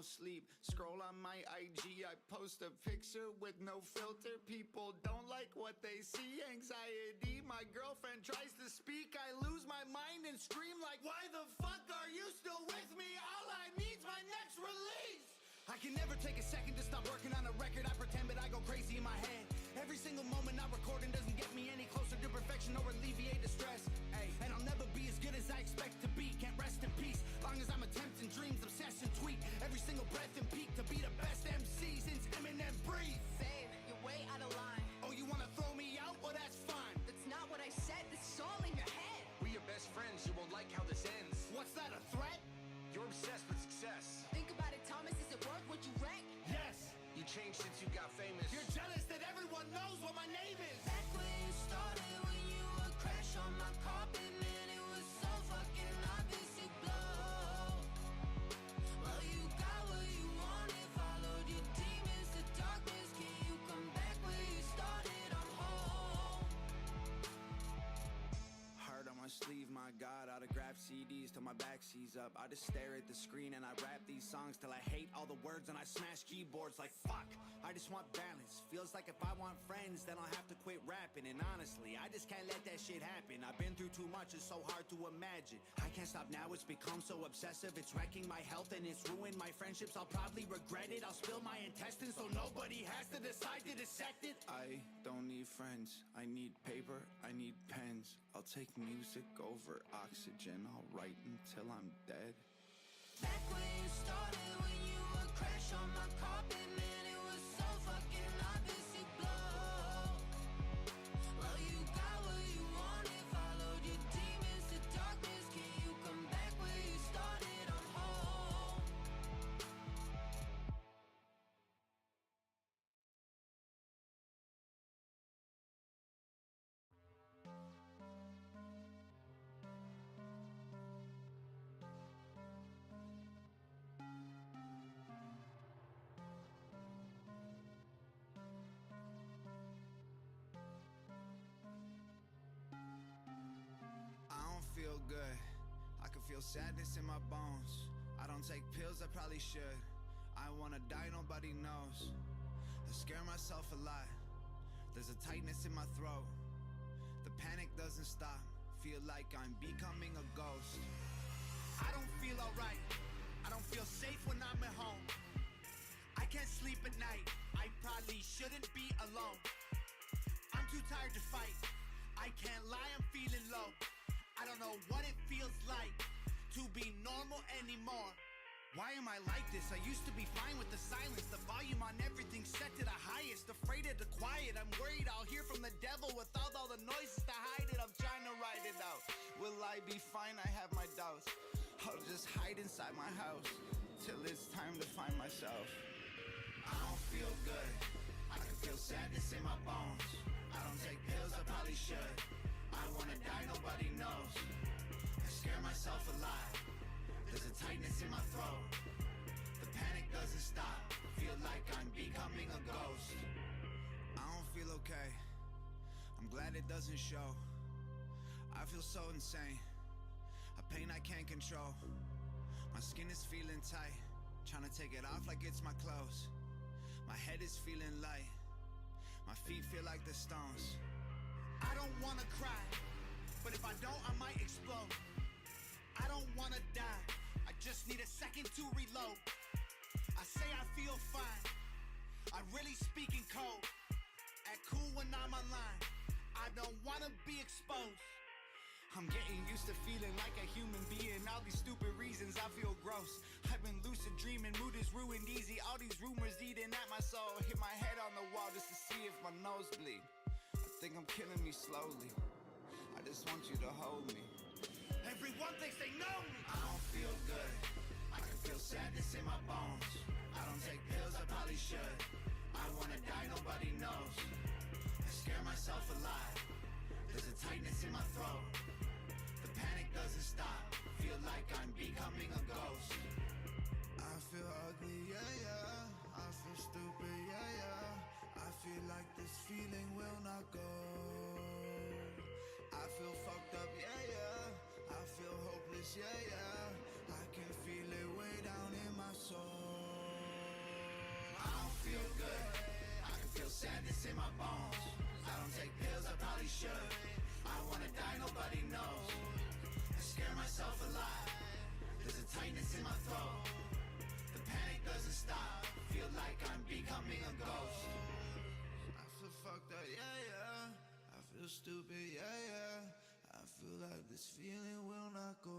no sleep. Scroll on my IG, I post a picture with no filter. People don't like what they see. Anxiety, my girlfriend tries to speak. I lose my mind and scream like, why the fuck are you still with me? All I need's my next release. I can never take a second to stop working on a record. I pretend, but I go crazy in my head. Every single moment I'm recording doesn't get me any closer to perfection or alleviate the stress. Ay, and I'll never be as good as I expect to be. Can't rest in peace, long as I'm attempting dreams, obsession, tweak. Every single breath and peak to be the best MC since Eminem breathed. Babe, you're way out of line. Oh, you wanna throw me out? Well, that's fine. That's not what I said. This is all in your head. We are best friends, you won't like how this ends. What's that, a threat? You're obsessed with success. Think about it, Thomas. Is it worth what you wreck? Yes. You changed since you got famous. You're jealous that everyone knows what my name is. Back when you started, when you would crash on my carpet, man, it was so fucking obvious you blow. Well, you got what you wanted, followed your demons to darkness. Can you come back where you started? I'm home. Heart on my sleeve, my God, autograph CDs till my back sees up. I just stare at the screen and I rap these songs till I hate all the words and I smash keyboards like fuck. I just want balance. Feels like if I want friends, then I'll have to quit rapping. And honestly, I just can't let that shit happen. I've been through too much, it's so hard to imagine. I can't stop now, it's become so obsessive. It's wrecking my health and it's ruined my friendships. I'll probably regret it. I'll spill my intestines so nobody has to decide to dissect it. I don't need friends, I need paper, I need pens. I'll take music over oxygen. I'll write until I'm dead. Back when you started, when you would crash on my carpet, man, it was so fucking obvious you blow. Well, you got what you wanted, followed your demons to darkness. Can you come back where you started? I'm home. I don't feel good. I can feel sadness in my bones. I don't take pills, I probably should. I wanna die, nobody knows. I scare myself a lot. There's a tightness in my throat. The panic doesn't stop. Feel like I'm becoming a ghost. I don't feel alright. I don't feel safe when I'm at home. I can't sleep at night. I probably shouldn't be alone. I'm too tired to fight. I can't lie, I'm feeling low. I don't know what it feels like to be normal anymore. Why am I like this? I used to be fine with the silence, the volume on everything set to the highest. Afraid of the quiet, I'm worried I'll hear from the devil without all the noises to hide it. I'm trying to write it out. Will I be fine? I have my doubts. I'll just hide inside my house till it's time to find myself. I don't feel good. I can feel sadness in my bones. I don't take pills, I probably should. I wanna die, nobody knows. I scare myself a lot. There's a tightness in my throat. The panic doesn't stop. Feel like I'm becoming a ghost. I don't feel okay. I'm glad it doesn't show. I feel so insane. A pain I can't control. My skin is feeling tight. Trying to take it off like it's my clothes. My head is feeling light. My feet feel like the stones. I don't wanna cry, but if I don't, I might explode. I don't wanna die, I just need a second to reload. I say I feel fine, I really speak in code. Act cool when I'm online, I don't wanna be exposed. I'm getting used to feeling like a human being. All these stupid reasons I feel gross. I've been lucid dreaming, mood is ruined easy. All these rumors eating at my soul. Hit my head on the wall just to see if my nose bleed. I think I'm killing me slowly. I just want you to hold me. Everyone thinks they know me. I don't feel good. I can feel sadness in my bones. I don't take pills, I probably should. I wanna die, nobody knows. I scare myself a lot. There's a tightness in my throat. The panic doesn't stop. Feel like I'm becoming a ghost. I feel ugly, yeah, yeah. I feel stupid, yeah, yeah. I feel like this feeling will not go. I feel fucked up, yeah, yeah. I feel hopeless, yeah, yeah. I can feel it way down in my soul. feel good. I can feel sadness in my bones. I don't take pills, I probably should. I don't wanna die, nobody knows. I scare myself a lot. There's a tightness in my throat. The panic doesn't stop. Feel like I'm becoming a ghost. I feel fucked up, yeah, yeah. I feel stupid, yeah, yeah. I feel like this feeling will not go.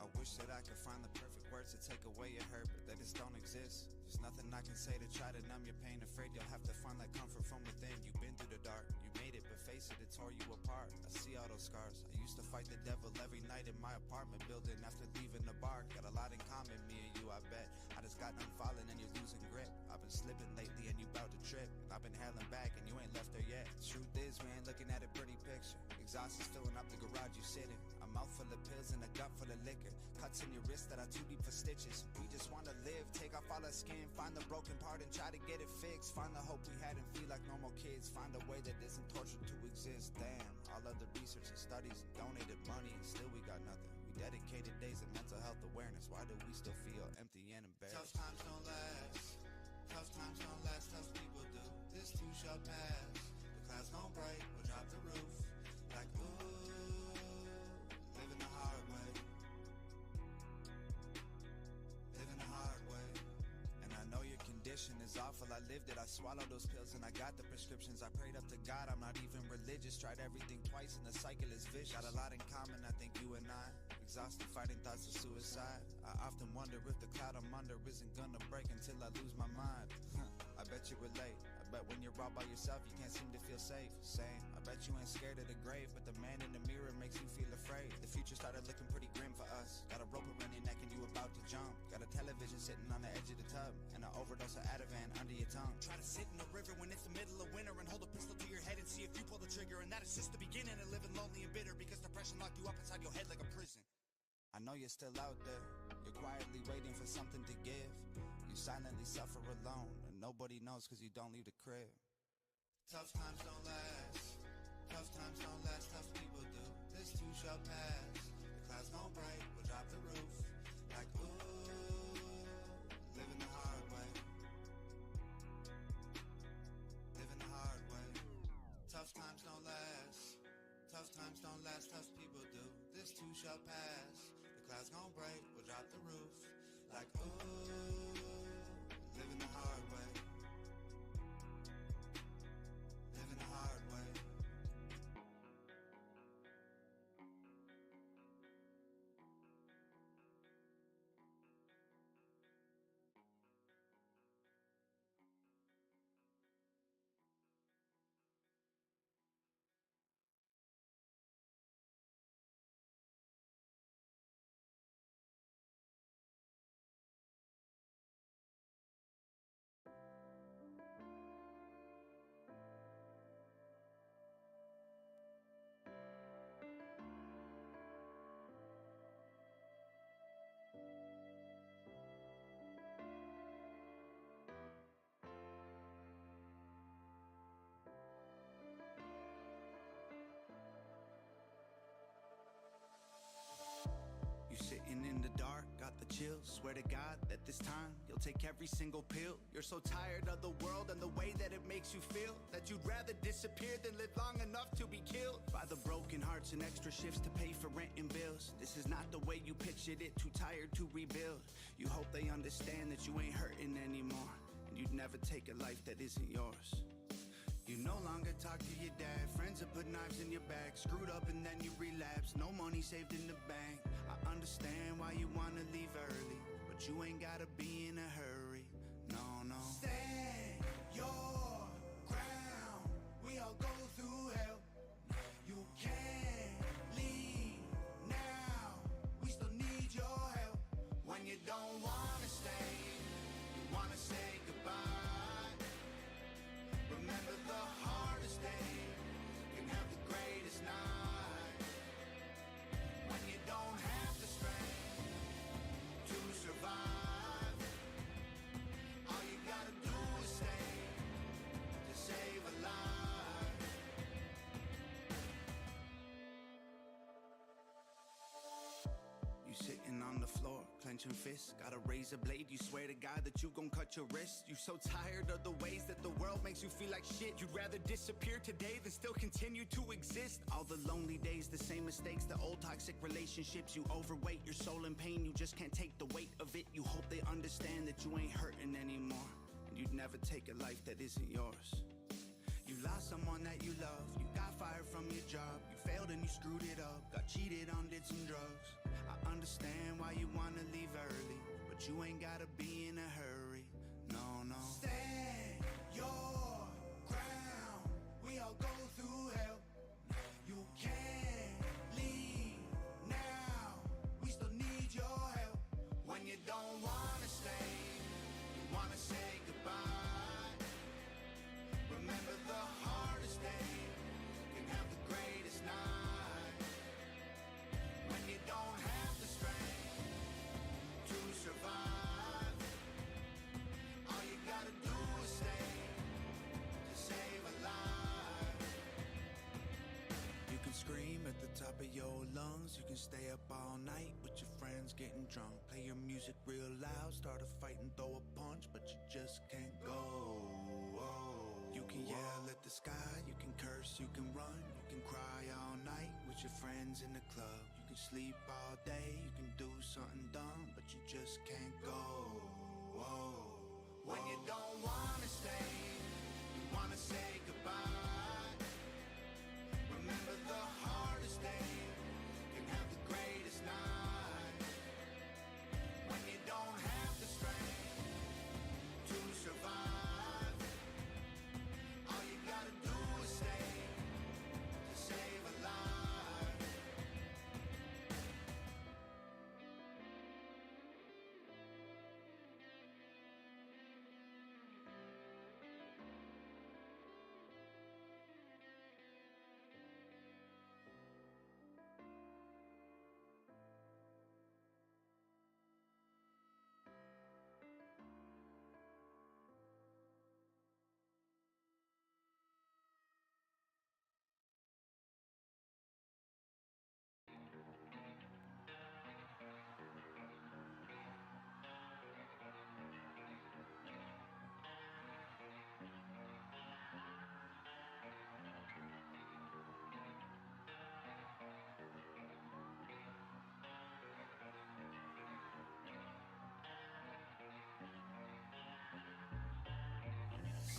I wish that I could find the perfect words to take away your hurt, but they just don't exist. There's nothing I can say to try to numb your pain. Afraid you'll have to find that comfort from within. You've been through the dark, you made it, but face it, it tore you apart. I see all those scars. I used to fight the devil every night in my apartment building after leaving the bar. Got a lot in common, me and you, I bet. I just got done falling and you're losing grip. I've been slipping lately and you bout to trip. I've been hailing back and you ain't left there yet. Truth is, we ain't looking at a pretty picture. Exhaust is filling up the garage you sit in. A mouth full of pills and a gut full of liquor. Cuts in your wrist that are too deep for stitches. We just wanna live, take off all our skin, find the broken part and try to get it fixed. Find the hope we had and feel like normal kids. Find a way that isn't torture to exist. Damn, all of the research and studies and donated money and still we got nothing. We dedicated days of mental health awareness. Why do we still feel empty and embarrassed? Tough times don't last. Tough times don't last. Tough people do. This too shall pass. The clouds gon' break, we'll drop the roof. Like ooh, living the hard way. Living the hard way. And I know your condition is awful. I lived it, I swallowed those pills and I got the prescriptions. I prayed up to God, I'm not even religious. Tried everything twice and the cycle is vicious. Got a lot in common, I think you and I. Exhausted fighting thoughts of suicide. I often wonder if the cloud I'm under isn't gonna break until I lose my mind. I bet you relate. I bet when you're all by yourself you can't seem to feel safe. Same, I bet you ain't scared of the grave, but the man in the mirror makes you feel afraid. The future started looking pretty grim for us. Got a rope around your neck and you about to jump. Got a television sitting on the edge of the tub and an overdose of Ativan under your tongue. Try to sit in the river when it's the middle of winter and hold a pistol to your head and see if you pull the trigger. And that is just the beginning of living lonely and bitter because depression locked you up inside your head like a prison. I know you're still out there. You're quietly waiting for something to give. You silently suffer alone and nobody knows cause you don't leave the crib. Tough times don't last. Tough times don't last. Tough people do. This too shall pass. The clouds gon' break, we'll drop the roof. Like ooh, living the hard way. Living the hard way. Tough times don't last. Tough times don't last. Tough people do. This too shall pass. The clouds gon' break, we'll drop the roof. Like ooh, living the hard way. Living the hard way. You sitting in the dark, got the chills. Swear to God that this time you'll take every single pill. You're so tired of the world and the way that it makes you feel that you'd rather disappear than live long enough to be killed by the broken hearts and extra shifts to pay for rent and bills. This is not the way you pictured it, too tired to rebuild. You hope they understand that you ain't hurting anymore, and you'd never take a life that isn't yours. You no longer talk to your dad. Friends have put knives in your back. Screwed up and then you relapse. No money saved in the bank. I understand why you wanna leave early, but you ain't gotta be in a hurry. No, no. Stand your ground. We all go through hell. You can't leave now. We still need your help. When you don't clenching fists. Got a razor blade, you swear to God that you gon' cut your wrist. You so tired of the ways that the world makes you feel like shit. You'd rather disappear today than still continue to exist. All the lonely days, the same mistakes, the old toxic relationships. You overweight, your soul in pain, you just can't take the weight of it. You hope they understand that you ain't hurting anymore, and you'd never take a life that isn't yours. You lost someone that you love, you got fired from your job, you failed and you screwed it up, got cheated on, did some drugs. I understand why you wanna leave early, but you ain't gotta be in a hurry. No, no. Stand your ground. We all go through hell. You can't leave now. We still need your help. When you don't wanna stay, you wanna say goodbye. Remember the hardest day can have the greatest night. When you don't have the strength to survive, all you gotta do is stay to save a life. You can scream at the top of your lungs, you can stay up all night with your friends getting drunk. Play your music real loud, start a fight and throw a punch, but you just can't go. You can yell at the sky, you can curse, you can run, you can cry all night with your friends in the club. You can sleep all day, you can do something dumb, but you just can't go. When you don't wanna stay, you wanna say goodbye. Remember the hardest day can have the greatest night. When you don't have the strength to survive, all you gotta do is stay to save a life.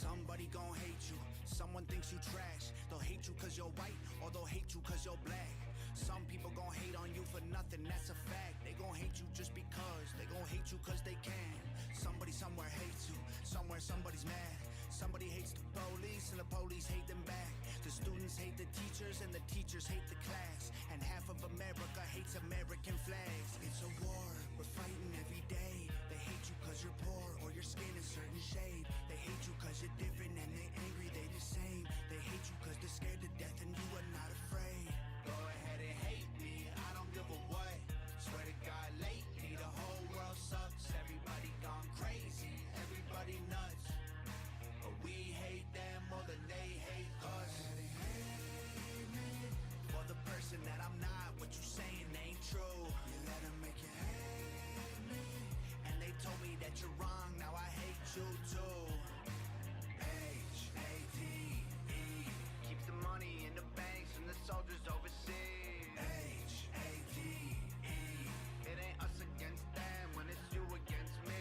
Somebody gon' hate you, someone thinks you trash. They'll hate you cause you're white, or they'll hate you cause you're black. Some people gon' hate on you for nothing, that's a fact. They gon' hate you just because, they gon' hate you cause they can. Somebody somewhere hates you, somewhere somebody's mad. Somebody hates the police and the police hate them back. The students hate the teachers and the teachers hate the class. And half of America hates American flags. It's a war, we're fighting every day. They hate you cause you're poor or your skin is certain shade. They hate you cause you're different and they angry, they the same. They hate you cause they're scared to death and you are not afraid. Go ahead and hate me, I don't give a what. Swear to God lately the whole world sucks. Everybody gone crazy, everybody nuts. But we hate them more than they hate us. For the person that I'm not, what you saying ain't true. You let them make you hate me, and they told me that you're wrong, now I hate you too. H-A-T-E keeps the money in the banks and the soldiers overseas. H-A-T-E it ain't us against them when it's you against me.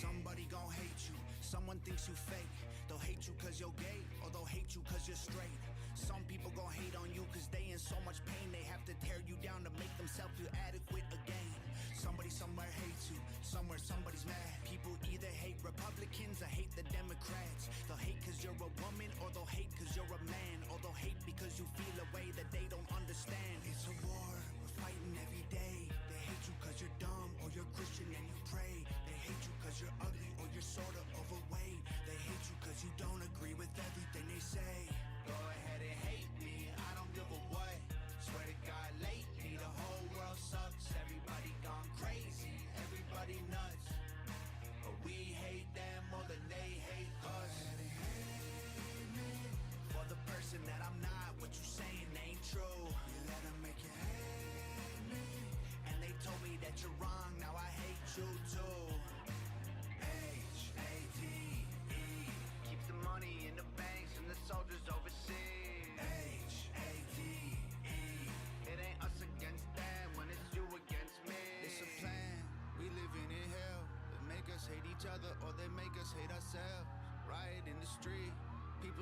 Somebody gon' hate you, someone thinks you fake. They'll hate you cause you're gay, or they'll hate you cause you're straight. Some people gon' hate on you cause they in so much pain. They have to tear you down to make themselves feel adequate again. Somebody somewhere hates you, somewhere somebody's mad. People either hate Republicans or hate the Democrats. They'll hate cause you're a woman, or they'll hate cause you're a man. Or they'll hate because you feel a way that they don't understand. It's a war, we're fighting every day. They hate you cause you're dumb, or you're Christian and you pray. They hate you cause you're ugly, or you're sorta overweight. They hate you cause you don't agree with everything they say. Go ahead and hate me, I don't give a what. Swear to God lately the whole world sucks. Everybody gone crazy, everybody nuts. But we hate them more than they hate us. For the person that I'm not, what you saying ain't true. You let them make you hate me, and they told me that you're wrong, now I hate you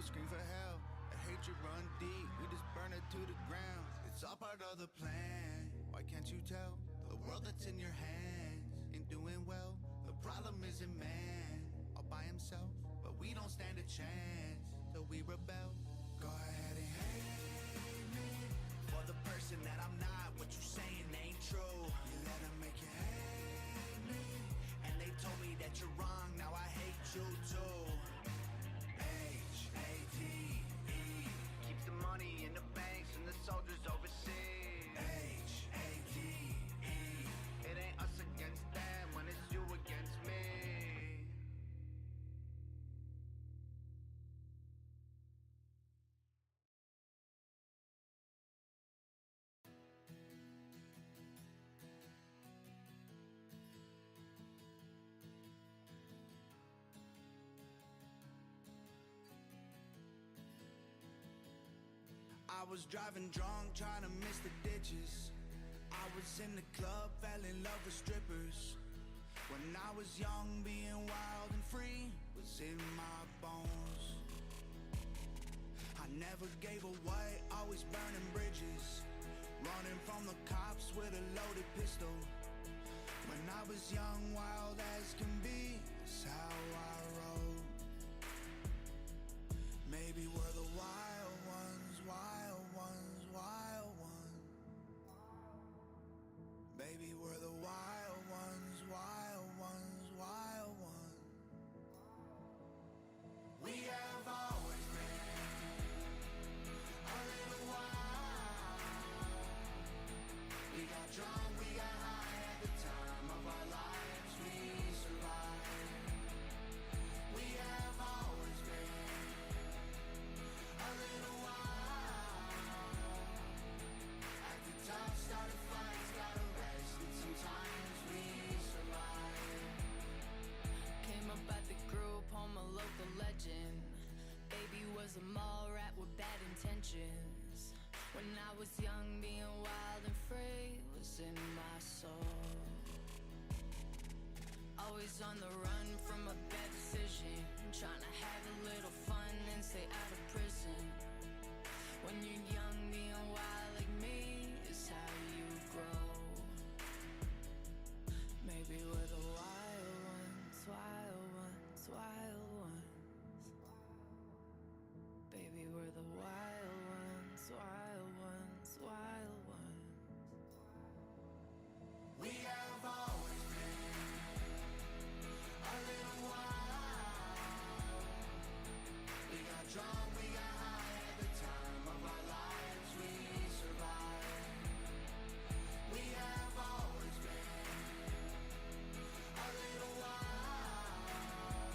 People scream for help. A hatred run deep. We just burn it to the ground. It's all part of the plan. Why can't you tell? The world that's in your hands ain't doing well. The problem isn't man all by himself, but we don't stand a chance, so we rebel. Go ahead and hate me For the person that I'm not, what you saying ain't true. You let them make you hate me. And they told me that you're wrong, now I hate you too. H-A-T-E. Keeps the money in the banks and the soldiers overseas. H-A-T-E. It ain't us against them when it's you against me. I was driving drunk, trying to miss the ditches. I was in the club, fell in love with strippers. When I was young, being wild and free was in my bones. I never gave a what, always burning bridges. Running from the cops with a loaded pistol. When I was young, wild as can be, that's how I rode. Maybe we're the wild ones, wild ones, wild ones. Baby, we're the wild ones, wild ones, wild ones. We have always been a little wild. We got drunk, we got high at the time of our lives. We survived. We have always been a little wild. Acted tough, started fights, got arrested. Sometimes we survive. Came up at the group, home a local legend. Baby was a mall rat with bad intentions. When I was young, being wild and free was in my soul. Always on the run from a bad decision, trying to have a little fun and stay out of prison. When you're young, being wild like me is how you grow. Maybe we're the wild ones, wild ones, wild ones. Baby, we're the wild ones, wild ones, wild ones. We have always been a little wild. We got drunk, we got high at the time of our lives. We survived. We have always been a little wild.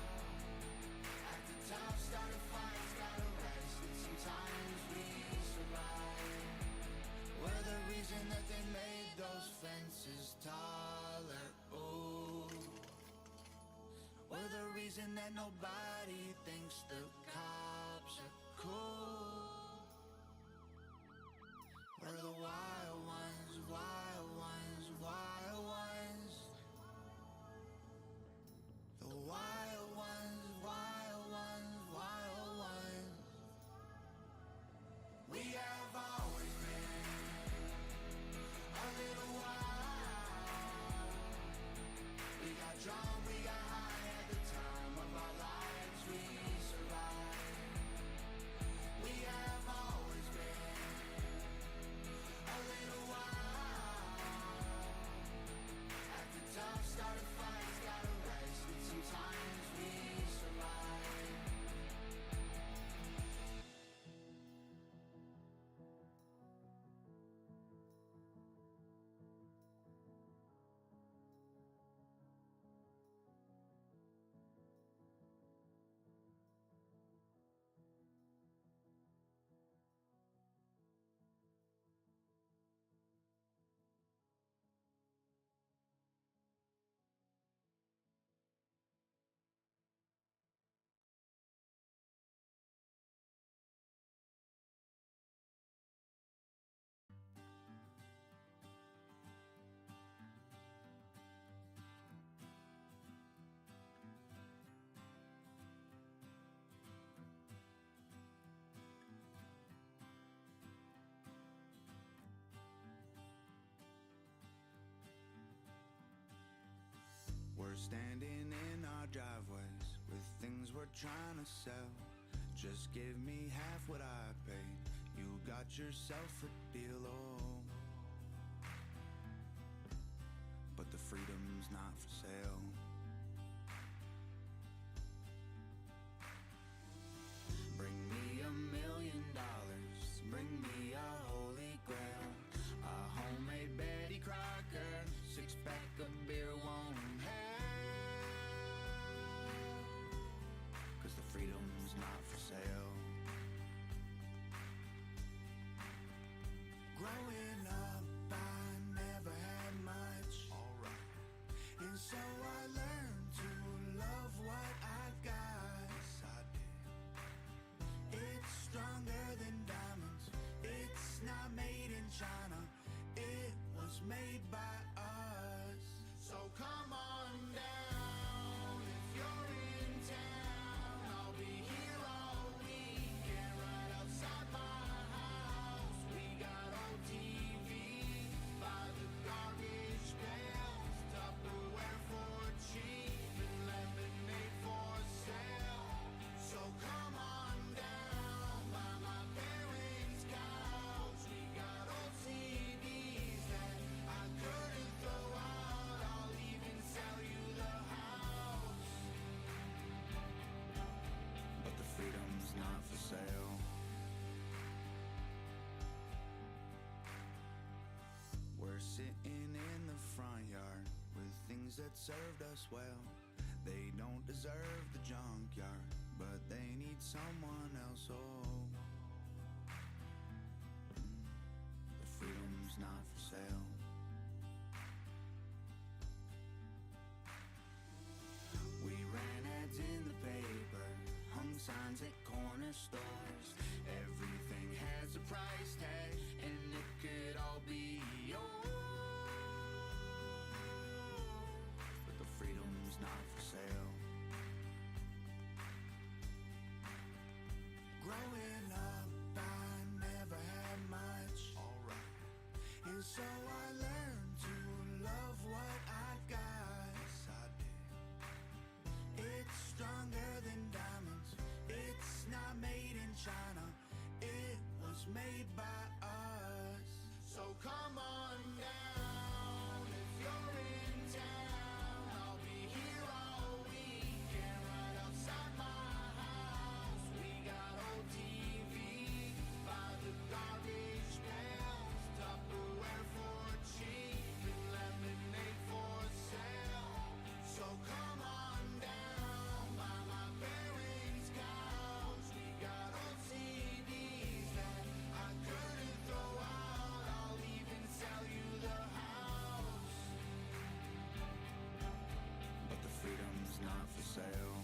Acted tough, started fights, got arrested. Sometimes we survive. We're the reason that they made those fences taller. Ooh. We're the reason that nobody thinks the cops are cool. We're the wild ones, wild ones, wild ones. The wild ones, wild ones, wild ones. We have always been a little wild. We got drunk, we got high at the time of our lives. We survived. We have always been a little trying to sell. Just give me half what I paid. You got yourself a deal, oh. But the freedom's not for sale. Bring me $1 million, bring me a holy grail, a homemade Betty Crocker, 6-pack of beer won't help, 'cause the freedom's not for sale. Growing up, I never had much, alright, and so I learned to love what I got. Yes, I did. It's stronger than diamonds. It's not made in China. It was made by us. So come on down if you're in town. I'll be here all weekend right outside my house. We got old TV by the garbage pails, Tupperware for cheap and lemonade for sale. So come on down by my parents' couch. We got old CDs that I couldn't throw out. I'll even sell you the house. But the freedom's not for sale. We're sitting in the front yard with things that served us well. They don't deserve the junkyard, but they need someone else, oh. The freedom's not for sale. We ran ads in the paper, hung signs at corner stores. Everything has a price tag, and it could all be yours. But the freedom's not for sale. Growing up, I never had much, alright, and so I learned to love what I got. Yes, I did. It's stronger than diamonds. It's not made in China. It was made by us. So come on down if you're in town. I'll be here all weekend right outside my house. We got old TV by the garbage pails, Tupperware for cheap and lemonade for sale. So come on down by my parents' couch. We got old CDs that I couldn't throw out. I'll even sell you the house. But the freedom's not for sale.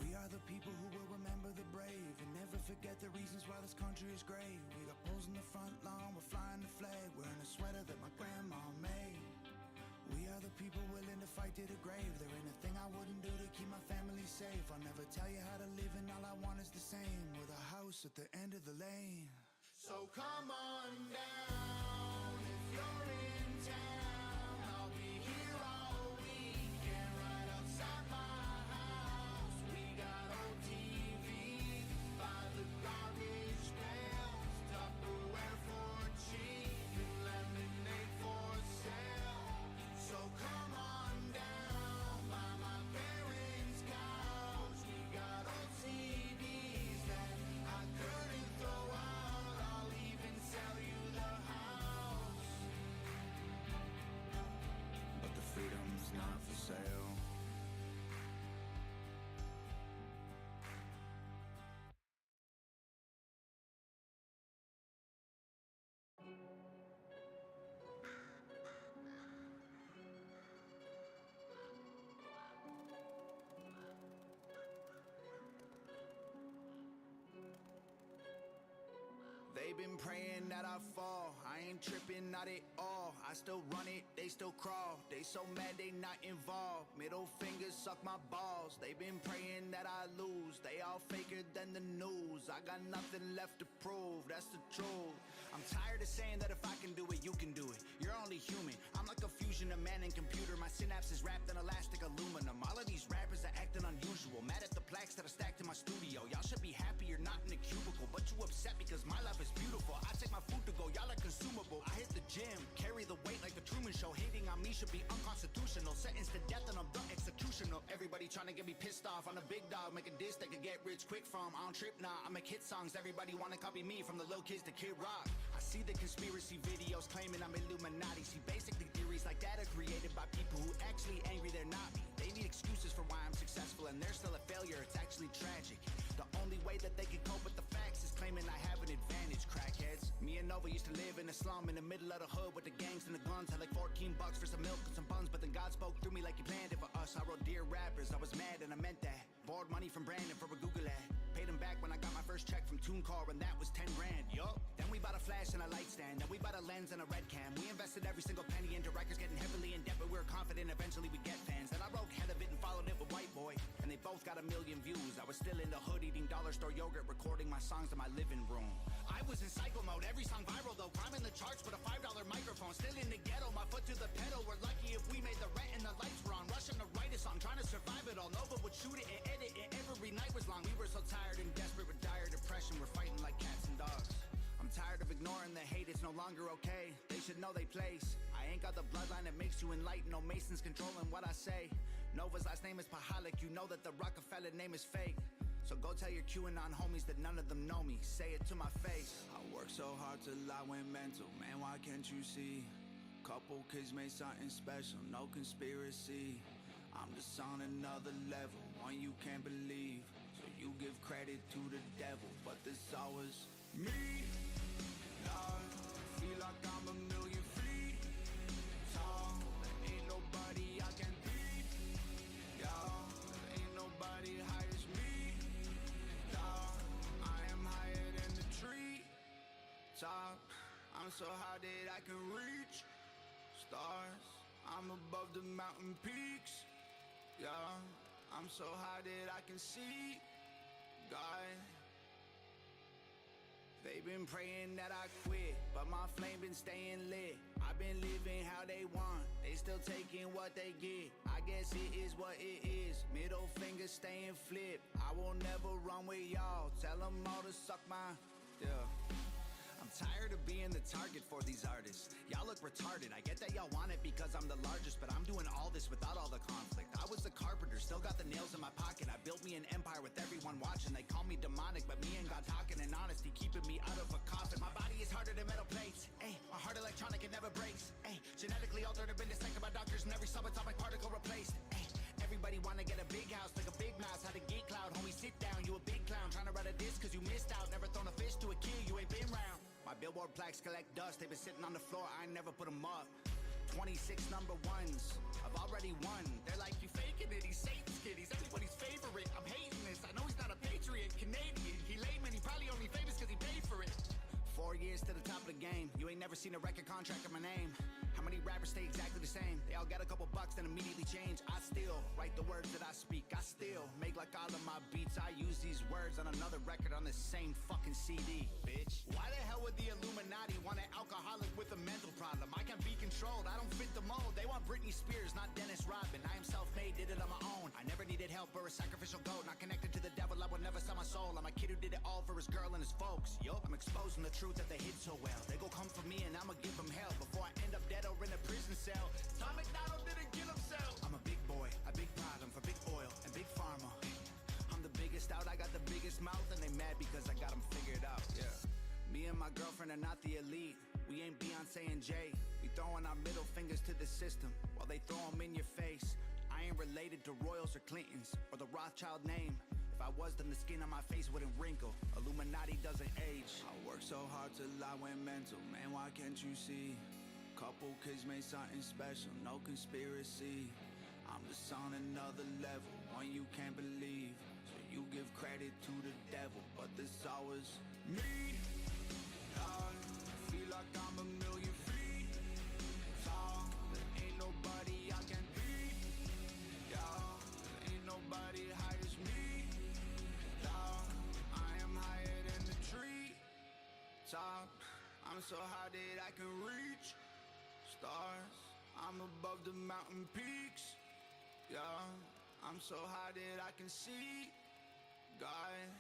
We are the people who will remember the brave and never forget the reasons why this country is great. We got poles in the front lawn, we're flying the flag, wearing a sweater that my grandma made. We are the people willing to fight to the grave. There ain't a thing I wouldn't do to keep my family safe. I'll never tell you how to live, and all I want is the same, with a house at the end of the lane. So come on down if you're in town. I'll be here all weekend right outside my house. We got old TV by the garbage pails, Tupperware for cheap and lemonade for sale. So come on down by my parents' couch. We got old CDs that I couldn't throw out. I'll even sell you the house. But the freedom's not for sale. They've been praying that I fall. I ain't tripping, not at all. I still run it, they still crawl. They so mad they not involved. Middle fingers suck my balls. They've been praying that I lose. They all faker than the news. I got nothing left to prove, that's the truth. I'm tired of saying that if I can do it, you can do it. You're only human. I'm like a fusion of man and computer. My synapses wrapped in sentenced to death and I'm the executioner. Everybody trying to get me pissed off. I'm a big dog, make a diss they could get rich quick from. I don't trip, nah, I make hit songs. Everybody wanna copy me, from the little kids to Kid Rock. I see the conspiracy videos claiming I'm Illuminati. See, basically theories like that are created by people who actually angry they're not me. They need excuses for why I'm successful and they're still a failure. It's actually tragic. The only way that they can cope with the facts is claiming I have an advantage, crackheads. Me and Nova used to live in a slum in the middle of the hood with the gangs and the guns. Had like $14 for some milk and some buns, but then God spoke through me like he planned it for us. I wrote Dear Rappers, I was mad and I meant that. Borrowed money from Brandon for a Google ad. Paid him back when I got my first check from TuneCar, and that was 10 grand, yup. Then we bought a flash and a light stand. Then we bought a lens and a red cam. We invested every single penny into records, getting heavily in debt, but we were confident eventually we'd get fans. Then I wrote Head of It and followed it with White Boy, and they both got 1 million views. I was still in the hood eating dollar store yogurt, recording my songs in my living room. I was in psycho mode, every song viral though, climbing the charts with a $5 microphone. Still in the ghetto, my foot to the pedal. We're lucky if we made the rent and the lights were on. Rushing to write a song, trying to survive it all. Nova would shoot it and edit it, every night was long. We were so tired and desperate with dire depression. We're fighting like cats and dogs. I'm tired of ignoring the hate, it's no longer okay. They should know they place. I ain't got the bloodline that makes you enlightened. No Masons controlling what I say. Nova's last name is Pahalik. You know that the Rockefeller name is fake. So go tell your QAnon homies that none of them know me. Say it to my face. I work so hard till I went mental. Man, why can't you see? Couple kids made something special, no conspiracy. I'm just on another level, one you can't believe. So you give credit to the devil, but this always me. Lord, feel like I'm 1,000,000 feet tall. There ain't nobody I can beat, y'all. There ain't nobody high as me, dawg. I am higher than the tree top. I'm so high that I can reach stars. I'm above the mountain peaks, yeah. I'm so high that I can see God. They been praying that I quit, but my flame been staying lit. I've been living how they want, they still taking what they get. I guess it is what it is, middle finger staying flipped. I will never run with y'all, tell them all to suck my, yeah. I'm tired of being the target for these artists. Y'all look retarded. I get that y'all want it because I'm the largest, but I'm doing all this without all the conflict. I was a carpenter, still got the nails in my pocket. I built me an empire with everyone watching. They call me demonic, but me and God talking in honesty, keeping me out of a coffin. My body is harder than metal plates. Ay, my heart electronic, it never breaks. Ay, genetically altered, I've been dissected by doctors and every subatomic particle replaced. Ay, everybody wanna get a big house, like a big mouse. Had a geek cloud, homie, sit down. You a big clown, trying to write a disc cause you missed out. Never thrown a fish to a kid, you ain't been round. My billboard plaques collect dust, they've been sitting on the floor, I ain't never put them up. 26 number ones, I've already won. They're like, you faking it, he's Satan's kid, he's everybody's favorite. I'm hating this, I know he's not a patriot, Canadian. He layman, he probably only famous cause he paid for it. 4 years to the top of the game, you ain't never seen a record contract of my name. How many rappers stay exactly the same? They all get a couple bucks then immediately change. I still write the words that I speak, I still make like all of my beats. I use these words on another record on the same fucking CD, bitch. Why the hell would the Illuminati want an alcoholic with a mental problem? I can't be controlled, I don't fit the mold. They want Britney Spears, not Dennis Rodman. I am self-made, did it on my own. I never needed help or a sacrificial goat. Not connected to the devil, I would never sell my soul. I'm a kid who did it all for his girl and his folks. Yup, I'm exposing the truth that they hid so well. They gon' come for me and I'ma give them hell before I end up dead or in a prison cell. Tom McDonald didn't kill himself. I'm a big boy, a big problem for big oil and big pharma. I'm the biggest out, I got the biggest mouth, and they mad because I got them figured out, yeah. Me and my girlfriend are not the elite. We ain't Beyonce and Jay. We throwing our middle fingers to the system while they throw them in your face. I ain't related to Royals or Clintons or the Rothschild name. If I was, then the skin on my face wouldn't wrinkle. Illuminati doesn't age. I worked so hard till I went mental. Man, why can't you see? Couple kids made something special, no conspiracy. I'm just on another level, one you can't believe. So you give credit to the devil, but this always me. I feel like I'm 1,000,000 feet tall. There ain't nobody I can beat, y'all. There ain't nobody high as me, dawg. I am higher than the tree top. I'm so high that I can reach stars. I'm above the mountain peaks, yeah. I'm so high that I can see God.